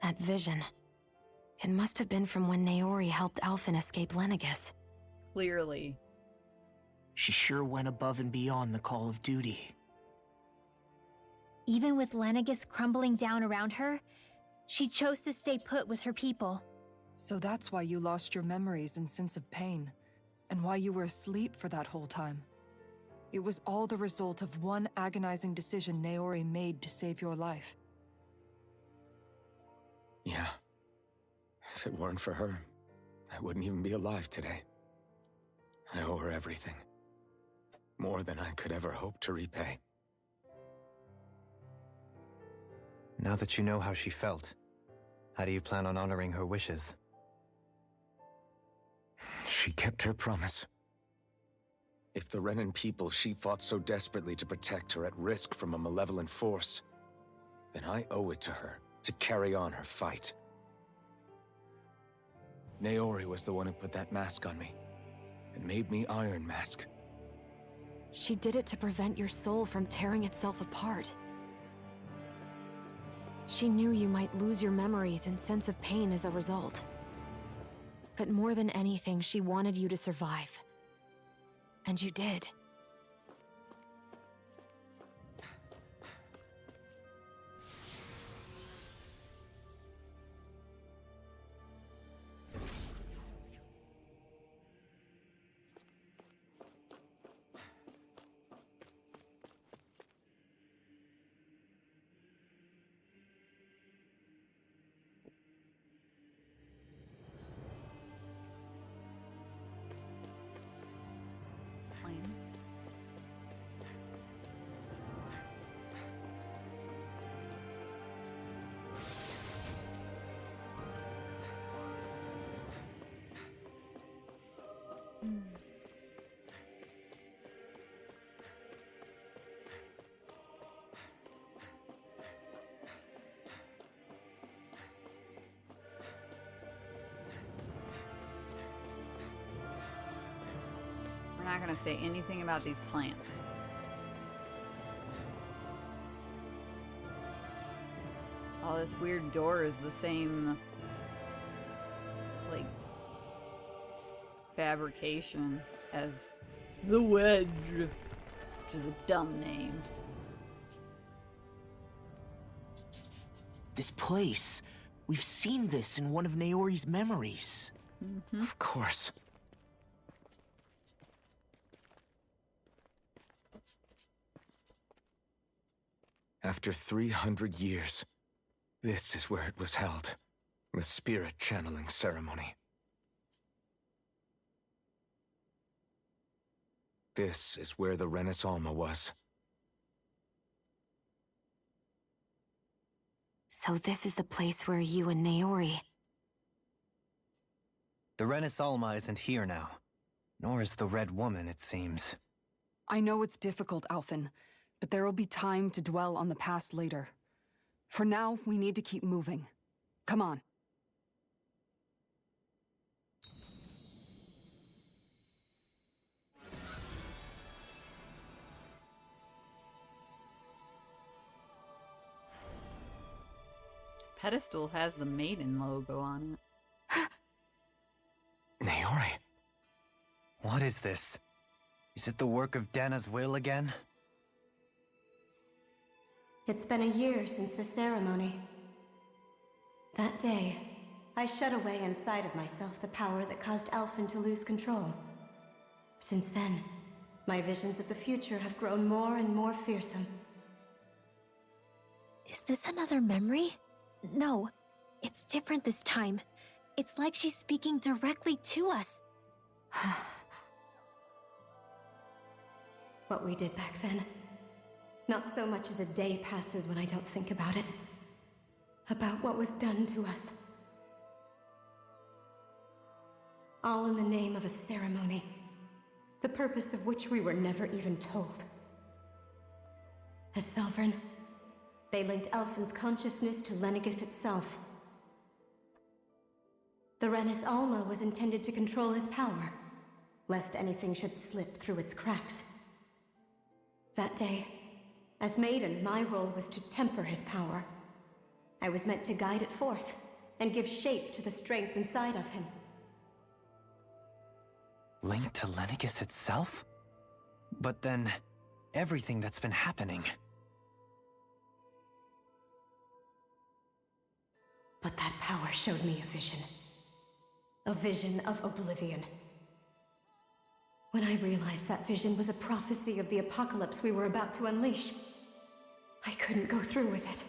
That vision. It must have been from when Naori helped Alphen escape Lenegis. Clearly. She sure went above and beyond the call of duty. Even with Lenegis crumbling down around her, she chose to stay put with her people. So that's why you lost your memories and sense of pain, and why you were asleep for that whole time. It was all the result of one agonizing decision Naori made to save your life. Yeah. If it weren't for her, I wouldn't even be alive today. I owe her everything. More than I could ever hope to repay. Now that you know how she felt, how do you plan on honoring her wishes? She kept her promise. If the Renan people she fought so desperately to protect are at risk from a malevolent force, then I owe it to her to carry on her fight. Naori was the one who put that mask on me, and made me Iron Mask. She did it to prevent your soul from tearing itself apart. She knew you might lose your memories and sense of pain as a result. But more than anything, she wanted you to survive. And you did. We're not gonna say anything about these plants. Oh, this weird door is the same, like, fabrication as the wedge. which is a dumb name. This place. We've seen this in one of Naori's memories. Of course. After 300 years, this is where it was held. The spirit channeling ceremony. This is where the Renis Alma was. So this is the place where you and Naori... The Renis Alma isn't here now. Nor is the Red Woman, it seems. I know it's difficult, Alphen, but there will be time to dwell on the past later. For now, we need to keep moving. Come on. Pedestal has the Maiden logo on it. Naori. What is this? Is it the work of Dana's will again? It's been a year since the ceremony. That day, I shut away inside of myself the power that caused Alphen to lose control. Since then, my visions of the future have grown more and more fearsome. Is this another memory? No, it's different this time. It's like she's speaking directly to us. What we did back then. Not so much as a day passes when I don't think about it. About what was done to us. All in the name of a ceremony. The purpose of which we were never even told. As Sovereign, they linked Alphen's consciousness to Lenegis itself. The Renis Alma was intended to control his power, lest anything should slip through its cracks. That day, as Maiden, my role was to temper his power. I was meant to guide it forth, and give shape to the strength inside of him. Linked to Lenegis itself? But then, everything that's been happening... But that power showed me a vision. A vision of oblivion. When I realized that vision was a prophecy of the apocalypse we were about to unleash, I couldn't go through with it.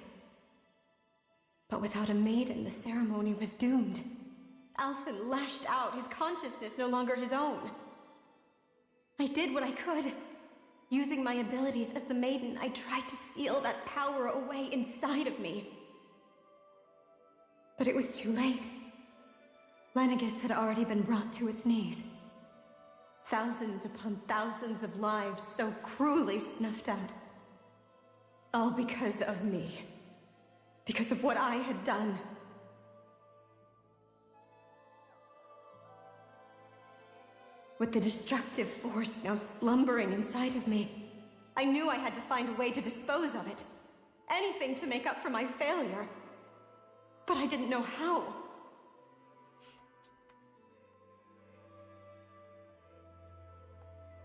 But without a maiden, the ceremony was doomed. Alphen lashed out, his consciousness no longer his own. I did what I could. Using my abilities as the maiden, I tried to seal that power away inside of me. But it was too late. Lenegis had already been brought to its knees. Thousands upon thousands of lives so cruelly snuffed out. All because of me. Because of what I had done. With the destructive force now slumbering inside of me, I knew I had to find a way to dispose of it. Anything to make up for my failure. But I didn't know how.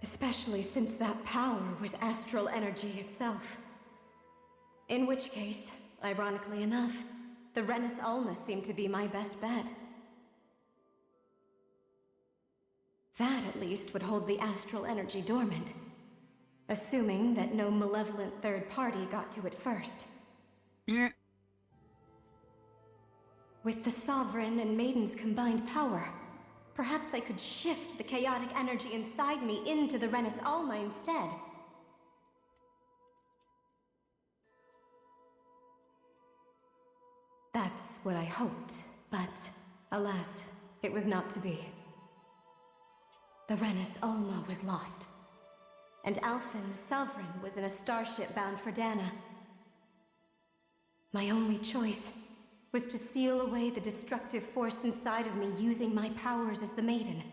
Especially since that power was astral energy itself. In which case, ironically enough, the Renis Alma seemed to be my best bet. That, at least, would hold the astral energy dormant. Assuming that no malevolent third party got to it first. With the Sovereign and Maiden's combined power, perhaps I could shift the chaotic energy inside me into the Renis Alma instead. That's what I hoped, but alas, it was not to be. The Renis Alma was lost, and Alphen, the Sovereign, was in a starship bound for Dana. My only choice was to seal away the destructive force inside of me using my powers as the Maiden,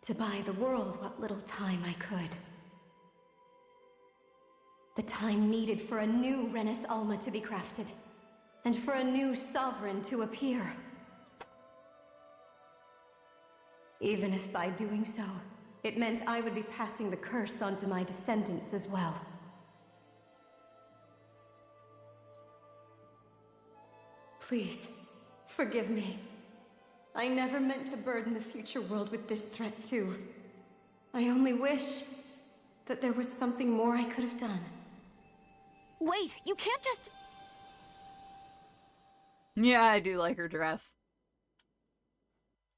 to buy the world what little time I could. The time needed for a new Renis Alma to be crafted, and for a new Sovereign to appear. Even if by doing so, It meant I would be passing the curse on to my descendants as well. Please, forgive me. I never meant to burden the future world with this threat too. I only wish that there was something more I could have done. Wait, you can't just... Yeah, I do like her dress.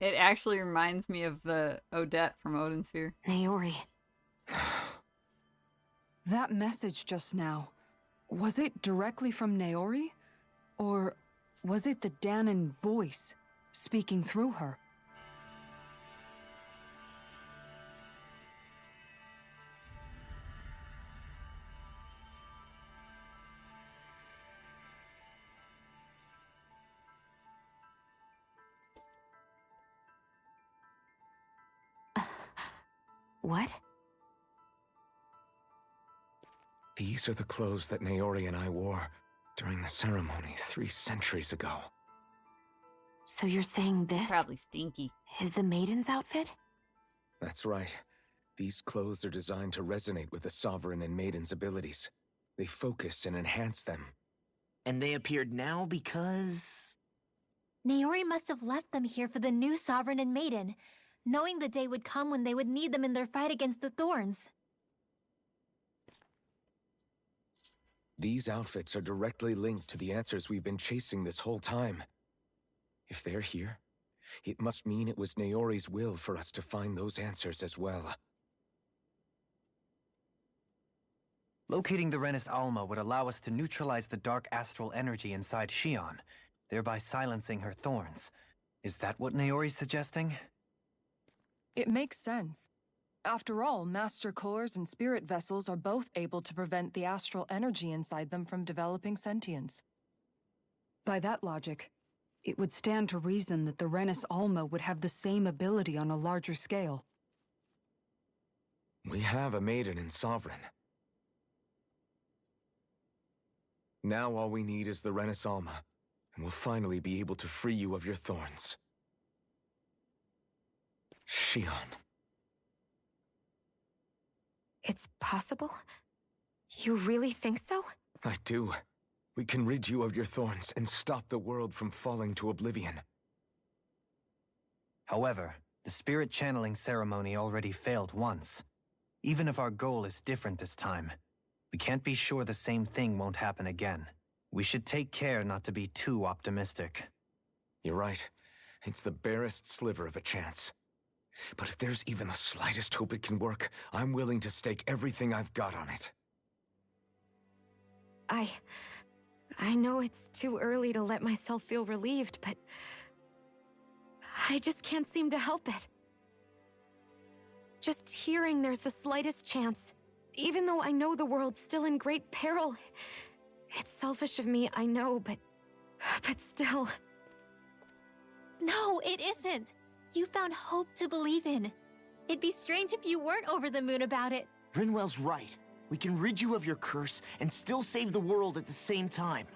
It actually reminds me of the Odette from Odin Sphere. Naori. That message just now, was it directly from Naori? Or was it the Danon voice speaking through her? What? These are the clothes that Naori and I wore during the ceremony 3 centuries ago. So you're saying this? Probably stinky. Is the maiden's outfit? That's right. These clothes are designed to resonate with the Sovereign and Maiden's abilities. They focus and enhance them. And they appeared now because... Naori must have left them here for the new Sovereign and Maiden, knowing the day would come when they would need them in their fight against the Thorns. These outfits are directly linked to the answers we've been chasing this whole time. If they're here, it must mean it was Naori's will for us to find those answers as well. Locating the Renis Alma would allow us to neutralize the dark astral energy inside Shion, thereby silencing her thorns. Is that what Naori's suggesting? It makes sense. After all, Master Cores and Spirit Vessels are both able to prevent the astral energy inside them from developing sentience. By that logic, it would stand to reason that the Renis Alma would have the same ability on a larger scale. We have a Maiden and Sovereign. Now all we need is the Renis Alma, and we'll finally be able to free you of your thorns. Shion. It's possible? You really think so? I do. We can rid you of your thorns and stop the world from falling to oblivion. However, the spirit channeling ceremony already failed once. Even if our goal is different this time, we can't be sure the same thing won't happen again. We should take care not to be too optimistic. You're right. It's the barest sliver of a chance. But if there's even the slightest hope it can work, I'm willing to stake everything I've got on it. I know it's too early to let myself feel relieved, but I just can't seem to help it. Just hearing there's the slightest chance, even though I know the world's still in great peril. It's selfish of me, I know, but still. No, it isn't. You found hope to believe in. It'd be strange if you weren't over the moon about it. Rinwell's right. We can rid you of your curse and still save the world at the same time.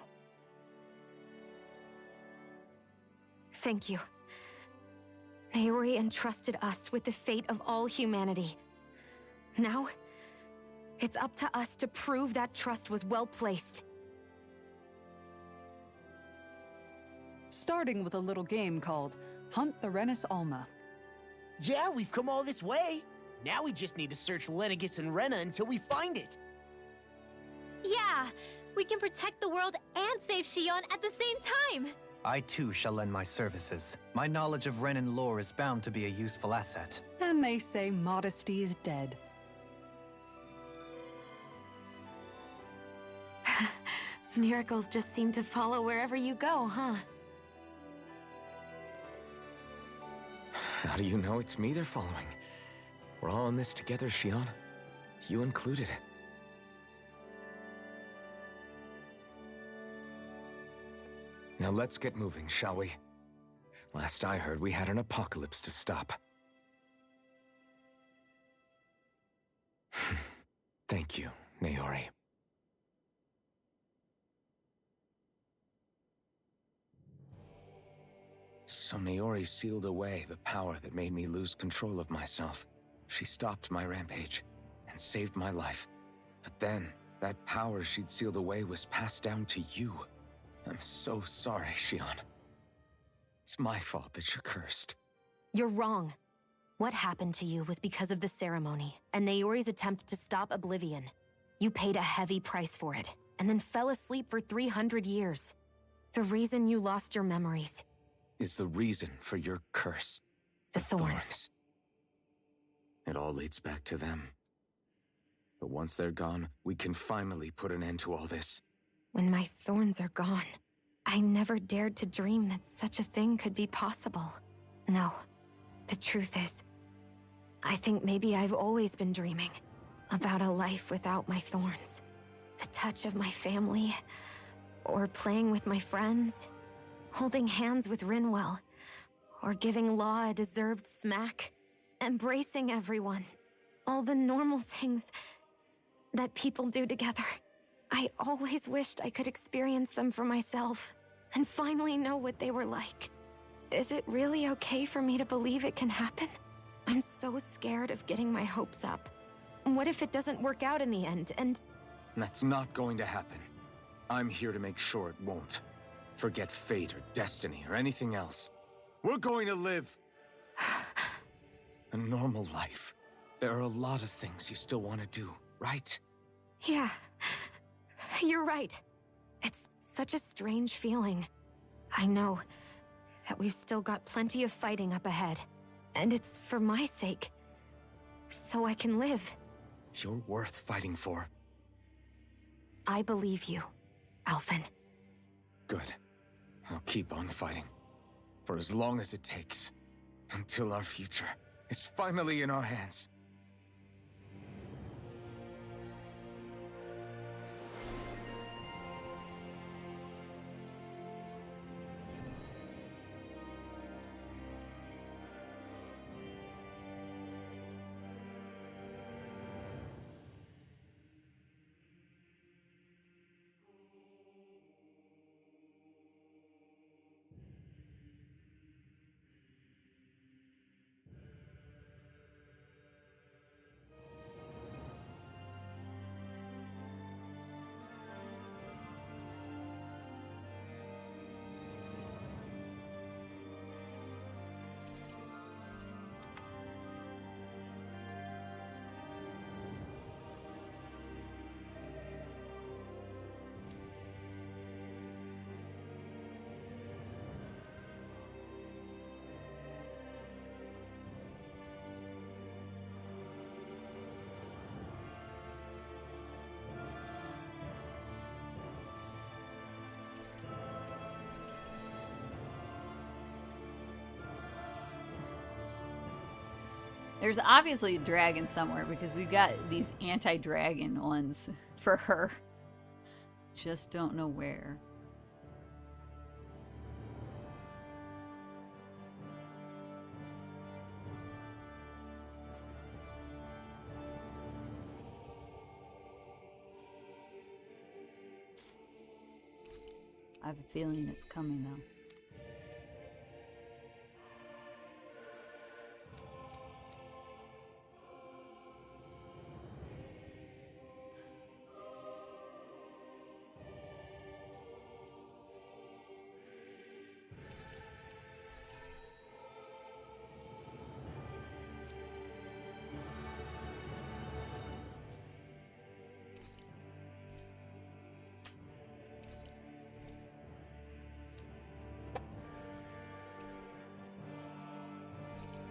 Thank you. Naori entrusted us with the fate of all humanity. Now, it's up to us to prove that trust was well placed. Starting with a little game called Hunt the Renis Alma. Yeah, we've come all this way. Now we just need to search Lenegis and Rena until we find it. Yeah, we can protect the world and save Shion at the same time. I too shall lend my services. My knowledge of Renin lore is bound to be a useful asset. And they say modesty is dead. Miracles just seem to follow wherever you go, huh? How do you know it's me they're following? We're all in this together, Shion. You included. Now let's get moving, shall we? Last I heard, we had an apocalypse to stop. Thank you, Naori. So Naori sealed away the power that made me lose control of myself. She stopped my rampage and saved my life. But then, that power she'd sealed away was passed down to you. I'm so sorry, Shion. It's my fault that you're cursed. You're wrong. What happened to you was because of the ceremony, and Naori's attempt to stop Oblivion. You paid a heavy price for it, and then fell asleep for 300 years. The reason you lost your memories is the reason for your curse. The thorns. It all leads back to them. But once they're gone, we can finally put an end to all this. When my thorns are gone, I never dared to dream that such a thing could be possible. No, the truth is, I think maybe I've always been dreaming about a life without my thorns. The touch of my family, or playing with my friends, holding hands with Rinwell, or giving Law a deserved smack, embracing everyone. All the normal things that people do together. I always wished I could experience them for myself, and finally know what they were like. Is it really okay for me to believe it can happen? I'm so scared of getting my hopes up. What if it doesn't work out in the end, and... That's not going to happen. I'm here to make sure it won't. Forget fate or destiny or anything else. We're going to live a normal life. There are a lot of things you still want to do, right? Yeah, you're right. It's such a strange feeling. I know that we've still got plenty of fighting up ahead, and it's for my sake, so I can live. You're worth fighting for. I believe you, Alphen. Good. I'll keep on fighting. For as long as it takes. Until our future is finally in our hands. There's obviously a dragon somewhere because we've got these anti-dragon ones for her. Just don't know where. I have a feeling it's coming though.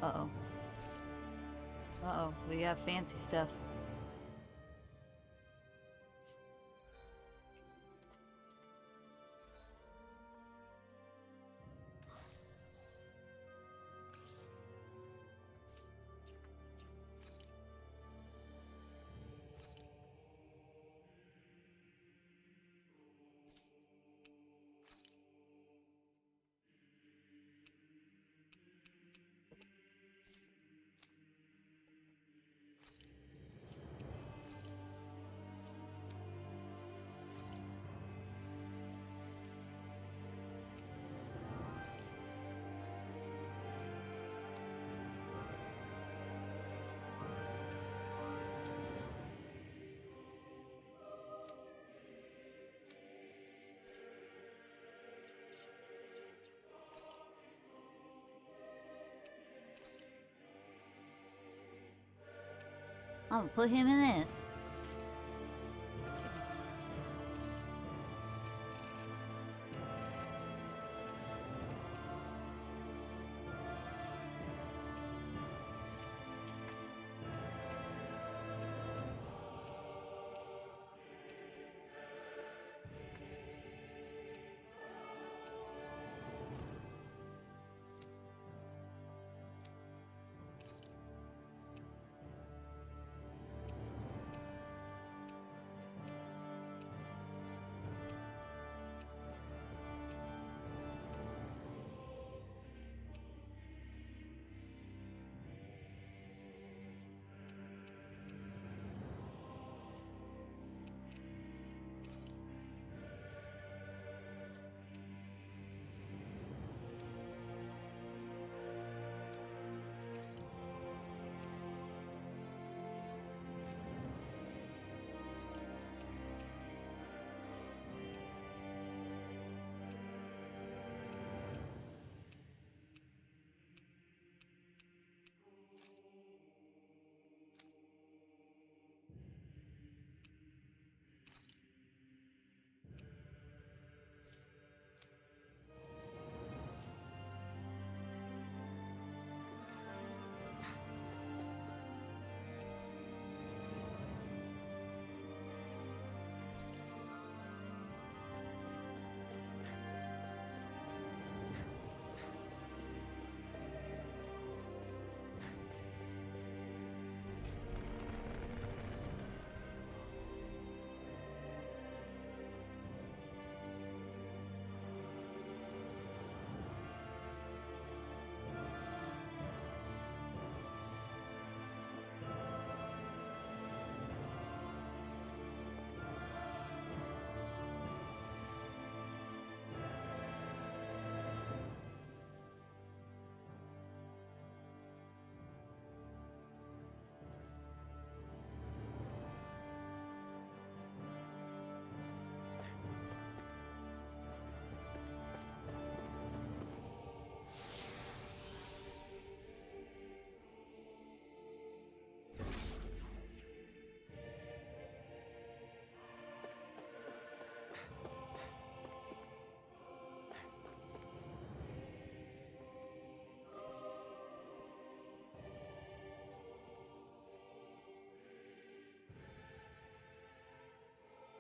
Uh-oh. Uh-oh, we got fancy stuff. I'll put him in this.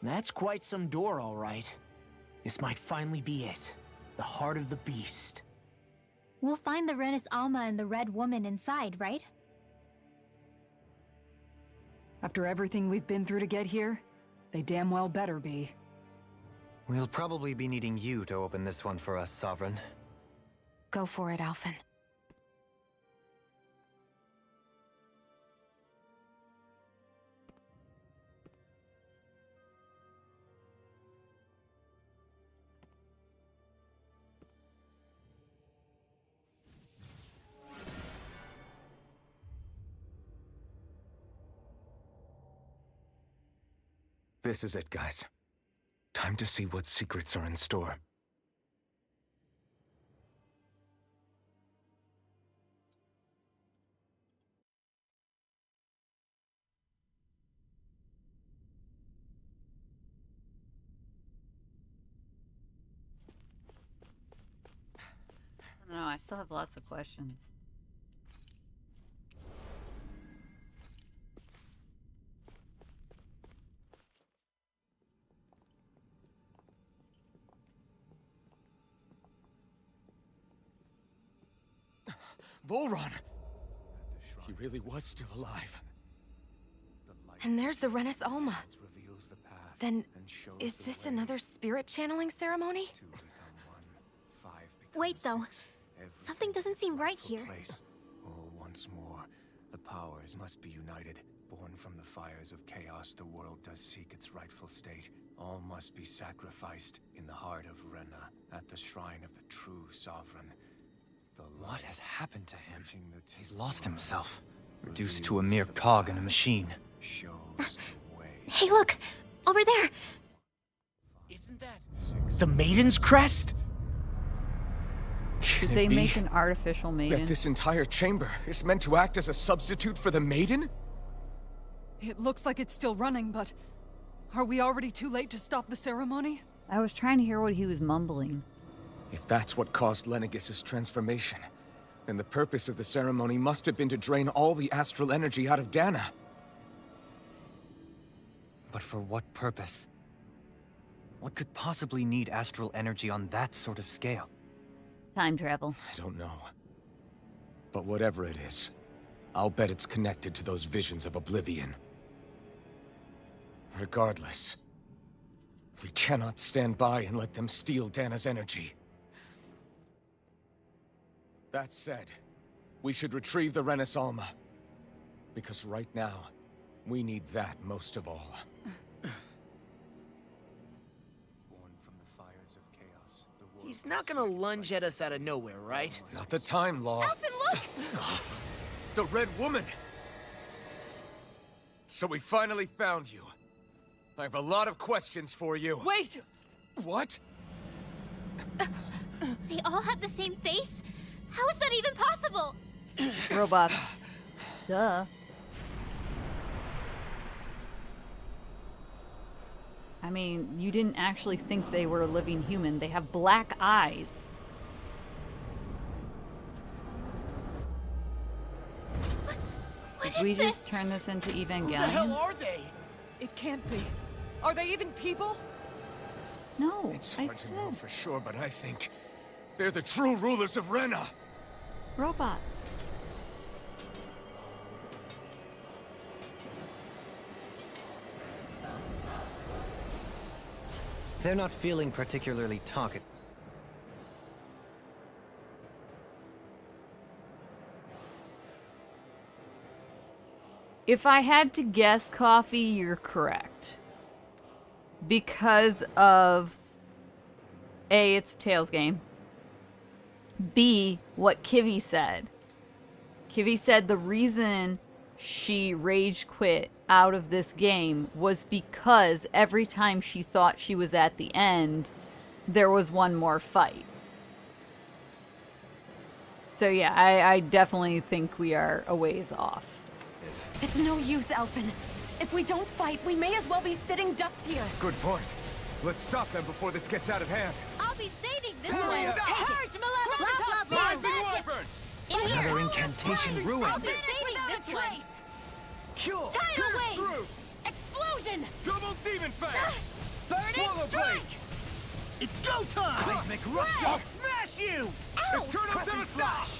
That's quite some door, all right. This might finally be it. The heart of the beast. We'll find the Renis Alma and the Red Woman inside, right? After everything we've been through to get here, they damn well better be. We'll probably be needing you to open this one for us, Sovereign. Go for it, Alphen. This is it, guys. Time to see what secrets are in store. I don't know, I still have lots of questions. Volron! He really was still alive. And there's the Renis Alma. Then, is this another spirit channeling ceremony? Wait, though. Something doesn't seem right here. Oh, once more, the powers must be united. Born from the fires of chaos, the world does seek its rightful state. All must be sacrificed in the heart of Rena, at the shrine of the true sovereign. What has happened to him? He's lost himself, reduced to a mere cog in a machine. Hey, look! Over there! Isn't that the Maiden's crest? Did they make an artificial maiden? That this entire chamber is meant to act as a substitute for the Maiden? It looks like it's still running, but are we already too late to stop the ceremony? I was trying to hear what he was mumbling. If that's what caused Lenegis' transformation, then the purpose of the ceremony must have been to drain all the astral energy out of Dana. But for what purpose? What could possibly need astral energy on that sort of scale? Time travel. I don't know. But whatever it is, I'll bet it's connected to those visions of oblivion. Regardless, we cannot stand by and let them steal Dana's energy. That said, we should retrieve the Renaissance. Because right now, we need that most of all. He's not gonna lunge at us out of nowhere, right? Not the time, Law. Elfin, look! The Red Woman! So we finally found you. I have a lot of questions for you. Wait! What? They all have the same face? How is that even possible? Robots. Duh. I mean, you didn't actually think they were a living human. They have black eyes. What Did we is this? just turn this into Evangelion? Who the hell are they? It can't be. Are they even people? No, It's I hard to said know for sure, but I think they're the true rulers of Rena. robots. They're not feeling particularly talkative. If I had to guess, Coffee, you're correct. Because of A, it's Tails' game. B, what Kivy said. Kivy said the reason she rage quit out of this game was because every time she thought she was at the end, there was one more fight. So yeah, I definitely think we are a ways off. It's no use, Elfin. If we don't fight, we may as well be sitting ducks here. Good point. Let's stop them before this gets out of hand. I'll be saving this Hurry one. up. Purge, Malevolent. Blah, blah, blah. Magic. In here. Another incantation ruined. I'll finish without this one. Cure! Tidal Pierce wave. through! Explosion. Double demon fang! Burn Swallow it. Strike. blade! It's go time! Cosmic Spread. I'll smash you! Ow. Eternal devastation!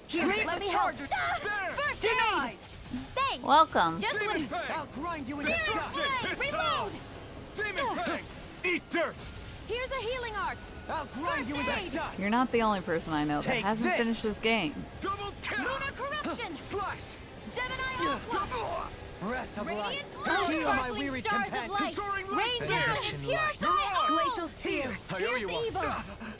Here, let me help. First aid. Thanks. Welcome. Just Demon when... fang! I'll grind you in Searing dust. flame. Reload. Demon fang! Eat dirt! Here's a healing art. I'll grind you in First aid. dust. You're not the only person I know that Take hasn't this. finished this game. Double kill! Lunar corruption. Slash! Gemini Alpha. Breath of Radiant life. light. Heal my Sparkling wearied stars of companion. light. Soaring light. Rain down and Direction purify. Glacial spear. I owe Here's you one. evil.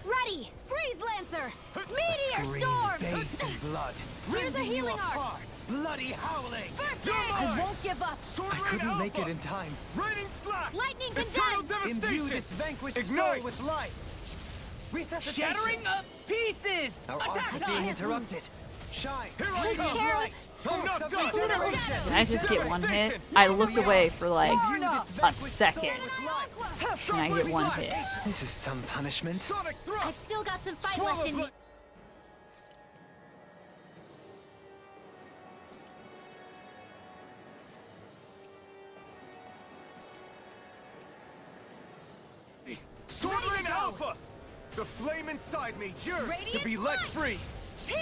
Ready. Freeze lancer. Meteor Scream storm. bathed in blood. Here's a healing art. Bloody howling! First aid. I won't give up. Sword I rain couldn't make alpha. it in time. Raining slash! Lightning Eternal condemns. Imbue devastation! this vanquished Ignite. soul with life. Resuscitation. Shattering up pieces! Our arts are being interrupted. Shine. Here I Take come! care. Light. I'm not done! Did I just get one hit? I looked away for like a second. And I get one hit. This is some punishment. Sonic I've thrust! still got some fight Swallow left in me. blade. Sword rain alpha! The flame inside me yearns to be let free!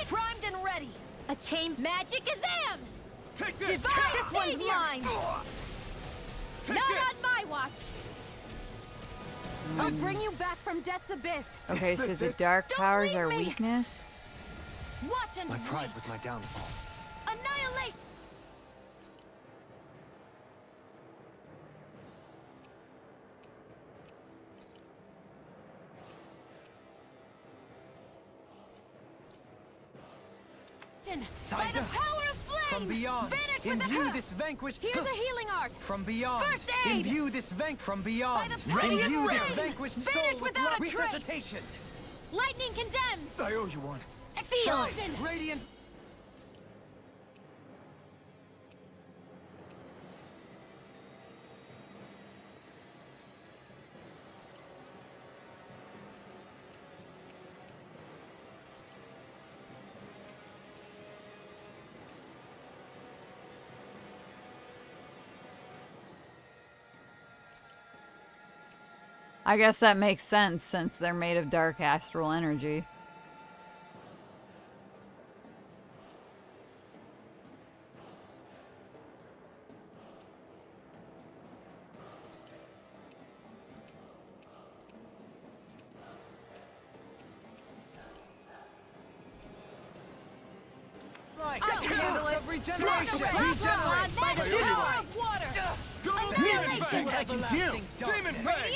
Primed and ready. A chain magic Azam. Take this! Divine this one's mine. Take Not this! on my watch. I'll bring you back from death's abyss. Okay, Is so this the it? dark Don't powers leave are me. weakness. Watch and My pride wait. was my downfall. Annihilate. By the power of flame. From beyond, Vanish with imbue the this vanquished. Here's a healing art. From beyond, First aid. imbue this from beyond. By the power Imbue of this rain. vanquished Vanish soul with without life. a trace. Resuscitation. Lightning condemns. I owe you one. Explosion. Radiant. I guess that makes sense since they're made of dark astral energy. I can handle it. Regeneration. Regenerate by the power of water. Double Annihilation. Demon Fang! I can do. Demon Fang!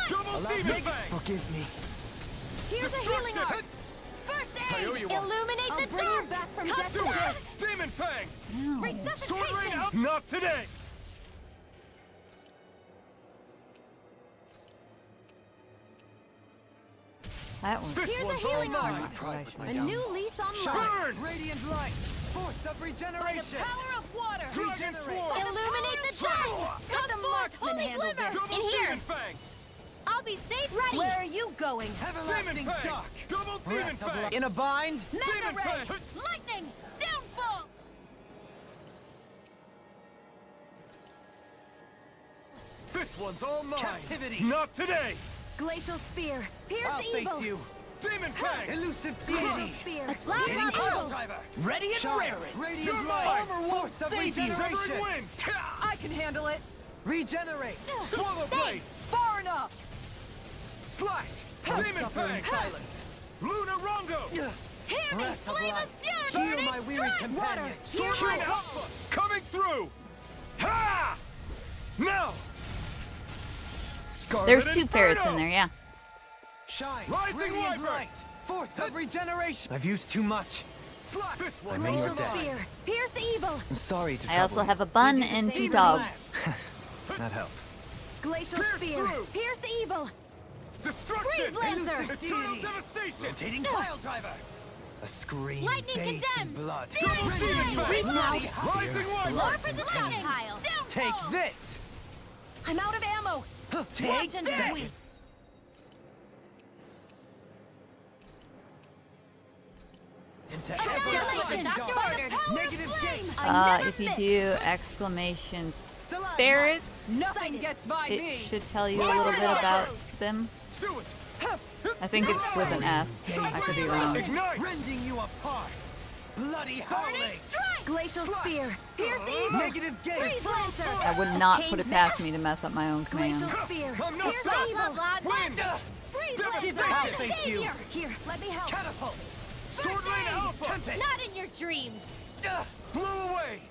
Double Demon Fang! Forgive me. Here's a healing art. First aid. Illuminate the bring dark. you back from Do death. it! Demon Fang! Sword Rain Resuscitation. out! Not today! That one. This Here's one's a healing all art. mine! A new lease on life. Burn! Radiant light. Force of regeneration. By the power of water. Dragon Swarm! Illuminate the dark. Let the marksman handle this. Double In here. Demon Fang! I'll be safe. Ready. Where are you going? Demon Fang! Double Demon Fang! In a bind? Demon Mega ray. Fang! Lightning. Downfall. This one's all mine! Captivity. Not today! Glacial spear. Pierce I'll evil. face you. Demon Fang! Elusive Glacial deity. spear. Loud Taking pile evil. driver. Ready and Shine. raring. Radiant You're light. mine. Armor force of Severing regeneration. wind! I can handle it. Regenerate. Swallow blade! Far enough. Slash! Don't Demon suffer in Fang! silence. Luna Rondo! Hear me. Breath of Flame life. of fury. Heal my weary companion. Sword Rain Alpha! Coming through! Ha! Now! Scarlet There's two ferrets Inferno! in there, yeah. Shine. Rising Radiant Wyvern. light. Force of regeneration. I've used too much. Slash! This I'm one's in all your Glacial debt. mine! spear. Pierce evil. I'm sorry to I also trouble have a bun We did the and same 2 for dogs. you. That helps. Glacial Pierce spear. through. Pierce evil. Destruction! Freeze Lancer. Eternal devastation! Rotating pile driver. A scream Lightning bathed in condemned. blood. Double Demon Sleep Fang! now. Rising Wyvern! More for the lightning pile. Take this. I'm out of ammo. Take Watch and this. bleed. Into Annihilation. Doctor ordered. Negative gate. If you do exclamation Stalagmite. ferret, Nothing gets by me. it should tell you a little bit about them. Stewart! I think it's with an S. I could be wrong. Ignite! Rending you apart. Bloody howling. Glacial spear. Pierce evil. Negative gate. Freeze Lancer. I would not put it past me to mess up my own Glacial commands. spear. I'm not Pierce stopped. evil. Wind! Freeze Devastation. Lancer. I'll face you. Savior. Here, let me help. Catapult. Sword Rain Alpha! Tempest. Not in your dreams. Blew away!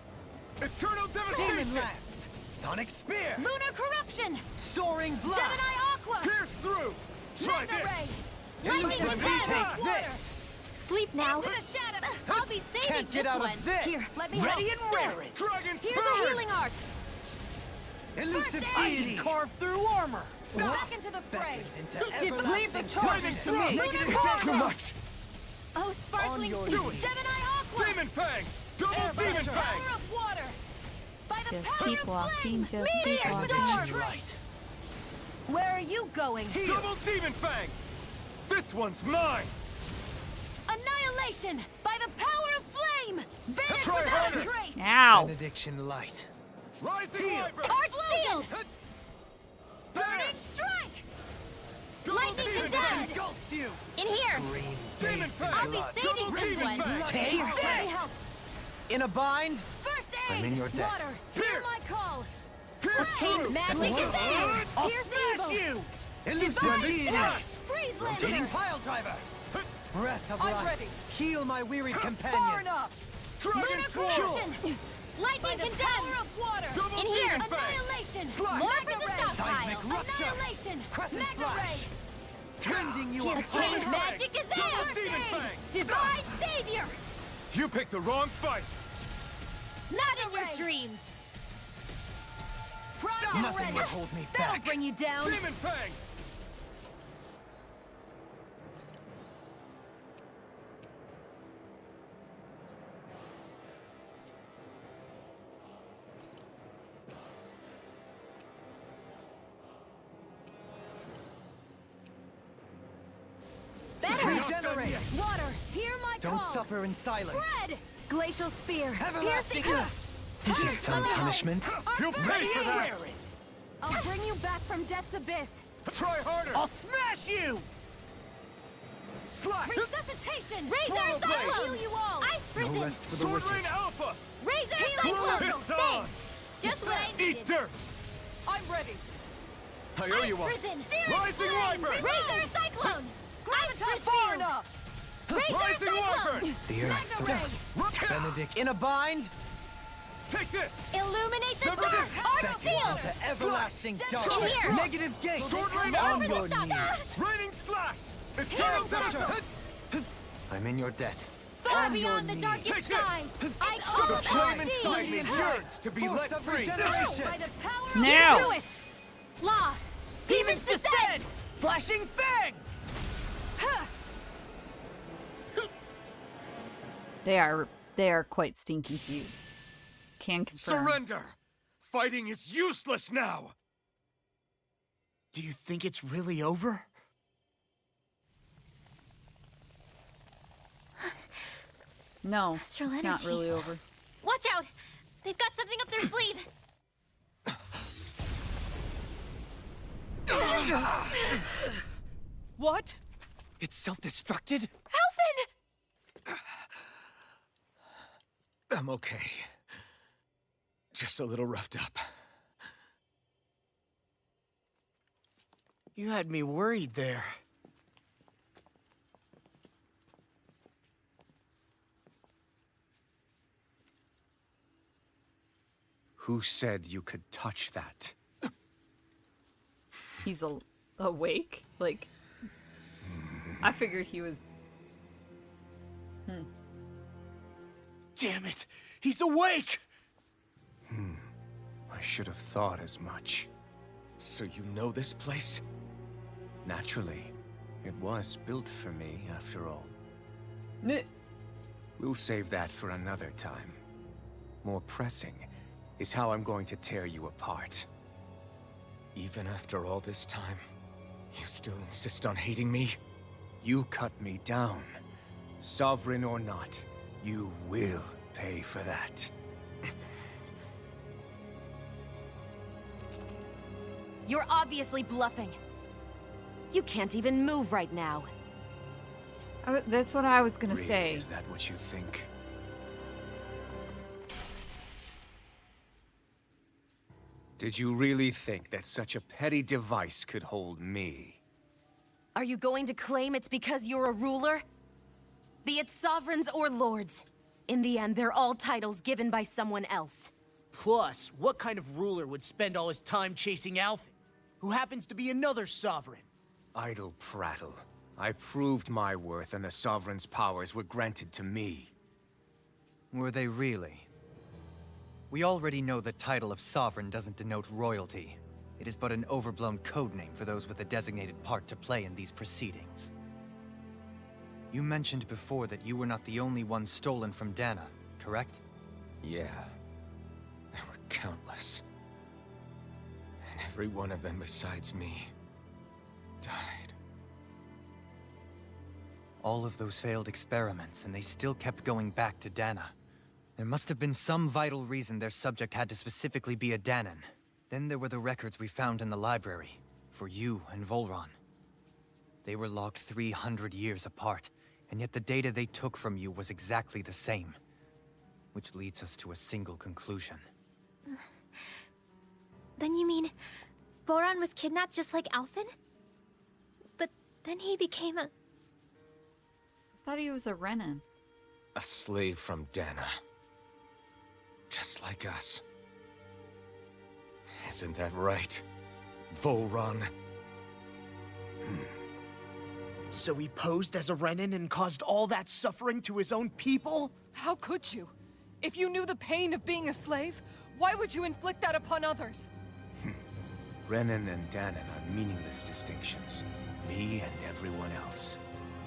Eternal Demon devastation! lance. Sonic spear. Lunar corruption. Soaring blast. Gemini aqua. Pierce through! Try Mega this! ray. Lightning Let me condemned. take this. Sleep now. Into the shadow. I'll be saving Can't get this out one. of this. Here, let me Ready help. and raring. Dragon Here's a Spirit! healing art. Elusive First aid. deity. Carved through armor. Back into the fray. Into Leave the charges to me. Negative Lunar gate. Too much! Oh, sparkling your spear. knees. Gemini aqua. Demon Fang! Double By Demon the Fang! power of water. By the Just power keep of walking, flame. just keep Meteor walking. storm. Where are you going? Double Demon Fang! This one's mine! Annihilation by the power of flame. Vanish Try without a harder. trace. Ow! Benediction light. Rising Wyvern! Art sealed. Burning Strike. Lightning condemned. Engulfs you. In here. Scream Demon bathed Fang! in I'll be blood. saving Double this Demon one. Fang! Take Here, let me this. help. In a bind. First aid. I'm in your debt. Water. Hear Pierce. my call. Pierce Chain through! magic is there. I'll Pierce smash evil. you. Elusive Divine deity. slash. Freeze Rotating Lancer. pile driver. Breath of I'm life. ready. Heal my weary Far companion. enough. Dragon Lunar Swarm! corruption. Lightning By the condemned. power of water. Double In here. Demon Fang! Annihilation. Slash. More for Mega the ray. stockpile. Seismic rupture. Annihilation. Crescent Mega flash. ray. Trending you Here, apart. Chain Fang. magic is Double there. Demon Fang! Divine savior. You picked the wrong fight! Not in your dreams. Prime and Nothing ready. will hold me That'll back. bring you down. Demon Fang! Better. Regenerate. Water. Hear my Don't call. suffer in silence. Spread. Glacial spear. Everlasting. Piercing. This is some punishment. You'll pay for that! I'll bring you back from death's abyss. Try harder! I'll smash you! Slash! Resuscitation! Razor Razor blade! Cyclone! Heal you all! Ice No Prison! rest for the Sword wicked. Rain Alpha! Razor Blue Cyclone! Hits on! Thanks! Just what I needed! Eat dirt! I'm ready. I owe you one. Prison! Searing Rising Flame! Wyvern! Razor Cyclone! Gravitas Far Field! enough. Razor Rising Cyclone! Wyvern! The earth threat. Benedict. In a bind? Take this! Illuminate the Sever dark! this! Art Field! To everlasting Slash! dark. In here! Negative gate. Sword Rain On Alpha! your knees. Raining Slash! Eternal Temperature! I'm in your debt. Far beyond the darkest Take this! skies! I The call flame upon inside thee! me yearns to be Force let of free! regeneration. By the power of Now! Do it! Law! Demons descend! Flashing Fang! They are quite stinky few. Can confirm. Surrender! Fighting is useless now! Do you think it's really over? No, Astral it's not energy. really over. Watch out! They've got something up their sleeve! What? It's self-destructed? Alphen! I'm okay. Just a little roughed up. You had me worried there. Who said you could touch that? He's awake? Like, I figured he was... Damn it! He's awake! I should have thought as much. So you know this place? Naturally. It was built for me, after all. We'll save that for another time. More pressing is how I'm going to tear you apart. Even after all this time, you still insist on hating me? You cut me down. Sovereign or not, you will pay for that. You're obviously bluffing. You can't even move right now. That's what I was gonna Really, say. is that what you think? Did you really think that such a petty device could hold me? Are you going to claim it's because you're a ruler? Be it sovereigns or lords. In the end, they're all titles given by someone else. Plus, what kind of ruler would spend all his time chasing Alphen, who happens to be another sovereign? Idle prattle. I proved my worth and the Sovereign's powers were granted to me. Were they really? We already know the title of Sovereign doesn't denote royalty. It is but an overblown codename for those with a designated part to play in these proceedings. You mentioned before that you were not the only one stolen from Dana, correct? Yeah. There were countless. And every one of them besides me died. All of those failed experiments, and they still kept going back to Dana. There must have been some vital reason their subject had to specifically be a Danan. Then there were the records we found in the library, for you and Volron. They were logged 300 years apart, and yet the data they took from you was exactly the same. Which leads us to a single conclusion. Then you mean... Voron was kidnapped just like Alphen? But then he became a... I thought he was a Renan. A slave from Dana. Just like us. Isn't that right, Volron? So he posed as a Renan and caused all that suffering to his own people? How could you? If you knew the pain of being a slave, why would you inflict that upon others? Renan and Danan are meaningless distinctions. Me and everyone else.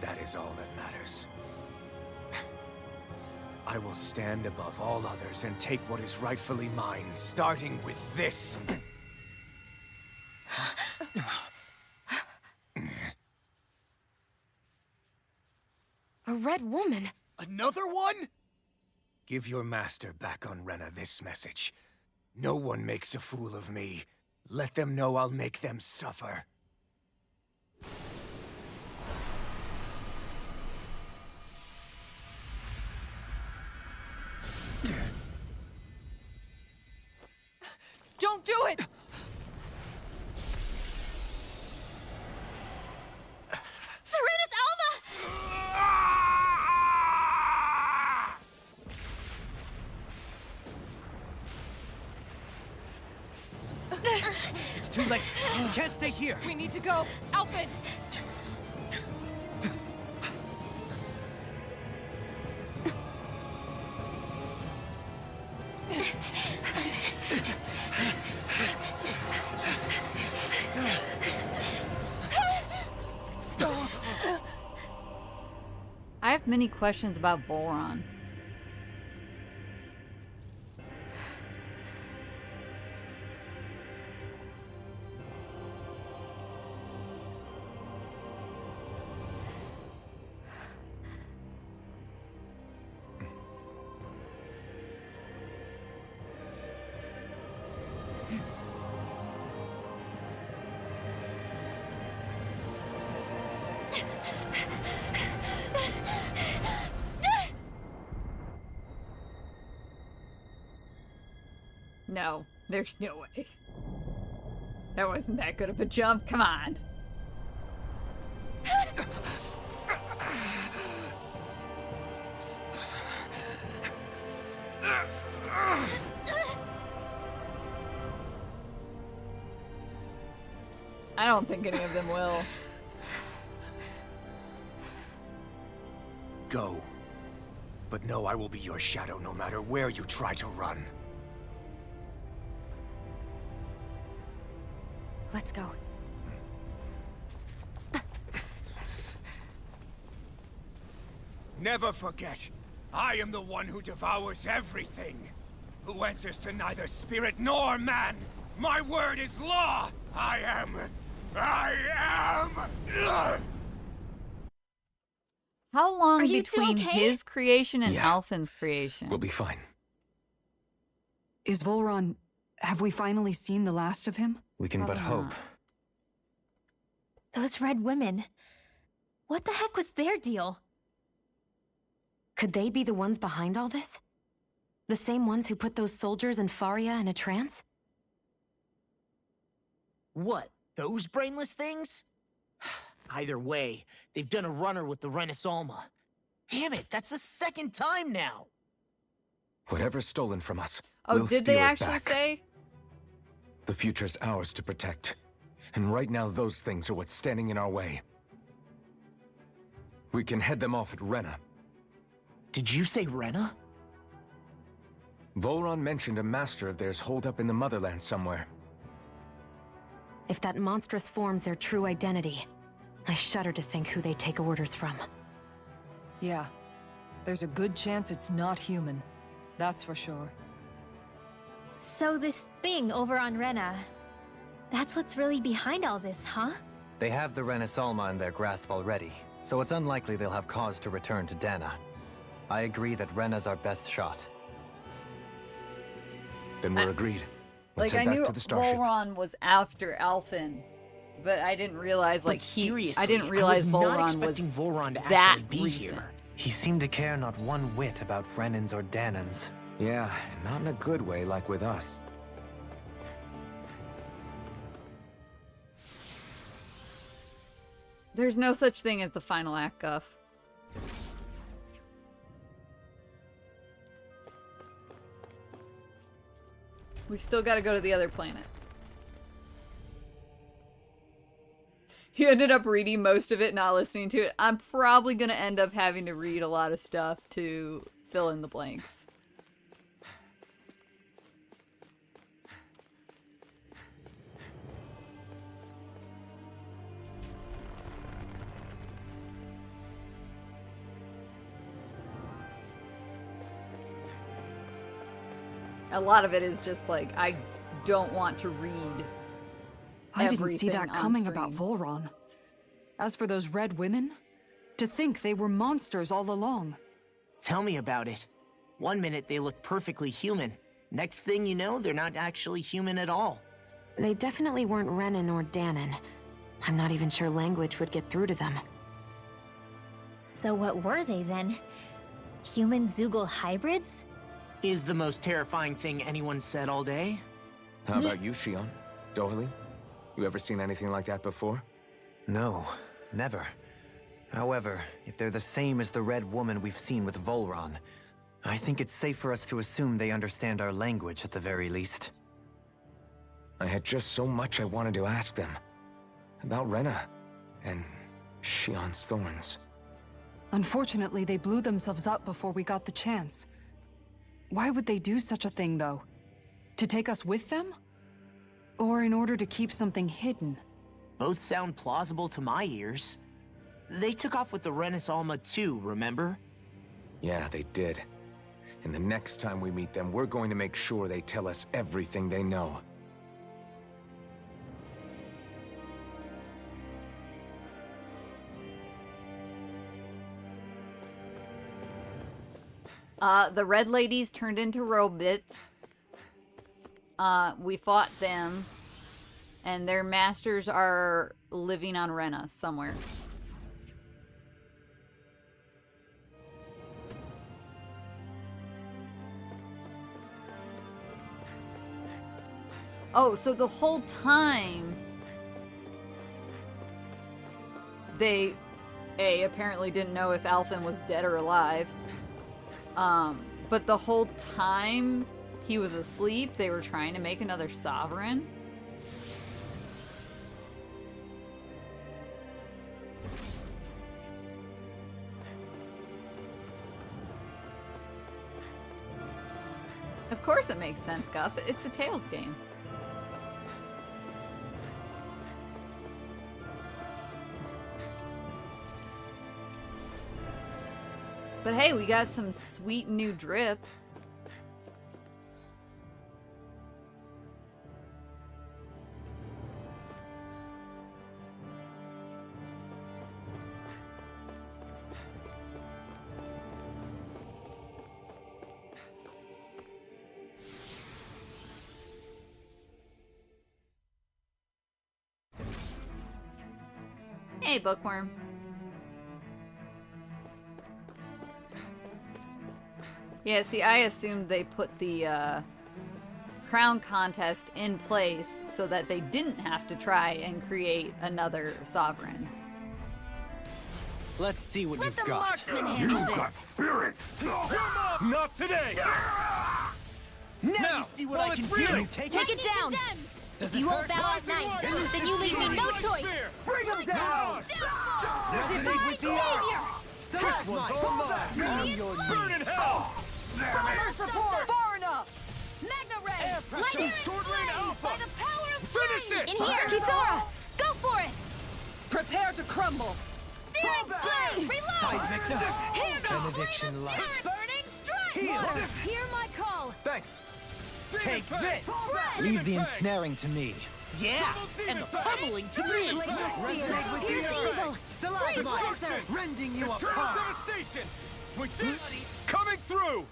That is all that matters. I will stand above all others and take what is rightfully mine, starting with this. A red woman? Another one? Give your master back on Rena this message. No one makes a fool of me. Let them know I'll make them suffer. Don't do it! Serenus Alva! It's too late. We can't stay here. We need to go. Alfin! I have many questions about Volron. No, there's no way. That wasn't that good of a jump. Come on. I don't think any of them will. Go. But know I will be your shadow no matter where you try to run. Let's go. Never forget, I am the one who devours everything. Who answers to neither spirit nor man. My word is law. I am. How long Are you two between okay? his creation and Yeah. Alphen's creation? We'll be fine. Is Volron... Have we finally seen the last of him? We can but Probably hope. not. Those red women. What the heck was their deal? Could they be the ones behind all this? The same ones who put those soldiers in Faria in a trance? What? Those brainless things? Either way, they've done a runner with the Renaissance. Damn it, that's the second time now! Whatever's stolen from us, Oh, we'll did they steal it actually back. say? The future's ours to protect. And right now, those things are what's standing in our way. We can head them off at Rena. Did you say Rena? Volron mentioned a master of theirs holed up in the motherland somewhere. If that monstrous form's their true identity, I shudder to think who they take orders from. Yeah. There's a good chance it's not human. That's for sure. So this thing over on Rena, that's what's really behind all this, huh? They have the Renaissance in their grasp already, so it's unlikely they'll have cause to return to Dana. I agree that Rena's our best shot. Then we're agreed. Let's Like, I head knew back to the starship. Volron was after Alphen, but I didn't realize, like, But seriously, I didn't realize I was not Volron was expecting Volron to that actually be recent. here. He seemed to care not one whit about Renans or Danans. Yeah, and not in a good way like with us. There's no such thing as the final act, Guff. We still gotta go to the other planet. You ended up reading most of it, not listening to it. I'm probably gonna end up having to read a lot of stuff to fill in the blanks. A lot of it is just like, I don't want to read I didn't see everything that on coming about screen. Volron. As for those red women, to think they were monsters all along. Tell me about it. One minute they look perfectly human. Next thing you know, they're not actually human at all. They definitely weren't Renan or Danan. I'm not even sure language would get through to them. So what were they then? Human Zoogle hybrids? Is the most terrifying thing anyone said all day? How about you, Shion? Dohalim? You ever seen anything like that before? No, never. However, if they're the same as the Red Woman we've seen with Volron, I think it's safe for us to assume they understand our language at the very least. I had just so much I wanted to ask them. About Rena, and Shion's thorns. Unfortunately, they blew themselves up before we got the chance. Why would they do such a thing, though? To take us with them? Or in order to keep something hidden? Both sound plausible to my ears. They took off with the Renis Alma too, remember? Yeah, they did. And the next time we meet them, we're going to make sure they tell us everything they know. The red ladies turned into robots. We fought them. And their masters are living on Rena somewhere. Oh, so the whole time they apparently didn't know if Alphen was dead or alive. But the whole time he was asleep, they were trying to make another sovereign. Of course it makes sense, Guff. It's a Tales game. But hey, we got some sweet new drip. Hey, Bookworm. Yeah, see, I assumed they put the crown contest in place so that they didn't have to try and create another sovereign. Let's see what you've got. Marksman handle this. Spirit! Not today! Now you see what I can do. Take it down. If you won't bow at night, then you leave me no choice. Bring him down! Resonate with the savior. This one's all mine. On your knees. Burn in hell! First report. Far enough! Magna Ray. Air pressure. Let it Sword flame Lane Alpha. by the power of Finish flame. it. In here, Kisora. Go for it. Prepare to crumble. Searing flame. Reload. Seismic Here goes. Benediction light. Burning strike. Water, hear my call. Thanks. Take this. Leave the ensnaring to me. Yeah, and the pummeling to me. Glacial spear. with Here's the the eagle. Freeze Lancer. Rending you Turn apart. devastation! We did coming through!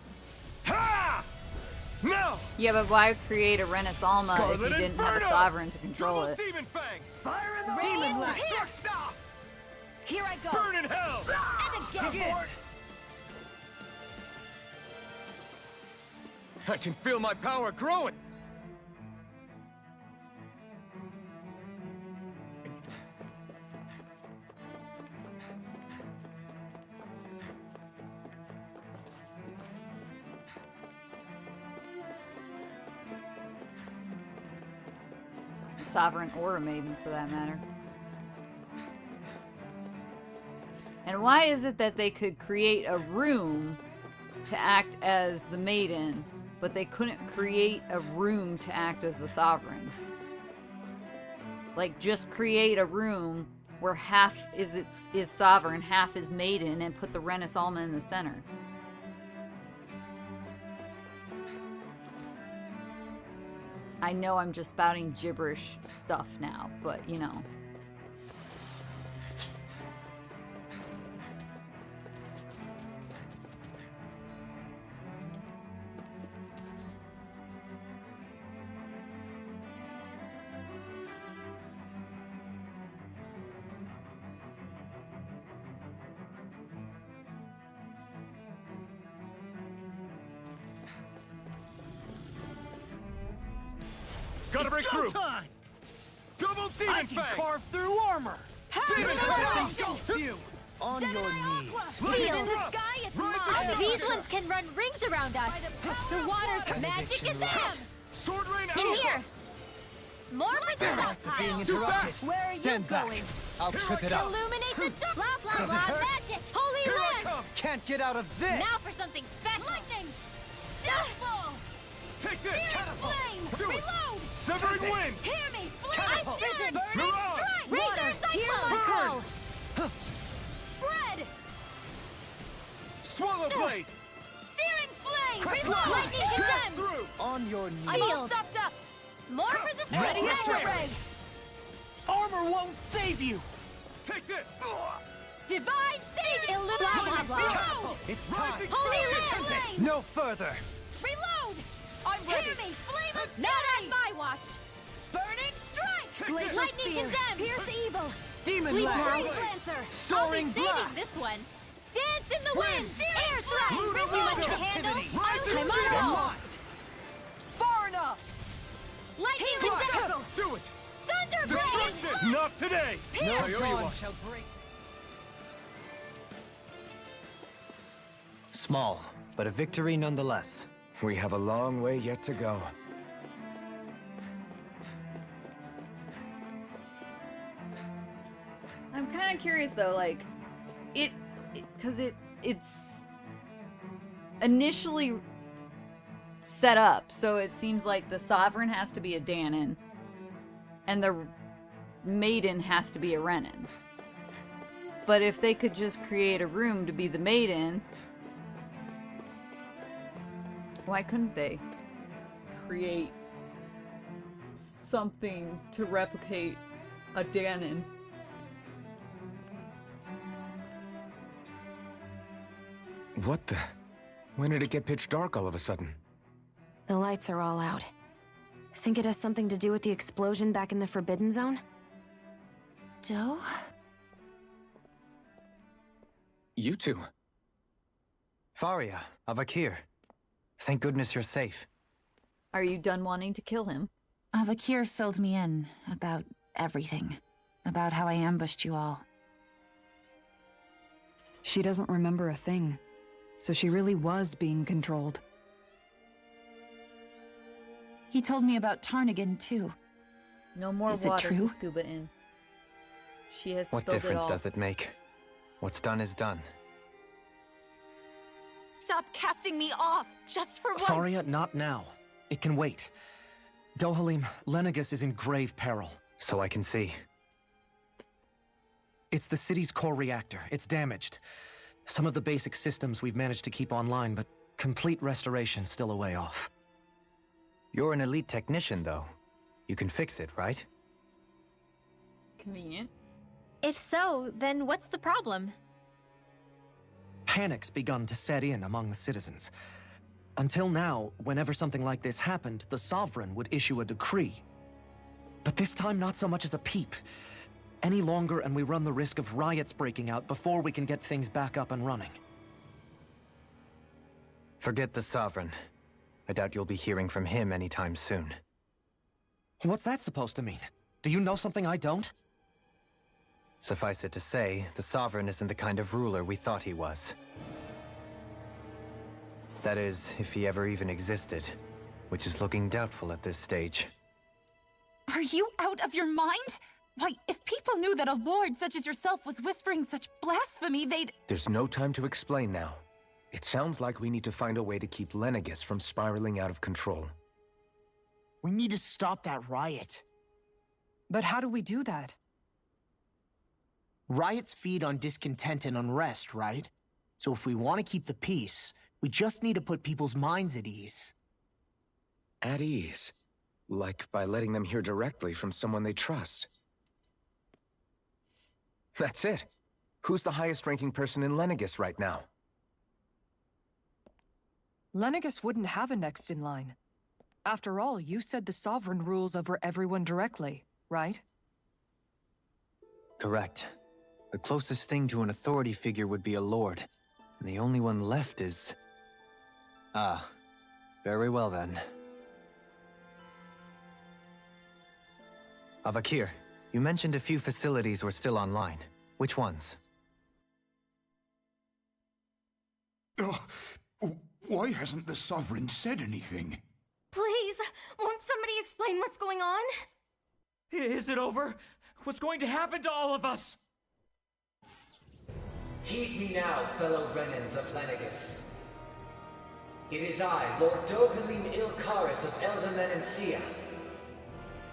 Ha! Now! Yeah, but why create a Renis Alma if Scarlet you didn't have a Inferno! sovereign to control Double it? Demon Fang! Fire in the Radiant hole. Pierce. Here I go. Burn in hell! And again. I can feel my power growing. Sovereign or a maiden, for that matter. And why is it that they could create a room to act as the maiden, but they couldn't create a room to act as the sovereign? Like, just create a room where half is sovereign, half is maiden, and put the Renis Alma in the center. I know I'm just spouting gibberish stuff now, but you know. Gotta break through! Time. Double demon I can fang! carve through armor. Demon fang! You on your knees. Feel in the sky, it's mine. These ones can run rings around us. The water's magic is them. Sword rain In alpha! here. More projectiles. Where are Stand you back. going? I'll trip it up. Illuminate the dark. Blah blah Does it blah. hurt? Magic. Holy Here I land. come! Can't get out of this! Now for something special. Lightning. Deathfall. Take this! Flame. Do it! Reload. Severing wind! Hear me. Flame. Ice vision. Burning Mirage! strike. Razor cyclone. Burn. Spread. Swallow blade! Searing flame. Crash Reload. slide. Lightning Pass condemned. through! On your knees. I'm all stopped up. More for the Ready? Mega ray. Armor won't save you. Take this! Divine save. Blah blah blah. It's time. Rising Holy fire! flame. No further. Reload. I'm ready. Hear me. Flame of not on my watch. Burning strike. Take Lightning condemned. Pierce evil. Demon Sleep blast. breeze lancer. Soaring I'll be saving blast. this one. Dance in the wind. Air thrust. Lunar Too much to Vulcan. handle. Rising I'm on a Vulcan. roll. Far enough. Lightning tentacle. Do it! Thunder Destruction! Not today! No I owe you dawn one. shall break. Small, but a victory nonetheless. We have a long way yet to go. I'm kind of curious though, like, because it's initially set up, so it seems like the Sovereign has to be a Danon, and the Maiden has to be a Renan. But if they could just create a room to be the Maiden, why couldn't they create something to replicate a Danon? What the? When did it get pitch dark all of a sudden? The lights are all out. Think it has something to do with the explosion back in the Forbidden Zone? Doe? You two. Faria, Avakir. Thank goodness you're safe. Are you done wanting to kill him? Avakir filled me in about everything. About how I ambushed you all. She doesn't remember a thing, so she really was being controlled. He told me about Tarnigan, too. No more Is it water true? to scuba in. She has What spilled it difference all. does it make? What's done is done. Stop casting me off, just for once! Faria, not now. It can wait. Dohalim, Lenegus is in grave peril. So I can see. It's the city's core reactor. It's damaged. Some of the basic systems we've managed to keep online, but complete restoration's still a way off. You're an elite technician, though. You can fix it, right? Convenient. If so, then what's the problem? Panic's begun to set in among the citizens. Until now, whenever something like this happened, the Sovereign would issue a decree. But this time, not so much as a peep. Any longer, and we run the risk of riots breaking out before we can get things back up and running. Forget the Sovereign. I doubt you'll be hearing from him anytime soon. What's that supposed to mean? Do you know something I don't? Suffice it to say, the Sovereign isn't the kind of ruler we thought he was. That is, if he ever even existed, which is looking doubtful at this stage. Are you out of your mind? Why, if people knew that a lord such as yourself was whispering such blasphemy, they'd— There's no time to explain now. It sounds like we need to find a way to keep Lenegus from spiraling out of control. We need to stop that riot. But how do we do that? Riots feed on discontent and unrest, right? So if we want to keep the peace, we just need to put people's minds at ease. At ease? Like by letting them hear directly from someone they trust. That's it. Who's the highest-ranking person in Lenegus right now? Lenegus wouldn't have a next in line. After all, you said the Sovereign rules over everyone directly, right? Correct. The closest thing to an authority figure would be a lord, and the only one left is... Ah, very well then. Avakir, you mentioned a few facilities were still online. Which ones? Why hasn't the Sovereign said anything? Please, won't somebody explain what's going on? Is it over? What's going to happen to all of us? Heed me now, fellow Renans of Lenegus. It is I, Lord Dohalim Ilkaris of Elda Menancia.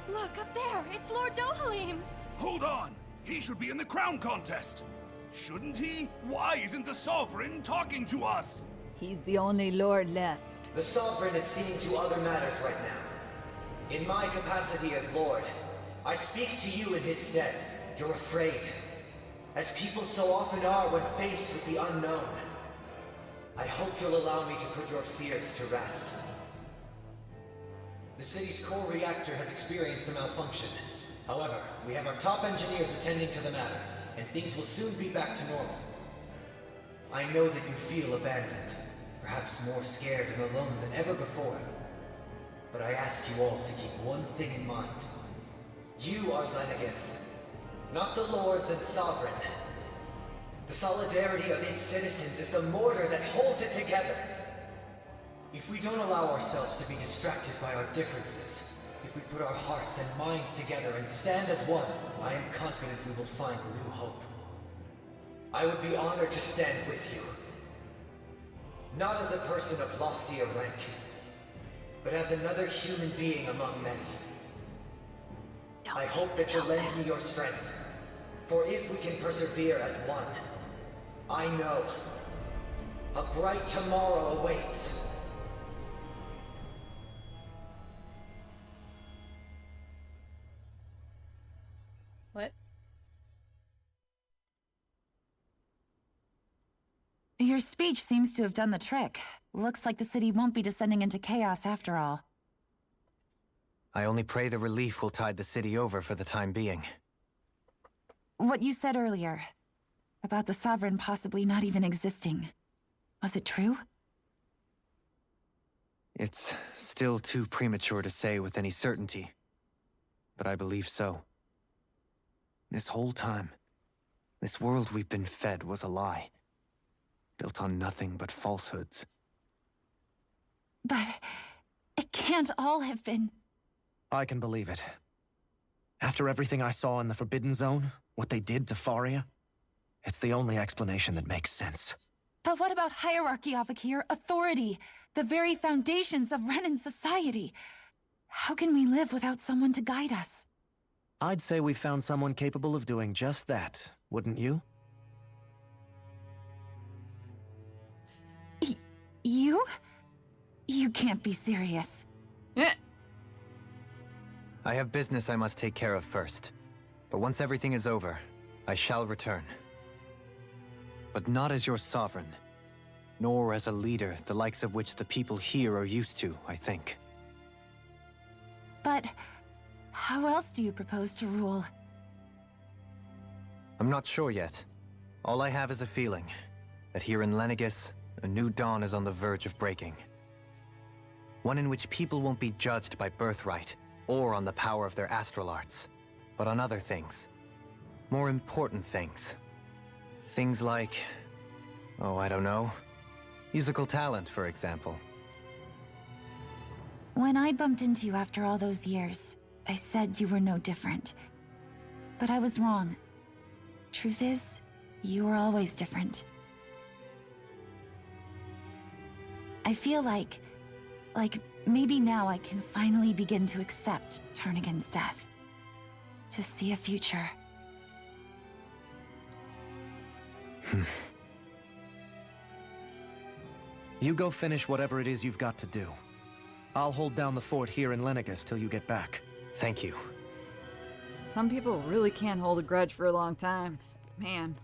Look, up there! It's Lord Dohalim! Hold on! He should be in the crown contest! Shouldn't he? Why isn't the Sovereign talking to us? He's the only lord left. The Sovereign is seeing to other matters right now. In my capacity as Lord, I speak to you in his stead. You're afraid, as people so often are when faced with the unknown. I hope you'll allow me to put your fears to rest. The city's core reactor has experienced a malfunction. However, we have our top engineers attending to the matter, and things will soon be back to normal. I know that you feel abandoned, perhaps more scared and alone than ever before. But I ask you all to keep one thing in mind. You are Lenegus, not the Lords and Sovereign. The solidarity of its citizens is the mortar that holds it together. If we don't allow ourselves to be distracted by our differences, if we put our hearts and minds together and stand as one, I am confident we will find new hope. I would be honored to stand with you. Not as a person of loftier rank, but as another human being among many. I hope that you'll lend me your strength, for if we can persevere as one, I know a bright tomorrow awaits. What? Your speech seems to have done the trick. Looks like the city won't be descending into chaos after all. I only pray the relief will tide the city over for the time being. What you said earlier, about the Sovereign possibly not even existing, was it true? It's still too premature to say with any certainty, but I believe so. This whole time, this world we've been fed was a lie, built on nothing but falsehoods. But it can't all have been... I can believe it. After everything I saw in the Forbidden Zone, what they did to Faria, it's the only explanation that makes sense. But what about hierarchy, Avakir? Authority? The very foundations of Renan society? How can we live without someone to guide us? I'd say we found someone capable of doing just that, wouldn't you? You? You can't be serious. I have business I must take care of first. But once everything is over, I shall return. But not as your sovereign, nor as a leader the likes of which the people here are used to, I think. But how else do you propose to rule? I'm not sure yet. All I have is a feeling that here in Lenegus, a new dawn is on the verge of breaking. One in which people won't be judged by birthright or on the power of their astral arts, but on other things. More important things. Things like, oh, I don't know, musical talent, for example. When I bumped into you after all those years, I said you were no different. But I was wrong. Truth is, you were always different. I feel like maybe now I can finally begin to accept Turnagain's death. To see a future. You go finish whatever it is you've got to do. I'll hold down the fort here in Lenegus till you get back. Thank you. Some people really can't hold a grudge for a long time. Man.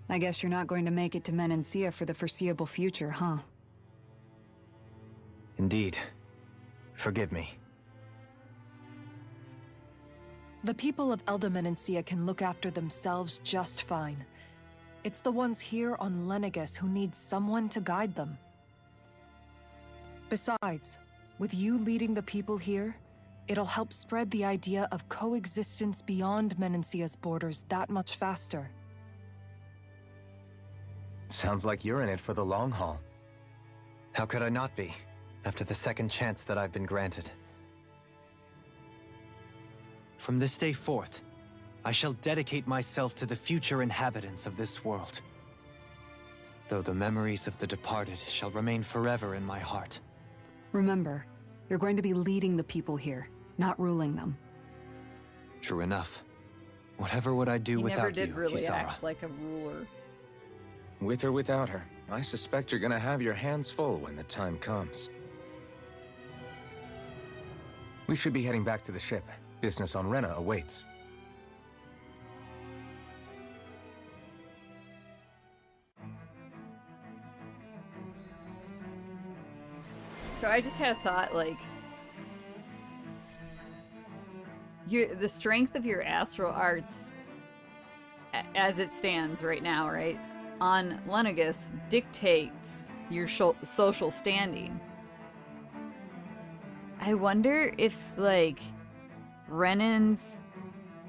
I guess you're not going to make it to Menancia for the foreseeable future, huh? Indeed. Forgive me. The people of Elda Menancia can look after themselves just fine. It's the ones here on Lenegus who need someone to guide them. Besides, with you leading the people here, It'll help spread the idea of coexistence beyond Menancia's borders that much faster. Sounds like you're in it for the long haul. How could I not be, after the second chance that I've been granted? From this day forth, I shall dedicate myself to the future inhabitants of this world. Though the memories of the departed shall remain forever in my heart. Remember, you're going to be leading the people here, not ruling them. True enough. Whatever would I do He without never did you, really Kisara? act like a ruler. With or without her, I suspect you're gonna have your hands full when the time comes. We should be heading back to the ship. Business on Rena awaits. So I just had a thought, like, the strength of your astral arts, as it stands right now, right, on Lenegus dictates your social standing. I wonder if, like, Renans,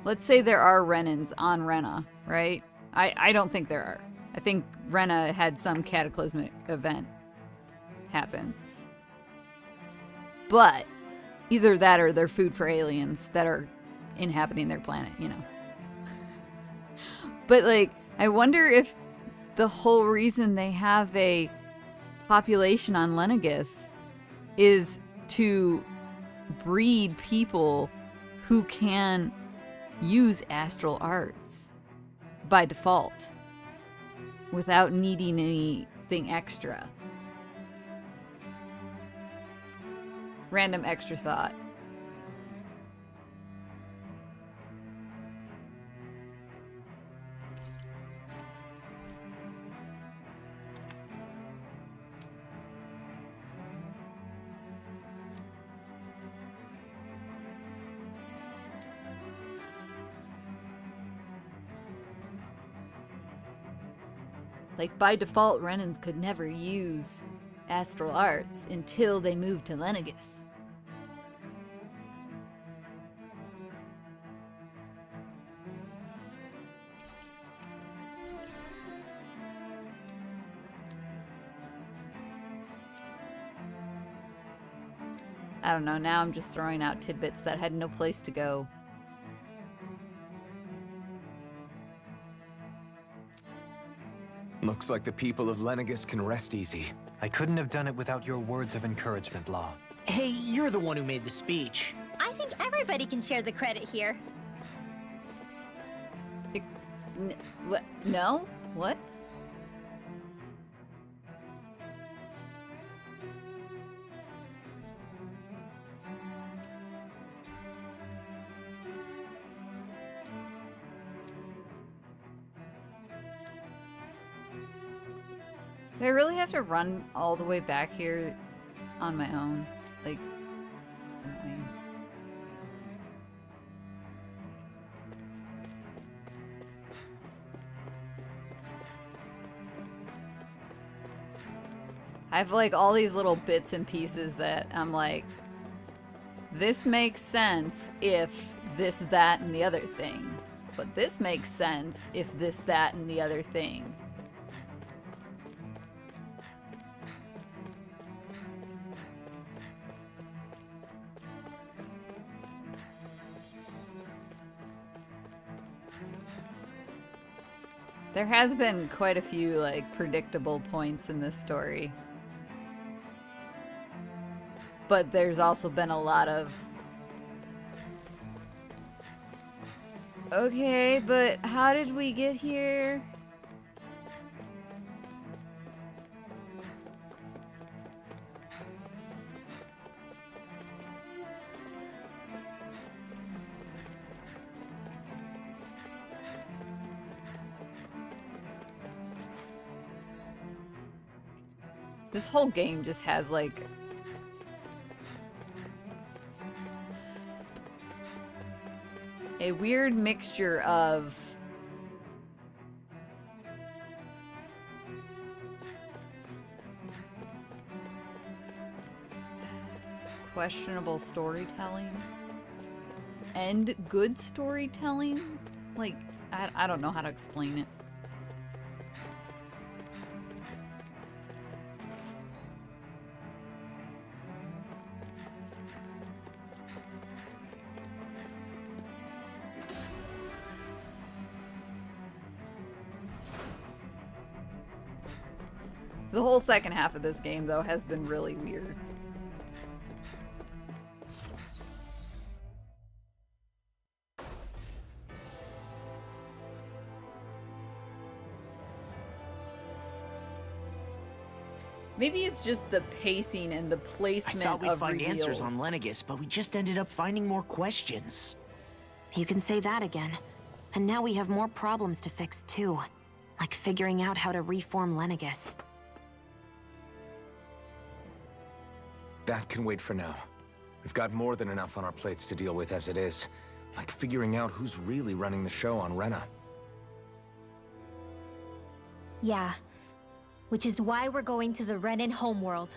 let's say there are Renans on Rena, right? I don't think there are. I think Rena had some cataclysmic event happen. But either that or they're food for aliens that are inhabiting their planet, you know. But, like, I wonder if the whole reason they have a population on Lenegus is to breed people who can use astral arts by default without needing anything extra. Random extra thought. Like, by default, Renans could never use astral arts until they moved to Lenegus. I don't know, now I'm just throwing out tidbits that had no place to go. Looks like the people of Lenegus can rest easy. I couldn't have done it without your words of encouragement, Law. Hey, you're the one who made the speech. I think everybody can share the credit here. What? No? What? Do I really have to run all the way back here on my own? Like, it's annoying. I have, like, all these little bits and pieces that I'm like, this makes sense if this, that, and the other thing. But this makes sense if this, that, and the other thing. There has been quite a few, like, predictable points in this story. But there's also been a lot of... Okay, but how did we get here? This whole game just has, like, a weird mixture of questionable storytelling and good storytelling. Like, I don't know how to explain it. The whole second half of this game, though, has been really weird. Maybe it's just the pacing and the I placement thought we'd of find reveals. answers on Lenegis, but we just ended up finding more questions. You can say that again. And now we have more problems to fix, too. Like figuring out how to reform Lenegis. That can wait for now. We've got more than enough on our plates to deal with as it is. Like figuring out who's really running the show on Rena. Yeah. Which is why we're going to the Renan homeworld.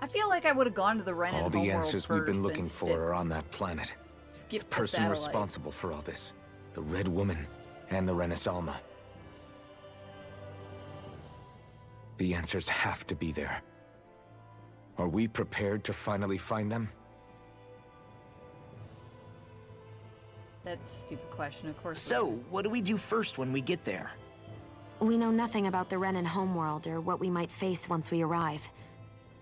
I feel like I would have gone to the Renan All the homeworld answers we've been first looking and for are on that planet. skip The person satellite. responsible for all this. The Red Woman and the Renis Alma. The answers have to be there. Are we prepared to finally find them? That's a stupid question, of course. So, what do we do first when we get there? We know nothing about the Renan homeworld or what we might face once we arrive.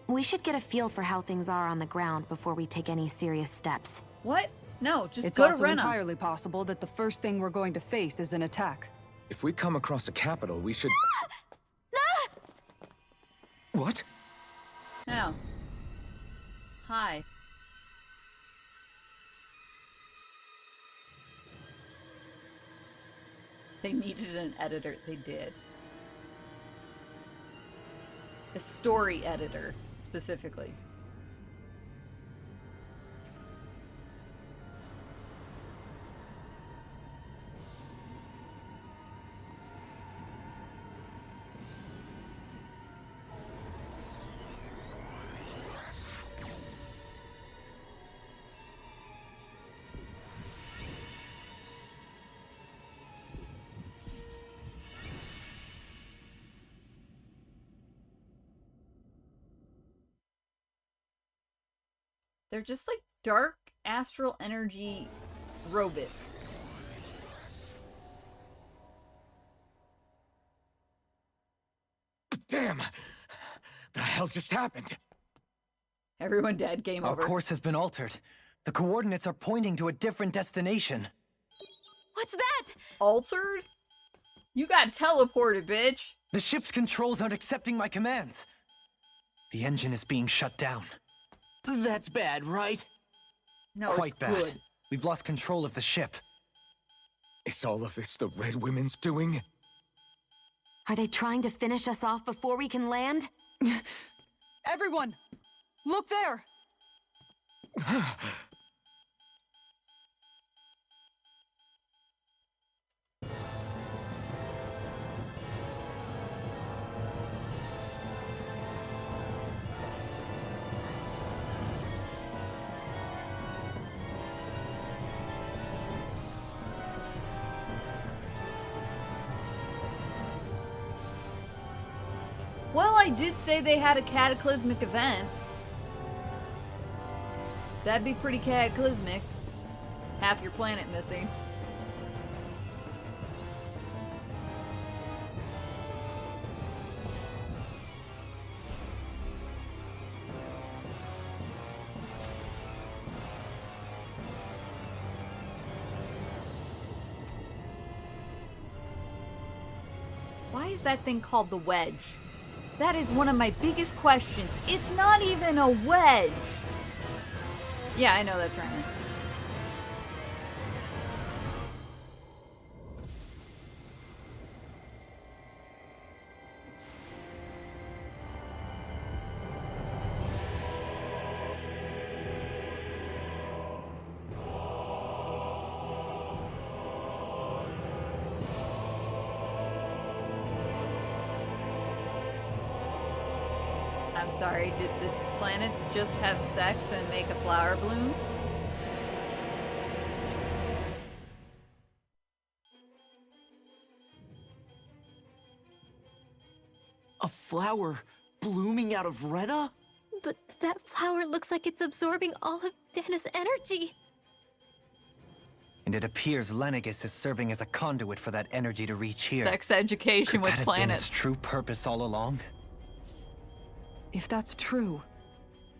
We should get a feel for how things are on the ground before we take any serious steps. What? No, just It's go to also Rena. entirely possible that the first thing we're going to face is an attack. If we come across a capital, we should... What? No. Hi. They needed an editor. They did. A story editor, specifically. They're just like dark astral energy robots. Damn! The hell just happened? Everyone dead. Game Our over. course has been altered. The coordinates are pointing to a different destination. What's that? Altered? You got teleported, bitch. The ship's controls aren't accepting my commands. The engine is being shut down. That's bad, right? No, Quite it's bad. good. We've lost control of the ship. Is all of this the Red Women's doing? Are they trying to finish us off before we can land? Everyone! Look there! Well, I did say they had a cataclysmic event. That'd be pretty cataclysmic. Half your planet missing. Why is that thing called the wedge? That is one of my biggest questions. It's not even a wedge. Yeah, I know that's right. I'm sorry, did the planets just have sex and make a flower bloom? A flower blooming out of Rena? But that flower looks like it's absorbing all of Dana's energy. And it appears Lenegis is serving as a conduit for that energy to reach here. Sex education Could with that have been planets. its true purpose all along? If that's true,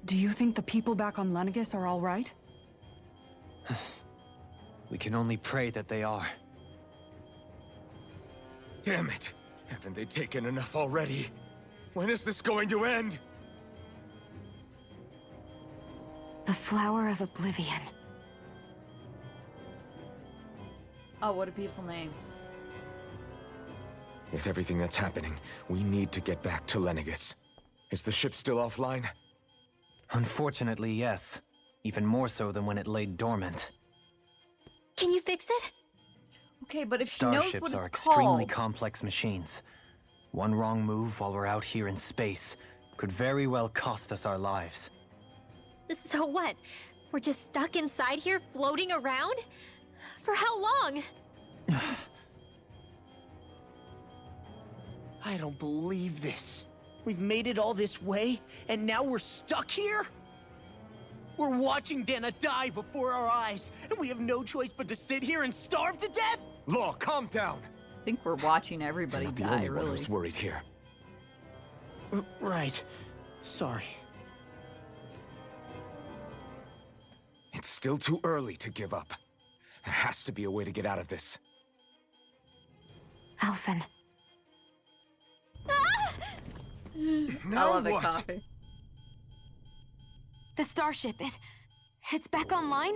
do you think the people back on Lenegis are all right? We can only pray that they are. Damn it! Haven't they taken enough already? When is this going to end? A flower of oblivion. Oh, what a beautiful name. With everything that's happening, we need to get back to Lenegis. Is the ship still offline? Unfortunately, yes. Even more so than when it lay dormant. Can you fix it? Okay, but if she knows Starships what are it's extremely called... complex machines. One wrong move while we're out here in space could very well cost us our lives. So what? We're just stuck inside here, floating around? For how long? I don't believe this. We've made it all this way, and now we're stuck here? We're watching Dana die before our eyes, and we have no choice but to sit here and starve to death? Law, calm down! I think we're watching everybody You're not the die, only one really. who's worried here. Right. Sorry. It's still too early to give up. There has to be a way to get out of this. Alphen. I love the coffee. The starship, it's back online?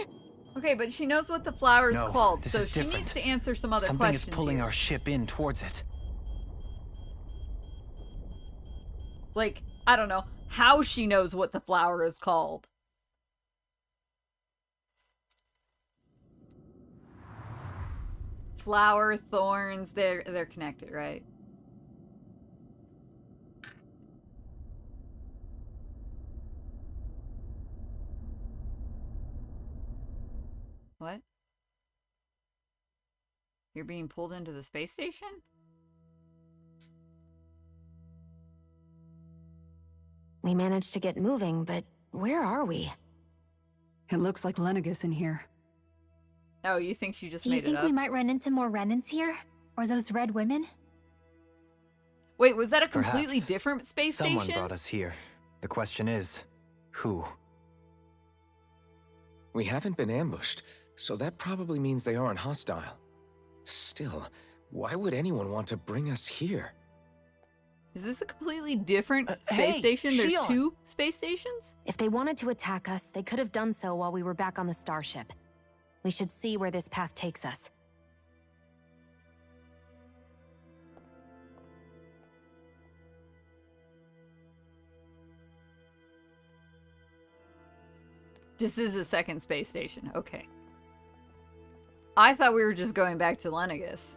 Okay, but she knows what the flower is No, called, this so is she different. needs to answer some other Something questions is pulling here. our ship in towards it. Like, I don't know how she knows what the flower is called. Flower, thorns, they're connected, right? What? You're being pulled into the space station? We managed to get moving, but where are we? It looks like Lenegis in here. Oh, you think she just Do you made it think up? we might run into more Renans here? Or those red women? Wait, was that a completely Perhaps. different space Someone station? brought us here. The question is, who? We haven't been ambushed, so that probably means they aren't hostile. Still, why would anyone want to bring us here? Is this a completely different space hey, station? There's Shion! 2 space stations? If they wanted to attack us, they could have done so while we were back on the starship. We should see where this path takes us. This is a second space station. Okay. I thought we were just going back to Lenegis.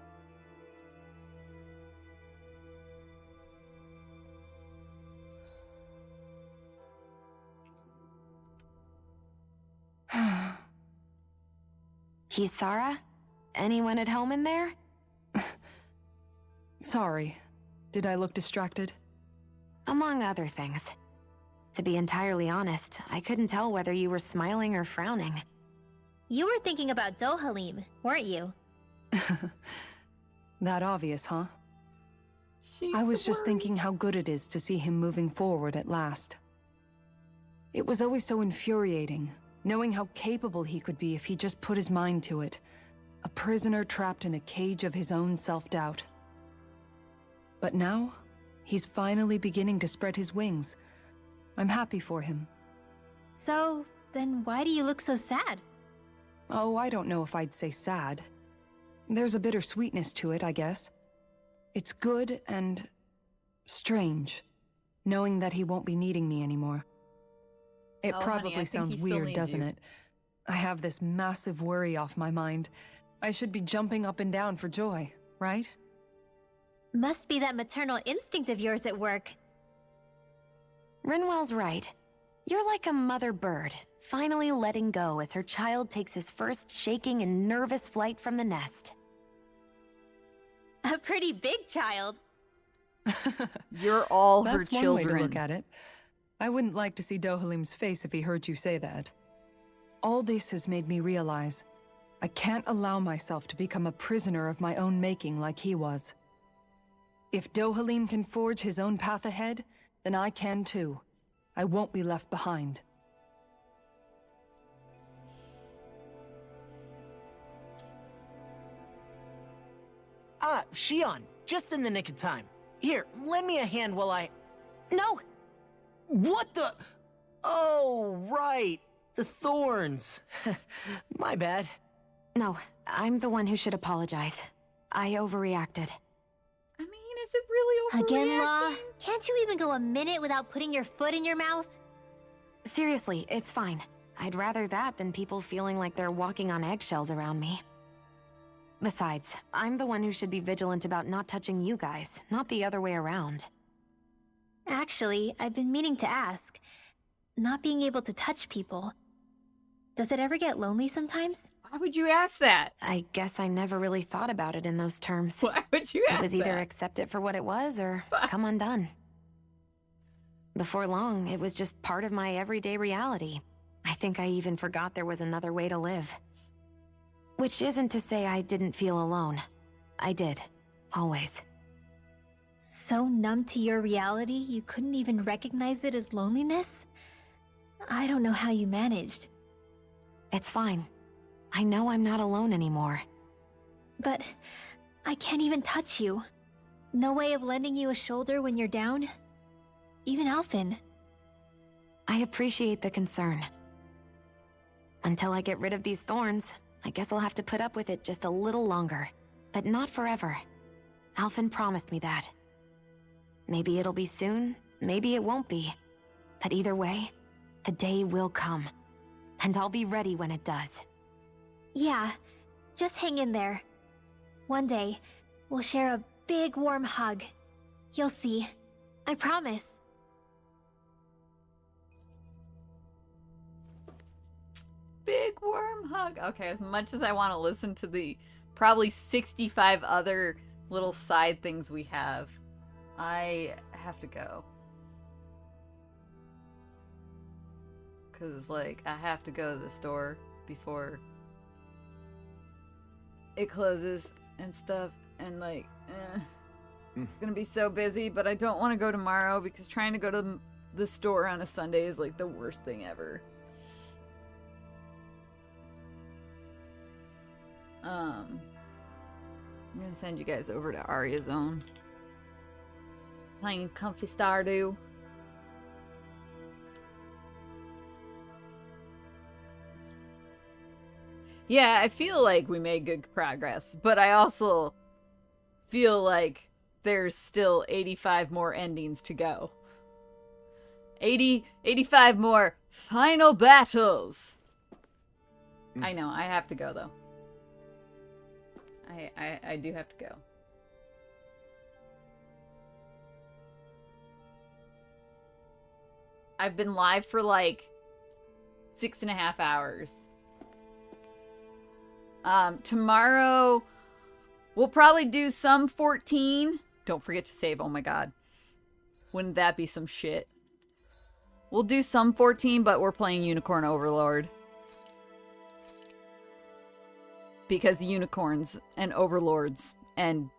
Kisara? Anyone at home in there? Sorry. Did I look distracted? Among other things. To be entirely honest, I couldn't tell whether you were smiling or frowning. You were thinking about Dohalim, weren't you? That obvious, huh? I was just thinking how good it is to see him moving forward at last. It was always so infuriating, knowing how capable he could be if he just put his mind to it. A prisoner trapped in a cage of his own self-doubt. But now, he's finally beginning to spread his wings. I'm happy for him. So, then why do you look so sad? Oh, I don't know if I'd say sad. There's a bittersweetness to it, I guess. It's good and strange, knowing that he won't be needing me anymore. It Oh, honey, probably I think sounds he still weird, needs doesn't you. it? I have this massive worry off my mind. I should be jumping up and down for joy, right? Must be that maternal instinct of yours at work. Rinwell's right. You're like a mother bird, finally letting go as her child takes his first shaking and nervous flight from the nest. A pretty big child. You're all her That's one children. way to look at it. I wouldn't like to see Dohalim's face if he heard you say that. All this has made me realize I can't allow myself to become a prisoner of my own making like he was. If Dohalim can forge his own path ahead, then I can too. I won't be left behind. Shion, just in the nick of time. Here, lend me a hand while I... No! What the... Oh, right. The thorns. My bad. No, I'm the one who should apologize. I overreacted. I mean, is it really overreacting? Again, Law? Can't you even go a minute without putting your foot in your mouth? Seriously, it's fine. I'd rather that than people feeling like they're walking on eggshells around me. Besides, I'm the one who should be vigilant about not touching you guys, not the other way around. Actually, I've been meaning to ask. Not being able to touch people, does it ever get lonely sometimes? Why would you ask that? I guess I never really thought about it in those terms. Why would you ask that? It was either accept it for what it was or come undone. Before long, it was just part of my everyday reality. I think I even forgot there was another way to live. Which isn't to say I didn't feel alone. I did. Always. So numb to your reality, you couldn't even recognize it as loneliness? I don't know how you managed. It's fine. I know I'm not alone anymore. But I can't even touch you. No way of lending you a shoulder when you're down? Even Alphen. I appreciate the concern. Until I get rid of these thorns, I guess I'll have to put up with it just a little longer. But not forever. Alphen promised me that. Maybe it'll be soon, maybe it won't be. But either way, the day will come. And I'll be ready when it does. Yeah, just hang in there. One day, we'll share a big warm hug. You'll see. I promise. Big worm hug. Okay, as much as I want to listen to the probably 65 other little side things we have, I have to go. Because, like, I have to go to the store before it closes and stuff. And, like, it's gonna be so busy, but I don't want to go tomorrow because trying to go to the store on a Sunday is, like, the worst thing ever. I'm gonna send you guys over to Arya Zone. Playing Comfy Stardew. Yeah, I feel like we made good progress, but I also feel like there's still 85 more endings to go. 85 more final battles. I know, I have to go though. I do have to go. I've been live for like 6.5 hours. Tomorrow we'll probably do some 14. Don't forget to save. Oh my god. Wouldn't that be some shit? We'll do some 14, but we're playing Unicorn Overlord. Because unicorns and overlords. And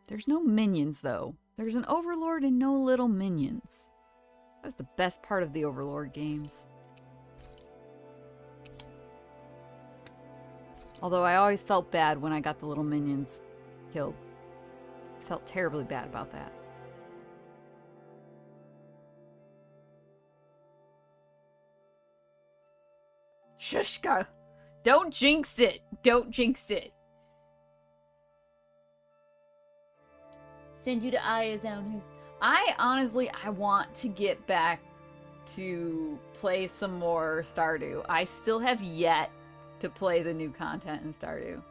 there's no minions, though. There's an overlord and no little minions. That's the best part of the overlord games. Although I always felt bad when I got the little minions killed. Felt terribly bad about that. Shushka! Don't jinx it! Don't jinx it! Send you to Arya Zone. I honestly want to get back to play some more Stardew. I still have yet to play the new content in Stardew.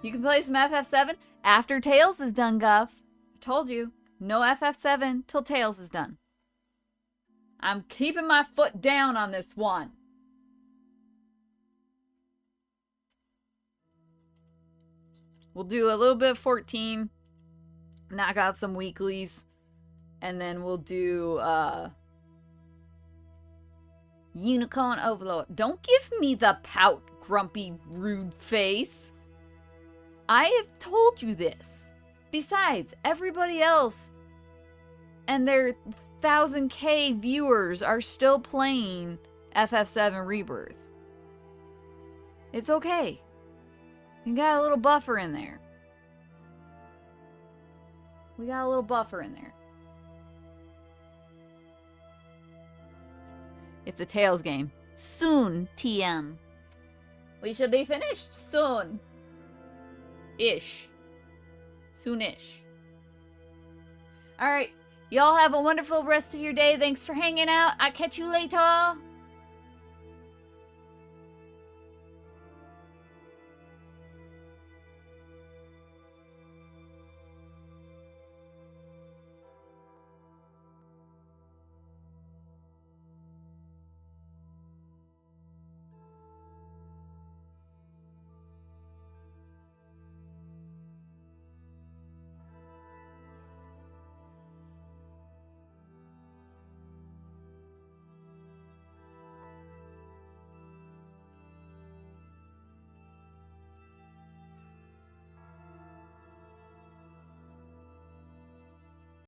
You can play some FF7 after Tales is done, Guff. I told you, no FF7 till Tales is done. I'm keeping my foot down on this one. We'll do a little bit of 14. Knock out some weeklies. And then we'll do Unicorn Overlord. Don't give me the pout, grumpy, rude face. I have told you this. Besides, everybody else and their 1000K viewers are still playing FF7 Rebirth. It's okay. You got a little buffer in there. We got a little buffer in there. It's a Tales game. Soon, TM. We should be finished soon. Ish. Soonish. Alright. Y'all have a wonderful rest of your day. Thanks for hanging out. I'll catch you later.